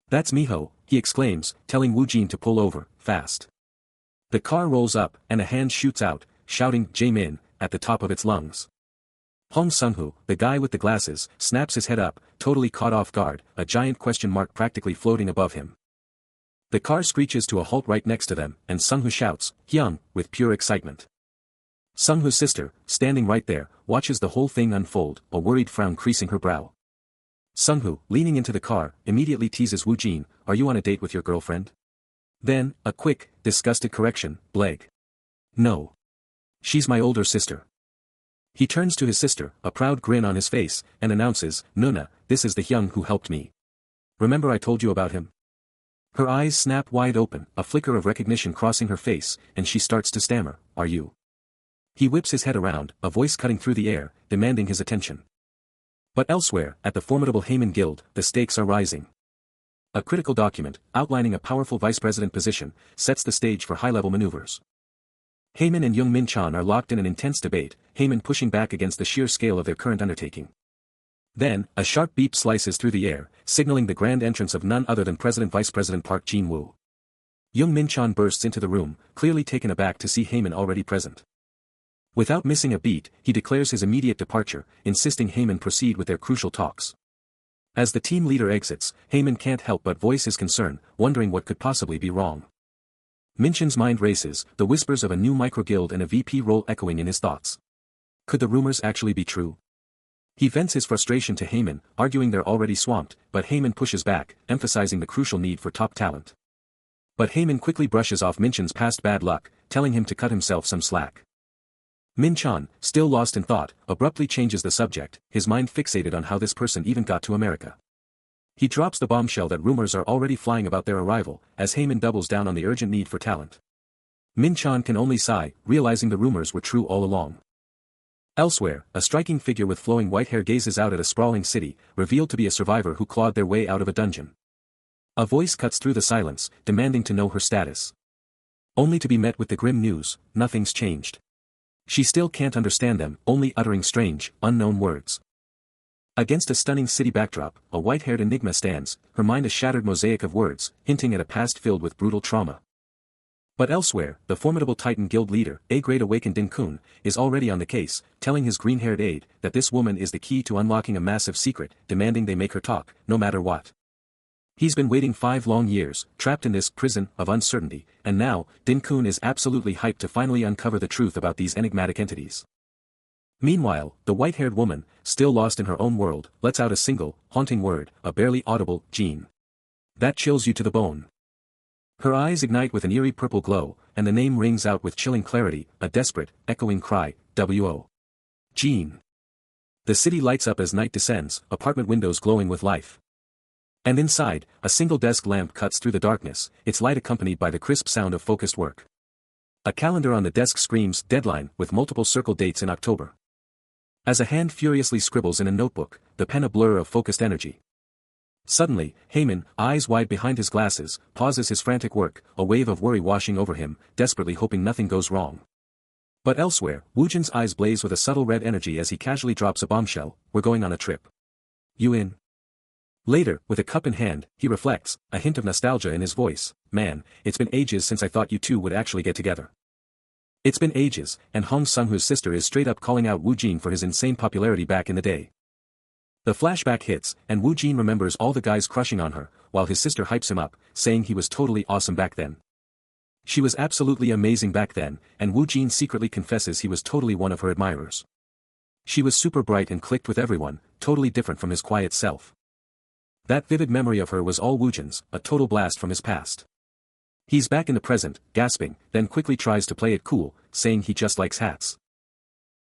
That's Miho, he exclaims, telling Wu Jin to pull over, fast. The car rolls up, and a hand shoots out, shouting, Jae-min, at the top of its lungs. Hong Sung-Hoo, the guy with the glasses, snaps his head up, totally caught off guard, a giant question mark practically floating above him. The car screeches to a halt right next to them, and Sung-Hoo shouts, Hyung, with pure excitement. Sung-Hoo's sister, standing right there, watches the whole thing unfold, a worried frown creasing her brow. Sung-Hoo, leaning into the car, immediately teases Wu Jin, are you on a date with your girlfriend? Then, a quick, disgusted correction, bleg. No. She's my older sister. He turns to his sister, a proud grin on his face, and announces, Nuna, this is the Hyung who helped me. Remember I told you about him? Her eyes snap wide open, a flicker of recognition crossing her face, and she starts to stammer, are you? He whips his head around, a voice cutting through the air, demanding his attention. But elsewhere, at the formidable Heyman Guild, the stakes are rising. A critical document, outlining a powerful vice president position, sets the stage for high-level maneuvers. Heyman and Young Min-chan are locked in an intense debate, Heyman pushing back against the sheer scale of their current undertaking. Then, a sharp beep slices through the air, signaling the grand entrance of none other than President Vice President Park Jin-woo. Young Min-chan bursts into the room, clearly taken aback to see Heyman already present. Without missing a beat, he declares his immediate departure, insisting Heyman proceed with their crucial talks. As the team leader exits, Heyman can't help but voice his concern, wondering what could possibly be wrong. Min-chan's mind races, the whispers of a new micro-guild and a VP role echoing in his thoughts. Could the rumors actually be true? He vents his frustration to Heyman, arguing they're already swamped, but Heyman pushes back, emphasizing the crucial need for top talent. But Heyman quickly brushes off Min-chan's past bad luck, telling him to cut himself some slack. Min-chan, still lost in thought, abruptly changes the subject, his mind fixated on how this person even got to America. He drops the bombshell that rumors are already flying about their arrival, as Heyman doubles down on the urgent need for talent. Min-chan can only sigh, realizing the rumors were true all along. Elsewhere, a striking figure with flowing white hair gazes out at a sprawling city, revealed to be a survivor who clawed their way out of a dungeon. A voice cuts through the silence, demanding to know her status. Only to be met with the grim news, nothing's changed. She still can't understand them, only uttering strange, unknown words. Against a stunning city backdrop, a white-haired enigma stands, her mind a shattered mosaic of words, hinting at a past filled with brutal trauma. But elsewhere, the formidable Titan Guild leader, A-grade awakened Din-kun, is already on the case, telling his green-haired aide that this woman is the key to unlocking a massive secret, demanding they make her talk, no matter what. He's been waiting 5 long years, trapped in this prison of uncertainty, and now, Din-kun is absolutely hyped to finally uncover the truth about these enigmatic entities. Meanwhile, the white-haired woman, still lost in her own world, lets out a single, haunting word, a barely audible, Jean. That chills you to the bone. Her eyes ignite with an eerie purple glow, and the name rings out with chilling clarity, a desperate, echoing cry, W.O. Jean. The city lights up as night descends, apartment windows glowing with life. And inside, a single desk lamp cuts through the darkness, its light accompanied by the crisp sound of focused work. A calendar on the desk screams deadline with multiple circle dates in October. As a hand furiously scribbles in a notebook, the pen a blur of focused energy. Suddenly, Heyman, eyes wide behind his glasses, pauses his frantic work, a wave of worry washing over him, desperately hoping nothing goes wrong. But elsewhere, Woojin's eyes blaze with a subtle red energy as he casually drops a bombshell, we're going on a trip. You in? Later, with a cup in hand, he reflects, a hint of nostalgia in his voice, man, it's been ages since I thought you two would actually get together. It's been ages, and Hong Sung-hoo's sister is straight up calling out Woo Jin for his insane popularity back in the day. The flashback hits, and Woo Jin remembers all the guys crushing on her, while his sister hypes him up, saying he was totally awesome back then. She was absolutely amazing back then, and Woo Jin secretly confesses he was totally one of her admirers. She was super bright and clicked with everyone, totally different from his quiet self. That vivid memory of her was all Woojin's, a total blast from his past. He's back in the present, gasping, then quickly tries to play it cool, saying he just likes hats.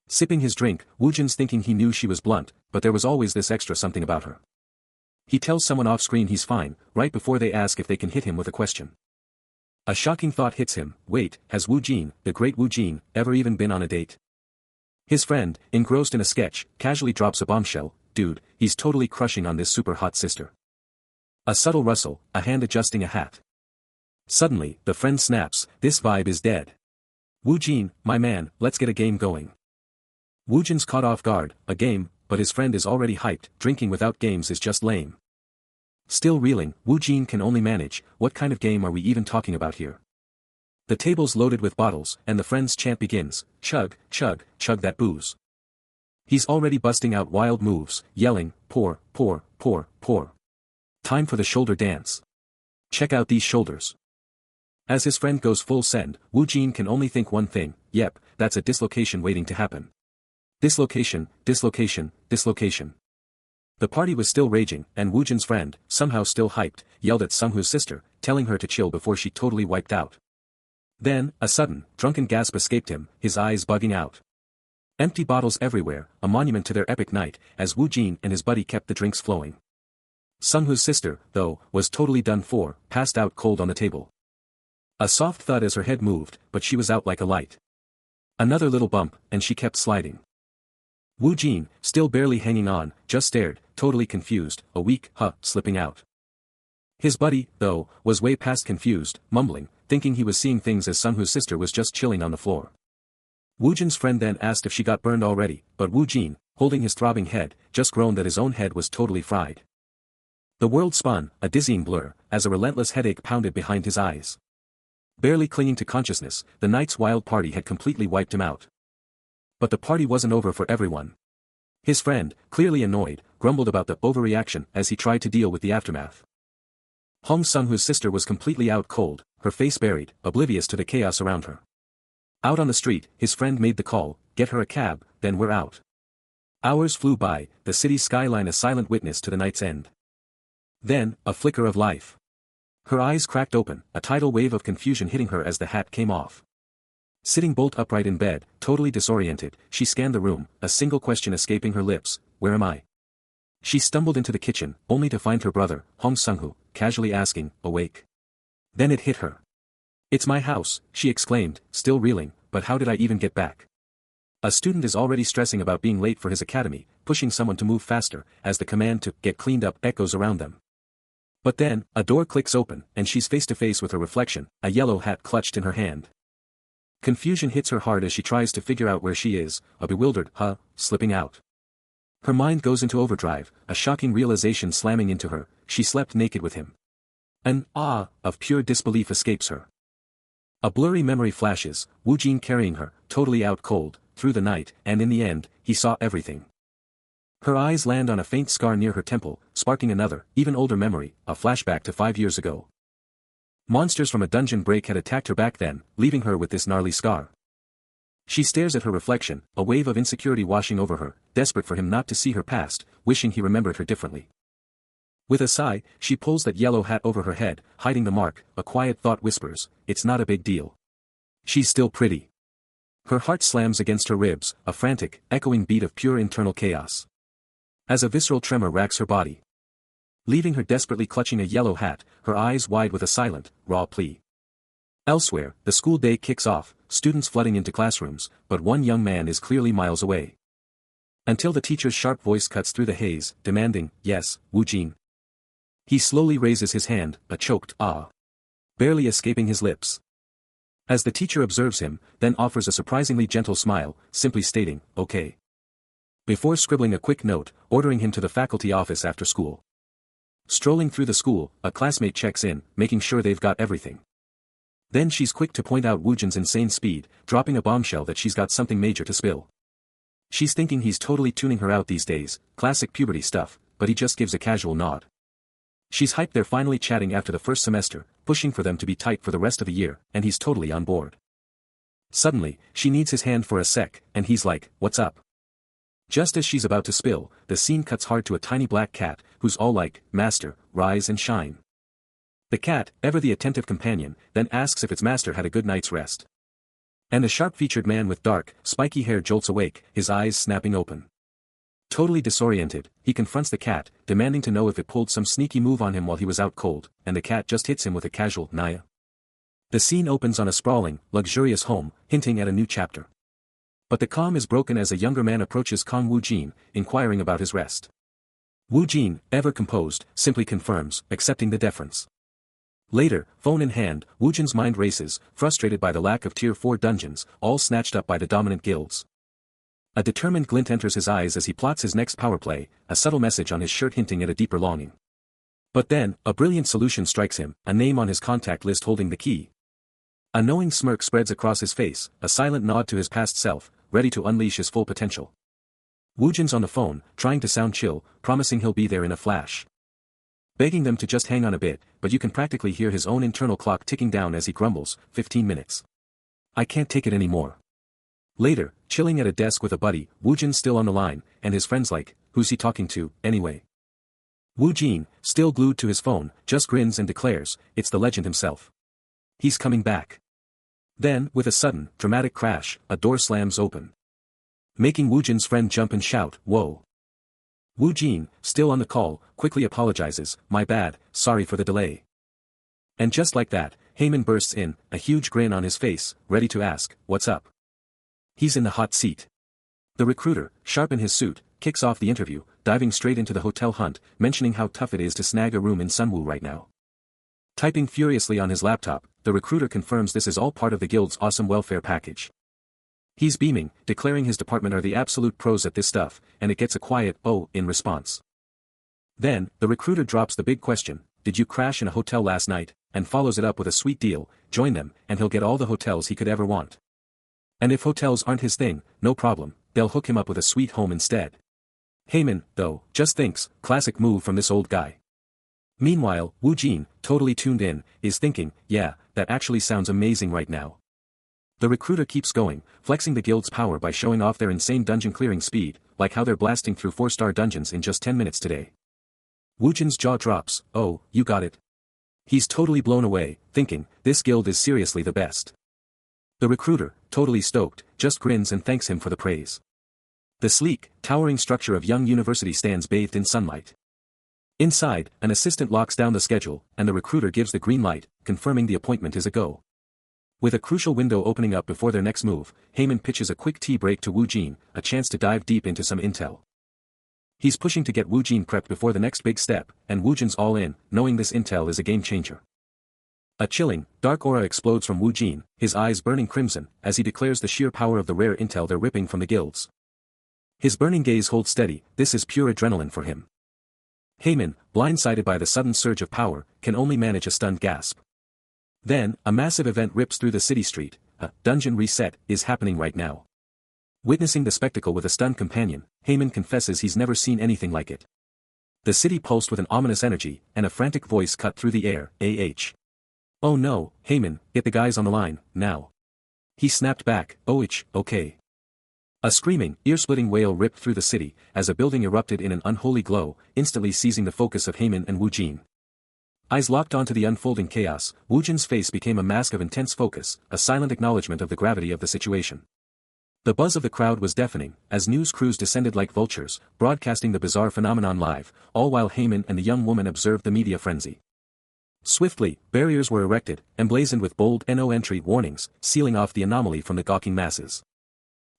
Sipping his drink, Woojin's thinking he knew she was blunt, but there was always this extra something about her. He tells someone off-screen he's fine, right before they ask if they can hit him with a question. A shocking thought hits him, wait, has Woo Jin, the great Woo Jin, ever even been on a date? His friend, engrossed in a sketch, casually drops a bombshell, dude, he's totally crushing on this super hot sister. A subtle rustle, a hand adjusting a hat. Suddenly, the friend snaps, this vibe is dead. Woo Jin, my man, let's get a game going. Woo Jin's caught off guard, a game, but his friend is already hyped, drinking without games is just lame. Still reeling, Woo Jin can only manage, what kind of game are we even talking about here? The table's loaded with bottles, and the friend's chant begins, chug, chug, chug that booze. He's already busting out wild moves, yelling, pour, pour, pour, pour. Time for the shoulder dance. Check out these shoulders. As his friend goes full send, Woo Jin can only think one thing, yep, that's a dislocation waiting to happen. Dislocation, dislocation, dislocation. The party was still raging, and Woo Jin's friend, somehow still hyped, yelled at Sung-hoo's sister, telling her to chill before she totally wiped out. Then, a sudden, drunken gasp escaped him, his eyes bugging out. Empty bottles everywhere, a monument to their epic night, as Woo Jin and his buddy kept the drinks flowing. Sung-hoo's sister, though, was totally done for, passed out cold on the table. A soft thud as her head moved, but she was out like a light. Another little bump, and she kept sliding. Woo Jin, still barely hanging on, just stared, totally confused, a weak slipping out. His buddy, though, was way past confused, mumbling, thinking he was seeing things as Sung-hoo's sister was just chilling on the floor. Woo Jin's friend then asked if she got burned already, but Woo Jin, holding his throbbing head, just groaned that his own head was totally fried. The world spun, a dizzying blur, as a relentless headache pounded behind his eyes. Barely clinging to consciousness, the night's wild party had completely wiped him out. But the party wasn't over for everyone. His friend, clearly annoyed, grumbled about the overreaction as he tried to deal with the aftermath. Hong Sung-hoo's sister was completely out cold, her face buried, oblivious to the chaos around her. Out on the street, his friend made the call, "Get her a cab, then we're out." Hours flew by, the city's skyline a silent witness to the night's end. Then, a flicker of life. Her eyes cracked open, a tidal wave of confusion hitting her as the hat came off. Sitting bolt upright in bed, totally disoriented, she scanned the room, a single question escaping her lips, "Where am I?" She stumbled into the kitchen, only to find her brother, Hong Sung-hoo, casually asking, "Awake?" Then it hit her. "It's my house," she exclaimed, still reeling, "but how did I even get back?" A student is already stressing about being late for his academy, pushing someone to move faster, as the command to "get cleaned up" echoes around them. But then, a door clicks open, and she's face to face with her reflection, a yellow hat clutched in her hand. Confusion hits her hard as she tries to figure out where she is, a bewildered slipping out. Her mind goes into overdrive, a shocking realization slamming into her, she slept naked with him. An of pure disbelief escapes her. A blurry memory flashes, Woo Jin carrying her, totally out cold, through the night, and in the end, he saw everything. Her eyes land on a faint scar near her temple, sparking another, even older memory, a flashback to 5 years ago. Monsters from a dungeon break had attacked her back then, leaving her with this gnarly scar. She stares at her reflection, a wave of insecurity washing over her, desperate for him not to see her past, wishing he remembered her differently. With a sigh, she pulls that yellow hat over her head, hiding the mark, a quiet thought whispers, "It's not a big deal. She's still pretty." Her heart slams against her ribs, a frantic, echoing beat of pure internal chaos. As a visceral tremor racks her body, leaving her desperately clutching a yellow hat, her eyes wide with a silent, raw plea. Elsewhere, the school day kicks off, students flooding into classrooms, but one young man is clearly miles away. Until the teacher's sharp voice cuts through the haze, demanding, "Yes, Woo Jin." He slowly raises his hand, a choked barely escaping his lips. As the teacher observes him, then offers a surprisingly gentle smile, simply stating, "Okay." Before scribbling a quick note, ordering him to the faculty office after school. Strolling through the school, a classmate checks in, making sure they've got everything. Then she's quick to point out Woo Jin's insane speed, dropping a bombshell that she's got something major to spill. She's thinking he's totally tuning her out these days, classic puberty stuff, but he just gives a casual nod. She's hyped they're finally chatting after the first semester, pushing for them to be tight for the rest of the year, and he's totally on board. Suddenly, she needs his hand for a sec, and he's like, "What's up?" Just as she's about to spill, the scene cuts hard to a tiny black cat, who's all like, "Master, rise and shine." The cat, ever the attentive companion, then asks if its master had a good night's rest. And the sharp-featured man with dark, spiky hair jolts awake, his eyes snapping open. Totally disoriented, he confronts the cat, demanding to know if it pulled some sneaky move on him while he was out cold, and the cat just hits him with a casual, "Naya." The scene opens on a sprawling, luxurious home, hinting at a new chapter. But the calm is broken as a younger man approaches Kong Woo Jin, inquiring about his rest. Woo Jin, ever composed, simply confirms, accepting the deference. Later, phone in hand, Woo Jin's mind races, frustrated by the lack of Tier 4 dungeons, all snatched up by the dominant guilds. A determined glint enters his eyes as he plots his next power play, a subtle message on his shirt hinting at a deeper longing. But then, a brilliant solution strikes him, a name on his contact list holding the key. A knowing smirk spreads across his face, a silent nod to his past self, ready to unleash his full potential. Woo Jin's on the phone, trying to sound chill, promising he'll be there in a flash. Begging them to just hang on a bit, but you can practically hear his own internal clock ticking down as he grumbles, 15 minutes. "I can't take it anymore." Later, chilling at a desk with a buddy, Woo Jin's still on the line, and his friend's like, "Who's he talking to, anyway?" Woo Jin, still glued to his phone, just grins and declares, "It's the legend himself. He's coming back." Then, with a sudden, dramatic crash, a door slams open, making Woo Jin's friend jump and shout, "Whoa!" Woo Jin, still on the call, quickly apologizes, "My bad, sorry for the delay." And just like that, Heyman bursts in, a huge grin on his face, ready to ask, "What's up?" He's in the hot seat. The recruiter, sharp in his suit, kicks off the interview, diving straight into the hotel hunt, mentioning how tough it is to snag a room in Sunwoo right now. Typing furiously on his laptop, the recruiter confirms this is all part of the guild's awesome welfare package. He's beaming, declaring his department are the absolute pros at this stuff, and it gets a quiet "oh" in response. Then, the recruiter drops the big question, "Did you crash in a hotel last night?" and follows it up with a sweet deal: join them, and he'll get all the hotels he could ever want. And if hotels aren't his thing, no problem, they'll hook him up with a sweet home instead. Heyman, though, just thinks, classic move from this old guy. Meanwhile, Wu Jin, totally tuned in, is thinking, yeah, that actually sounds amazing right now. The recruiter keeps going, flexing the guild's power by showing off their insane dungeon clearing speed, like how they're blasting through 4-star dungeons in just 10 minutes today. Wu Jin's jaw drops. Oh, you got it. He's totally blown away, thinking, this guild is seriously the best. The recruiter, totally stoked, just grins and thanks him for the praise. The sleek, towering structure of Young University stands bathed in sunlight. Inside, an assistant locks down the schedule, and the recruiter gives the green light, confirming the appointment is a go. With a crucial window opening up before their next move, Heyman pitches a quick tea break to Wu Jin, a chance to dive deep into some intel. He's pushing to get Wu Jin prepped before the next big step, and Wu Jin's all in, knowing this intel is a game changer. A chilling, dark aura explodes from Wu Jin, his eyes burning crimson, as he declares the sheer power of the rare intel they're ripping from the guilds. His burning gaze holds steady, this is pure adrenaline for him. Heyman, blindsided by the sudden surge of power, can only manage a stunned gasp. Then, a massive event rips through the city street. A dungeon reset is happening right now. Witnessing the spectacle with a stunned companion, Heyman confesses he's never seen anything like it. The city pulsed with an ominous energy, and a frantic voice cut through the air. Oh no, Heyman, get the guys on the line, now. He snapped back. Okay. A screaming, ear-splitting wail ripped through the city, as a building erupted in an unholy glow, instantly seizing the focus of Heyman and Wu Jin. Eyes locked onto the unfolding chaos, Wu Jin's face became a mask of intense focus, a silent acknowledgement of the gravity of the situation. The buzz of the crowd was deafening, as news crews descended like vultures, broadcasting the bizarre phenomenon live, all while Heyman and the young woman observed the media frenzy. Swiftly, barriers were erected, emblazoned with bold "No entry" warnings, sealing off the anomaly from the gawking masses.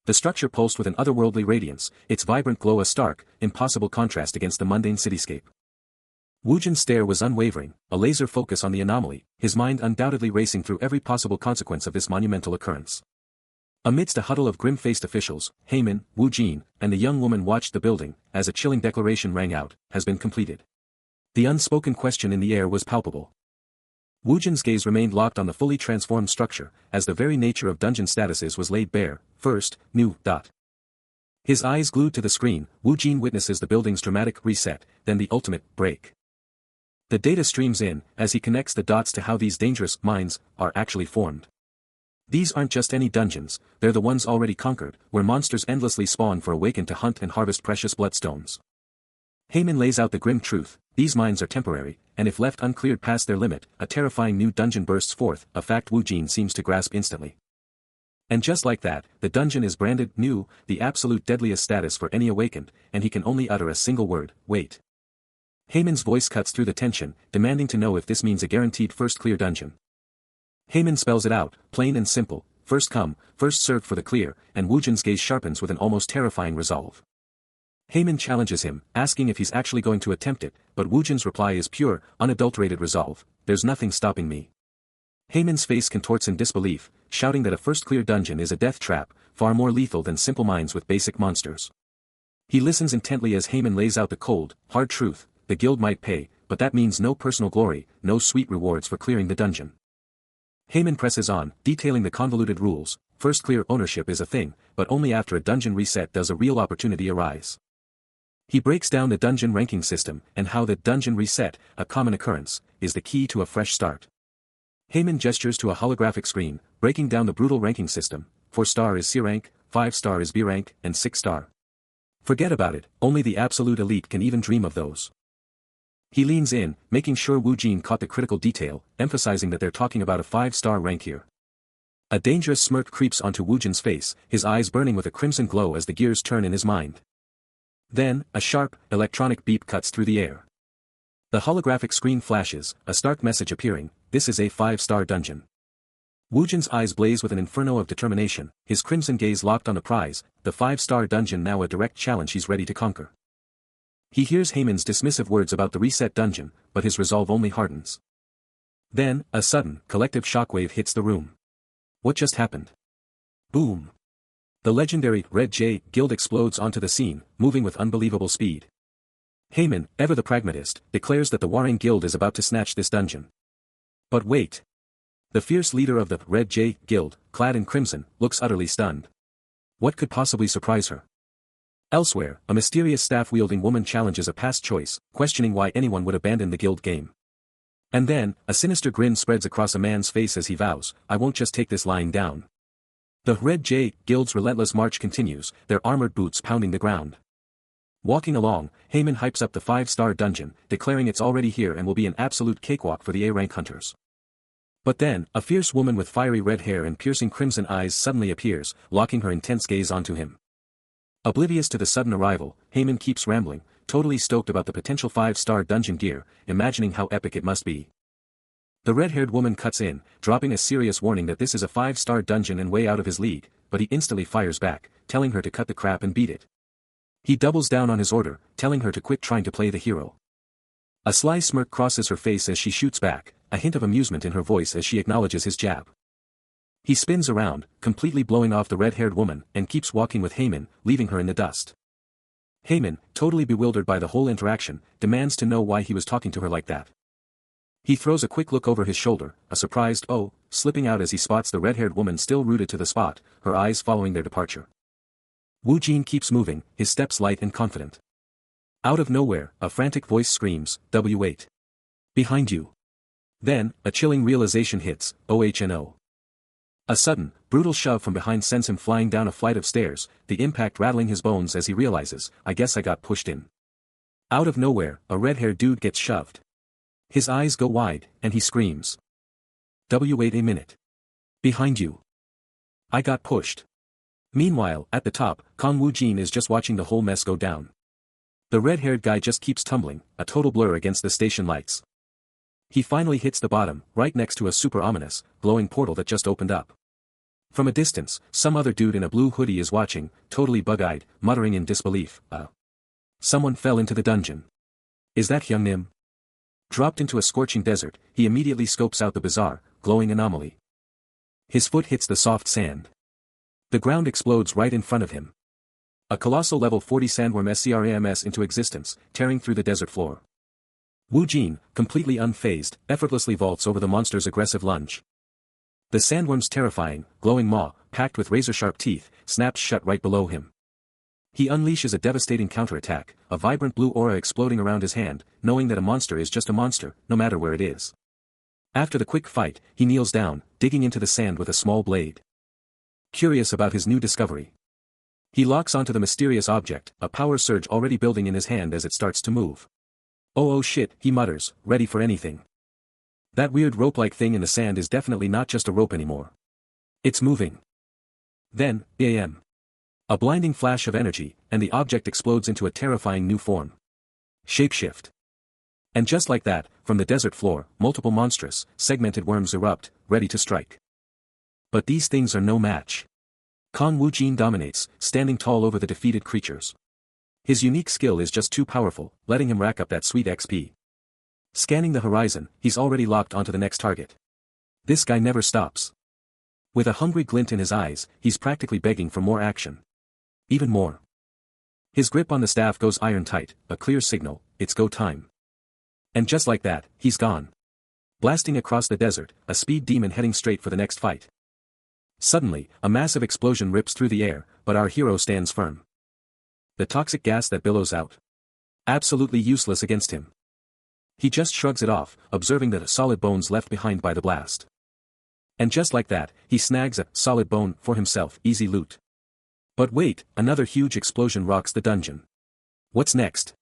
The structure pulsed with an otherworldly radiance, its vibrant glow a stark, impossible contrast against the mundane cityscape. Wu Jin's stare was unwavering, a laser focus on the anomaly, his mind undoubtedly racing through every possible consequence of this monumental occurrence. Amidst a huddle of grim-faced officials, Heyman, Wu Jin, and the young woman watched the building, as a chilling declaration rang out, has been completed. The unspoken question in the air was palpable. Wu Jin's gaze remained locked on the fully transformed structure, as the very nature of dungeon statuses was laid bare. First, new. His eyes glued to the screen, Wu Jin witnesses the building's dramatic reset, then the ultimate break. The data streams in, as he connects the dots to how these dangerous minds are actually formed. These aren't just any dungeons, they're the ones already conquered, where monsters endlessly spawn for Awakened to hunt and harvest precious bloodstones. Heyman lays out the grim truth: these mines are temporary, and if left uncleared past their limit, a terrifying new dungeon bursts forth, a fact Wu Jin seems to grasp instantly. And just like that, the dungeon is branded new, the absolute deadliest status for any Awakened, and he can only utter a single word: wait. Heyman's voice cuts through the tension, demanding to know if this means a guaranteed first clear dungeon. Heyman spells it out, plain and simple: first come, first served for the clear, and Wu Jin's gaze sharpens with an almost terrifying resolve. Heyman challenges him, asking if he's actually going to attempt it, but Wu Jin's reply is pure, unadulterated resolve: there's nothing stopping me. Heyman's face contorts in disbelief, shouting that a first clear dungeon is a death trap, far more lethal than simple mines with basic monsters. He listens intently as Heyman lays out the cold, hard truth: the guild might pay, but that means no personal glory, no sweet rewards for clearing the dungeon. Heyman presses on, detailing the convoluted rules: first clear ownership is a thing, but only after a dungeon reset does a real opportunity arise. He breaks down the dungeon ranking system, and how the dungeon reset, a common occurrence, is the key to a fresh start. Heyman gestures to a holographic screen, breaking down the brutal ranking system: 4-star is C rank, 5-star is B rank, and 6-star. Forget about it, only the absolute elite can even dream of those. He leans in, making sure Wu Jin caught the critical detail, emphasizing that they're talking about a 5-star rank here. A dangerous smirk creeps onto Wu Jin's face, his eyes burning with a crimson glow as the gears turn in his mind. Then, a sharp, electronic beep cuts through the air. The holographic screen flashes, a stark message appearing: this is a 5-star dungeon. Wu Jin's eyes blaze with an inferno of determination, his crimson gaze locked on the prize, the 5-star dungeon now a direct challenge he's ready to conquer. He hears Heyman's dismissive words about the reset dungeon, but his resolve only hardens. Then, a sudden, collective shockwave hits the room. What just happened? Boom! The legendary Red J Guild explodes onto the scene, moving with unbelievable speed. Heyman, ever the pragmatist, declares that the Warring Guild is about to snatch this dungeon. But wait. The fierce leader of the Red J Guild, clad in crimson, looks utterly stunned. What could possibly surprise her? Elsewhere, a mysterious staff-wielding woman challenges a past choice, questioning why anyone would abandon the guild game. And then, a sinister grin spreads across a man's face as he vows, "I won't just take this lying down." The Red J Guild's relentless march continues, their armored boots pounding the ground. Walking along, Heyman hypes up the 5-star dungeon, declaring it's already here and will be an absolute cakewalk for the A-rank hunters. But then, a fierce woman with fiery red hair and piercing crimson eyes suddenly appears, locking her intense gaze onto him. Oblivious to the sudden arrival, Heyman keeps rambling, totally stoked about the potential 5-star dungeon gear, imagining how epic it must be. The red-haired woman cuts in, dropping a serious warning that this is a 5-star dungeon and way out of his league, but he instantly fires back, telling her to cut the crap and beat it. He doubles down on his order, telling her to quit trying to play the hero. A sly smirk crosses her face as she shoots back, a hint of amusement in her voice as she acknowledges his jab. He spins around, completely blowing off the red-haired woman, and keeps walking with Heyman, leaving her in the dust. Heyman, totally bewildered by the whole interaction, demands to know why he was talking to her like that. He throws a quick look over his shoulder, a surprised "oh," slipping out as he spots the red-haired woman still rooted to the spot, her eyes following their departure. Wu Jin keeps moving, his steps light and confident. Out of nowhere, a frantic voice screams, "W8. Behind you." Then, a chilling realization hits, "OHNO." A sudden, brutal shove from behind sends him flying down a flight of stairs, the impact rattling his bones as he realizes, "I guess I got pushed in." Out of nowhere, a red-haired dude gets shoved. His eyes go wide, and he screams. "W8 a minute. Behind you. I got pushed." Meanwhile, at the top, Kong Wu Jin is just watching the whole mess go down. The red-haired guy just keeps tumbling, a total blur against the station lights. He finally hits the bottom, right next to a super ominous, glowing portal that just opened up. From a distance, some other dude in a blue hoodie is watching, totally bug-eyed, muttering in disbelief, Someone fell into the dungeon. Is that Hyungnim? Dropped into a scorching desert, he immediately scopes out the bizarre, glowing anomaly. His foot hits the soft sand. The ground explodes right in front of him. A colossal level 40 sandworm SCRAMS into existence, tearing through the desert floor. Wu Jin, completely unfazed, effortlessly vaults over the monster's aggressive lunge. The sandworm's terrifying, glowing maw, packed with razor-sharp teeth, snaps shut right below him. He unleashes a devastating counterattack, a vibrant blue aura exploding around his hand, knowing that a monster is just a monster, no matter where it is. After the quick fight, he kneels down, digging into the sand with a small blade. Curious about his new discovery, he locks onto the mysterious object, a power surge already building in his hand as it starts to move. Oh shit, he mutters, ready for anything. That weird rope-like thing in the sand is definitely not just a rope anymore. It's moving. Then, bam. A blinding flash of energy, and the object explodes into a terrifying new form. Shapeshift. And just like that, from the desert floor, multiple monstrous, segmented worms erupt, ready to strike. But these things are no match. Kong Wu Jin dominates, standing tall over the defeated creatures. His unique skill is just too powerful, letting him rack up that sweet XP. Scanning the horizon, he's already locked onto the next target. This guy never stops. With a hungry glint in his eyes, he's practically begging for more action. Even more. His grip on the staff goes iron tight, a clear signal, it's go time. And just like that, he's gone. Blasting across the desert, a speed demon heading straight for the next fight. Suddenly, a massive explosion rips through the air, but our hero stands firm. The toxic gas that billows out. Absolutely useless against him. He just shrugs it off, observing the solid bones left behind by the blast. And just like that, he snags a solid bone for himself, easy loot. But wait, another huge explosion rocks the dungeon. What's next?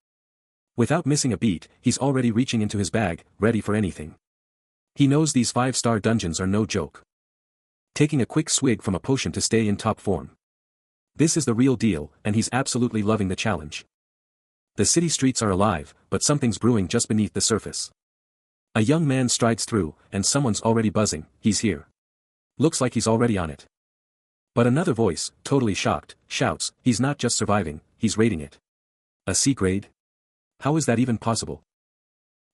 Without missing a beat, he's already reaching into his bag, ready for anything. He knows these 5-star dungeons are no joke. Taking a quick swig from a potion to stay in top form. This is the real deal, and he's absolutely loving the challenge. The city streets are alive, but something's brewing just beneath the surface. A young man strides through, and someone's already buzzing, he's here. Looks like he's already on it. But another voice, totally shocked, shouts, he's not just surviving, he's raiding it. A C grade? How is that even possible?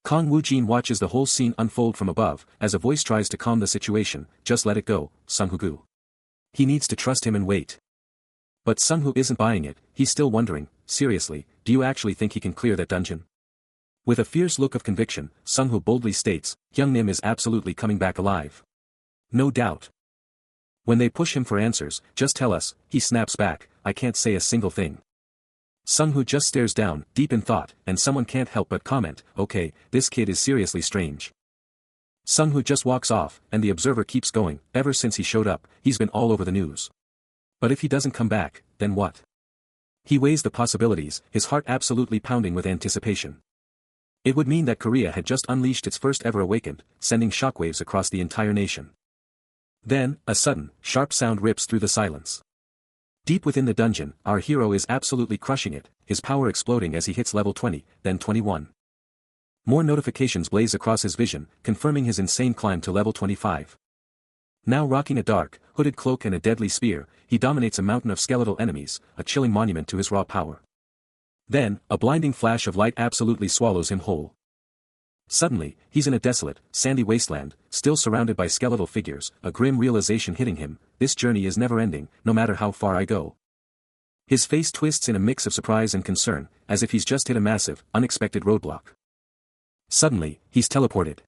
Kong Wu Jin watches the whole scene unfold from above, as a voice tries to calm the situation, just let it go, Sunghu. He needs to trust him and wait. But Sunghu isn't buying it, he's still wondering, seriously, do you actually think he can clear that dungeon? With a fierce look of conviction, Sung-Ho boldly states, young Nim is absolutely coming back alive. No doubt. When they push him for answers, just tell us, he snaps back, I can't say a single thing. Sung-Ho just stares down, deep in thought, and someone can't help but comment, okay, this kid is seriously strange. Sung-Ho just walks off, and the observer keeps going, ever since he showed up, he's been all over the news. But if he doesn't come back, then what? He weighs the possibilities, his heart absolutely pounding with anticipation. It would mean that Korea had just unleashed its first ever awakened, sending shockwaves across the entire nation. Then, a sudden, sharp sound rips through the silence. Deep within the dungeon, our hero is absolutely crushing it, his power exploding as he hits level 20, then 21. More notifications blaze across his vision, confirming his insane climb to level 25. Now rocking a dark, hooded cloak and a deadly spear, he dominates a mountain of skeletal enemies, a chilling monument to his raw power. Then, a blinding flash of light absolutely swallows him whole. Suddenly, he's in a desolate, sandy wasteland, still surrounded by skeletal figures, a grim realization hitting him, this journey is never ending, no matter how far I go. His face twists in a mix of surprise and concern, as if he's just hit a massive, unexpected roadblock. Suddenly, he's teleported.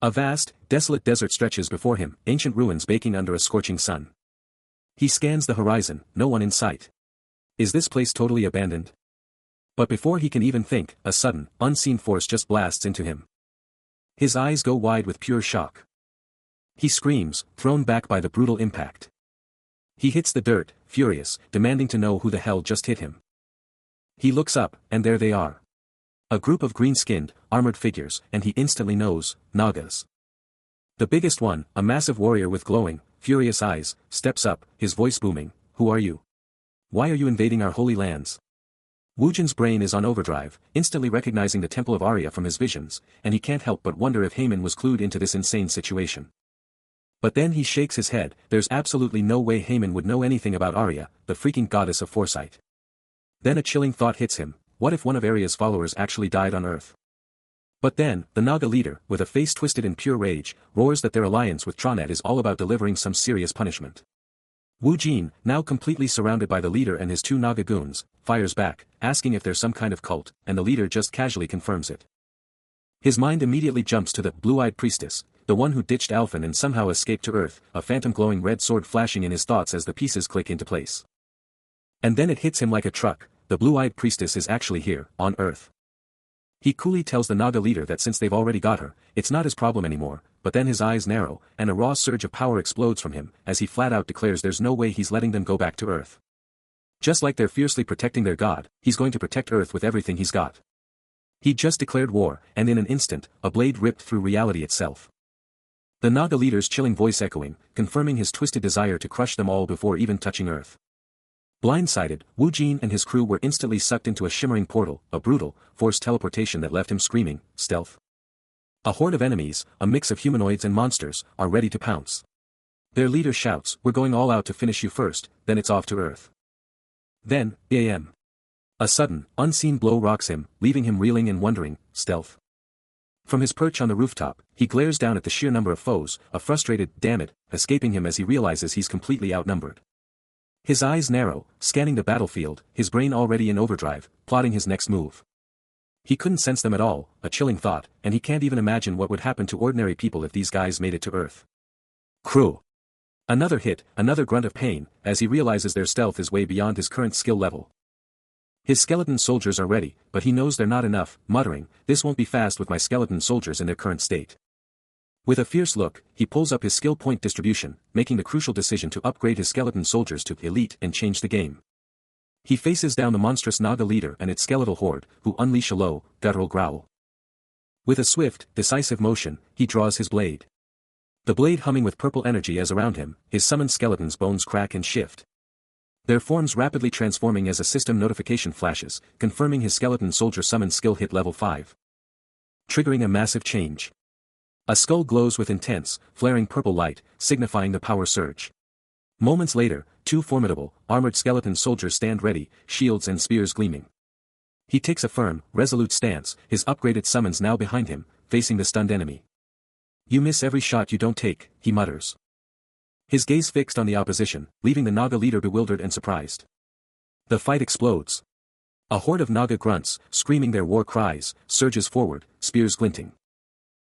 A vast, desolate desert stretches before him, ancient ruins baking under a scorching sun. He scans the horizon, no one in sight. Is this place totally abandoned? But before he can even think, a sudden, unseen force just blasts into him. His eyes go wide with pure shock. He screams, thrown back by the brutal impact. He hits the dirt, furious, demanding to know who the hell just hit him. He looks up, and there they are. A group of green-skinned, armored figures, and he instantly knows, Nagas. The biggest one, a massive warrior with glowing, furious eyes, steps up, his voice booming, who are you? Why are you invading our holy lands? Woojin's brain is on overdrive, instantly recognizing the Temple of Arya from his visions, and he can't help but wonder if Haemin was clued into this insane situation. But then he shakes his head, there's absolutely no way Haemin would know anything about Arya, the freaking goddess of foresight. Then a chilling thought hits him, what if one of Arya's followers actually died on Earth? But then, the Naga leader, with a face twisted in pure rage, roars that their alliance with Tronet is all about delivering some serious punishment. Woojin, now completely surrounded by the leader and his two Naga goons, fires back, asking if there's some kind of cult, and the leader just casually confirms it. His mind immediately jumps to the blue-eyed priestess, the one who ditched Alphen and somehow escaped to Earth, a phantom glowing red sword flashing in his thoughts as the pieces click into place. And then it hits him like a truck, the blue-eyed priestess is actually here, on Earth. He coolly tells the Naga leader that since they've already got her, it's not his problem anymore, but then his eyes narrow, and a raw surge of power explodes from him, as he flat out declares there's no way he's letting them go back to Earth. Just like they're fiercely protecting their god, he's going to protect Earth with everything he's got. He just declared war, and in an instant, a blade ripped through reality itself. The Naga leader's chilling voice echoing, confirming his twisted desire to crush them all before even touching Earth. Blindsided, Woojin and his crew were instantly sucked into a shimmering portal, a brutal, forced teleportation that left him screaming, stealth. A horde of enemies, a mix of humanoids and monsters, are ready to pounce. Their leader shouts, we're going all out to finish you first, then it's off to Earth. Then, bam. A sudden, unseen blow rocks him, leaving him reeling and wondering, stealth. From his perch on the rooftop, he glares down at the sheer number of foes, a frustrated, damn it, escaping him as he realizes he's completely outnumbered. His eyes narrow, scanning the battlefield, his brain already in overdrive, plotting his next move. He couldn't sense them at all, a chilling thought, and he can't even imagine what would happen to ordinary people if these guys made it to Earth. Crew. Another hit, another grunt of pain, as he realizes their stealth is way beyond his current skill level. His skeleton soldiers are ready, but he knows they're not enough, muttering, this won't be fast with my skeleton soldiers in their current state. With a fierce look, he pulls up his skill point distribution, making the crucial decision to upgrade his skeleton soldiers to elite and change the game. He faces down the monstrous Naga leader and its skeletal horde, who unleash a low, guttural growl. With a swift, decisive motion, he draws his blade. The blade humming with purple energy as around him, his summoned skeleton's bones crack and shift. Their forms rapidly transforming as a system notification flashes, confirming his skeleton soldier summon skill hit level 5. Triggering a massive change. A skull glows with intense, flaring purple light, signifying the power surge. Moments later, two formidable, armored skeleton soldiers stand ready, shields and spears gleaming. He takes a firm, resolute stance, his upgraded summons now behind him, facing the stunned enemy. You miss every shot you don't take, he mutters. His gaze fixed on the opposition, leaving the Naga leader bewildered and surprised. The fight explodes. A horde of Naga grunts, screaming their war cries, surges forward, spears glinting.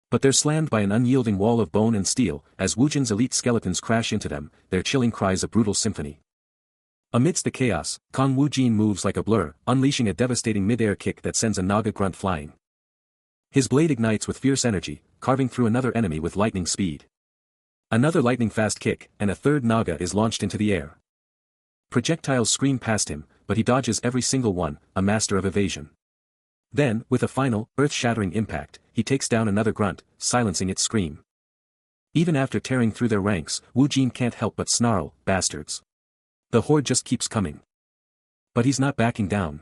But they're slammed by an unyielding wall of bone and steel, as Wujin's elite skeletons crash into them, their chilling cries a brutal symphony. Amidst the chaos, Kong Wujin moves like a blur, unleashing a devastating mid-air kick that sends a Naga grunt flying. His blade ignites with fierce energy, carving through another enemy with lightning speed. Another lightning-fast kick, and a third Naga is launched into the air. Projectiles scream past him, but he dodges every single one, a master of evasion. Then, with a final, earth-shattering impact, he takes down another grunt, silencing its scream. Even after tearing through their ranks, Wu Jin can't help but snarl, bastards. The horde just keeps coming. But he's not backing down.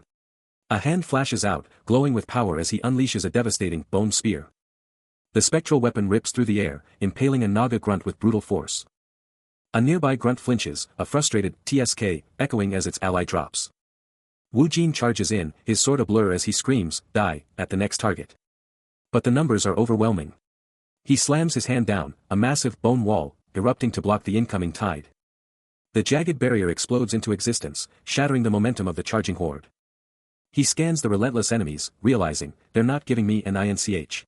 A hand flashes out, glowing with power as he unleashes a devastating bone spear. The spectral weapon rips through the air, impaling a Naga grunt with brutal force. A nearby grunt flinches, a frustrated TSK, echoing as its ally drops. Wu Jin charges in, his sword a blur as he screams, die, at the next target. But the numbers are overwhelming. He slams his hand down, a massive bone wall, erupting to block the incoming tide. The jagged barrier explodes into existence, shattering the momentum of the charging horde. He scans the relentless enemies, realizing, they're not giving me an INCH.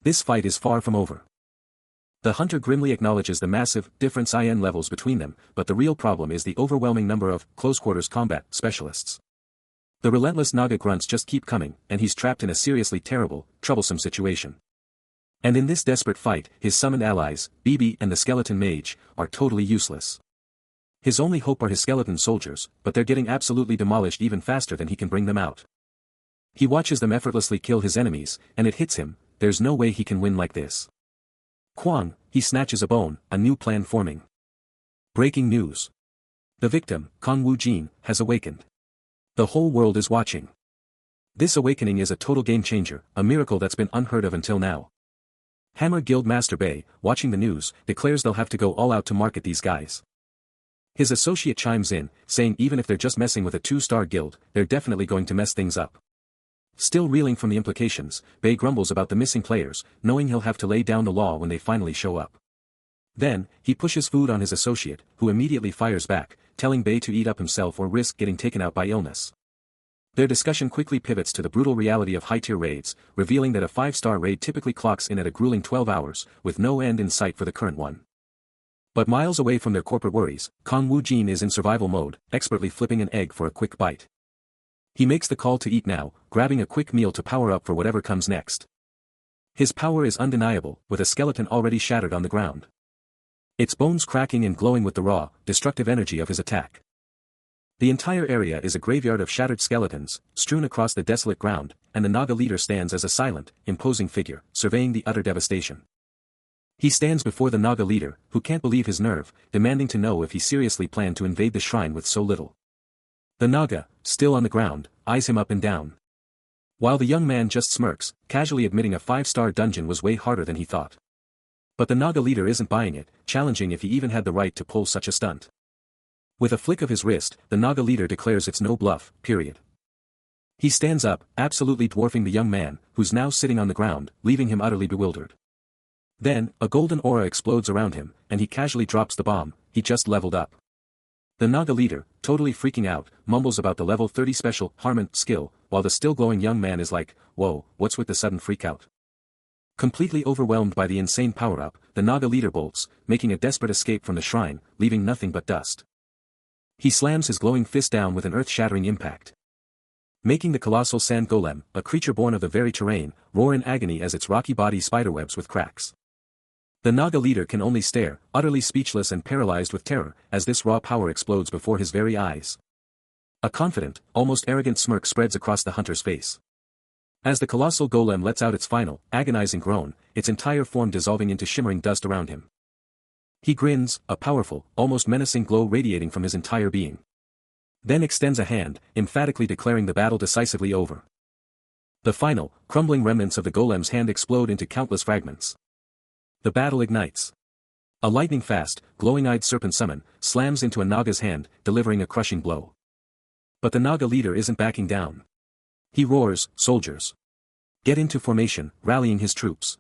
This fight is far from over. The hunter grimly acknowledges the massive difference IN levels between them, but the real problem is the overwhelming number of close-quarters combat specialists. The relentless Naga grunts just keep coming, and he's trapped in a seriously terrible, troublesome situation. And in this desperate fight, his summoned allies, BB and the skeleton mage, are totally useless. His only hope are his skeleton soldiers, but they're getting absolutely demolished even faster than he can bring them out. He watches them effortlessly kill his enemies, and it hits him, there's no way he can win like this. Kwang, he snatches a bone, a new plan forming. Breaking news. The victim, Kong Wu Jin, has awakened. The whole world is watching. This awakening is a total game changer, a miracle that's been unheard of until now. Hammer Guild Master Bei, watching the news, declares they'll have to go all out to market these guys. His associate chimes in, saying even if they're just messing with a 2-star guild, they're definitely going to mess things up. Still reeling from the implications, Bei grumbles about the missing players, knowing he'll have to lay down the law when they finally show up. Then, he pushes food on his associate, who immediately fires back, telling Bei to eat up himself or risk getting taken out by illness. Their discussion quickly pivots to the brutal reality of high-tier raids, revealing that a 5-star raid typically clocks in at a grueling 12 hours, with no end in sight for the current one. But miles away from their corporate worries, Kong Wu Jin is in survival mode, expertly flipping an egg for a quick bite. He makes the call to eat now, grabbing a quick meal to power up for whatever comes next. His power is undeniable, with a skeleton already shattered on the ground. Its bones cracking and glowing with the raw, destructive energy of his attack. The entire area is a graveyard of shattered skeletons, strewn across the desolate ground, and the Naga leader stands as a silent, imposing figure, surveying the utter devastation. He stands before the Naga leader, who can't believe his nerve, demanding to know if he seriously planned to invade the shrine with so little. The Naga, still on the ground, eyes him up and down. While the young man just smirks, casually admitting a 5-star dungeon was way harder than he thought. But the Naga leader isn't buying it, challenging if he even had the right to pull such a stunt. With a flick of his wrist, the Naga leader declares it's no bluff, period. He stands up, absolutely dwarfing the young man, who's now sitting on the ground, leaving him utterly bewildered. Then, a golden aura explodes around him, and he casually drops the bomb, he just leveled up. The Naga leader, totally freaking out, mumbles about the level 30 special Harmon skill, while the still glowing young man is like, whoa, what's with the sudden freakout? Completely overwhelmed by the insane power-up, the Naga leader bolts, making a desperate escape from the shrine, leaving nothing but dust. He slams his glowing fist down with an earth-shattering impact, making the colossal sand golem, a creature born of the very terrain, roar in agony as its rocky body spiderwebs with cracks. The Naga leader can only stare, utterly speechless and paralyzed with terror, as this raw power explodes before his very eyes. A confident, almost arrogant smirk spreads across the hunter's face. As the colossal golem lets out its final, agonizing groan, its entire form dissolving into shimmering dust around him. He grins, a powerful, almost menacing glow radiating from his entire being. Then extends a hand, emphatically declaring the battle decisively over. The final, crumbling remnants of the golem's hand explode into countless fragments. The battle ignites. A lightning-fast, glowing-eyed serpent summon, slams into a Naga's hand, delivering a crushing blow. But the Naga leader isn't backing down. He roars, soldiers. Get into formation, rallying his troops.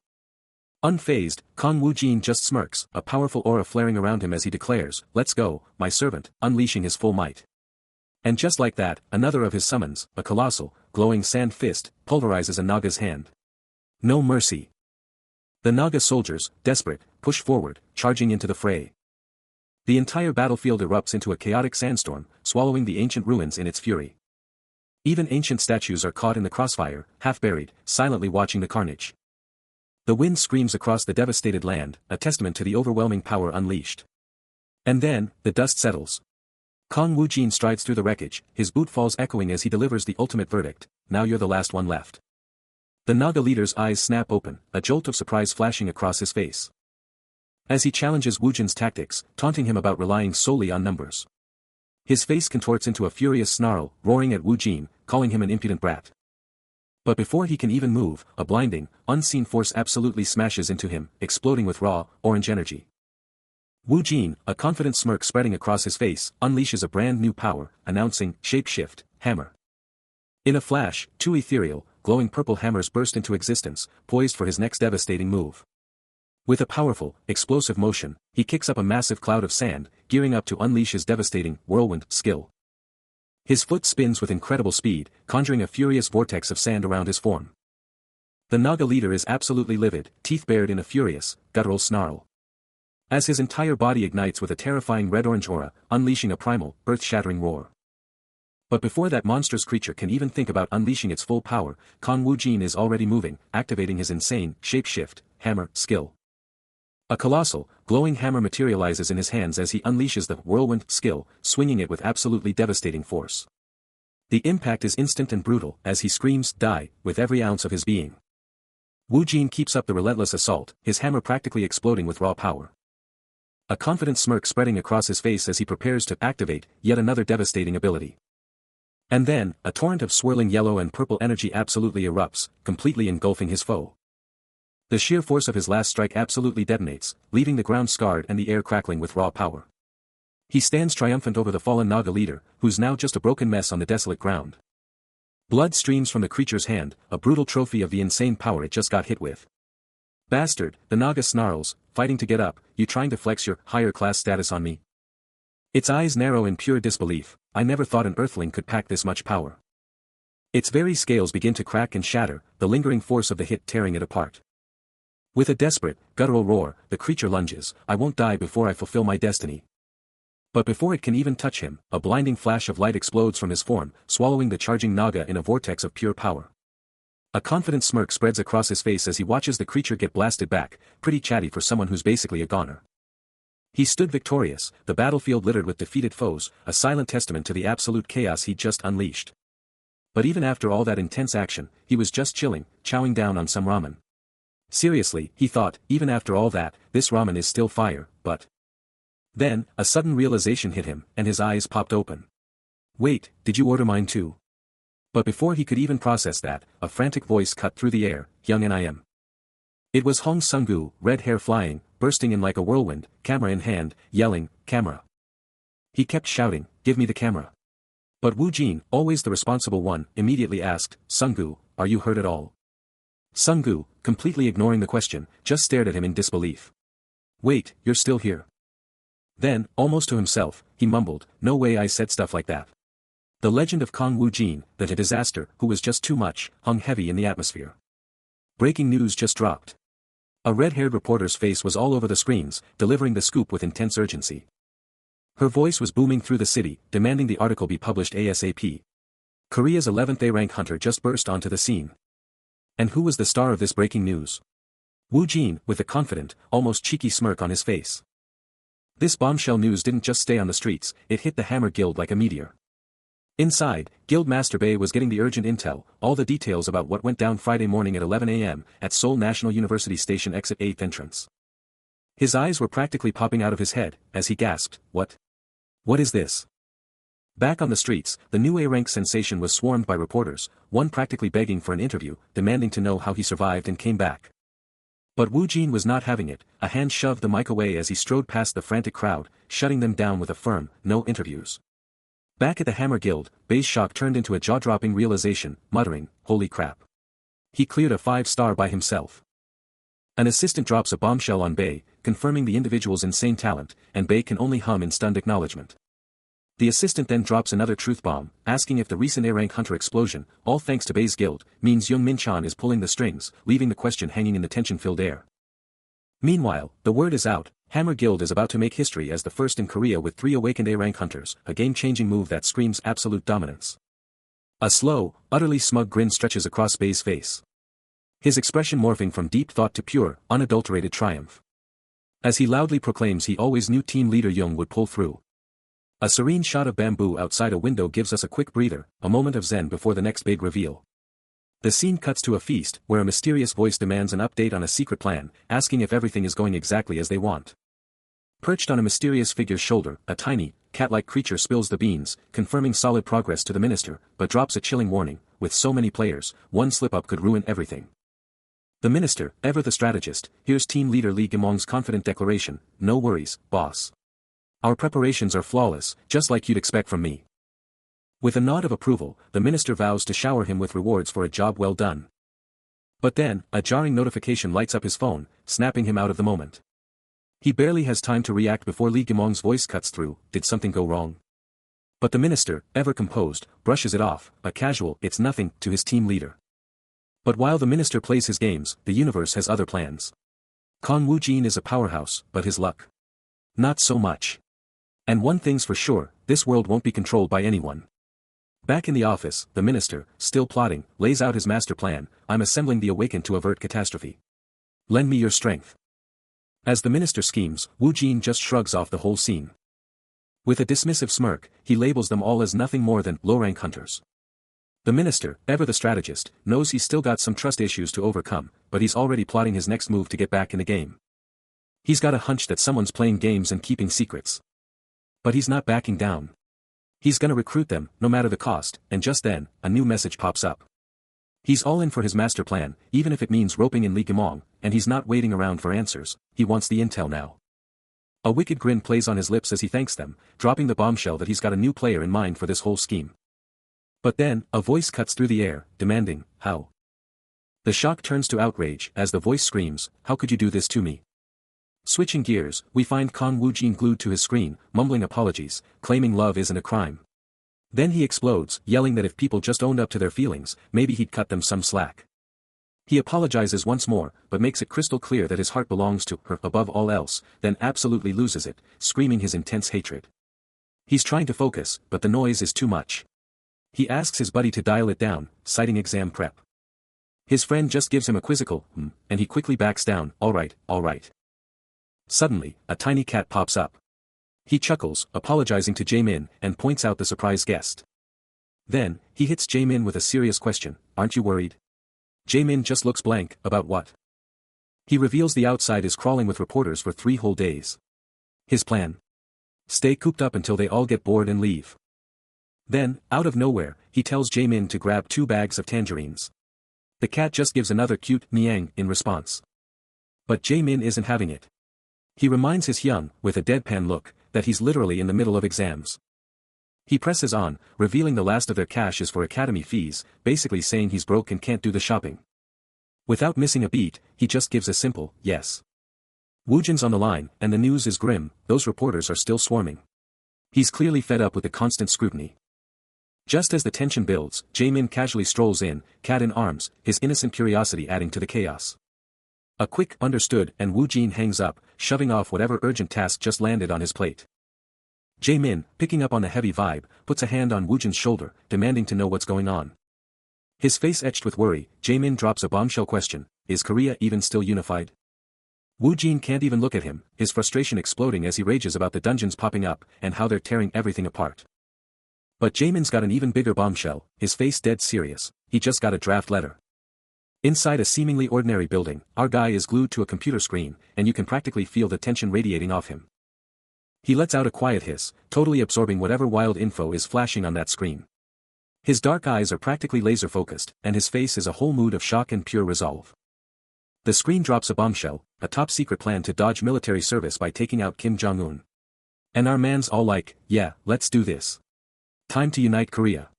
Unfazed, Kong Wu Jin just smirks, a powerful aura flaring around him as he declares, let's go, my servant, unleashing his full might. And just like that, another of his summons, a colossal, glowing sand fist, pulverizes a Naga's hand. No mercy. The Naga soldiers, desperate, push forward, charging into the fray. The entire battlefield erupts into a chaotic sandstorm, swallowing the ancient ruins in its fury. Even ancient statues are caught in the crossfire, half-buried, silently watching the carnage. The wind screams across the devastated land, a testament to the overwhelming power unleashed. And then, the dust settles. Kong Wujin strides through the wreckage, his boot falls echoing as he delivers the ultimate verdict, now you're the last one left. The Naga leader's eyes snap open, a jolt of surprise flashing across his face. As he challenges Wujin's tactics, taunting him about relying solely on numbers. His face contorts into a furious snarl, roaring at Wujin, calling him an impudent brat. But before he can even move, a blinding, unseen force absolutely smashes into him, exploding with raw, orange energy. Wujin, a confident smirk spreading across his face, unleashes a brand new power, announcing, Shapeshift, Hammer. In a flash, two ethereal, glowing purple hammers burst into existence, poised for his next devastating move. With a powerful, explosive motion, he kicks up a massive cloud of sand, gearing up to unleash his devastating, whirlwind, skill. His foot spins with incredible speed, conjuring a furious vortex of sand around his form. The Naga leader is absolutely livid, teeth bared in a furious, guttural snarl. As his entire body ignites with a terrifying red-orange aura, unleashing a primal, earth-shattering roar. But before that monstrous creature can even think about unleashing its full power, Kong Wujin is already moving, activating his insane, shapeshift, hammer, skill. A colossal, glowing hammer materializes in his hands as he unleashes the whirlwind skill, swinging it with absolutely devastating force. The impact is instant and brutal, as he screams, die, with every ounce of his being. Wujin keeps up the relentless assault, his hammer practically exploding with raw power. A confident smirk spreading across his face as he prepares to activate yet another devastating ability. And then, a torrent of swirling yellow and purple energy absolutely erupts, completely engulfing his foe. The sheer force of his last strike absolutely detonates, leaving the ground scarred and the air crackling with raw power. He stands triumphant over the fallen Naga leader, who's now just a broken mess on the desolate ground. Blood streams from the creature's hand, a brutal trophy of the insane power it just got hit with. Bastard, the Naga snarls, fighting to get up, you trying to flex your higher class status on me? Its eyes narrow in pure disbelief, I never thought an earthling could pack this much power. Its very scales begin to crack and shatter, the lingering force of the hit tearing it apart. With a desperate, guttural roar, the creature lunges, I won't die before I fulfill my destiny. But before it can even touch him, a blinding flash of light explodes from his form, swallowing the charging Naga in a vortex of pure power. A confident smirk spreads across his face as he watches the creature get blasted back, pretty chatty for someone who's basically a goner. He stood victorious, the battlefield littered with defeated foes, a silent testament to the absolute chaos he'd just unleashed. But even after all that intense action, he was just chilling, chowing down on some ramen. Seriously, he thought, even after all that, this ramen is still fire, but... Then, a sudden realization hit him, and his eyes popped open. Wait, did you order mine too? But before he could even process that, a frantic voice cut through the air, young Nim. It was Hong Sung-gu, red hair flying, bursting in like a whirlwind, camera in hand, yelling, camera. He kept shouting, give me the camera. But Wujin, always the responsible one, immediately asked, Sung-gu, are you hurt at all? Sung-gu, completely ignoring the question, just stared at him in disbelief. Wait, you're still here. Then, almost to himself, he mumbled, no way I said stuff like that. The legend of Kong Wujin, the disaster, who was just too much, hung heavy in the atmosphere. Breaking news just dropped. A red-haired reporter's face was all over the screens, delivering the scoop with intense urgency. Her voice was booming through the city, demanding the article be published ASAP. Korea's 11th A-rank hunter just burst onto the scene. And who was the star of this breaking news? Wujin, with a confident, almost cheeky smirk on his face. This bombshell news didn't just stay on the streets, it hit the Hammer Guild like a meteor. Inside, Guildmaster Bay was getting the urgent intel, all the details about what went down Friday morning at 11 a.m., at Seoul National University Station Exit 8th entrance. His eyes were practically popping out of his head, as he gasped, What? What is this? Back on the streets, the new A-rank sensation was swarmed by reporters, one practically begging for an interview, demanding to know how he survived and came back. But Wujin was not having it, a hand shoved the mic away as he strode past the frantic crowd, shutting them down with a firm, no interviews. Back at the Hammer Guild, Bay's shock turned into a jaw-dropping realization, muttering, holy crap. He cleared a 5-star by himself. An assistant drops a bombshell on Bay, confirming the individual's insane talent, and Bay can only hum in stunned acknowledgement. The assistant then drops another truth bomb, asking if the recent A-rank hunter explosion, all thanks to Bei's guild, means Young Min-chan is pulling the strings, leaving the question hanging in the tension-filled air. Meanwhile, the word is out, Hammer Guild is about to make history as the first in Korea with 3 awakened A-rank hunters, a game-changing move that screams absolute dominance. A slow, utterly smug grin stretches across Bei's face. His expression morphing from deep thought to pure, unadulterated triumph. As he loudly proclaims he always knew team leader Young would pull through. A serene shot of bamboo outside a window gives us a quick breather, a moment of zen before the next big reveal. The scene cuts to a feast, where a mysterious voice demands an update on a secret plan, asking if everything is going exactly as they want. Perched on a mysterious figure's shoulder, a tiny, cat-like creature spills the beans, confirming solid progress to the minister, but drops a chilling warning, with so many players, one slip-up could ruin everything. The minister, ever the strategist, hears team leader Lee Gimong's confident declaration, "No worries, boss. Our preparations are flawless, just like you'd expect from me." With a nod of approval, the minister vows to shower him with rewards for a job well done. But then, a jarring notification lights up his phone, snapping him out of the moment. He barely has time to react before Lee Gimong's voice cuts through, "Did something go wrong?" But the minister, ever composed, brushes it off, a casual "it's nothing" to his team leader. But while the minister plays his games, the universe has other plans. Kong Woo-jin is a powerhouse, but his luck, not so much. And one thing's for sure, this world won't be controlled by anyone. Back in the office, the minister, still plotting, lays out his master plan, "I'm assembling the awakened to avert catastrophe. Lend me your strength." As the minister schemes, Woo-jin just shrugs off the whole scene. With a dismissive smirk, he labels them all as nothing more than low-rank hunters. The minister, ever the strategist, knows he's still got some trust issues to overcome, but he's already plotting his next move to get back in the game. He's got a hunch that someone's playing games and keeping secrets. But he's not backing down. He's gonna recruit them, no matter the cost, and just then, a new message pops up. He's all in for his master plan, even if it means roping in Lee Gimong, and he's not waiting around for answers, he wants the intel now. A wicked grin plays on his lips as he thanks them, dropping the bombshell that he's got a new player in mind for this whole scheme. But then, a voice cuts through the air, demanding, "How?" The shock turns to outrage, as the voice screams, "How could you do this to me?" Switching gears, we find Kong Woo-jin glued to his screen, mumbling apologies, claiming love isn't a crime. Then he explodes, yelling that if people just owned up to their feelings, maybe he'd cut them some slack. He apologizes once more, but makes it crystal clear that his heart belongs to her above all else, then absolutely loses it, screaming his intense hatred. He's trying to focus, but the noise is too much. He asks his buddy to dial it down, citing exam prep. His friend just gives him a quizzical, and he quickly backs down, all right. Suddenly, a tiny cat pops up. He chuckles, apologizing to Jae-min, and points out the surprise guest. Then, he hits Jae-min with a serious question, "Aren't you worried?" Jae-min just looks blank, "About what?" He reveals the outside is crawling with reporters for 3 whole days. His plan? Stay cooped up until they all get bored and leave. Then, out of nowhere, he tells Jae-min to grab 2 bags of tangerines. The cat just gives another cute "meang" in response. But Jae-min isn't having it. He reminds his young, with a deadpan look, that he's literally in the middle of exams. He presses on, revealing the last of their cash is for academy fees, basically saying he's broke and can't do the shopping. Without missing a beat, he just gives a simple, yes. Woojin's on the line, and the news is grim, those reporters are still swarming. He's clearly fed up with the constant scrutiny. Just as the tension builds, Jae-min casually strolls in, cat in arms, his innocent curiosity adding to the chaos. A quick "understood" and Woo-jin hangs up, shoving off whatever urgent task just landed on his plate. Jae-min, picking up on the heavy vibe, puts a hand on Woojin's shoulder, demanding to know what's going on. His face etched with worry, Jae-min drops a bombshell question, "Is Korea even still unified?" Woo-jin can't even look at him, his frustration exploding as he rages about the dungeons popping up, and how they're tearing everything apart. But Jaemin's got an even bigger bombshell, his face dead serious, he just got a draft letter. Inside a seemingly ordinary building, our guy is glued to a computer screen, and you can practically feel the tension radiating off him. He lets out a quiet hiss, totally absorbing whatever wild info is flashing on that screen. His dark eyes are practically laser-focused, and his face is a whole mood of shock and pure resolve. The screen drops a bombshell, a top-secret plan to dodge military service by taking out Kim Jong-un. And our man's all like, "Yeah, let's do this. Time to unite Korea."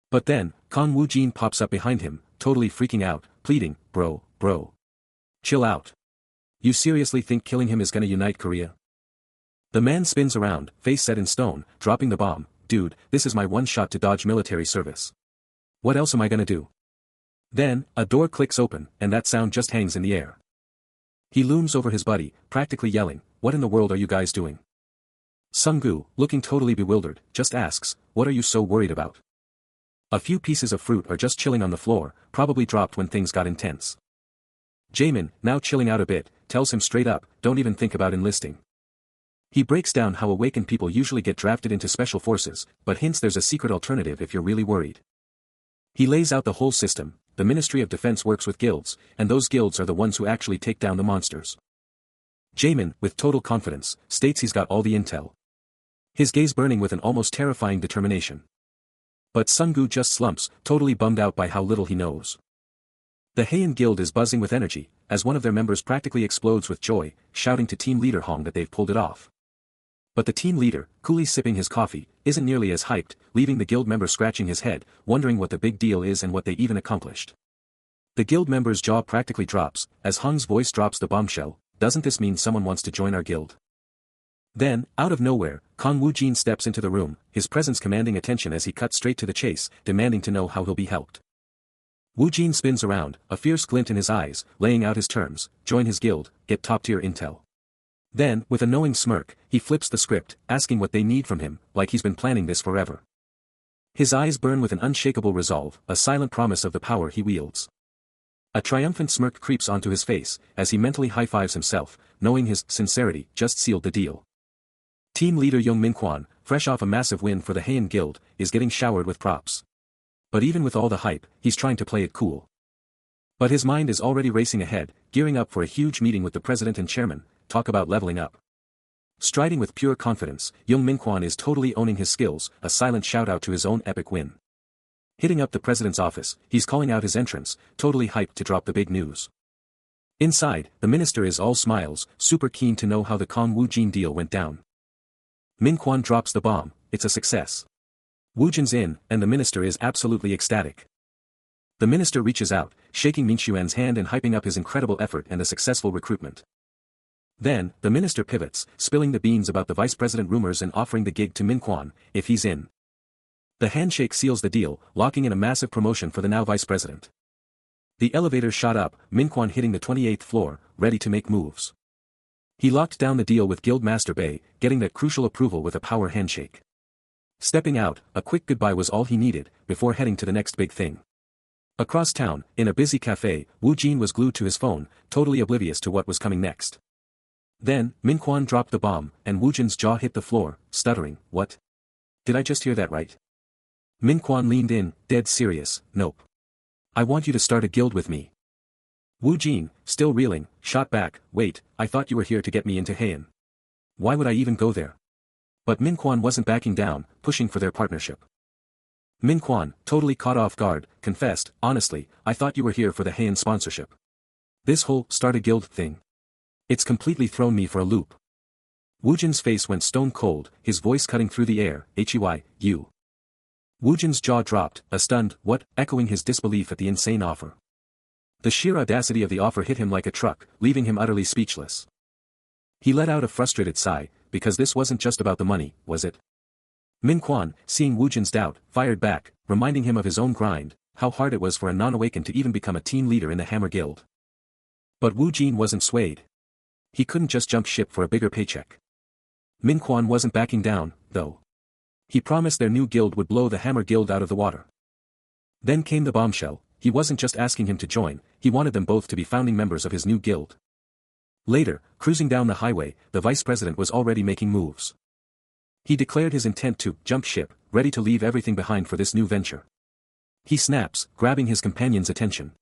But then, Kong Woo-jin pops up behind him, totally freaking out, pleading, bro. Chill out. You seriously think killing him is gonna unite Korea?" The man spins around, face set in stone, dropping the bomb. Dude, this is my one shot to dodge military service. What else am I gonna do? Then, a door clicks open, and that sound just hangs in the air. He looms over his buddy, practically yelling, "What in the world are you guys doing?" Sung-gu, looking totally bewildered, just asks, "What are you so worried about?" A few pieces of fruit are just chilling on the floor, probably dropped when things got intense. Jaemin, now chilling out a bit, tells him straight up, "Don't even think about enlisting." He breaks down how awakened people usually get drafted into special forces, but hints there's a secret alternative if you're really worried. He lays out the whole system. The Ministry of Defense works with guilds, and those guilds are the ones who actually take down the monsters. Jaemin, with total confidence, states he's got all the intel. His gaze burning with an almost terrifying determination. But Sung-gu just slumps, totally bummed out by how little he knows. The Heian Guild is buzzing with energy, as one of their members practically explodes with joy, shouting to team leader Hong that they've pulled it off. But the team leader, coolly sipping his coffee, isn't nearly as hyped, leaving the guild member scratching his head, wondering what the big deal is and what they even accomplished. The guild member's jaw practically drops, as Hong's voice drops the bombshell, "Doesn't this mean someone wants to join our guild?" Then, out of nowhere, Kang Woo-jin steps into the room, his presence commanding attention as he cuts straight to the chase, demanding to know how he'll be helped. Woo-jin spins around, a fierce glint in his eyes, laying out his terms: join his guild, get top-tier intel. Then, with a knowing smirk, he flips the script, asking what they need from him, like he's been planning this forever. His eyes burn with an unshakable resolve, a silent promise of the power he wields. A triumphant smirk creeps onto his face, as he mentally high-fives himself, knowing his sincerity just sealed the deal. Team leader Young Min-kwan, fresh off a massive win for the Heian Guild, is getting showered with props. But even with all the hype, he's trying to play it cool. But his mind is already racing ahead, gearing up for a huge meeting with the president and chairman. Talk about leveling up. Striding with pure confidence, Young Min-kwan is totally owning his skills, a silent shout-out to his own epic win. Hitting up the president's office, he's calling out his entrance, totally hyped to drop the big news. Inside, the minister is all smiles, super keen to know how the Kang Woo-jin deal went down. Min-kwan drops the bomb, it's a success. Woo-jin's in, and the minister is absolutely ecstatic. The minister reaches out, shaking Min-xuan's hand and hyping up his incredible effort and a successful recruitment. Then, the minister pivots, spilling the beans about the vice president rumors and offering the gig to Min-kwan, if he's in. The handshake seals the deal, locking in a massive promotion for the now vice president. The elevator shot up, Min-kwan hitting the 28th floor, ready to make moves. He locked down the deal with Guildmaster Bei, getting that crucial approval with a power handshake. Stepping out, a quick goodbye was all he needed, before heading to the next big thing. Across town, in a busy cafe, Woo-jin was glued to his phone, totally oblivious to what was coming next. Then, Min-kwan dropped the bomb, and Woo-jin's jaw hit the floor, stuttering, "What? Did I just hear that right?" Min-kwan leaned in, dead serious, "Nope. I want you to start a guild with me." Woo-jin, still reeling, shot back, "Wait, I thought you were here to get me into Heian. Why would I even go there?" But Min-kwan wasn't backing down, pushing for their partnership. Min-kwan, totally caught off guard, confessed, "Honestly, I thought you were here for the Heian sponsorship. This whole start a guild thing. It's completely thrown me for a loop." Woo-jin's face went stone cold, his voice cutting through the air, "Hey, you." Woo-jin's jaw dropped, a stunned, "What?" echoing his disbelief at the insane offer. The sheer audacity of the offer hit him like a truck, leaving him utterly speechless. He let out a frustrated sigh, because this wasn't just about the money, was it? Min-kwan, seeing Woo-jin's doubt, fired back, reminding him of his own grind, how hard it was for a non-awakened to even become a team leader in the Hammer Guild. But Woo-jin wasn't swayed. He couldn't just jump ship for a bigger paycheck. Min-kwan wasn't backing down, though. He promised their new guild would blow the Hammer Guild out of the water. Then came the bombshell. He wasn't just asking him to join, he wanted them both to be founding members of his new guild. Later, cruising down the highway, the vice president was already making moves. He declared his intent to jump ship, ready to leave everything behind for this new venture. He snaps, grabbing his companion's attention.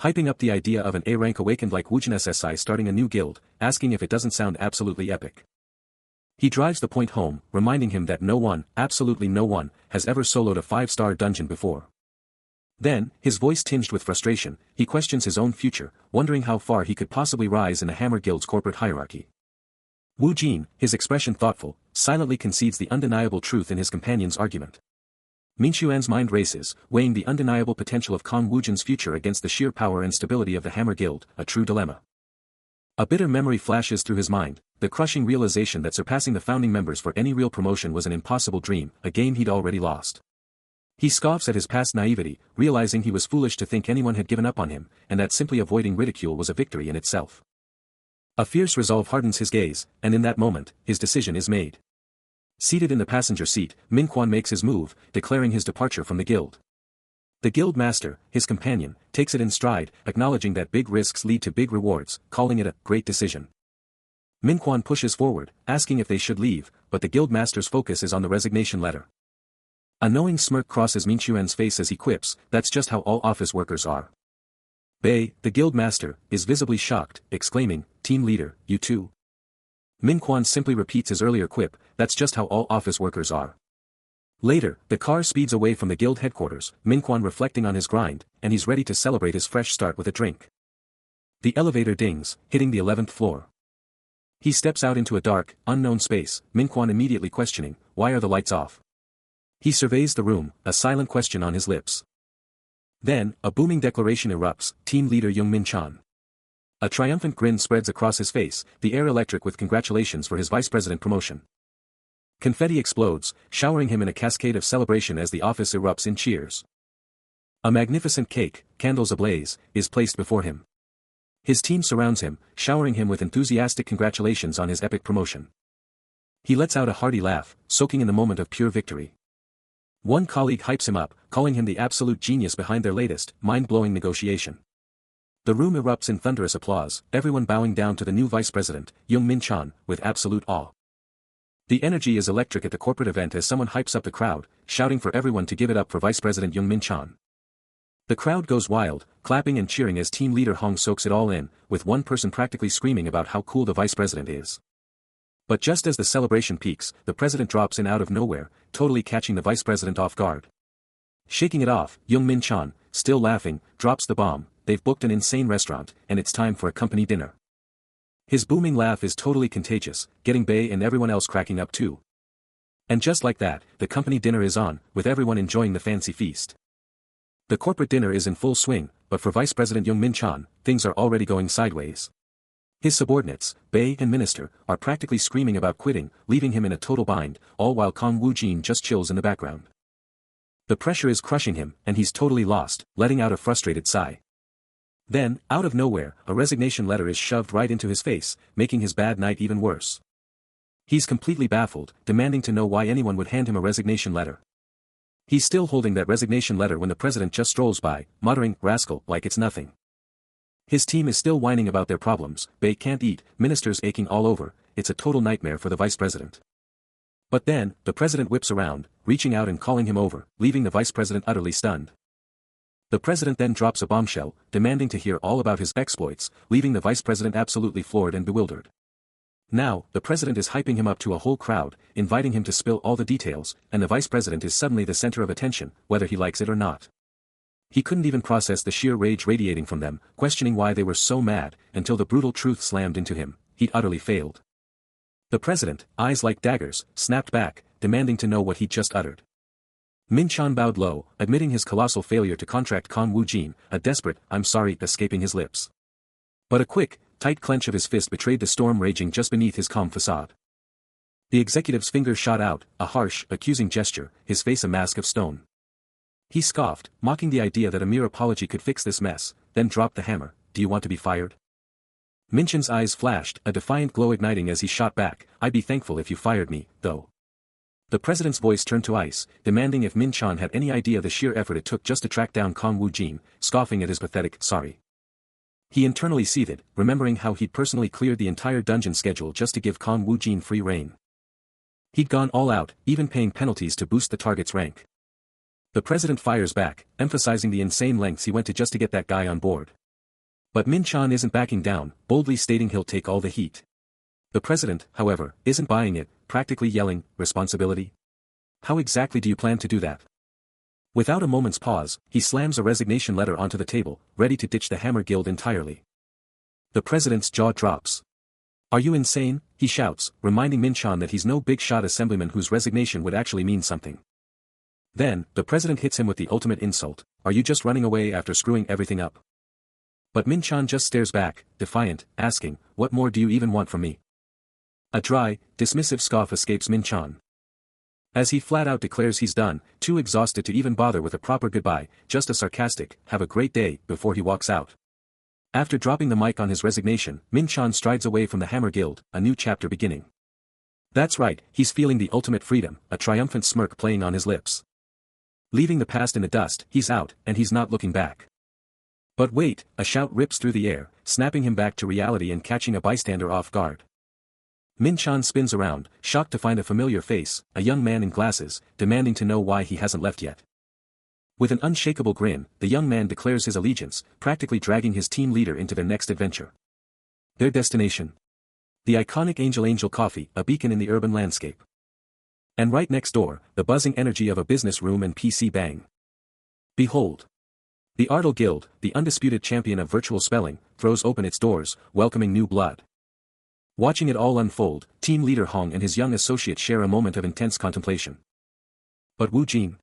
Hyping up the idea of an A-rank awakened like Woojin SSI starting a new guild, asking if it doesn't sound absolutely epic. He drives the point home, reminding him that no one, absolutely no one, has ever soloed a 5-star dungeon before. Then, his voice tinged with frustration, he questions his own future, wondering how far he could possibly rise in the Hammer Guild's corporate hierarchy. Woo-jin, his expression thoughtful, silently concedes the undeniable truth in his companion's argument. Min-xuan's mind races, weighing the undeniable potential of Kang Woo-jin's future against the sheer power and stability of the Hammer Guild, a true dilemma. A bitter memory flashes through his mind, the crushing realization that surpassing the founding members for any real promotion was an impossible dream, a game he'd already lost. He scoffs at his past naivety, realizing he was foolish to think anyone had given up on him, and that simply avoiding ridicule was a victory in itself. A fierce resolve hardens his gaze, and in that moment, his decision is made. Seated in the passenger seat, Minkwon makes his move, declaring his departure from the guild. The guild master, his companion, takes it in stride, acknowledging that big risks lead to big rewards, calling it a great decision. Minkwon pushes forward, asking if they should leave, but the guild master's focus is on the resignation letter. A knowing smirk crosses Minchuan's face as he quips, "That's just how all office workers are." Bei, the guild master, is visibly shocked, exclaiming, "Team leader, you too?" Minkwon simply repeats his earlier quip, "That's just how all office workers are." Later, the car speeds away from the guild headquarters, Minkwon reflecting on his grind, and he's ready to celebrate his fresh start with a drink. The elevator dings, hitting the 11th floor. He steps out into a dark, unknown space, Minkwon immediately questioning, "Why are the lights off?" He surveys the room, a silent question on his lips. Then, a booming declaration erupts, "Team leader Young-min Chan." A triumphant grin spreads across his face, the air electric with congratulations for his vice president promotion. Confetti explodes, showering him in a cascade of celebration as the office erupts in cheers. A magnificent cake, candles ablaze, is placed before him. His team surrounds him, showering him with enthusiastic congratulations on his epic promotion. He lets out a hearty laugh, soaking in the moment of pure victory. One colleague hypes him up, calling him the absolute genius behind their latest, mind-blowing negotiation. The room erupts in thunderous applause, everyone bowing down to the new vice president, Young-min Chan, with absolute awe. The energy is electric at the corporate event as someone hypes up the crowd, shouting for everyone to give it up for Vice President Young-min Chan. The crowd goes wild, clapping and cheering as team leader Hong soaks it all in, with one person practically screaming about how cool the vice president is. But just as the celebration peaks, the president drops in out of nowhere, totally catching the vice president off guard. Shaking it off, Young-min Chan, still laughing, drops the bomb, "They've booked an insane restaurant, and it's time for a company dinner." His booming laugh is totally contagious, getting Bei and everyone else cracking up too. And just like that, the company dinner is on, with everyone enjoying the fancy feast. The corporate dinner is in full swing, but for Vice President Young-min Chan, things are already going sideways. His subordinates, Bei and Minister, are practically screaming about quitting, leaving him in a total bind, all while Kong Woo-jin just chills in the background. The pressure is crushing him, and he's totally lost, letting out a frustrated sigh. Then, out of nowhere, a resignation letter is shoved right into his face, making his bad night even worse. He's completely baffled, demanding to know why anyone would hand him a resignation letter. He's still holding that resignation letter when the president just strolls by, muttering, "Rascal," like it's nothing. His team is still whining about their problems, Bei can't eat, Minister's aching all over, it's a total nightmare for the vice president. But then, the president whips around, reaching out and calling him over, leaving the vice president utterly stunned. The president then drops a bombshell, demanding to hear all about his exploits, leaving the vice president absolutely floored and bewildered. Now, the president is hyping him up to a whole crowd, inviting him to spill all the details, and the vice president is suddenly the center of attention, whether he likes it or not. He couldn't even process the sheer rage radiating from them, questioning why they were so mad, until the brutal truth slammed into him, he'd utterly failed. The president, eyes like daggers, snapped back, demanding to know what he'd just uttered. Min Chan bowed low, admitting his colossal failure to contract Kong Woo-jin, a desperate, "I'm sorry," escaping his lips. But a quick, tight clench of his fist betrayed the storm raging just beneath his calm facade. The executive's fingers shot out, a harsh, accusing gesture, his face a mask of stone. He scoffed, mocking the idea that a mere apology could fix this mess, then dropped the hammer, "Do you want to be fired?" Minchin's eyes flashed, a defiant glow igniting as he shot back, "I'd be thankful if you fired me, though." The president's voice turned to ice, demanding if Min Chan had any idea the sheer effort it took just to track down Kong Woo-jin, scoffing at his pathetic "sorry." He internally seethed, remembering how he'd personally cleared the entire dungeon schedule just to give Kong Woo-jin free rein. He'd gone all out, even paying penalties to boost the target's rank. The president fires back, emphasizing the insane lengths he went to just to get that guy on board. But Min Chan isn't backing down, boldly stating he'll take all the heat. The president, however, isn't buying it, practically yelling, "Responsibility? How exactly do you plan to do that?" Without a moment's pause, he slams a resignation letter onto the table, ready to ditch the Hammer Guild entirely. The president's jaw drops. "Are you insane?" he shouts, reminding Min Chan that he's no big-shot assemblyman whose resignation would actually mean something. Then, the president hits him with the ultimate insult, "Are you just running away after screwing everything up?" But Min Chan just stares back, defiant, asking, "What more do you even want from me?" A dry, dismissive scoff escapes Min-chan. As he flat out declares he's done, too exhausted to even bother with a proper goodbye, just a sarcastic, "have a great day," before he walks out. After dropping the mic on his resignation, Min-chan strides away from the Hammer Guild, a new chapter beginning. That's right, he's feeling the ultimate freedom, a triumphant smirk playing on his lips. Leaving the past in the dust, he's out, and he's not looking back. But wait, a shout rips through the air, snapping him back to reality and catching a bystander off guard. Min-chan spins around, shocked to find a familiar face, a young man in glasses, demanding to know why he hasn't left yet. With an unshakable grin, the young man declares his allegiance, practically dragging his team leader into their next adventure. Their destination? The iconic Angel Coffee, a beacon in the urban landscape. And right next door, the buzzing energy of a business room and PC bang. Behold! The Ardell Guild, the undisputed champion of virtual spelling, throws open its doors, welcoming new blood. Watching it all unfold, team leader Hong and his young associate share a moment of intense contemplation. But Wu Jin?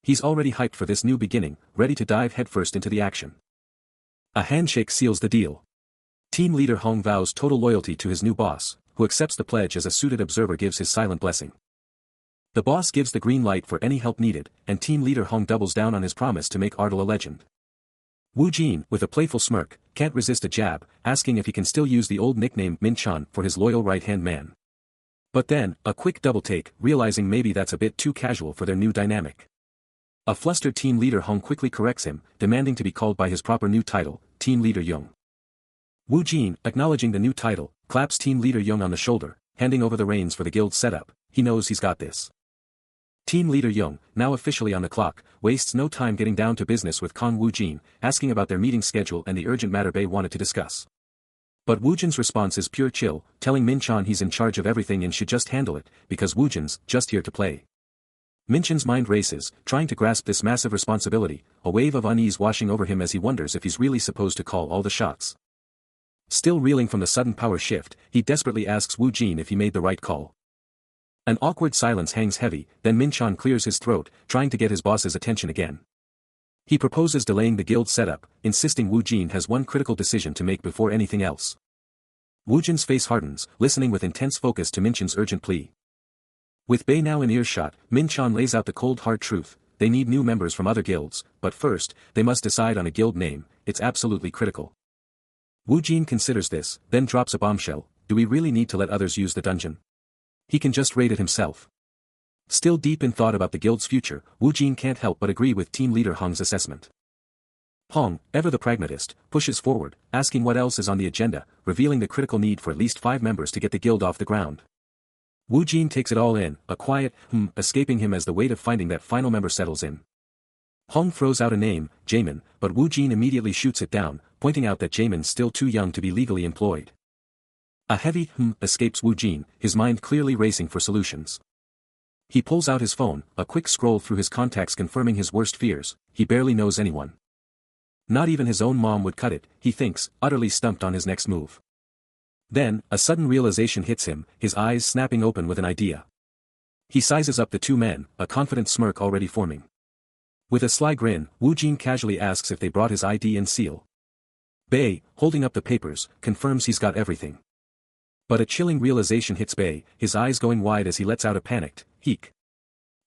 He's already hyped for this new beginning, ready to dive headfirst into the action. A handshake seals the deal. Team leader Hong vows total loyalty to his new boss, who accepts the pledge as a suited observer gives his silent blessing. The boss gives the green light for any help needed, and team leader Hong doubles down on his promise to make Ardell a legend. Wu Jin, with a playful smirk, can't resist a jab, asking if he can still use the old nickname Min-chan for his loyal right-hand man. But then, a quick double take, realizing maybe that's a bit too casual for their new dynamic. A flustered team leader Hong quickly corrects him, demanding to be called by his proper new title, Team Leader Young. Wu Jin, acknowledging the new title, claps Team Leader Young on the shoulder, handing over the reins for the guild's setup. He knows he's got this. Team Leader Young, now officially on the clock, wastes no time getting down to business with Kong Wu Jin, asking about their meeting schedule and the urgent matter Bei wanted to discuss. But Wu Jin's response is pure chill, telling Min-chan he's in charge of everything and should just handle it, because Wu Jin's just here to play. Min-chan's mind races, trying to grasp this massive responsibility, a wave of unease washing over him as he wonders if he's really supposed to call all the shots. Still reeling from the sudden power shift, he desperately asks Wu Jin if he made the right call. An awkward silence hangs heavy, then Min-chan clears his throat, trying to get his boss's attention again. He proposes delaying the guild setup, insisting Wu Jin has one critical decision to make before anything else. Wu Jin's face hardens, listening with intense focus to Min-chan's urgent plea. With Bei now in earshot, Min-chan lays out the cold hard truth: they need new members from other guilds, but first, they must decide on a guild name. It's absolutely critical. Wu Jin considers this, then drops a bombshell: do we really need to let others use the dungeon? He can just raid it himself. Still deep in thought about the guild's future, Wu Jin can't help but agree with team leader Hong's assessment. Hong, ever the pragmatist, pushes forward, asking what else is on the agenda, revealing the critical need for at least 5 members to get the guild off the ground. Wu Jin takes it all in, a quiet escaping him as the weight of finding that final member settles in. Hong throws out a name, Jaemin, but Wu Jin immediately shoots it down, pointing out that Jaemin's still too young to be legally employed. A heavy escapes Wu Jin, his mind clearly racing for solutions. He pulls out his phone, a quick scroll through his contacts confirming his worst fears: he barely knows anyone. Not even his own mom would cut it, he thinks, utterly stumped on his next move. Then, a sudden realization hits him, his eyes snapping open with an idea. He sizes up the 2 men, a confident smirk already forming. With a sly grin, Wu Jin casually asks if they brought his ID and seal. Bei, holding up the papers, confirms he's got everything. But a chilling realization hits Bei, his eyes going wide as he lets out a panicked "Heek."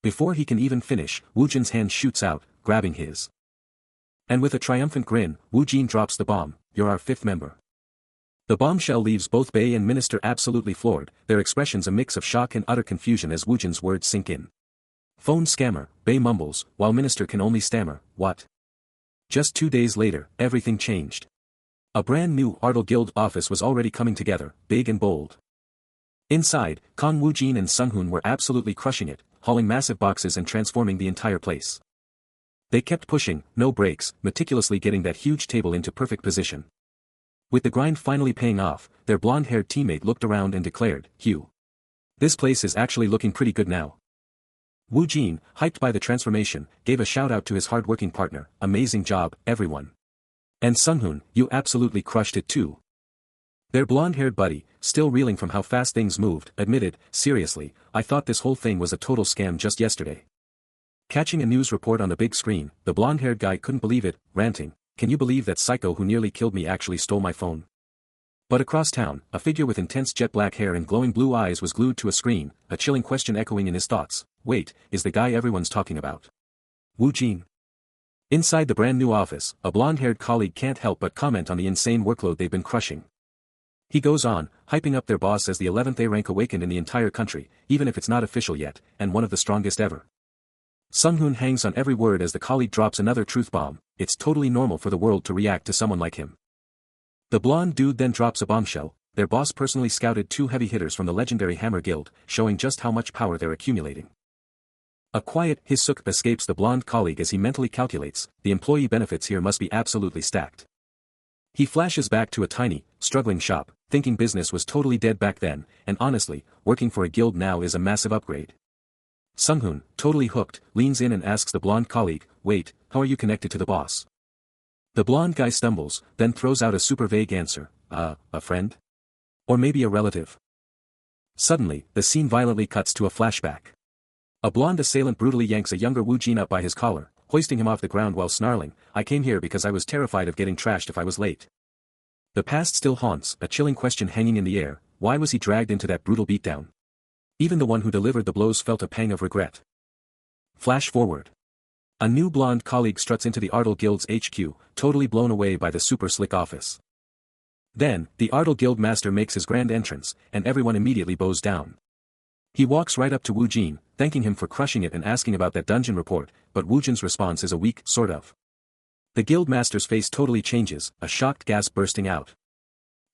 Before he can even finish, Wu Jin's hand shoots out, grabbing his. And with a triumphant grin, Wu Jin drops the bomb: "You're our 5th member." The bombshell leaves both Bei and Minister absolutely floored, their expressions a mix of shock and utter confusion as Wu Jin's words sink in. "Phone scammer," Bei mumbles, while Minister can only stammer, "What?" Just 2 days later, everything changed. A brand new Ardell Guild office was already coming together, big and bold. Inside, Kong Wu Jin and Sung-hoon were absolutely crushing it, hauling massive boxes and transforming the entire place. They kept pushing, no breaks, meticulously getting that huge table into perfect position. With the grind finally paying off, their blonde-haired teammate looked around and declared, "Hugh. This place is actually looking pretty good now." Wu Jin, hyped by the transformation, gave a shout-out to his hard-working partner: "Amazing job, everyone. And Sung-hoon, you absolutely crushed it too." Their blonde-haired buddy, still reeling from how fast things moved, admitted, "Seriously, I thought this whole thing was a total scam just yesterday." Catching a news report on the big screen, the blonde-haired guy couldn't believe it, ranting, "Can you believe that psycho who nearly killed me actually stole my phone?" But across town, a figure with intense jet black hair and glowing blue eyes was glued to a screen, a chilling question echoing in his thoughts. Wait, is the guy everyone's talking about Wu Jin? Inside the brand new office, a blonde-haired colleague can't help but comment on the insane workload they've been crushing. He goes on, hyping up their boss as the 11th A rank awakened in the entire country, even if it's not official yet, and one of the strongest ever. Sung-hoon hangs on every word as the colleague drops another truth bomb. It's totally normal for the world to react to someone like him. The blonde dude then drops a bombshell. Their boss personally scouted 2 heavy hitters from the legendary Hammer Guild, showing just how much power they're accumulating. A quiet hiss-sook escapes the blonde colleague as he mentally calculates, the employee benefits here must be absolutely stacked. He flashes back to a tiny, struggling shop, thinking business was totally dead back then, and honestly, working for a guild now is a massive upgrade. Sung-hoon, totally hooked, leans in and asks the blonde colleague, wait, how are you connected to the boss? The blonde guy stumbles, then throws out a super vague answer, a friend? Or maybe a relative? Suddenly, the scene violently cuts to a flashback. A blonde assailant brutally yanks a younger Wu Jin up by his collar, hoisting him off the ground while snarling, I came here because I was terrified of getting trashed if I was late. The past still haunts, a chilling question hanging in the air, why was he dragged into that brutal beatdown? Even the one who delivered the blows felt a pang of regret. Flash forward. A new blonde colleague struts into the Ardell Guild's HQ, totally blown away by the super slick office. Then, the Ardell Guild master makes his grand entrance, and everyone immediately bows down. He walks right up to Wu Jin, thanking him for crushing it and asking about that dungeon report, but Wu Jin's response is a weak, sort of. The guild master's face totally changes, a shocked gasp bursting out.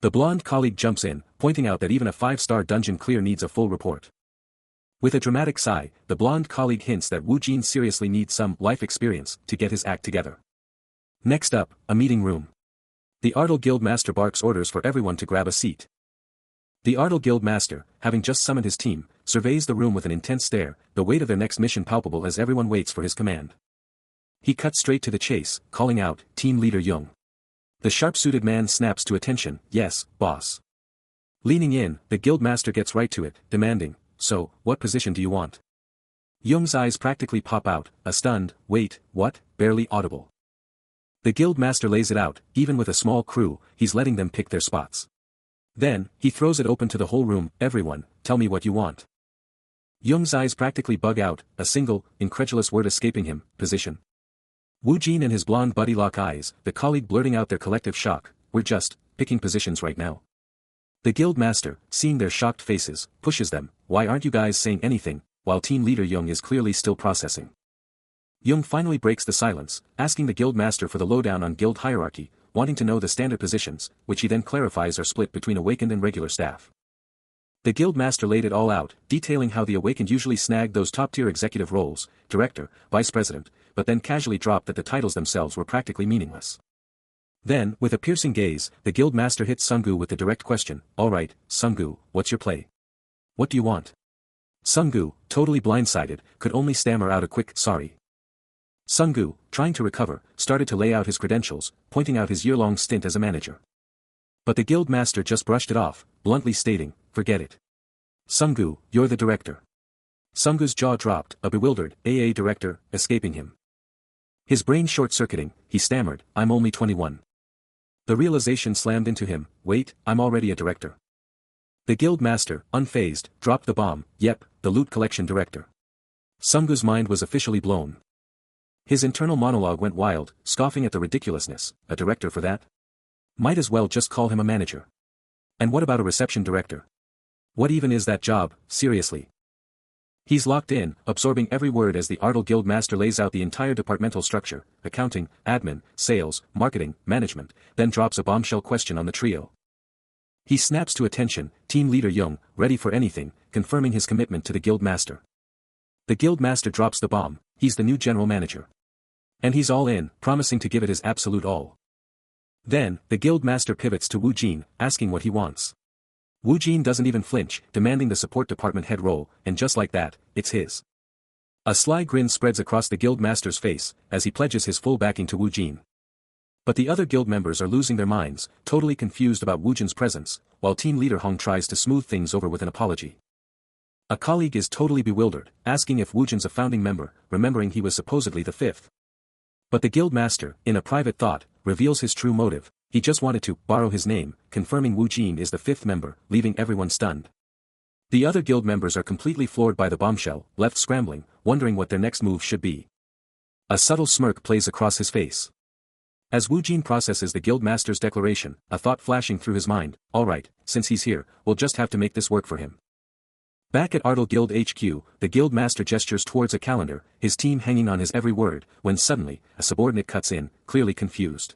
The blonde colleague jumps in, pointing out that even a 5-star dungeon clear needs a full report. With a dramatic sigh, the blonde colleague hints that Wu Jin seriously needs some life experience to get his act together. Next up, a meeting room. The Ardell Guild master barks orders for everyone to grab a seat. The Ardell Guild master, having just summoned his team, surveys the room with an intense stare, the weight of their next mission palpable as everyone waits for his command. He cuts straight to the chase, calling out, Team Leader Jung. The sharp-suited man snaps to attention, yes, boss. Leaning in, the guild master gets right to it, demanding, so, what position do you want? Jung's eyes practically pop out, a stunned, wait, what, barely audible. The guild master lays it out, even with a small crew, he's letting them pick their spots. Then, he throws it open to the whole room, everyone, tell me what you want. Jung's eyes practically bug out, a single, incredulous word escaping him, position. Wu Jin and his blonde buddy lock eyes, the colleague blurting out their collective shock, we're just, picking positions right now. The guild master, seeing their shocked faces, pushes them, why aren't you guys saying anything, while team leader Jung is clearly still processing. Jung finally breaks the silence, asking the guild master for the lowdown on guild hierarchy, wanting to know the standard positions, which he then clarifies are split between awakened and regular staff. The guild master laid it all out, detailing how the awakened usually snagged those top-tier executive roles, director, vice president, but then casually dropped that the titles themselves were practically meaningless. Then, with a piercing gaze, the guild master hits Sung-gu with the direct question, alright, Sung-gu, what's your play? What do you want? Sung-gu, totally blindsided, could only stammer out a quick, sorry. Sung-gu, trying to recover, started to lay out his credentials, pointing out his year-long stint as a manager. But the guild master just brushed it off, bluntly stating, forget it. Sung-gu, you're the director. Sung-gu's jaw dropped, a bewildered, AA director, escaping him. His brain short-circuiting, he stammered, I'm only 21. The realization slammed into him, wait, I'm already a director. The guild master, unfazed, dropped the bomb, yep, the loot collection director. Sung-gu's mind was officially blown. His internal monologue went wild, scoffing at the ridiculousness, a director for that? Might as well just call him a manager. And what about a reception director? What even is that job, seriously? He's locked in, absorbing every word as the Ardell Guild master lays out the entire departmental structure, accounting, admin, sales, marketing, management, then drops a bombshell question on the trio. He snaps to attention, team leader Jung, ready for anything, confirming his commitment to the guild master. The guild master drops the bomb, he's the new general manager. And he's all in, promising to give it his absolute all. Then, the guild master pivots to Wu Jin, asking what he wants. Wu Jin doesn't even flinch, demanding the support department head role, and just like that, it's his. A sly grin spreads across the guild master's face, as he pledges his full backing to Wu Jin. But the other guild members are losing their minds, totally confused about Wu Jin's presence, while team leader Hong tries to smooth things over with an apology. A colleague is totally bewildered, asking if Wu Jin's a founding member, remembering he was supposedly the 5th. But the guild master, in a private thought, reveals his true motive, He just wanted to borrow his name, confirming Wu Jin is the fifth member, leaving everyone stunned. The other guild members are completely floored by the bombshell, left scrambling, wondering what their next move should be. A subtle smirk plays across his face. As Wu Jin processes the guild master's declaration, a thought flashing through his mind, alright, since he's here, we'll just have to make this work for him. Back at Ardle Guild HQ, the guild master gestures towards a calendar, his team hanging on his every word, when suddenly, a subordinate cuts in, clearly confused.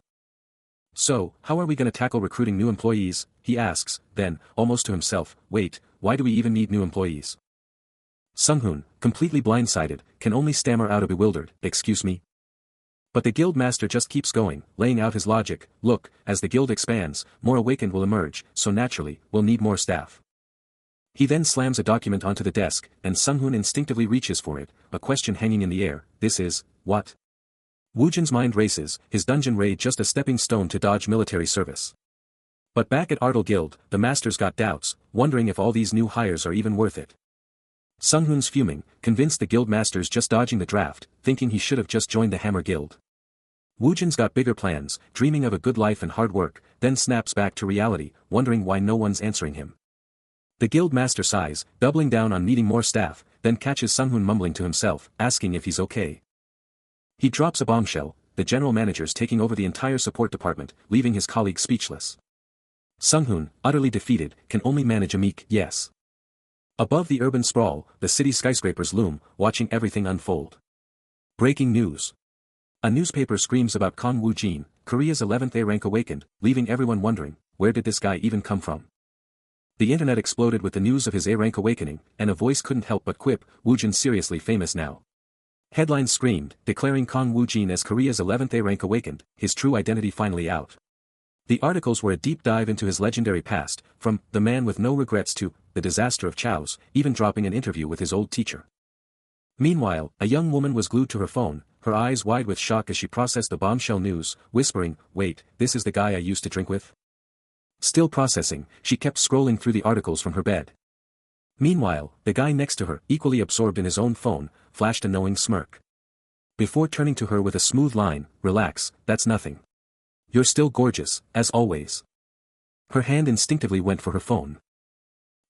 So, how are we gonna tackle recruiting new employees, he asks, then, almost to himself, wait, why do we even need new employees? Sunghoon, completely blindsided, can only stammer out a bewildered, excuse me? But the guild master just keeps going, laying out his logic, look, as the guild expands, more awakened will emerge, so naturally, we'll need more staff. He then slams a document onto the desk, and Sunghoon instinctively reaches for it, a question hanging in the air, this is, what? Wu Jin's mind races, his dungeon raid just a stepping stone to dodge military service. But back at Ardle Guild, the master's got doubts, wondering if all these new hires are even worth it. Sunghoon's fuming, convinced the guild master's just dodging the draft, thinking he should have just joined the Hammer Guild. Wu Jin's got bigger plans, dreaming of a good life and hard work, then snaps back to reality, wondering why no one's answering him. The guild master sighs, doubling down on needing more staff, then catches Sunghoon mumbling to himself, asking if he's okay. He drops a bombshell, the general manager's taking over the entire support department, leaving his colleagues speechless. Sunghoon, utterly defeated, can only manage a meek yes. Above the urban sprawl, the city skyscrapers loom, watching everything unfold. Breaking news. A newspaper screams about Kong Wu Jin, Korea's 11th A rank awakened, leaving everyone wondering, where did this guy even come from? The internet exploded with the news of his A rank awakening, and a voice couldn't help but quip, Wu Jin's seriously famous now. Headlines screamed, declaring Kong Wu Jin as Korea's 11th A rank awakened, his true identity finally out. The articles were a deep dive into his legendary past, from the man with no regrets to the disaster of Chao's, even dropping an interview with his old teacher. Meanwhile, a young woman was glued to her phone, her eyes wide with shock as she processed the bombshell news, whispering, wait, this is the guy I used to drink with? Still processing, she kept scrolling through the articles from her bed. Meanwhile, the guy next to her, equally absorbed in his own phone, flashed a knowing smirk. Before turning to her with a smooth line, relax, that's nothing. You're still gorgeous, as always. Her hand instinctively went for her phone.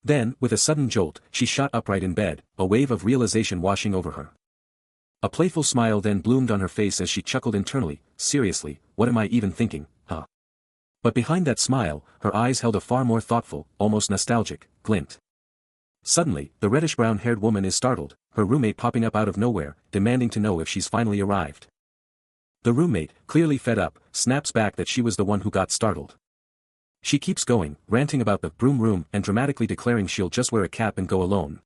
Then, with a sudden jolt, she shot upright in bed, a wave of realization washing over her. A playful smile then bloomed on her face as she chuckled internally, seriously, what am I even thinking, huh? But behind that smile, her eyes held a far more thoughtful, almost nostalgic, glint. Suddenly, the reddish-brown-haired woman is startled, her roommate popping up out of nowhere, demanding to know if she's finally arrived. The roommate, clearly fed up, snaps back that she was the one who got startled. She keeps going, ranting about the broom room and dramatically declaring she'll just wear a cap and go alone.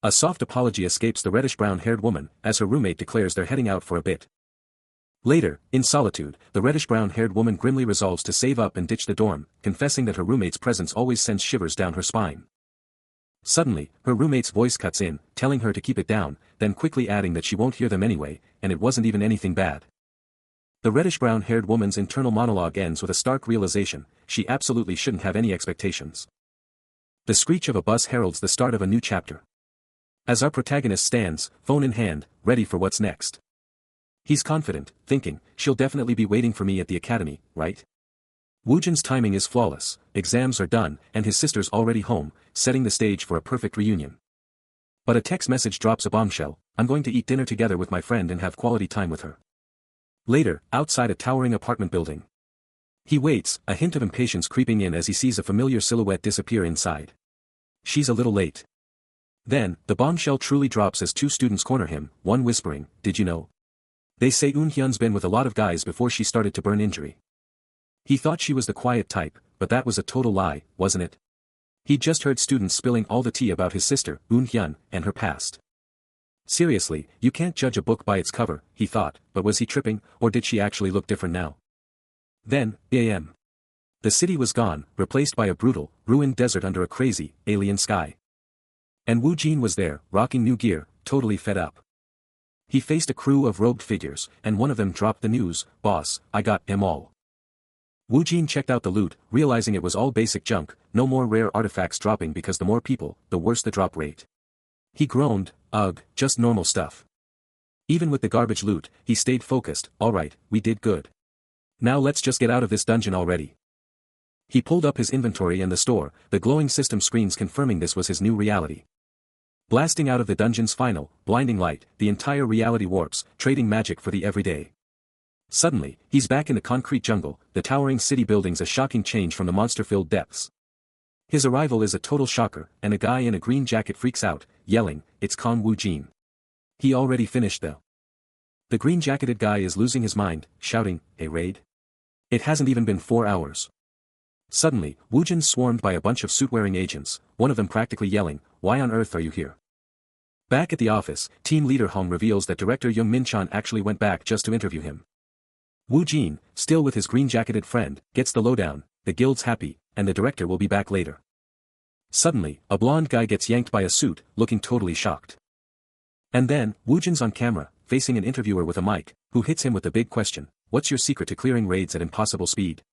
A soft apology escapes the reddish-brown-haired woman, as her roommate declares they're heading out for a bit. Later, in solitude, the reddish-brown-haired woman grimly resolves to save up and ditch the dorm, confessing that her roommate's presence always sends shivers down her spine. Suddenly, her roommate's voice cuts in, telling her to keep it down, then quickly adding that she won't hear them anyway, and it wasn't even anything bad. The reddish-brown-haired woman's internal monologue ends with a stark realization, she absolutely shouldn't have any expectations. The screech of a bus heralds the start of a new chapter. As our protagonist stands, phone in hand, ready for what's next. He's confident, thinking, she'll definitely be waiting for me at the academy, right? Wu Jin's timing is flawless, exams are done, and his sister's already home, setting the stage for a perfect reunion. But a text message drops a bombshell, I'm going to eat dinner together with my friend and have quality time with her. Later, outside a towering apartment building. He waits, a hint of impatience creeping in as he sees a familiar silhouette disappear inside. She's a little late. Then, the bombshell truly drops as two students corner him, one whispering, did you know? They say Eun-hyun's been with a lot of guys before she started to burn injury. He thought she was the quiet type, but that was a total lie, wasn't it? He'd just heard students spilling all the tea about his sister, Eun-hyun, and her past. Seriously, you can't judge a book by its cover, he thought, but was he tripping, or did she actually look different now? Then, a.m. The city was gone, replaced by a brutal, ruined desert under a crazy, alien sky. And Wu Jin was there, rocking new gear, totally fed up. He faced a crew of robed figures, and one of them dropped the news, boss, I got them all. Wu Jin checked out the loot, realizing it was all basic junk, no more rare artifacts dropping because the more people, the worse the drop rate. He groaned, ugh, just normal stuff. Even with the garbage loot, he stayed focused, alright, we did good. Now let's just get out of this dungeon already. He pulled up his inventory and the store, the glowing system screens confirming this was his new reality. Blasting out of the dungeon's final, blinding light, the entire reality warps, trading magic for the everyday. Suddenly, he's back in the concrete jungle, the towering city buildings a shocking change from the monster-filled depths. His arrival is a total shocker, and a guy in a green jacket freaks out, yelling, "It's Kong Wu-jin." He already finished though. The green-jacketed guy is losing his mind, shouting, "A raid? It hasn't even been 4 hours." Suddenly, Wu-jin's swarmed by a bunch of suit-wearing agents, one of them practically yelling, "Why on earth are you here?" Back at the office, team leader Hong reveals that director Young Min-chan actually went back just to interview him. Wu-jin, still with his green-jacketed friend, gets the lowdown, the guild's happy, and the director will be back later. Suddenly, a blonde guy gets yanked by a suit, looking totally shocked. And then, Wu-jin's on camera, facing an interviewer with a mic, who hits him with the big question, "What's your secret to clearing raids at impossible speed?"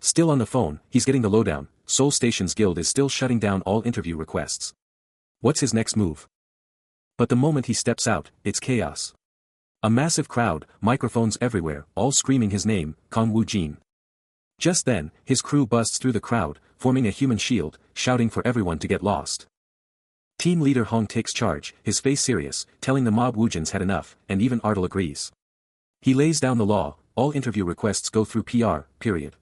Still on the phone, he's getting the lowdown, Seoul Station's guild is still shutting down all interview requests. What's his next move? But the moment he steps out, it's chaos. A massive crowd, microphones everywhere, all screaming his name, Kong Wu-jin. Just then, his crew busts through the crowd, forming a human shield, shouting for everyone to get lost. Team leader Hong takes charge, his face serious, telling the mob Wu-jin's had enough, and even Ardal agrees. He lays down the law, all interview requests go through PR, period.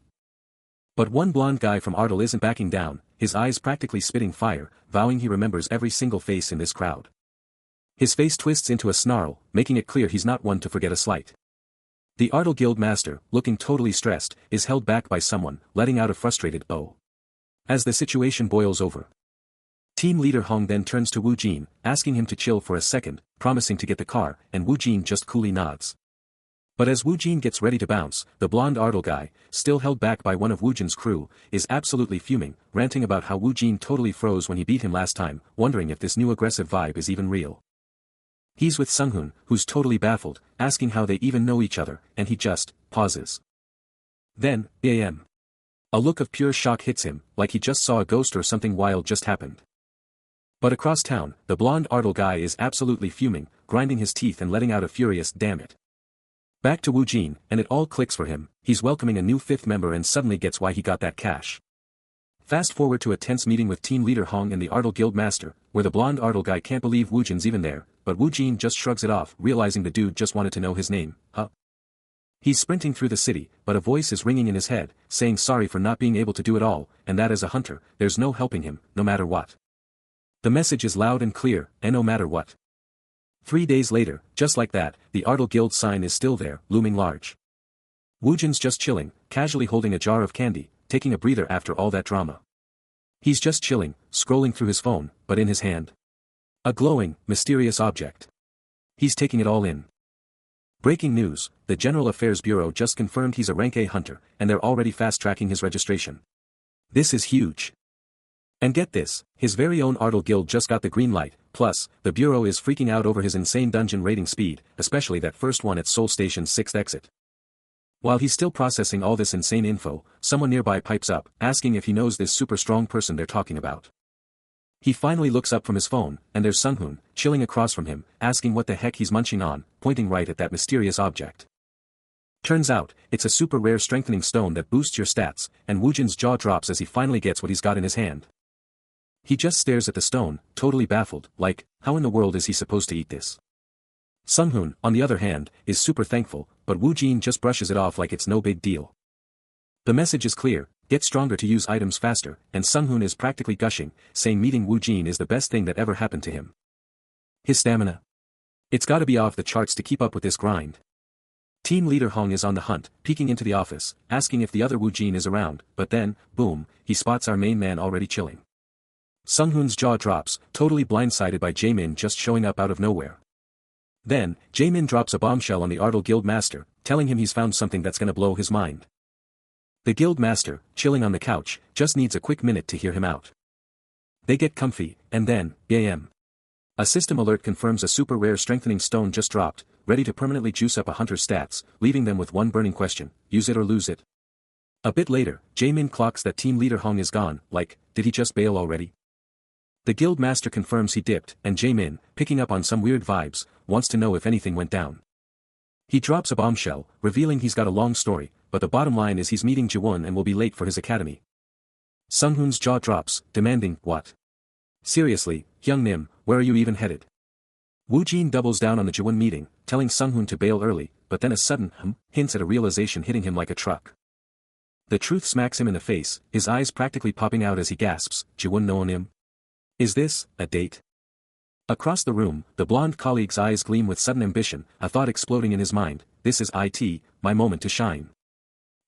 But one blonde guy from Ardal isn't backing down, his eyes practically spitting fire, vowing he remembers every single face in this crowd. His face twists into a snarl, making it clear he's not one to forget a slight. The Ardal Guild Master, looking totally stressed, is held back by someone, letting out a frustrated "oh." As the situation boils over. Team leader Hong then turns to Wu-jin, asking him to chill for a second, promising to get the car, and Wu-jin just coolly nods. But as Wu-jin gets ready to bounce, the blonde Ardal guy, still held back by one of Wu-jin's crew, is absolutely fuming, ranting about how Wu-jin totally froze when he beat him last time, wondering if this new aggressive vibe is even real. He's with Sunghoon, who's totally baffled, asking how they even know each other, and he just pauses. Then, bam. A look of pure shock hits him, like he just saw a ghost or something wild just happened. But across town, the blonde Ardal guy is absolutely fuming, grinding his teeth and letting out a furious "damn it." Back to Wu-jin, and it all clicks for him, he's welcoming a new fifth member and suddenly gets why he got that cash. Fast forward to a tense meeting with team leader Hong and the Ardal Guild Master, where the blonde Ardal guy can't believe Wu-jin's even there, but Wu-jin just shrugs it off, realizing the dude just wanted to know his name, huh? He's sprinting through the city, but a voice is ringing in his head, saying sorry for not being able to do it all, and that as a hunter, there's no helping him, no matter what. The message is loud and clear, and no matter what. 3 days later, just like that, the Ardal Guild sign is still there, looming large. Wu-jin's just chilling, casually holding a jar of candy, taking a breather after all that drama. He's just chilling, scrolling through his phone, but in his hand. A glowing, mysterious object. He's taking it all in. Breaking news, the General Affairs Bureau just confirmed he's a Rank A hunter, and they're already fast-tracking his registration. This is huge. And get this, his very own Ardal Guild just got the green light, plus, the Bureau is freaking out over his insane dungeon raiding speed, especially that first one at Seoul Station's 6th exit. While he's still processing all this insane info, someone nearby pipes up, asking if he knows this super strong person they're talking about. He finally looks up from his phone, and there's Sunghoon, chilling across from him, asking what the heck he's munching on, pointing right at that mysterious object. Turns out, it's a super rare strengthening stone that boosts your stats, and Wu-jin's jaw drops as he finally gets what he's got in his hand. He just stares at the stone, totally baffled, like, how in the world is he supposed to eat this? Sunghoon, on the other hand, is super thankful, but Wu-jin just brushes it off like it's no big deal. The message is clear, get stronger to use items faster, and Sunghoon is practically gushing, saying meeting Wu-jin is the best thing that ever happened to him. His stamina. It's gotta be off the charts to keep up with this grind. Team leader Hong is on the hunt, peeking into the office, asking if the other Wu-jin is around, but then, boom, he spots our main man already chilling. Sunghoon's jaw drops, totally blindsided by Jaemin just showing up out of nowhere. Then, Jaemin drops a bombshell on the Ardal Guild Master, telling him he's found something that's gonna blow his mind. The Guild Master, chilling on the couch, just needs a quick minute to hear him out. They get comfy, and then, bam. A system alert confirms a super rare strengthening stone just dropped, ready to permanently juice up a hunter's stats, leaving them with one burning question, use it or lose it. A bit later, Jaemin clocks that team leader Hong is gone, like, did he just bail already? The Guild Master confirms he dipped, and Jaemin, picking up on some weird vibes, wants to know if anything went down. He drops a bombshell, revealing he's got a long story, but the bottom line is he's meeting Jiwon and will be late for his academy. Sunghoon's jaw drops, demanding, what? Seriously, Hyungnim, where are you even headed? Woo Jin doubles down on the Jiwon meeting, telling Sunghoon to bail early, but then a sudden hints at a realization hitting him like a truck. The truth smacks him in the face, his eyes practically popping out as he gasps, Jiwon no-nim? Is this a date? Across the room, the blonde colleague's eyes gleam with sudden ambition, a thought exploding in his mind, this is it, my moment to shine.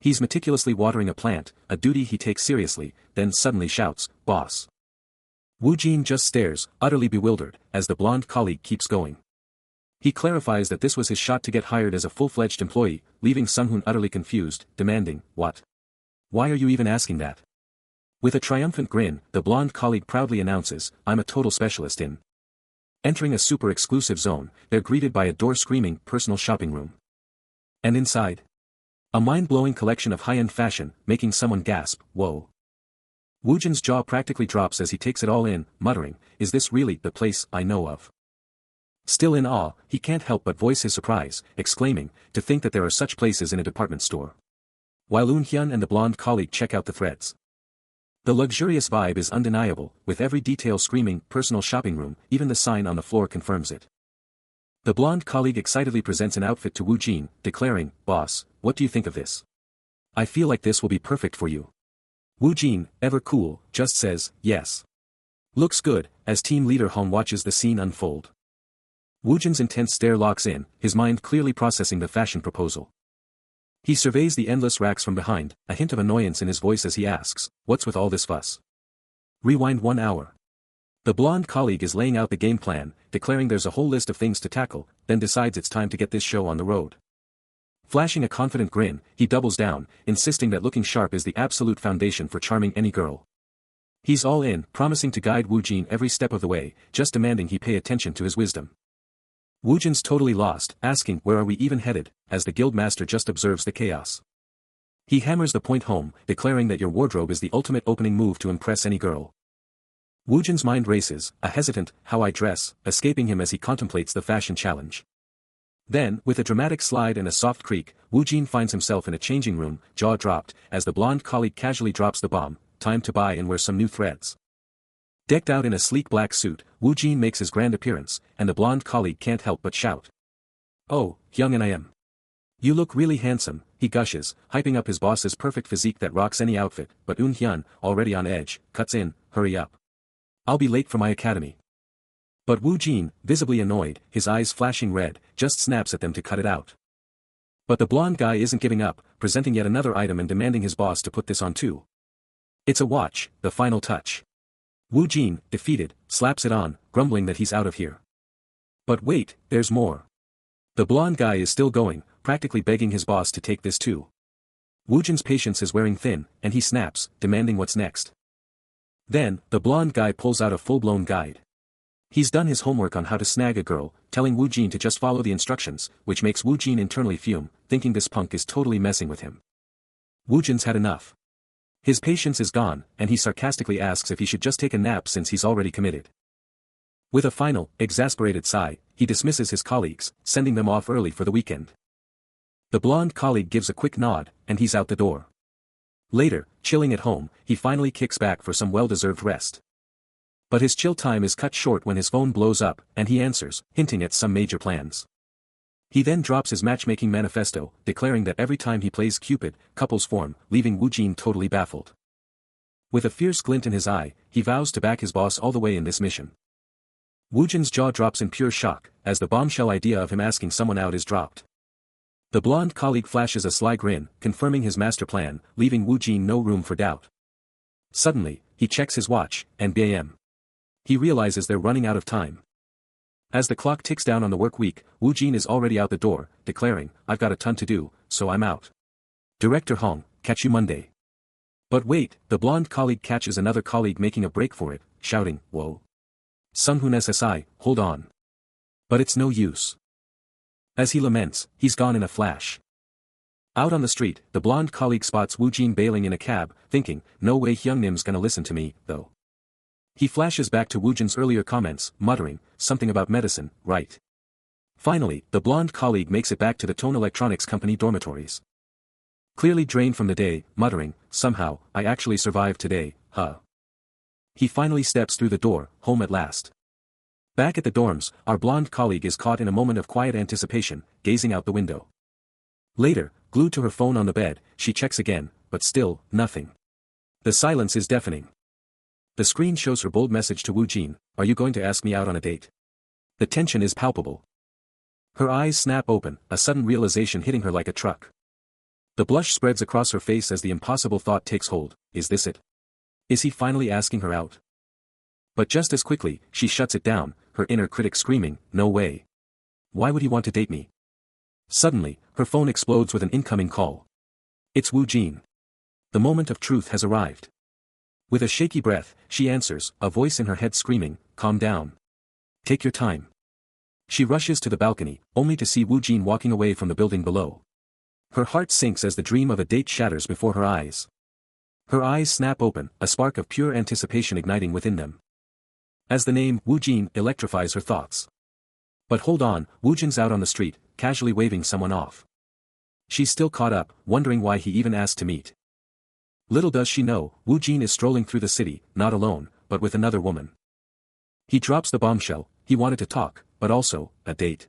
He's meticulously watering a plant, a duty he takes seriously, then suddenly shouts, boss. Woo Jin just stares, utterly bewildered, as the blonde colleague keeps going. He clarifies that this was his shot to get hired as a full-fledged employee, leaving Sunghoon utterly confused, demanding, what? Why are you even asking that? With a triumphant grin, the blonde colleague proudly announces, I'm a total specialist in. Entering a super exclusive zone, they're greeted by a door screaming, personal shopping room. And inside? A mind-blowing collection of high-end fashion, making someone gasp, whoa. Woojin's jaw practically drops as he takes it all in, muttering, is this really the place I know of? Still in awe, he can't help but voice his surprise, exclaiming, to think that there are such places in a department store. While Eun-hyun and the blonde colleague check out the threads. The luxurious vibe is undeniable, with every detail screaming, personal shopping room, even the sign on the floor confirms it. The blonde colleague excitedly presents an outfit to Woo Jin, declaring, boss, what do you think of this? I feel like this will be perfect for you. Woo Jin, ever cool, just says, yes. Looks good, as team leader Hong watches the scene unfold. Woo Jin's intense stare locks in, his mind clearly processing the fashion proposal. He surveys the endless racks from behind, a hint of annoyance in his voice as he asks, what's with all this fuss? Rewind 1 hour. The blonde colleague is laying out the game plan, declaring there's a whole list of things to tackle, then decides it's time to get this show on the road. Flashing a confident grin, he doubles down, insisting that looking sharp is the absolute foundation for charming any girl. He's all in, promising to guide Woo Jin every step of the way, just demanding he pay attention to his wisdom. Woo Jin's totally lost, asking where are we even headed, as the guildmaster just observes the chaos. He hammers the point home, declaring that your wardrobe is the ultimate opening move to impress any girl. Woo Jin's mind races, a hesitant, how I dress, escaping him as he contemplates the fashion challenge. Then, with a dramatic slide and a soft creak, Woo Jin finds himself in a changing room, jaw dropped, as the blonde colleague casually drops the bomb, time to buy and wear some new threads. Decked out in a sleek black suit, Woo Jin makes his grand appearance, and the blonde colleague can't help but shout. Oh, young and I am. You look really handsome, he gushes, hyping up his boss's perfect physique that rocks any outfit, but Eun-hyun, already on edge, cuts in, hurry up. I'll be late for my academy. But Woo Jin, visibly annoyed, his eyes flashing red, just snaps at them to cut it out. But the blonde guy isn't giving up, presenting yet another item and demanding his boss to put this on too. It's a watch, the final touch. Woo Jin, defeated, slaps it on, grumbling that he's out of here. But wait, there's more. The blonde guy is still going, practically begging his boss to take this too. Woo Jin's patience is wearing thin, and he snaps, demanding what's next. Then, the blonde guy pulls out a full-blown guide. He's done his homework on how to snag a girl, telling Woo Jin to just follow the instructions, which makes Woo Jin internally fume, thinking this punk is totally messing with him. Woo Jin's had enough. His patience is gone, and he sarcastically asks if he should just take a nap since he's already committed. With a final, exasperated sigh, he dismisses his colleagues, sending them off early for the weekend. The blonde colleague gives a quick nod, and he's out the door. Later, chilling at home, he finally kicks back for some well-deserved rest. But his chill time is cut short when his phone blows up, and he answers, hinting at some major plans. He then drops his matchmaking manifesto, declaring that every time he plays Cupid, couples form, leaving Woo Jin totally baffled. With a fierce glint in his eye, he vows to back his boss all the way in this mission. Woo Jin's jaw drops in pure shock, as the bombshell idea of him asking someone out is dropped. The blonde colleague flashes a sly grin, confirming his master plan, leaving Woo Jin no room for doubt. Suddenly, he checks his watch, and bam. He realizes they're running out of time. As the clock ticks down on the work week, Woo Jin is already out the door, declaring, I've got a ton to do, so I'm out. Director Hong, catch you Monday. But wait, the blonde colleague catches another colleague making a break for it, shouting, whoa. Sunghoon SSI, hold on. But it's no use. As he laments, he's gone in a flash. Out on the street, the blonde colleague spots Woo Jin bailing in a cab, thinking, no way Hyungnim's gonna listen to me, though. He flashes back to Woo Jin's earlier comments, muttering, something about medicine, right? Finally, the blonde colleague makes it back to the Tone Electronics Company dormitories. Clearly drained from the day, muttering, somehow, I actually survived today, huh. He finally steps through the door, home at last. Back at the dorms, our blonde colleague is caught in a moment of quiet anticipation, gazing out the window. Later, glued to her phone on the bed, she checks again, but still, nothing. The silence is deafening. The screen shows her bold message to Woo Jin, are you going to ask me out on a date? The tension is palpable. Her eyes snap open, a sudden realization hitting her like a truck. The blush spreads across her face as the impossible thought takes hold, is this it? Is he finally asking her out? But just as quickly, she shuts it down, her inner critic screaming, no way. Why would he want to date me? Suddenly, her phone explodes with an incoming call. It's Woo Jin. The moment of truth has arrived. With a shaky breath, she answers, a voice in her head screaming, calm down. Take your time. She rushes to the balcony, only to see Woo Jin walking away from the building below. Her heart sinks as the dream of a date shatters before her eyes. Her eyes snap open, a spark of pure anticipation igniting within them. As the name Woo Jin electrifies her thoughts. But hold on, Woo Jin's out on the street, casually waving someone off. She's still caught up, wondering why he even asked to meet. Little does she know, Woo Jin is strolling through the city, not alone, but with another woman. He drops the bombshell, he wanted to talk, but also, a date.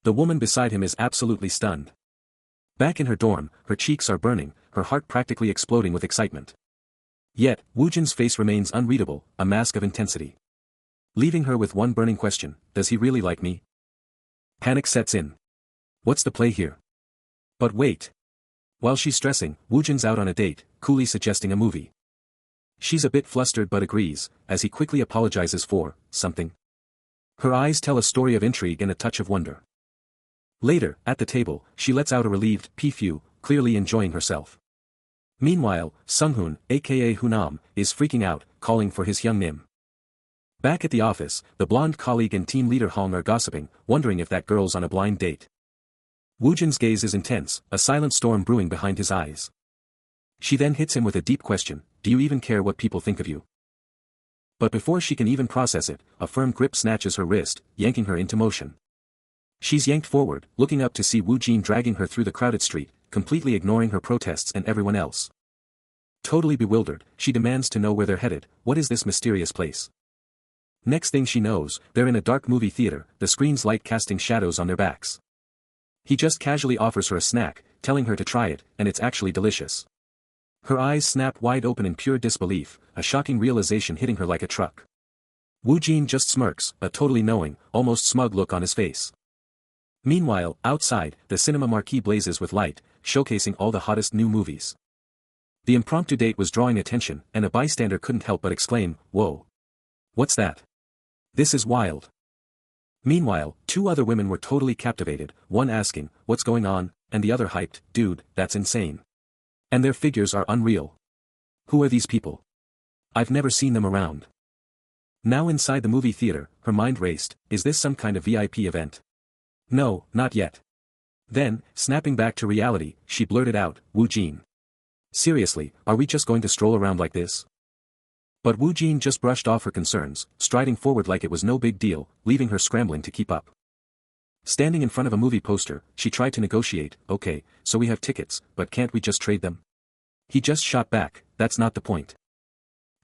The woman beside him is absolutely stunned. Back in her dorm, her cheeks are burning, her heart practically exploding with excitement. Yet, Woo Jin's face remains unreadable, a mask of intensity. Leaving her with one burning question, does he really like me? Panic sets in. What's the play here? But wait. While she's stressing, Woo Jin's out on a date, coolly suggesting a movie. She's a bit flustered but agrees, as he quickly apologizes for something. Her eyes tell a story of intrigue and a touch of wonder. Later, at the table, she lets out a relieved phew, clearly enjoying herself. Meanwhile, Sunghoon, aka Hunam, is freaking out, calling for his young Nim. Back at the office, the blonde colleague and team leader Hong are gossiping, wondering if that girl's on a blind date. Woo Jin's gaze is intense, a silent storm brewing behind his eyes. She then hits him with a deep question, do you even care what people think of you? But before she can even process it, a firm grip snatches her wrist, yanking her into motion. She's yanked forward, looking up to see Woo Jin dragging her through the crowded street, completely ignoring her protests and everyone else. Totally bewildered, she demands to know where they're headed, what is this mysterious place? Next thing she knows, they're in a dark movie theater, the screen's light casting shadows on their backs. He just casually offers her a snack, telling her to try it, and it's actually delicious. Her eyes snap wide open in pure disbelief, a shocking realization hitting her like a truck. Woo Jin just smirks, a totally knowing, almost smug look on his face. Meanwhile, outside, the cinema marquee blazes with light, showcasing all the hottest new movies. The impromptu date was drawing attention, and a bystander couldn't help but exclaim, whoa. What's that? This is wild. Meanwhile, two other women were totally captivated, one asking, what's going on, and the other hyped, dude, that's insane. And their figures are unreal. Who are these people? I've never seen them around. Now inside the movie theater, her mind raced, is this some kind of VIP event? No, not yet. Then, snapping back to reality, she blurted out, Woo Jin. Seriously, are we just going to stroll around like this? But Woo Jin just brushed off her concerns, striding forward like it was no big deal, leaving her scrambling to keep up. Standing in front of a movie poster, she tried to negotiate, okay, so we have tickets, but can't we just trade them? He just shot back, that's not the point.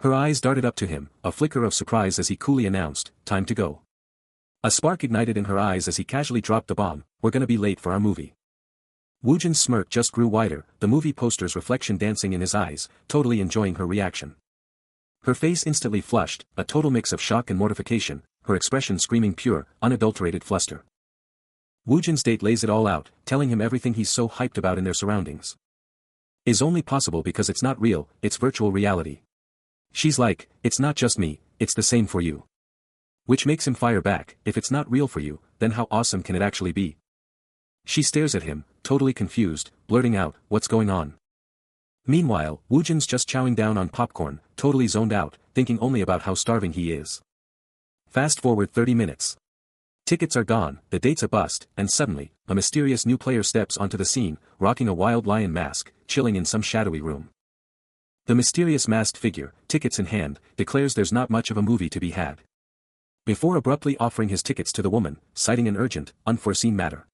Her eyes darted up to him, a flicker of surprise as he coolly announced, time to go. A spark ignited in her eyes as he casually dropped the bomb, we're gonna be late for our movie. Woo Jin's smirk just grew wider, the movie poster's reflection dancing in his eyes, totally enjoying her reaction. Her face instantly flushed, a total mix of shock and mortification, her expression screaming pure, unadulterated fluster. Woo Jin's date lays it all out, telling him everything he's so hyped about in their surroundings is only possible because it's not real, it's virtual reality. She's like, it's not just me, it's the same for you. Which makes him fire back, if it's not real for you, then how awesome can it actually be? She stares at him, totally confused, blurting out, what's going on? Meanwhile, Woo Jin's just chowing down on popcorn, totally zoned out, thinking only about how starving he is. Fast forward 30 minutes. Tickets are gone, the date's a bust, and suddenly, a mysterious new player steps onto the scene, rocking a wild lion mask, chilling in some shadowy room. The mysterious masked figure, tickets in hand, declares there's not much of a movie to be had. Before abruptly offering his tickets to the woman, citing an urgent, unforeseen matter.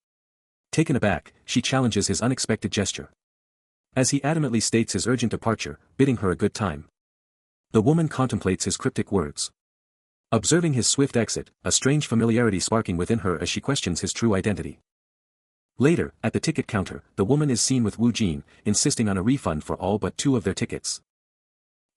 Taken aback, she challenges his unexpected gesture. as he adamantly states his urgent departure, bidding her a good time. The woman contemplates his cryptic words. Observing his swift exit, a strange familiarity sparking within her as she questions his true identity. Later, at the ticket counter, the woman is seen with Wu Jin, insisting on a refund for all but 2 of their tickets.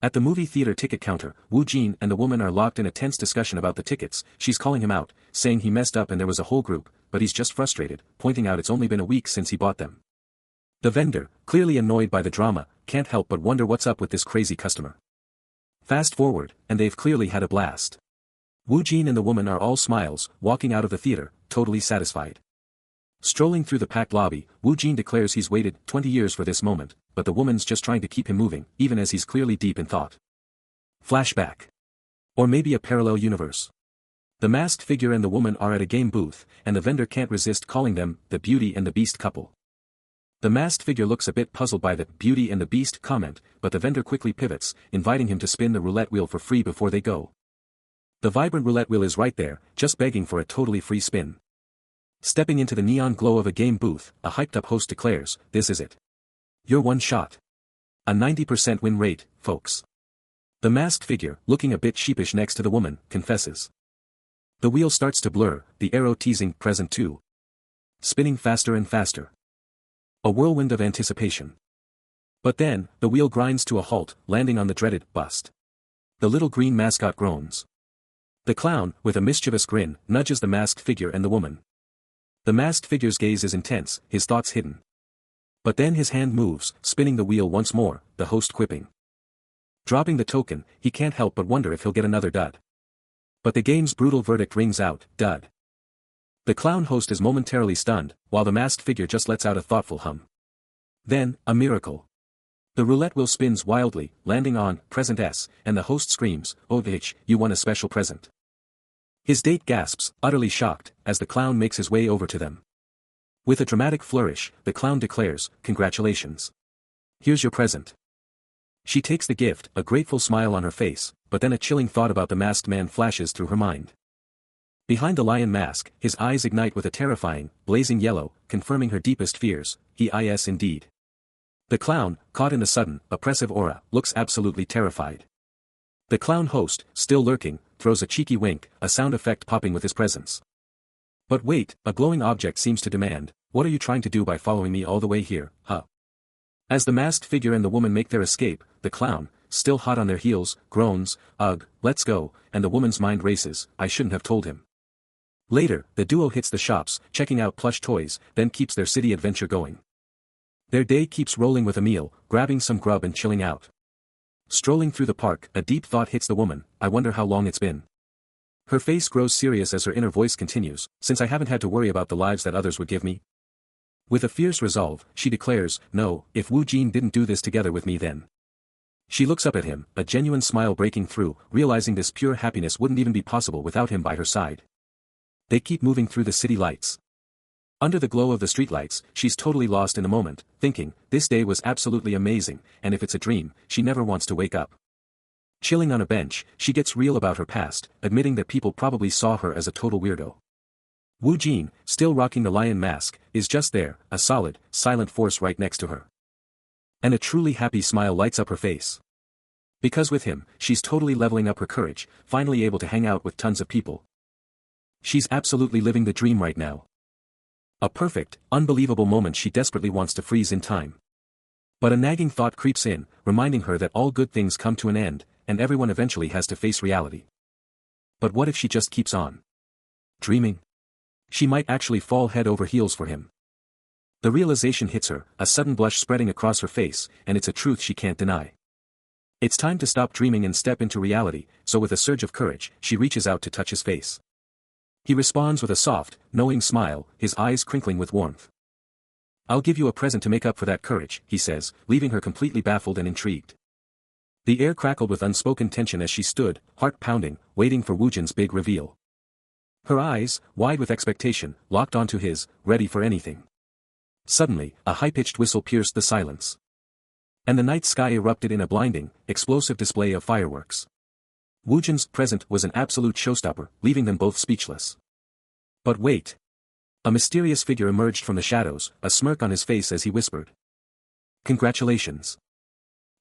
At the movie theater ticket counter, Wu Jin and the woman are locked in a tense discussion about the tickets. She's calling him out, saying he messed up and there was a whole group, but he's just frustrated, pointing out it's only been a week since he bought them. The vendor, clearly annoyed by the drama, can't help but wonder what's up with this crazy customer. Fast forward, and they've clearly had a blast. Wu Jin and the woman are all smiles, walking out of the theater, totally satisfied. Strolling through the packed lobby, Wu Jin declares he's waited 20 years for this moment, but the woman's just trying to keep him moving, even as he's clearly deep in thought. Flashback. Or maybe a parallel universe. The masked figure and the woman are at a game booth, and the vendor can't resist calling them the Beauty and the Beast couple. The masked figure looks a bit puzzled by the Beauty and the Beast comment, but the vendor quickly pivots, inviting him to spin the roulette wheel for free before they go. The vibrant roulette wheel is right there, just begging for a totally free spin. Stepping into the neon glow of a game booth, a hyped-up host declares, "This is it. You're one shot. A 90% win rate, folks." The masked figure, looking a bit sheepish next to the woman, confesses. The wheel starts to blur, the arrow teasing present too. Spinning faster and faster. A whirlwind of anticipation. But then, the wheel grinds to a halt, landing on the dreaded bust. The little green mascot groans. The clown, with a mischievous grin, nudges the masked figure and the woman. The masked figure's gaze is intense, his thoughts hidden. But then his hand moves, spinning the wheel once more, the host quipping. Dropping the token, he can't help but wonder if he'll get another dud. But the game's brutal verdict rings out, dud. The clown host is momentarily stunned, while the masked figure just lets out a thoughtful hum. Then, a miracle. The roulette wheel spins wildly, landing on present S, and the host screams, "Oh bitch, you won a special present." His date gasps, utterly shocked, as the clown makes his way over to them. With a dramatic flourish, the clown declares, "Congratulations. Here's your present." She takes the gift, a grateful smile on her face, but then a chilling thought about the masked man flashes through her mind. Behind the lion mask, his eyes ignite with a terrifying, blazing yellow, confirming her deepest fears, he is indeed. The clown, caught in the sudden, oppressive aura, looks absolutely terrified. The clown host, still lurking, throws a cheeky wink, a sound effect popping with his presence. But wait, a glowing object seems to demand, "What are you trying to do by following me all the way here, huh?" As the masked figure and the woman make their escape, the clown, still hot on their heels, groans, "Ugh, let's go," and the woman's mind races, "I shouldn't have told him." Later, the duo hits the shops, checking out plush toys, then keeps their city adventure going. Their day keeps rolling with a meal, grabbing some grub and chilling out. Strolling through the park, a deep thought hits the woman, "I wonder how long it's been." Her face grows serious as her inner voice continues, "Since I haven't had to worry about the lives that others would give me." With a fierce resolve, she declares, "No, if Wu Jin didn't do this together with me then." She looks up at him, a genuine smile breaking through, realizing this pure happiness wouldn't even be possible without him by her side. They keep moving through the city lights. Under the glow of the streetlights, she's totally lost in the moment, thinking, this day was absolutely amazing, and if it's a dream, she never wants to wake up. Chilling on a bench, she gets real about her past, admitting that people probably saw her as a total weirdo. Wu Jin, still rocking the lion mask, is just there, a solid, silent force right next to her. And a truly happy smile lights up her face. Because with him, she's totally leveling up her courage, finally able to hang out with tons of people. She's absolutely living the dream right now. A perfect, unbelievable moment she desperately wants to freeze in time. But a nagging thought creeps in, reminding her that all good things come to an end, and everyone eventually has to face reality. But what if she just keeps on dreaming? She might actually fall head over heels for him. The realization hits her, a sudden blush spreading across her face, and it's a truth she can't deny. It's time to stop dreaming and step into reality, so with a surge of courage, she reaches out to touch his face. He responds with a soft, knowing smile, his eyes crinkling with warmth. "I'll give you a present to make up for that courage," he says, leaving her completely baffled and intrigued. The air crackled with unspoken tension as she stood, heart pounding, waiting for Wu Jin's big reveal. Her eyes, wide with expectation, locked onto his, ready for anything. Suddenly, a high-pitched whistle pierced the silence. And the night sky erupted in a blinding, explosive display of fireworks. Wu Jin's present was an absolute showstopper, leaving them both speechless. But wait. A mysterious figure emerged from the shadows, a smirk on his face as he whispered. Congratulations.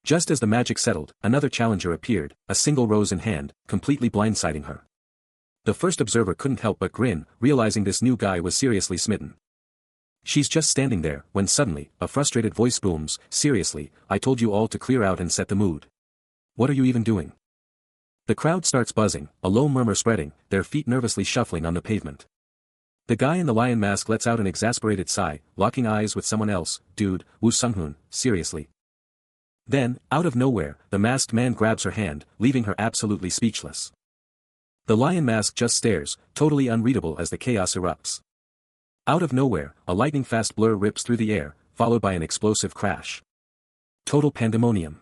Just as the magic settled, another challenger appeared, a single rose in hand, completely blindsiding her. The first observer couldn't help but grin, realizing this new guy was seriously smitten. She's just standing there, when suddenly, a frustrated voice booms, "Seriously, I told you all to clear out and set the mood. What are you even doing?" The crowd starts buzzing, a low murmur spreading, their feet nervously shuffling on the pavement. The guy in the lion mask lets out an exasperated sigh, locking eyes with someone else. "Dude, Woo Sung-hoon, seriously." Then, out of nowhere, the masked man grabs her hand, leaving her absolutely speechless. The lion mask just stares, totally unreadable as the chaos erupts. Out of nowhere, a lightning-fast blur rips through the air, followed by an explosive crash. Total pandemonium.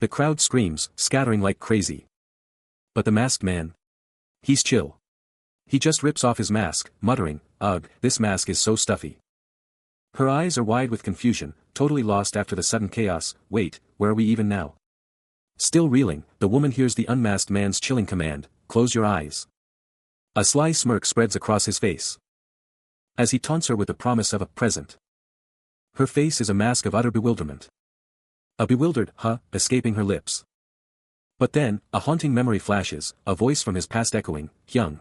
The crowd screams, scattering like crazy. But the masked man? He's chill. He just rips off his mask, muttering, "Ugh, this mask is so stuffy." Her eyes are wide with confusion, totally lost after the sudden chaos. "Wait, where are we even now?" Still reeling, the woman hears the unmasked man's chilling command, "Close your eyes." A sly smirk spreads across his face, as he taunts her with the promise of a present. Her face is a mask of utter bewilderment. A bewildered "huh" escaping her lips. But then, a haunting memory flashes, a voice from his past echoing, "Hyung."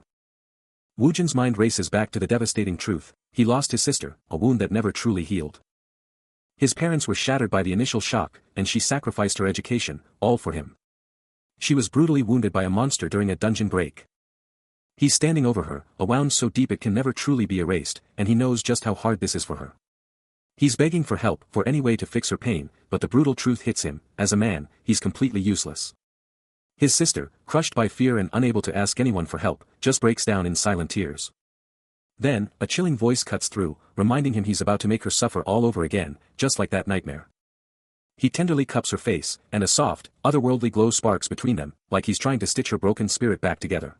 Woojin's mind races back to the devastating truth: he lost his sister, a wound that never truly healed. His parents were shattered by the initial shock, and she sacrificed her education, all for him. She was brutally wounded by a monster during a dungeon break. He's standing over her, a wound so deep it can never truly be erased, and he knows just how hard this is for her. He's begging for help, for any way to fix her pain, but the brutal truth hits him: as a man, he's completely useless. His sister, crushed by fear and unable to ask anyone for help, just breaks down in silent tears. Then, a chilling voice cuts through, reminding him he's about to make her suffer all over again, just like that nightmare. He tenderly cups her face, and a soft, otherworldly glow sparks between them, like he's trying to stitch her broken spirit back together.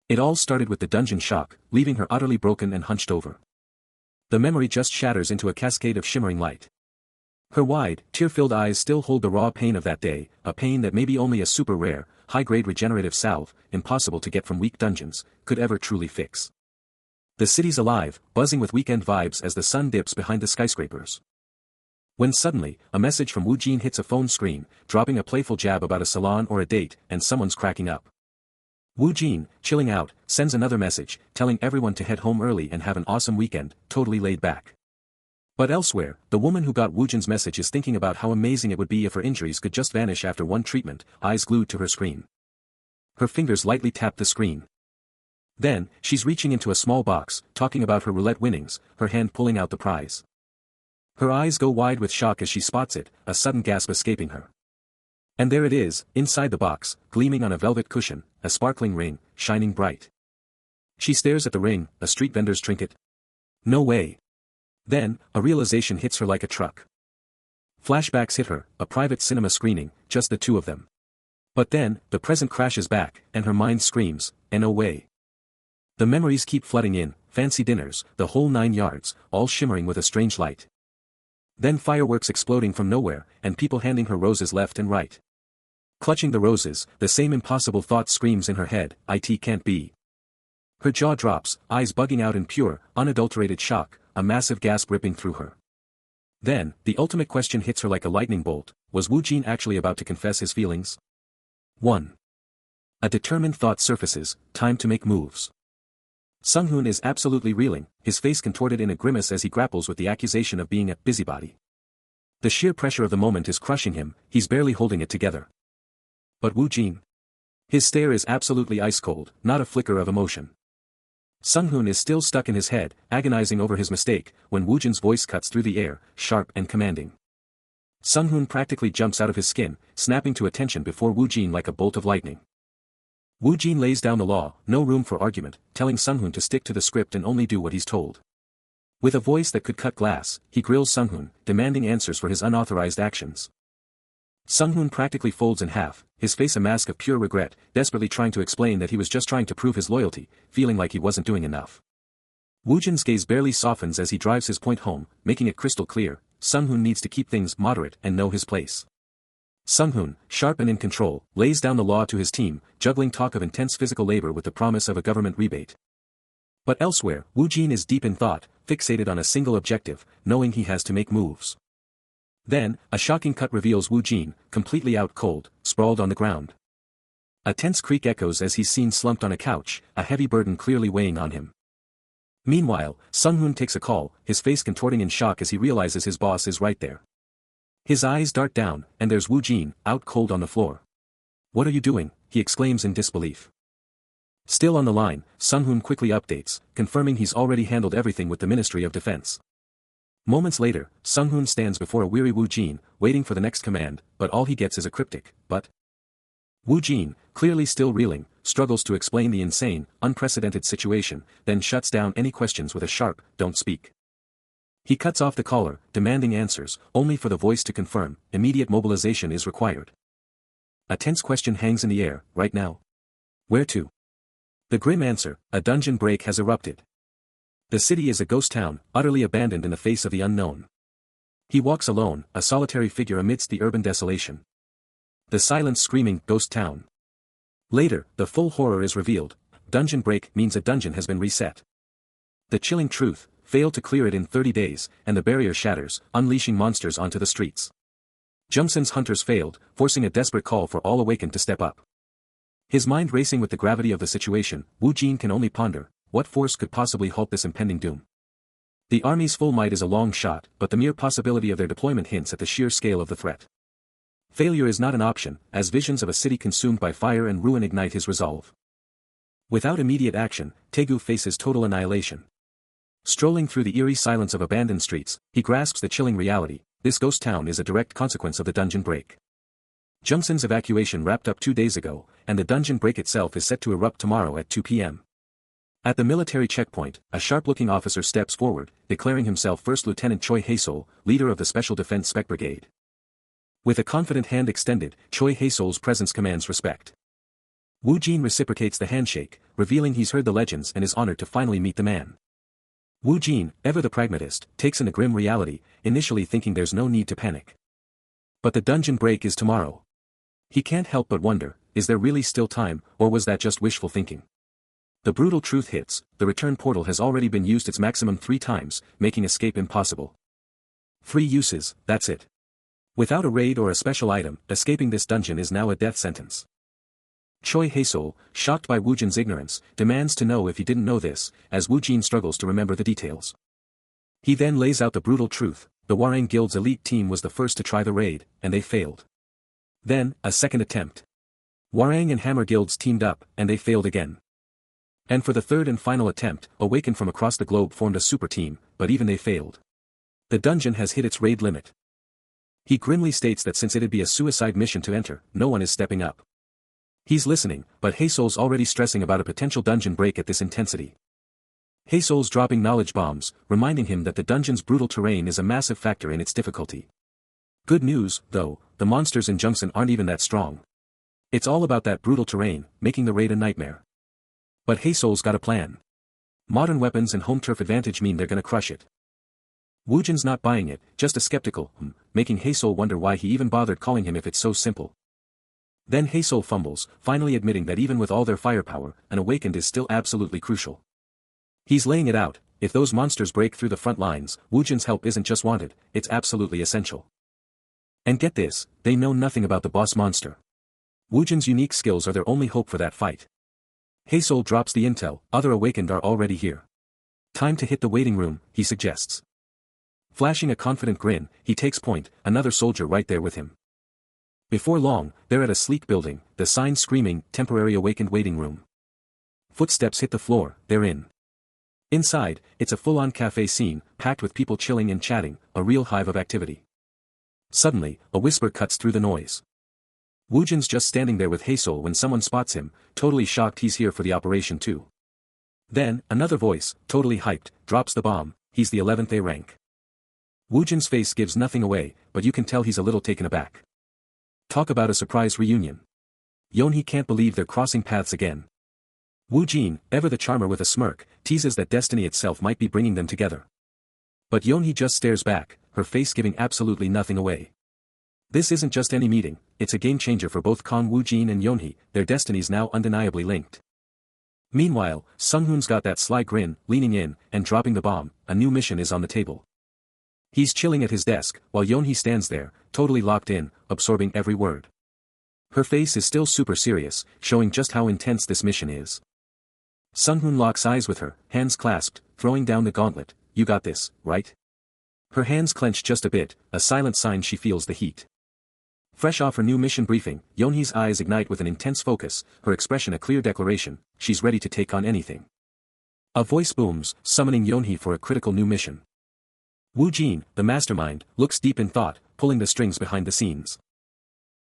It all started with the dungeon shock, leaving her utterly broken and hunched over. The memory just shatters into a cascade of shimmering light. Her wide, tear-filled eyes still hold the raw pain of that day, a pain that maybe only a super rare, high-grade regenerative salve, impossible to get from weak dungeons, could ever truly fix. The city's alive, buzzing with weekend vibes as the sun dips behind the skyscrapers. When suddenly, a message from Woojin hits a phone screen, dropping a playful jab about a salon or a date, and someone's cracking up. Woojin, chilling out, sends another message, telling everyone to head home early and have an awesome weekend, totally laid back. But elsewhere, the woman who got Woojin's message is thinking about how amazing it would be if her injuries could just vanish after one treatment, eyes glued to her screen. Her fingers lightly tap the screen. Then, she's reaching into a small box, talking about her roulette winnings, her hand pulling out the prize. Her eyes go wide with shock as she spots it, a sudden gasp escaping her. And there it is, inside the box, gleaming on a velvet cushion, a sparkling ring, shining bright. She stares at the ring, a street vendor's trinket. No way. Then, a realization hits her like a truck. Flashbacks hit her, a private cinema screening, just the two of them. But then, the present crashes back, and her mind screams, "No way." The memories keep flooding in, fancy dinners, the whole 9 yards, all shimmering with a strange light. Then fireworks exploding from nowhere, and people handing her roses left and right. Clutching the roses, the same impossible thought screams in her head: "It can't be." Her jaw drops, eyes bugging out in pure, unadulterated shock, a massive gasp ripping through her. Then, the ultimate question hits her like a lightning bolt: was Woojin actually about to confess his feelings? 1. A determined thought surfaces: time to make moves. Sung-hoon is absolutely reeling, his face contorted in a grimace as he grapples with the accusation of being a busybody. The sheer pressure of the moment is crushing him, he's barely holding it together. But Woojin? His stare is absolutely ice-cold, not a flicker of emotion. Sung-hoon is still stuck in his head, agonizing over his mistake, when Woojin's voice cuts through the air, sharp and commanding. Sung-hoon practically jumps out of his skin, snapping to attention before Woojin like a bolt of lightning. Woojin lays down the law, no room for argument, telling Sung-hoon to stick to the script and only do what he's told. With a voice that could cut glass, he grills Sung-hoon, demanding answers for his unauthorized actions. Sung-hoon practically folds in half, his face a mask of pure regret, desperately trying to explain that he was just trying to prove his loyalty, feeling like he wasn't doing enough. Woojin's gaze barely softens as he drives his point home, making it crystal clear: Sung-hoon needs to keep things moderate and know his place. Sung-hoon, sharp and in control, lays down the law to his team, juggling talk of intense physical labor with the promise of a government rebate. But elsewhere, Woojin is deep in thought, fixated on a single objective, knowing he has to make moves. Then, a shocking cut reveals Wu Jin, completely out cold, sprawled on the ground. A tense creak echoes as he's seen slumped on a couch, a heavy burden clearly weighing on him. Meanwhile, Sung-hoon takes a call, his face contorting in shock as he realizes his boss is right there. His eyes dart down, and there's Wu Jin, out cold on the floor. "What are you doing?" he exclaims in disbelief. Still on the line, Sung-hoon quickly updates, confirming he's already handled everything with the Ministry of Defense. Moments later, Sung-hoon stands before a weary Wu Jin, waiting for the next command, but all he gets is a cryptic, "But?" Wu Jin, clearly still reeling, struggles to explain the insane, unprecedented situation, then shuts down any questions with a sharp, "Don't speak." He cuts off the caller, demanding answers, only for the voice to confirm, immediate mobilization is required. A tense question hangs in the air, "Right now? Where to?" The grim answer, "A dungeon break has erupted." The city is a ghost town, utterly abandoned in the face of the unknown. He walks alone, a solitary figure amidst the urban desolation. The silence screaming, "Ghost town." Later, the full horror is revealed. Dungeon break means a dungeon has been reset. The chilling truth, fail to clear it in 30 days, and the barrier shatters, unleashing monsters onto the streets. Jungson's hunters failed, forcing a desperate call for all awakened to step up. His mind racing with the gravity of the situation, Wu Jin can only ponder, what force could possibly halt this impending doom? The army's full might is a long shot, but the mere possibility of their deployment hints at the sheer scale of the threat. Failure is not an option, as visions of a city consumed by fire and ruin ignite his resolve. Without immediate action, Taegu faces total annihilation. Strolling through the eerie silence of abandoned streets, he grasps the chilling reality, this ghost town is a direct consequence of the dungeon break. Jungson's evacuation wrapped up 2 days ago, and the dungeon break itself is set to erupt tomorrow at 2 p.m. At the military checkpoint, a sharp-looking officer steps forward, declaring himself First Lieutenant Choi Hae-sol, leader of the Special Defense Spec Brigade. With a confident hand extended, Choi Hae-sol's presence commands respect. Wu Jin reciprocates the handshake, revealing he's heard the legends and is honored to finally meet the man. Wu Jin, ever the pragmatist, takes in a grim reality, initially thinking there's no need to panic. But the dungeon break is tomorrow. He can't help but wonder, is there really still time, or was that just wishful thinking? The brutal truth hits, the return portal has already been used its maximum 3 times, making escape impossible. 3 uses, that's it. Without a raid or a special item, escaping this dungeon is now a death sentence. Choi Hae-sol, shocked by Wu Jin's ignorance, demands to know if he didn't know this, as Wu Jin struggles to remember the details. He then lays out the brutal truth, the Hwarang Guild's elite team was the first to try the raid, and they failed. Then, a second attempt. Hwarang and Hammer Guilds teamed up, and they failed again. And for the third and final attempt, Awakened from across the globe formed a super team, but even they failed. The dungeon has hit its raid limit. He grimly states that since it'd be a suicide mission to enter, no one is stepping up. He's listening, but Hae-sol's already stressing about a potential dungeon break at this intensity. Hae-sol's dropping knowledge bombs, reminding him that the dungeon's brutal terrain is a massive factor in its difficulty. Good news, though, the monsters in Jungson aren't even that strong. It's all about that brutal terrain, making the raid a nightmare. But Hae-sol's got a plan. Modern weapons and home turf advantage mean they're gonna crush it. Wu Jin's not buying it, just a skeptical, making Hae-sol wonder why he even bothered calling him if it's so simple. Then Hae-sol fumbles, finally admitting that even with all their firepower, an Awakened is still absolutely crucial. He's laying it out, if those monsters break through the front lines, Wu Jin's help isn't just wanted, it's absolutely essential. And get this, they know nothing about the boss monster. Wu Jin's unique skills are their only hope for that fight. Hae-sol drops the intel, other Awakened are already here. Time to hit the waiting room, he suggests. Flashing a confident grin, he takes point, another soldier right there with him. Before long, they're at a sleek building, the sign screaming, Temporary Awakened Waiting Room. Footsteps hit the floor, they're in. Inside, it's a full-on cafe scene, packed with people chilling and chatting, a real hive of activity. Suddenly, a whisper cuts through the noise. Wu Jin's just standing there with Hae-sol when someone spots him, totally shocked he's here for the operation too. Then, another voice, totally hyped, drops the bomb, he's the 11th A rank. Wu Jin's face gives nothing away, but you can tell he's a little taken aback. Talk about a surprise reunion. Yeonhee can't believe they're crossing paths again. Wu Jin, ever the charmer with a smirk, teases that destiny itself might be bringing them together. But Yeonhee just stares back, her face giving absolutely nothing away. This isn't just any meeting, it's a game changer for both Kang Wu Jin and Yeonhee, their destinies now undeniably linked. Meanwhile, Sung-hoon's got that sly grin, leaning in, and dropping the bomb, a new mission is on the table. He's chilling at his desk, while Yonhee stands there, totally locked in, absorbing every word. Her face is still super serious, showing just how intense this mission is. Sunghoon locks eyes with her, hands clasped, throwing down the gauntlet. You got this, right? Her hands clench just a bit, a silent sign she feels the heat. Fresh off her new mission briefing, Yonhee's eyes ignite with an intense focus, her expression a clear declaration, she's ready to take on anything. A voice booms, summoning Yonhee for a critical new mission. Woo Jin, the mastermind, looks deep in thought, pulling the strings behind the scenes.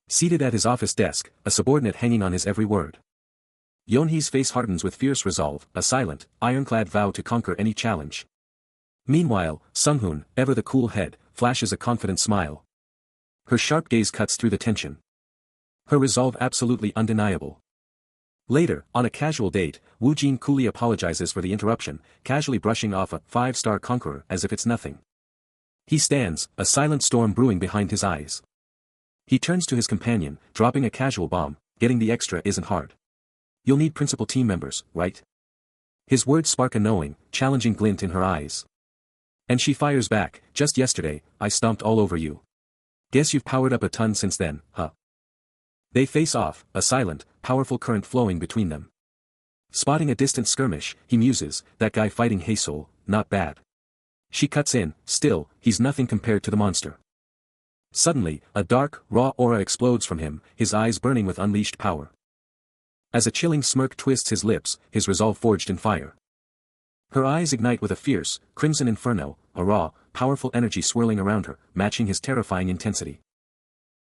Seated at his office desk, a subordinate hanging on his every word. Yonhee's face hardens with fierce resolve, a silent, ironclad vow to conquer any challenge. Meanwhile, Sunghoon, ever the cool head, flashes a confident smile. Her sharp gaze cuts through the tension. Her resolve absolutely undeniable. Later, on a casual date, Woo Jin coolly apologizes for the interruption, casually brushing off a five-star conqueror as if it's nothing. He stands, a silent storm brewing behind his eyes. He turns to his companion, dropping a casual bomb, getting the extra isn't hard. You'll need principal team members, right? His words spark a knowing, challenging glint in her eyes. And she fires back, just yesterday, I stomped all over you. Guess you've powered up a ton since then, huh? They face off, a silent, powerful current flowing between them. Spotting a distant skirmish, he muses, that guy fighting Haesol, not bad. She cuts in, still, he's nothing compared to the monster. Suddenly, a dark, raw aura explodes from him, his eyes burning with unleashed power. As a chilling smirk twists his lips, his resolve forged in fire. Her eyes ignite with a fierce, crimson inferno, a raw, powerful energy swirling around her, matching his terrifying intensity.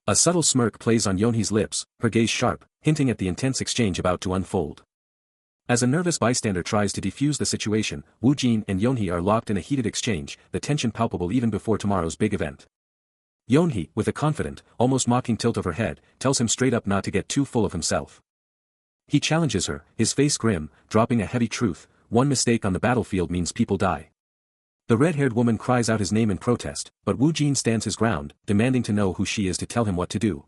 A subtle smirk plays on Yonhee's lips, her gaze sharp, hinting at the intense exchange about to unfold. As a nervous bystander tries to defuse the situation, Woo Jin and Yonhee are locked in a heated exchange, the tension palpable even before tomorrow's big event. Yonhee, with a confident, almost mocking tilt of her head, tells him straight up not to get too full of himself. He challenges her, his face grim, dropping a heavy truth, one mistake on the battlefield means people die. The red-haired woman cries out his name in protest, but Woo Jin stands his ground, demanding to know who she is to tell him what to do.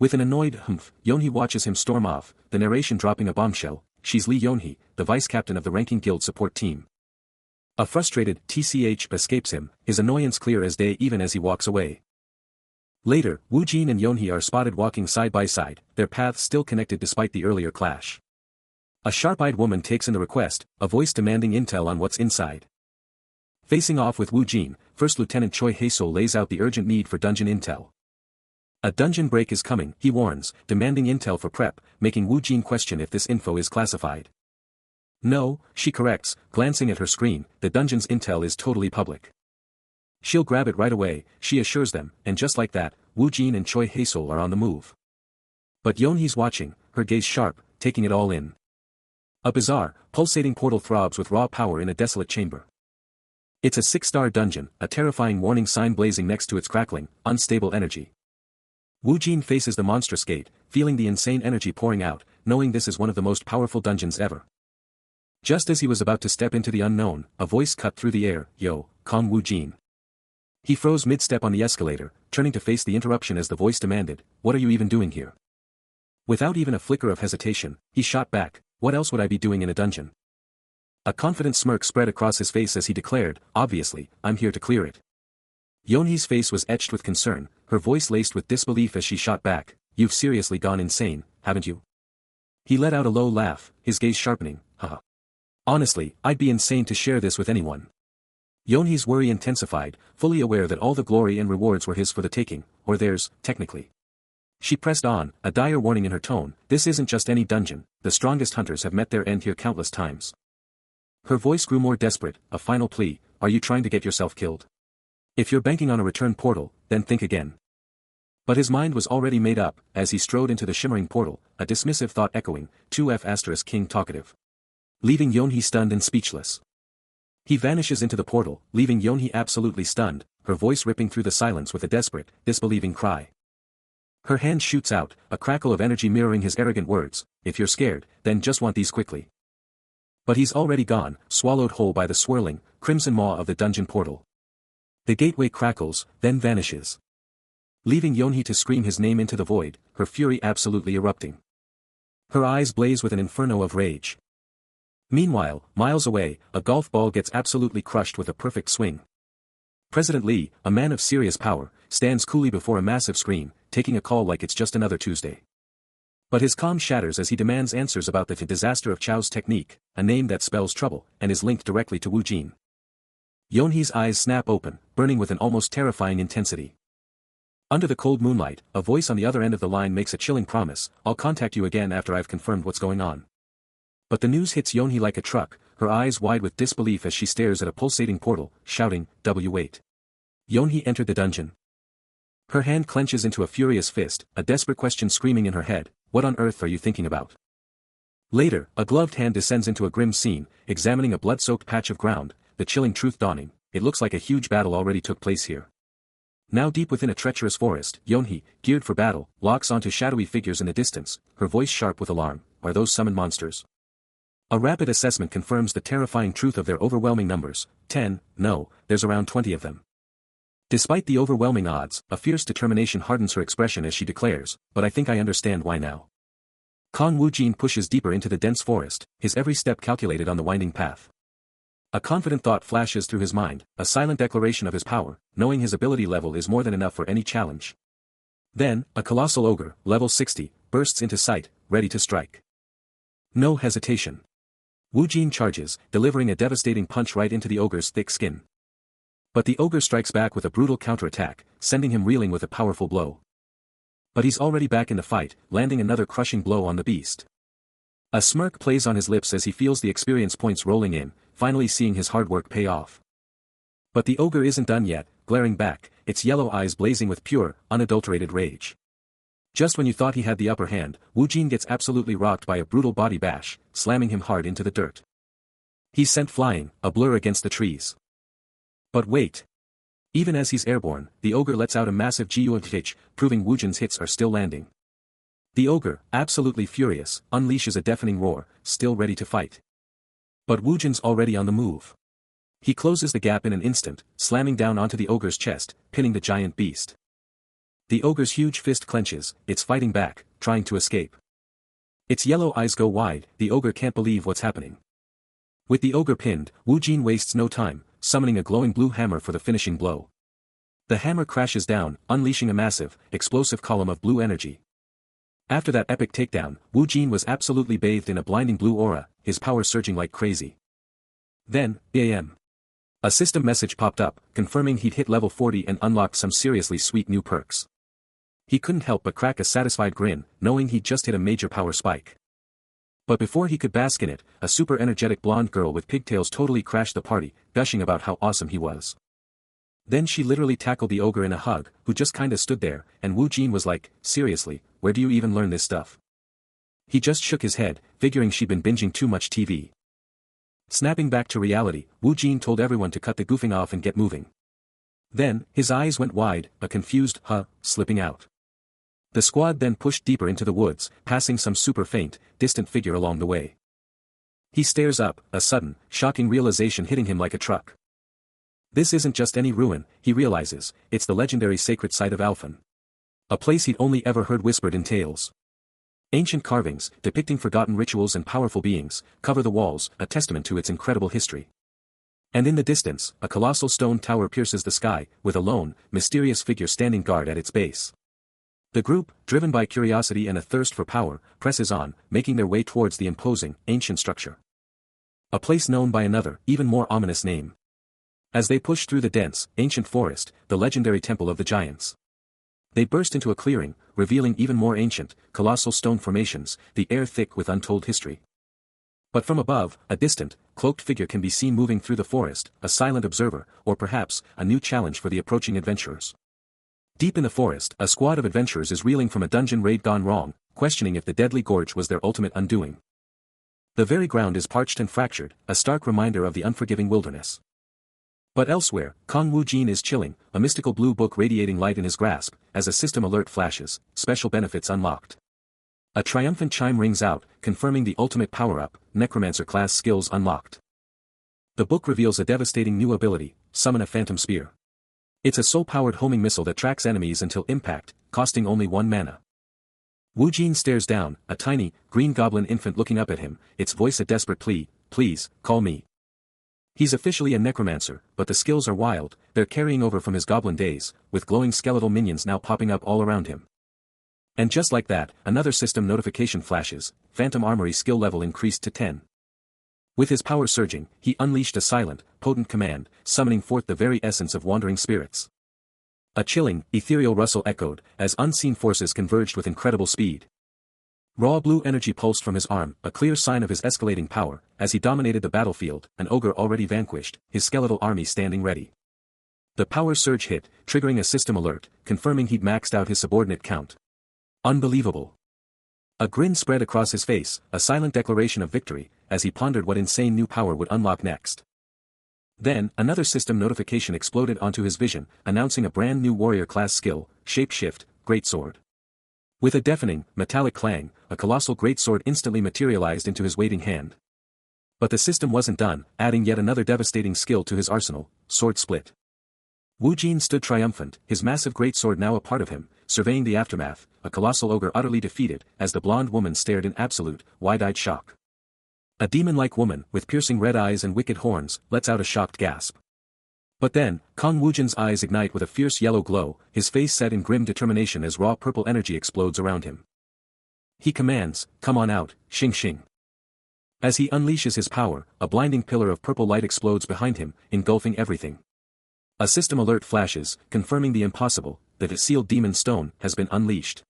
With an annoyed humph, Yonhee watches him storm off, the narration dropping a bombshell, she's Lee Yonhee, the vice-captain of the ranking guild support team. A frustrated TCH escapes him, his annoyance clear as day even as he walks away. Later, Woo Jin and Yonhee are spotted walking side by side, their paths still connected despite the earlier clash. A sharp-eyed woman takes in the request, a voice demanding intel on what's inside. Facing off with Woo Jin, First Lieutenant Choi Haesol lays out the urgent need for dungeon intel. A dungeon break is coming, he warns, demanding intel for prep, making Woo Jin question if this info is classified. No, she corrects, glancing at her screen, the dungeon's intel is totally public. She'll grab it right away, she assures them, and just like that, Woo Jin and Choi Haesol are on the move. But Yonhee's watching, her gaze sharp, taking it all in. A bizarre, pulsating portal throbs with raw power in a desolate chamber. It's a 6-star dungeon, a terrifying warning sign blazing next to its crackling, unstable energy. Woo Jin faces the monstrous gate, feeling the insane energy pouring out, knowing this is one of the most powerful dungeons ever. Just as he was about to step into the unknown, a voice cut through the air, "Yo, calm Woo Jin." He froze mid-step on the escalator, turning to face the interruption as the voice demanded, "What are you even doing here?" Without even a flicker of hesitation, he shot back, "What else would I be doing in a dungeon?" A confident smirk spread across his face as he declared, "Obviously, I'm here to clear it." Yonhee's face was etched with concern, her voice laced with disbelief as she shot back, "You've seriously gone insane, haven't you?" He let out a low laugh, his gaze sharpening, "Haha. Honestly, I'd be insane to share this with anyone." Yonhee's worry intensified, fully aware that all the glory and rewards were his for the taking, or theirs, technically. She pressed on, a dire warning in her tone, "This isn't just any dungeon, the strongest hunters have met their end here countless times." Her voice grew more desperate, a final plea, "Are you trying to get yourself killed? If you're banking on a return portal, then think again." But his mind was already made up, as he strode into the shimmering portal, a dismissive thought echoing, 2F** King talkative. Leaving Yonhee stunned and speechless. He vanishes into the portal, leaving Yonhee absolutely stunned, her voice ripping through the silence with a desperate, disbelieving cry. Her hand shoots out, a crackle of energy mirroring his arrogant words, "If you're scared, then just want these quickly." But he's already gone, swallowed whole by the swirling, crimson maw of the dungeon portal. The gateway crackles, then vanishes. Leaving Yonhee to scream his name into the void, her fury absolutely erupting. Her eyes blaze with an inferno of rage. Meanwhile, miles away, a golf ball gets absolutely crushed with a perfect swing. President Lee, a man of serious power, stands coolly before a massive screen, taking a call like it's just another Tuesday. But his calm shatters as he demands answers about the disaster of Chow's technique, a name that spells trouble, and is linked directly to Wu Jin. Yeonhee's eyes snap open, burning with an almost terrifying intensity. Under the cold moonlight, a voice on the other end of the line makes a chilling promise: "I'll contact you again after I've confirmed what's going on." But the news hits Yeonhee like a truck, her eyes wide with disbelief as she stares at a pulsating portal, shouting, "W8." Yeonhee entered the dungeon. Her hand clenches into a furious fist, a desperate question screaming in her head: "What on earth are you thinking about?" Later, a gloved hand descends into a grim scene, examining a blood-soaked patch of ground, the chilling truth dawning: it looks like a huge battle already took place here. Now deep within a treacherous forest, Yeonhee, geared for battle, locks onto shadowy figures in the distance, her voice sharp with alarm: "Are those summoned monsters?" A rapid assessment confirms the terrifying truth of their overwhelming numbers: 10, no, there's around 20 of them. Despite the overwhelming odds, a fierce determination hardens her expression as she declares, "But I think I understand why now." Kong Wu Jin pushes deeper into the dense forest, his every step calculated on the winding path. A confident thought flashes through his mind, a silent declaration of his power, knowing his ability level is more than enough for any challenge. Then, a colossal ogre, level 60, bursts into sight, ready to strike. No hesitation. Wu Jin charges, delivering a devastating punch right into the ogre's thick skin. But the ogre strikes back with a brutal counterattack, sending him reeling with a powerful blow. But he's already back in the fight, landing another crushing blow on the beast. A smirk plays on his lips as he feels the experience points rolling in, finally seeing his hard work pay off. But the ogre isn't done yet, glaring back, its yellow eyes blazing with pure, unadulterated rage. Just when you thought he had the upper hand, Wu Jin gets absolutely rocked by a brutal body bash, slamming him hard into the dirt. He's sent flying, a blur against the trees. But wait. Even as he's airborne, the ogre lets out a massive Guh, proving Wu Jin's hits are still landing. The ogre, absolutely furious, unleashes a deafening roar, still ready to fight. But Wu Jin's already on the move. He closes the gap in an instant, slamming down onto the ogre's chest, pinning the giant beast. The ogre's huge fist clenches, it's fighting back, trying to escape. Its yellow eyes go wide, the ogre can't believe what's happening. With the ogre pinned, Wu Jin wastes no time, summoning a glowing blue hammer for the finishing blow. The hammer crashes down, unleashing a massive, explosive column of blue energy. After that epic takedown, Wu Jin was absolutely bathed in a blinding blue aura, his power surging like crazy. Then, BAM. A system message popped up, confirming he'd hit level 40 and unlocked some seriously sweet new perks. He couldn't help but crack a satisfied grin, knowing he'd just hit a major power spike. But before he could bask in it, a super energetic blonde girl with pigtails totally crashed the party, gushing about how awesome he was. Then she literally tackled the ogre in a hug, who just kinda stood there, and Wu Jin was like, "Seriously, where do you even learn this stuff?" He just shook his head, figuring she'd been binging too much TV. Snapping back to reality, Wu Jin told everyone to cut the goofing off and get moving. Then, his eyes went wide, a confused "huh" slipping out. The squad then pushed deeper into the woods, passing some super faint, distant figure along the way. He stares up, a sudden, shocking realization hitting him like a truck. This isn't just any ruin, he realizes, it's the legendary sacred site of Alphen. A place he'd only ever heard whispered in tales. Ancient carvings, depicting forgotten rituals and powerful beings, cover the walls, a testament to its incredible history. And in the distance, a colossal stone tower pierces the sky, with a lone, mysterious figure standing guard at its base. The group, driven by curiosity and a thirst for power, presses on, making their way towards the imposing, ancient structure. A place known by another, even more ominous name. As they push through the dense, ancient forest, the legendary Temple of the Giants. They burst into a clearing, revealing even more ancient, colossal stone formations, the air thick with untold history. But from above, a distant, cloaked figure can be seen moving through the forest, a silent observer, or perhaps, a new challenge for the approaching adventurers. Deep in the forest, a squad of adventurers is reeling from a dungeon raid gone wrong, questioning if the deadly gorge was their ultimate undoing. The very ground is parched and fractured, a stark reminder of the unforgiving wilderness. But elsewhere, Kong Wu Jin is chilling, a mystical blue book radiating light in his grasp, as a system alert flashes, special benefits unlocked. A triumphant chime rings out, confirming the ultimate power-up, Necromancer class skills unlocked. The book reveals a devastating new ability, Summon a Phantom Spear. It's a soul-powered homing missile that tracks enemies until impact, costing only 1 mana. Wu Jin stares down, a tiny, green goblin infant looking up at him, its voice a desperate plea, "Please, call me." He's officially a necromancer, but the skills are wild, they're carrying over from his goblin days, with glowing skeletal minions now popping up all around him. And just like that, another system notification flashes, Phantom Armory skill level increased to 10. With his power surging, he unleashed a silent, potent command, summoning forth the very essence of wandering spirits. A chilling, ethereal rustle echoed, as unseen forces converged with incredible speed. Raw blue energy pulsed from his arm, a clear sign of his escalating power, as he dominated the battlefield, an ogre already vanquished, his skeletal army standing ready. The power surge hit, triggering a system alert, confirming he'd maxed out his subordinate count. Unbelievable. A grin spread across his face, a silent declaration of victory, as he pondered what insane new power would unlock next. Then, another system notification exploded onto his vision, announcing a brand new warrior class skill, Shapeshift, Greatsword. With a deafening, metallic clang, a colossal greatsword instantly materialized into his waiting hand. But the system wasn't done, adding yet another devastating skill to his arsenal, Sword Split. Wu Jin stood triumphant, his massive greatsword now a part of him, surveying the aftermath, a colossal ogre utterly defeated, as the blonde woman stared in absolute, wide-eyed shock. A demon-like woman, with piercing red eyes and wicked horns, lets out a shocked gasp. But then, Kong Wujin's eyes ignite with a fierce yellow glow, his face set in grim determination as raw purple energy explodes around him. He commands, "Come on out, Xing Xing." As he unleashes his power, a blinding pillar of purple light explodes behind him, engulfing everything. A system alert flashes, confirming the impossible, that a sealed demon stone has been unleashed.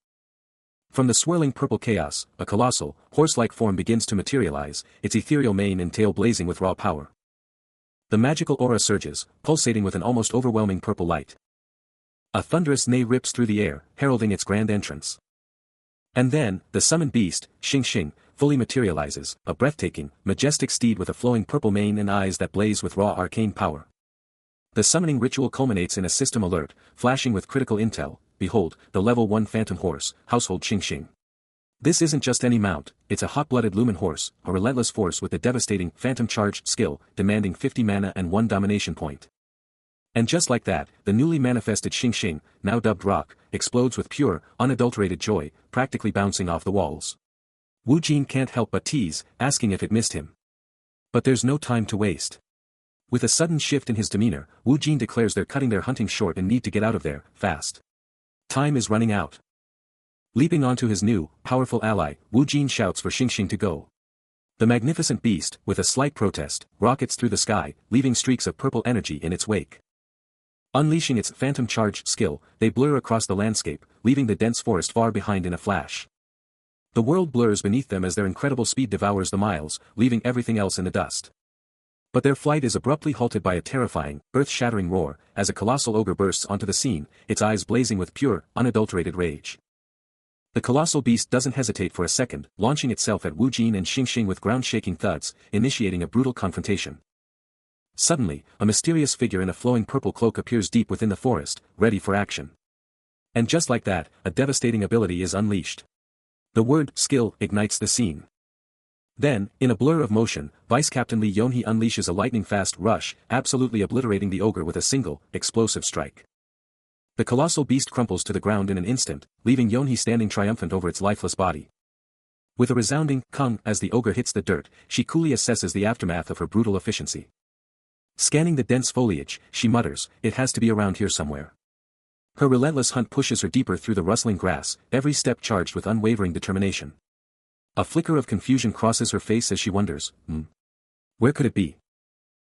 From the swirling purple chaos, a colossal, horse-like form begins to materialize, its ethereal mane and tail blazing with raw power. The magical aura surges, pulsating with an almost overwhelming purple light. A thunderous neigh rips through the air, heralding its grand entrance. And then, the summoned beast, Xing Xing, fully materializes, a breathtaking, majestic steed with a flowing purple mane and eyes that blaze with raw arcane power. The summoning ritual culminates in a system alert, flashing with critical intel, behold, the level 1 phantom horse, household Xing Xing. This isn't just any mount, it's a hot-blooded lumen horse, a relentless force with a devastating, phantom charged skill, demanding 50 mana and 1 domination point. And just like that, the newly manifested Xing Xing, now dubbed Rock, explodes with pure, unadulterated joy, practically bouncing off the walls. Wu Jin can't help but tease, asking if it missed him. But there's no time to waste. With a sudden shift in his demeanor, Wu Jin declares they're cutting their hunting short and need to get out of there, fast. Time is running out. Leaping onto his new, powerful ally, Wu Jin shouts for Xing Xing to go. The magnificent beast, with a slight protest, rockets through the sky, leaving streaks of purple energy in its wake. Unleashing its phantom charge skill, they blur across the landscape, leaving the dense forest far behind in a flash. The world blurs beneath them as their incredible speed devours the miles, leaving everything else in the dust. But their flight is abruptly halted by a terrifying, earth-shattering roar, as a colossal ogre bursts onto the scene, its eyes blazing with pure, unadulterated rage. The colossal beast doesn't hesitate for a second, launching itself at Wu Jin and Xing Xing with ground-shaking thuds, initiating a brutal confrontation. Suddenly, a mysterious figure in a flowing purple cloak appears deep within the forest, ready for action. And just like that, a devastating ability is unleashed. The word, skill, ignites the scene. Then, in a blur of motion, Vice Captain Li Yonhee unleashes a lightning-fast rush, absolutely obliterating the ogre with a single, explosive strike. The colossal beast crumples to the ground in an instant, leaving Yonhee standing triumphant over its lifeless body. With a resounding kung as the ogre hits the dirt, she coolly assesses the aftermath of her brutal efficiency. Scanning the dense foliage, she mutters, "It has to be around here somewhere." Her relentless hunt pushes her deeper through the rustling grass, every step charged with unwavering determination. A flicker of confusion crosses her face as she wonders, where could it be?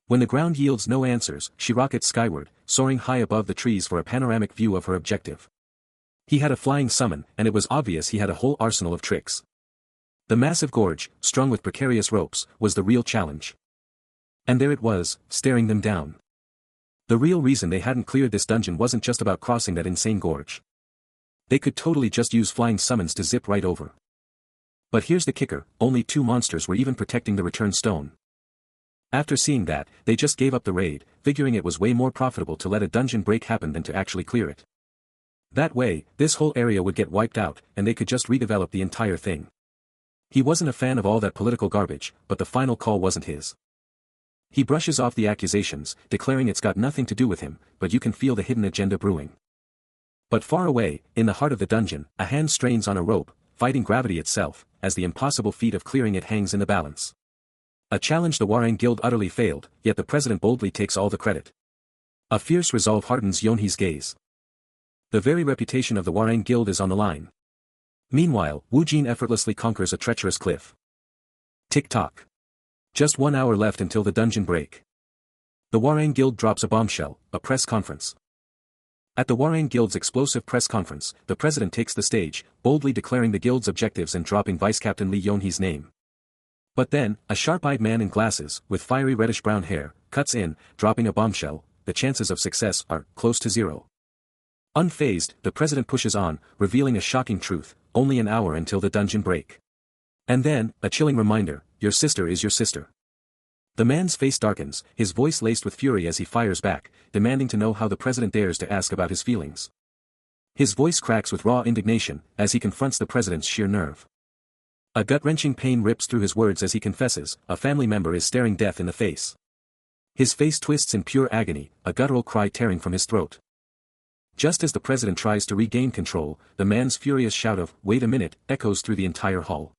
When the ground yields no answers, she rockets skyward, soaring high above the trees for a panoramic view of her objective. He had a flying summon, and it was obvious he had a whole arsenal of tricks. The massive gorge, strung with precarious ropes, was the real challenge. And there it was, staring them down. The real reason they hadn't cleared this dungeon wasn't just about crossing that insane gorge. They could totally just use flying summons to zip right over. But here's the kicker, only 2 monsters were even protecting the return stone. After seeing that, they just gave up the raid, figuring it was way more profitable to let a dungeon break happen than to actually clear it. That way, this whole area would get wiped out, and they could just redevelop the entire thing. He wasn't a fan of all that political garbage, but the final call wasn't his. He brushes off the accusations, declaring it's got nothing to do with him, but you can feel the hidden agenda brewing. But far away, in the heart of the dungeon, a hand strains on a rope, fighting gravity itself, as the impossible feat of clearing it hangs in the balance. A challenge the Hwarang Guild utterly failed, yet the president boldly takes all the credit. A fierce resolve hardens Yeonhee's gaze. The very reputation of the Hwarang Guild is on the line. Meanwhile, Woojin effortlessly conquers a treacherous cliff. Tick-tock. Just 1 hour left until the dungeon break. The Hwarang Guild drops a bombshell, a press conference. At the Hwarang Guild's explosive press conference, the president takes the stage, boldly declaring the guild's objectives and dropping Vice Captain Lee Yeonhee's name. But then, a sharp-eyed man in glasses, with fiery reddish-brown hair, cuts in, dropping a bombshell. The chances of success are close to zero. Unfazed, the president pushes on, revealing a shocking truth: only an hour until the dungeon break. And then, a chilling reminder: your sister is your sister. The man's face darkens, his voice laced with fury as he fires back, demanding to know how the president dares to ask about his feelings. His voice cracks with raw indignation, as he confronts the president's sheer nerve. A gut-wrenching pain rips through his words as he confesses, a family member is staring death in the face. His face twists in pure agony, a guttural cry tearing from his throat. Just as the president tries to regain control, the man's furious shout of, "Wait a minute," echoes through the entire hall.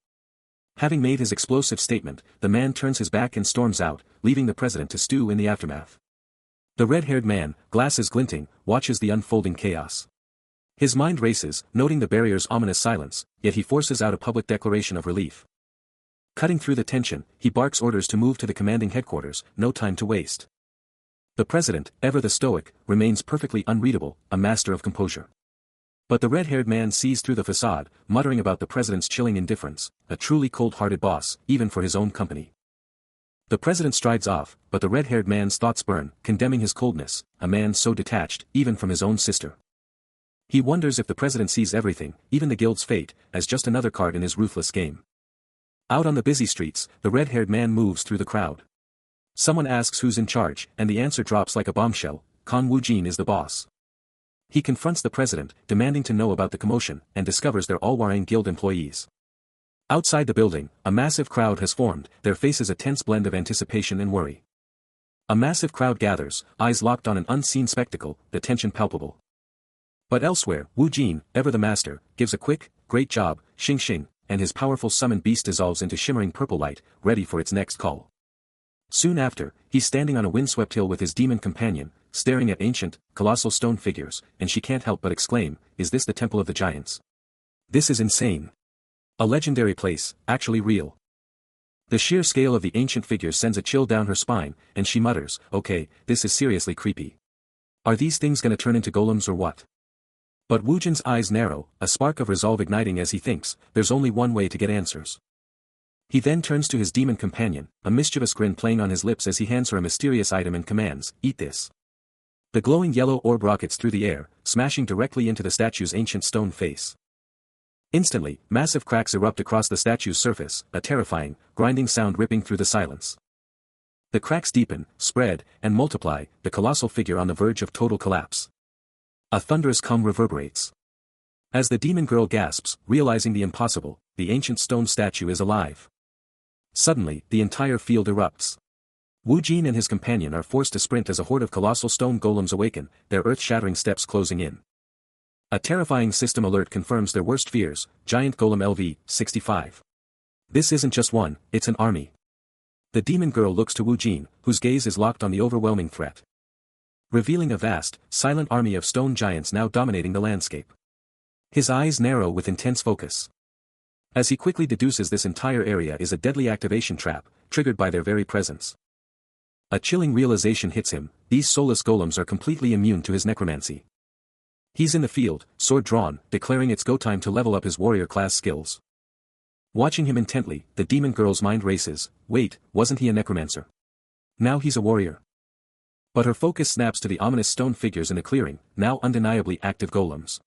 Having made his explosive statement, the man turns his back and storms out, leaving the president to stew in the aftermath. The red-haired man, glasses glinting, watches the unfolding chaos. His mind races, noting the barrier's ominous silence, yet he forces out a public declaration of relief. Cutting through the tension, he barks orders to move to the commanding headquarters, no time to waste. The president, ever the stoic, remains perfectly unreadable, a master of composure. But the red-haired man sees through the facade, muttering about the president's chilling indifference, a truly cold-hearted boss, even for his own company. The president strides off, but the red-haired man's thoughts burn, condemning his coldness, a man so detached, even from his own sister. He wonders if the president sees everything, even the guild's fate, as just another card in his ruthless game. Out on the busy streets, the red-haired man moves through the crowd. Someone asks who's in charge, and the answer drops like a bombshell: Kan Woojin is the boss. He confronts the president, demanding to know about the commotion, and discovers they're all Hwarang Guild employees. Outside the building, a massive crowd has formed, their faces a tense blend of anticipation and worry. A massive crowd gathers, eyes locked on an unseen spectacle, the tension palpable. But elsewhere, Woojin, ever the master, gives a quick, "Great job, Xing Xing," and his powerful summoned beast dissolves into shimmering purple light, ready for its next call. Soon after, he's standing on a windswept hill with his demon companion, staring at ancient, colossal stone figures, and she can't help but exclaim, "Is this the Temple of the Giants? This is insane. A legendary place, actually real." The sheer scale of the ancient figures sends a chill down her spine, and she mutters, "Okay, this is seriously creepy. Are these things gonna turn into golems or what?" But Woojin's eyes narrow, a spark of resolve igniting as he thinks, there's only one way to get answers. He then turns to his demon companion, a mischievous grin playing on his lips as he hands her a mysterious item and commands, "Eat this." The glowing yellow orb rockets through the air, smashing directly into the statue's ancient stone face. Instantly, massive cracks erupt across the statue's surface, a terrifying, grinding sound ripping through the silence. The cracks deepen, spread, and multiply, the colossal figure on the verge of total collapse. A thunderous hum reverberates. As the demon girl gasps, realizing the impossible, the ancient stone statue is alive. Suddenly, the entire field erupts. Woojin and his companion are forced to sprint as a horde of colossal stone golems awaken, their earth-shattering steps closing in. A terrifying system alert confirms their worst fears: giant golem LV-65. This isn't just one, it's an army. The demon girl looks to Woojin, whose gaze is locked on the overwhelming threat, revealing a vast, silent army of stone giants now dominating the landscape. His eyes narrow with intense focus. As he quickly deduces this entire area is a deadly activation trap, triggered by their very presence. A chilling realization hits him: these soulless golems are completely immune to his necromancy. He's in the field, sword drawn, declaring it's go time to level up his warrior class skills. Watching him intently, the demon girl's mind races. Wait, wasn't he a necromancer? Now he's a warrior. But her focus snaps to the ominous stone figures in the clearing, now undeniably active golems.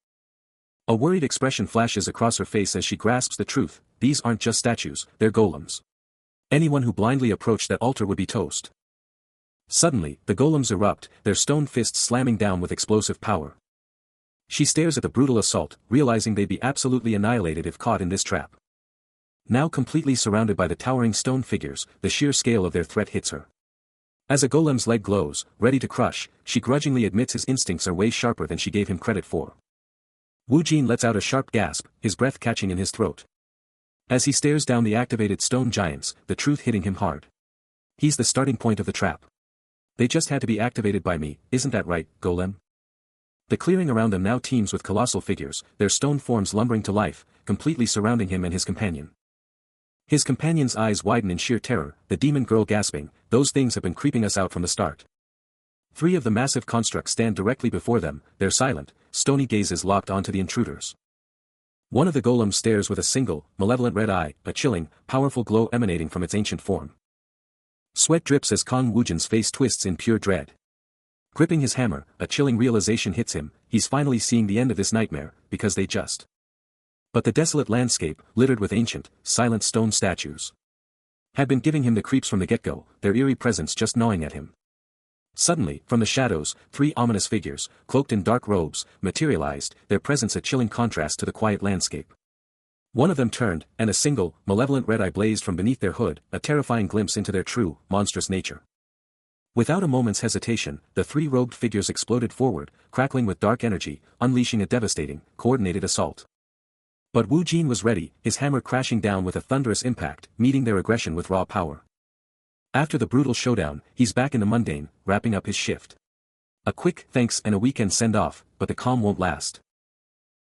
A worried expression flashes across her face as she grasps the truth: these aren't just statues, they're golems. Anyone who blindly approached that altar would be toast. Suddenly, the golems erupt, their stone fists slamming down with explosive power. She stares at the brutal assault, realizing they'd be absolutely annihilated if caught in this trap. Now completely surrounded by the towering stone figures, the sheer scale of their threat hits her. As a golem's leg glows, ready to crush, she grudgingly admits his instincts are way sharper than she gave him credit for. Woojin lets out a sharp gasp, his breath catching in his throat. As he stares down the activated stone giants, the truth hitting him hard. He's the starting point of the trap. They just had to be activated by me, isn't that right, Golem? The clearing around them now teems with colossal figures, their stone forms lumbering to life, completely surrounding him and his companion. His companion's eyes widen in sheer terror, the demon girl gasping, those things have been creeping us out from the start. 3 of the massive constructs stand directly before them, their silent, stony gazes locked onto the intruders. One of the golems stares with a single, malevolent red eye, a chilling, powerful glow emanating from its ancient form. Sweat drips as Kong Wujin's face twists in pure dread. Gripping his hammer, a chilling realization hits him, he's finally seeing the end of this nightmare, because they just. But the desolate landscape, littered with ancient, silent stone statues, had been giving him the creeps from the get-go, their eerie presence just gnawing at him. Suddenly, from the shadows, 3 ominous figures, cloaked in dark robes, materialized, their presence a chilling contrast to the quiet landscape. One of them turned, and a single, malevolent red eye blazed from beneath their hood, a terrifying glimpse into their true, monstrous nature. Without a moment's hesitation, the 3 robed figures exploded forward, crackling with dark energy, unleashing a devastating, coordinated assault. But Wu Jin was ready, his hammer crashing down with a thunderous impact, meeting their aggression with raw power. After the brutal showdown, he's back in the mundane, wrapping up his shift. A quick thanks and a weekend send-off, but the calm won't last.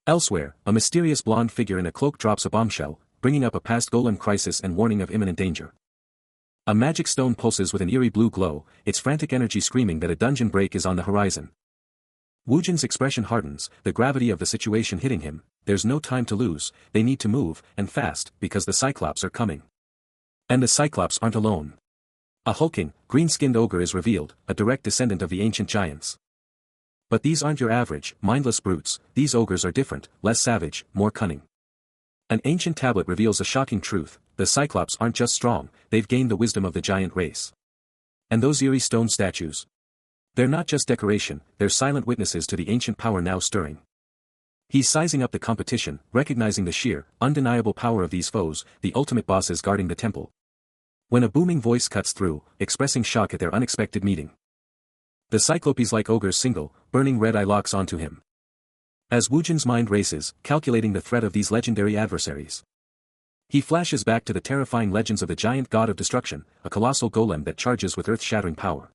Elsewhere, a mysterious blonde figure in a cloak drops a bombshell, bringing up a past golem crisis and warning of imminent danger. A magic stone pulses with an eerie blue glow, its frantic energy screaming that a dungeon break is on the horizon. Wu Jin's expression hardens, the gravity of the situation hitting him. There's no time to lose, they need to move, and fast, because the Cyclops are coming. And the Cyclops aren't alone. A hulking, green-skinned ogre is revealed, a direct descendant of the ancient giants. But these aren't your average, mindless brutes, these ogres are different, less savage, more cunning. An ancient tablet reveals a shocking truth, the Cyclops aren't just strong, they've gained the wisdom of the giant race. And those eerie stone statues? They're not just decoration, they're silent witnesses to the ancient power now stirring. He's sizing up the competition, recognizing the sheer, undeniable power of these foes, the ultimate bosses guarding the temple. When a booming voice cuts through, expressing shock at their unexpected meeting. The Cyclopes-like ogre's single, burning red eye locks onto him. As Wu Jin's mind races, calculating the threat of these legendary adversaries. He flashes back to the terrifying legends of the giant god of destruction, a colossal golem that charges with earth-shattering power.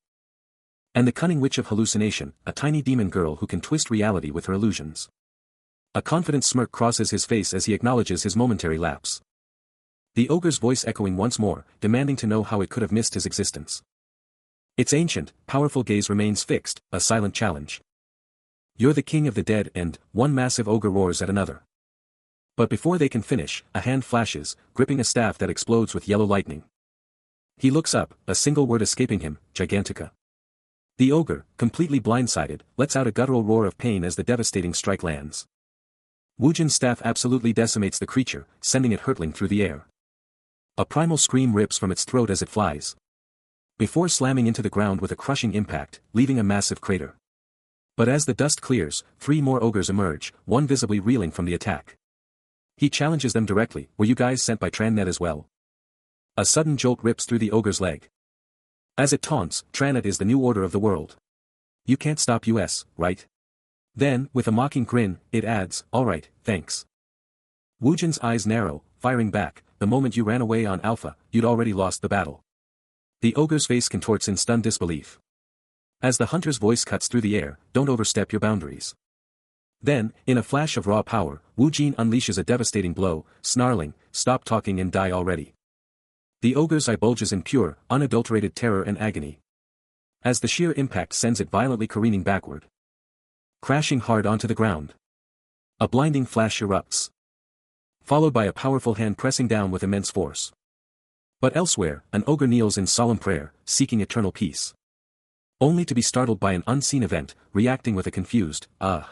And the cunning witch of hallucination, a tiny demon girl who can twist reality with her illusions. A confident smirk crosses his face as he acknowledges his momentary lapse. The ogre's voice echoing once more, demanding to know how it could have missed his existence. Its ancient, powerful gaze remains fixed, a silent challenge. You're the king of the dead, and one massive ogre roars at another. But before they can finish, a hand flashes, gripping a staff that explodes with yellow lightning. He looks up, a single word escaping him, Gigantica. The ogre, completely blindsided, lets out a guttural roar of pain as the devastating strike lands. Wu Jin's staff absolutely decimates the creature, sending it hurtling through the air. A primal scream rips from its throat as it flies. Before slamming into the ground with a crushing impact, leaving a massive crater. But as the dust clears, 3 more ogres emerge, one visibly reeling from the attack. He challenges them directly, were you guys sent by Trannet as well? A sudden jolt rips through the ogre's leg. As it taunts, Trannet is the new order of the world. You can't stop us, right? Then, with a mocking grin, it adds, alright, thanks. Wu Jin's eyes narrow, firing back, the moment you ran away on Alpha, you'd already lost the battle. The ogre's face contorts in stunned disbelief. As the hunter's voice cuts through the air, don't overstep your boundaries. Then, in a flash of raw power, Wu Jin unleashes a devastating blow, snarling, stop talking and die already. The ogre's eye bulges in pure, unadulterated terror and agony. As the sheer impact sends it violently careening backward. Crashing hard onto the ground. A blinding flash erupts. Followed by a powerful hand pressing down with immense force. But elsewhere, an ogre kneels in solemn prayer, seeking eternal peace. Only to be startled by an unseen event, reacting with a confused, A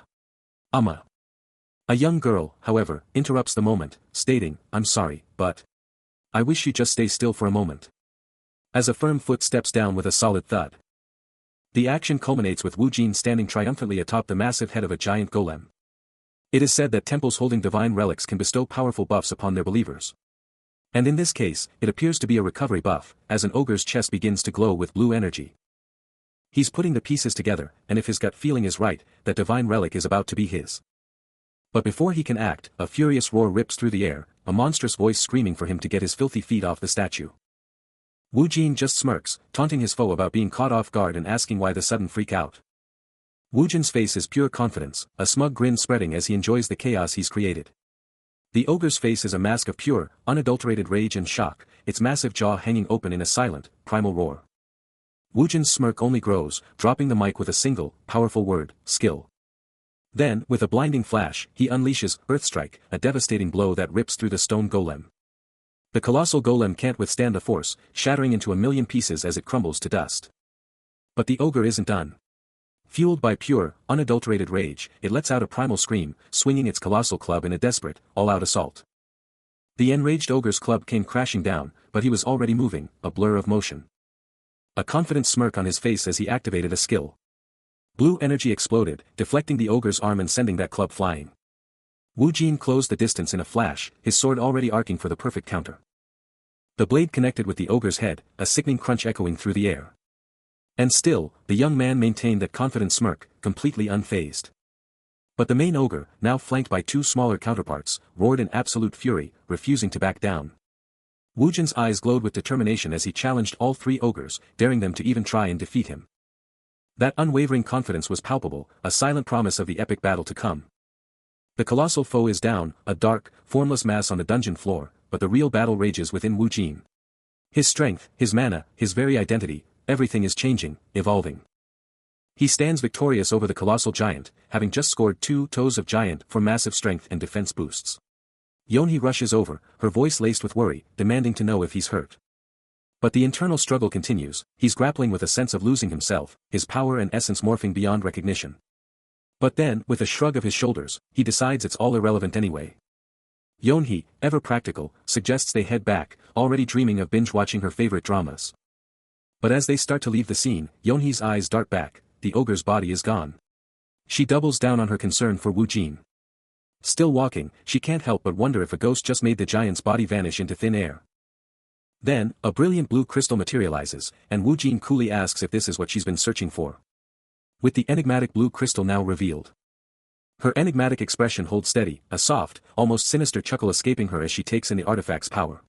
young girl, however, interrupts the moment, stating, I'm sorry, but I wish you just stay still for a moment. As a firm foot steps down with a solid thud. The action culminates with Wu Jin standing triumphantly atop the massive head of a giant golem. It is said that temples holding divine relics can bestow powerful buffs upon their believers. And in this case, it appears to be a recovery buff, as an ogre's chest begins to glow with blue energy. He's putting the pieces together, and if his gut feeling is right, that divine relic is about to be his. But before he can act, a furious roar rips through the air, a monstrous voice screaming for him to get his filthy feet off the statue. Wu Jin just smirks, taunting his foe about being caught off guard and asking why the sudden freak out. Wu Jin's face is pure confidence, a smug grin spreading as he enjoys the chaos he's created. The ogre's face is a mask of pure, unadulterated rage and shock, its massive jaw hanging open in a silent, primal roar. Wu Jin's smirk only grows, dropping the mic with a single, powerful word, skill. Then, with a blinding flash, he unleashes Earthstrike, a devastating blow that rips through the stone golem. The colossal golem can't withstand the force, shattering into a million pieces as it crumbles to dust. But the ogre isn't done. Fueled by pure, unadulterated rage, it lets out a primal scream, swinging its colossal club in a desperate, all-out assault. The enraged ogre's club came crashing down, but he was already moving, a blur of motion. A confident smirk on his face as he activated a skill. Blue energy exploded, deflecting the ogre's arm and sending that club flying. Wu Jin closed the distance in a flash, his sword already arcing for the perfect counter. The blade connected with the ogre's head, a sickening crunch echoing through the air. And still, the young man maintained that confident smirk, completely unfazed. But the main ogre, now flanked by two smaller counterparts, roared in absolute fury, refusing to back down. Wu Jin's eyes glowed with determination as he challenged all three ogres, daring them to even try and defeat him. That unwavering confidence was palpable, a silent promise of the epic battle to come. The colossal foe is down, a dark, formless mass on the dungeon floor, but the real battle rages within Wu Jin. His strength, his mana, his very identity, everything is changing, evolving. He stands victorious over the colossal giant, having just scored 2 toes of giant for massive strength and defense boosts. Yonhee rushes over, her voice laced with worry, demanding to know if he's hurt. But the internal struggle continues, he's grappling with a sense of losing himself, his power and essence morphing beyond recognition. But then, with a shrug of his shoulders, he decides it's all irrelevant anyway. Yonhee, ever practical, suggests they head back, already dreaming of binge-watching her favorite dramas. But as they start to leave the scene, Yonhee's eyes dart back, the ogre's body is gone. She doubles down on her concern for Wu Jin. Still walking, she can't help but wonder if a ghost just made the giant's body vanish into thin air. Then, a brilliant blue crystal materializes, and Wu Jin coolly asks if this is what she's been searching for. With the enigmatic blue crystal now revealed. Her enigmatic expression holds steady, a soft, almost sinister chuckle escaping her as she takes in the artifact's power.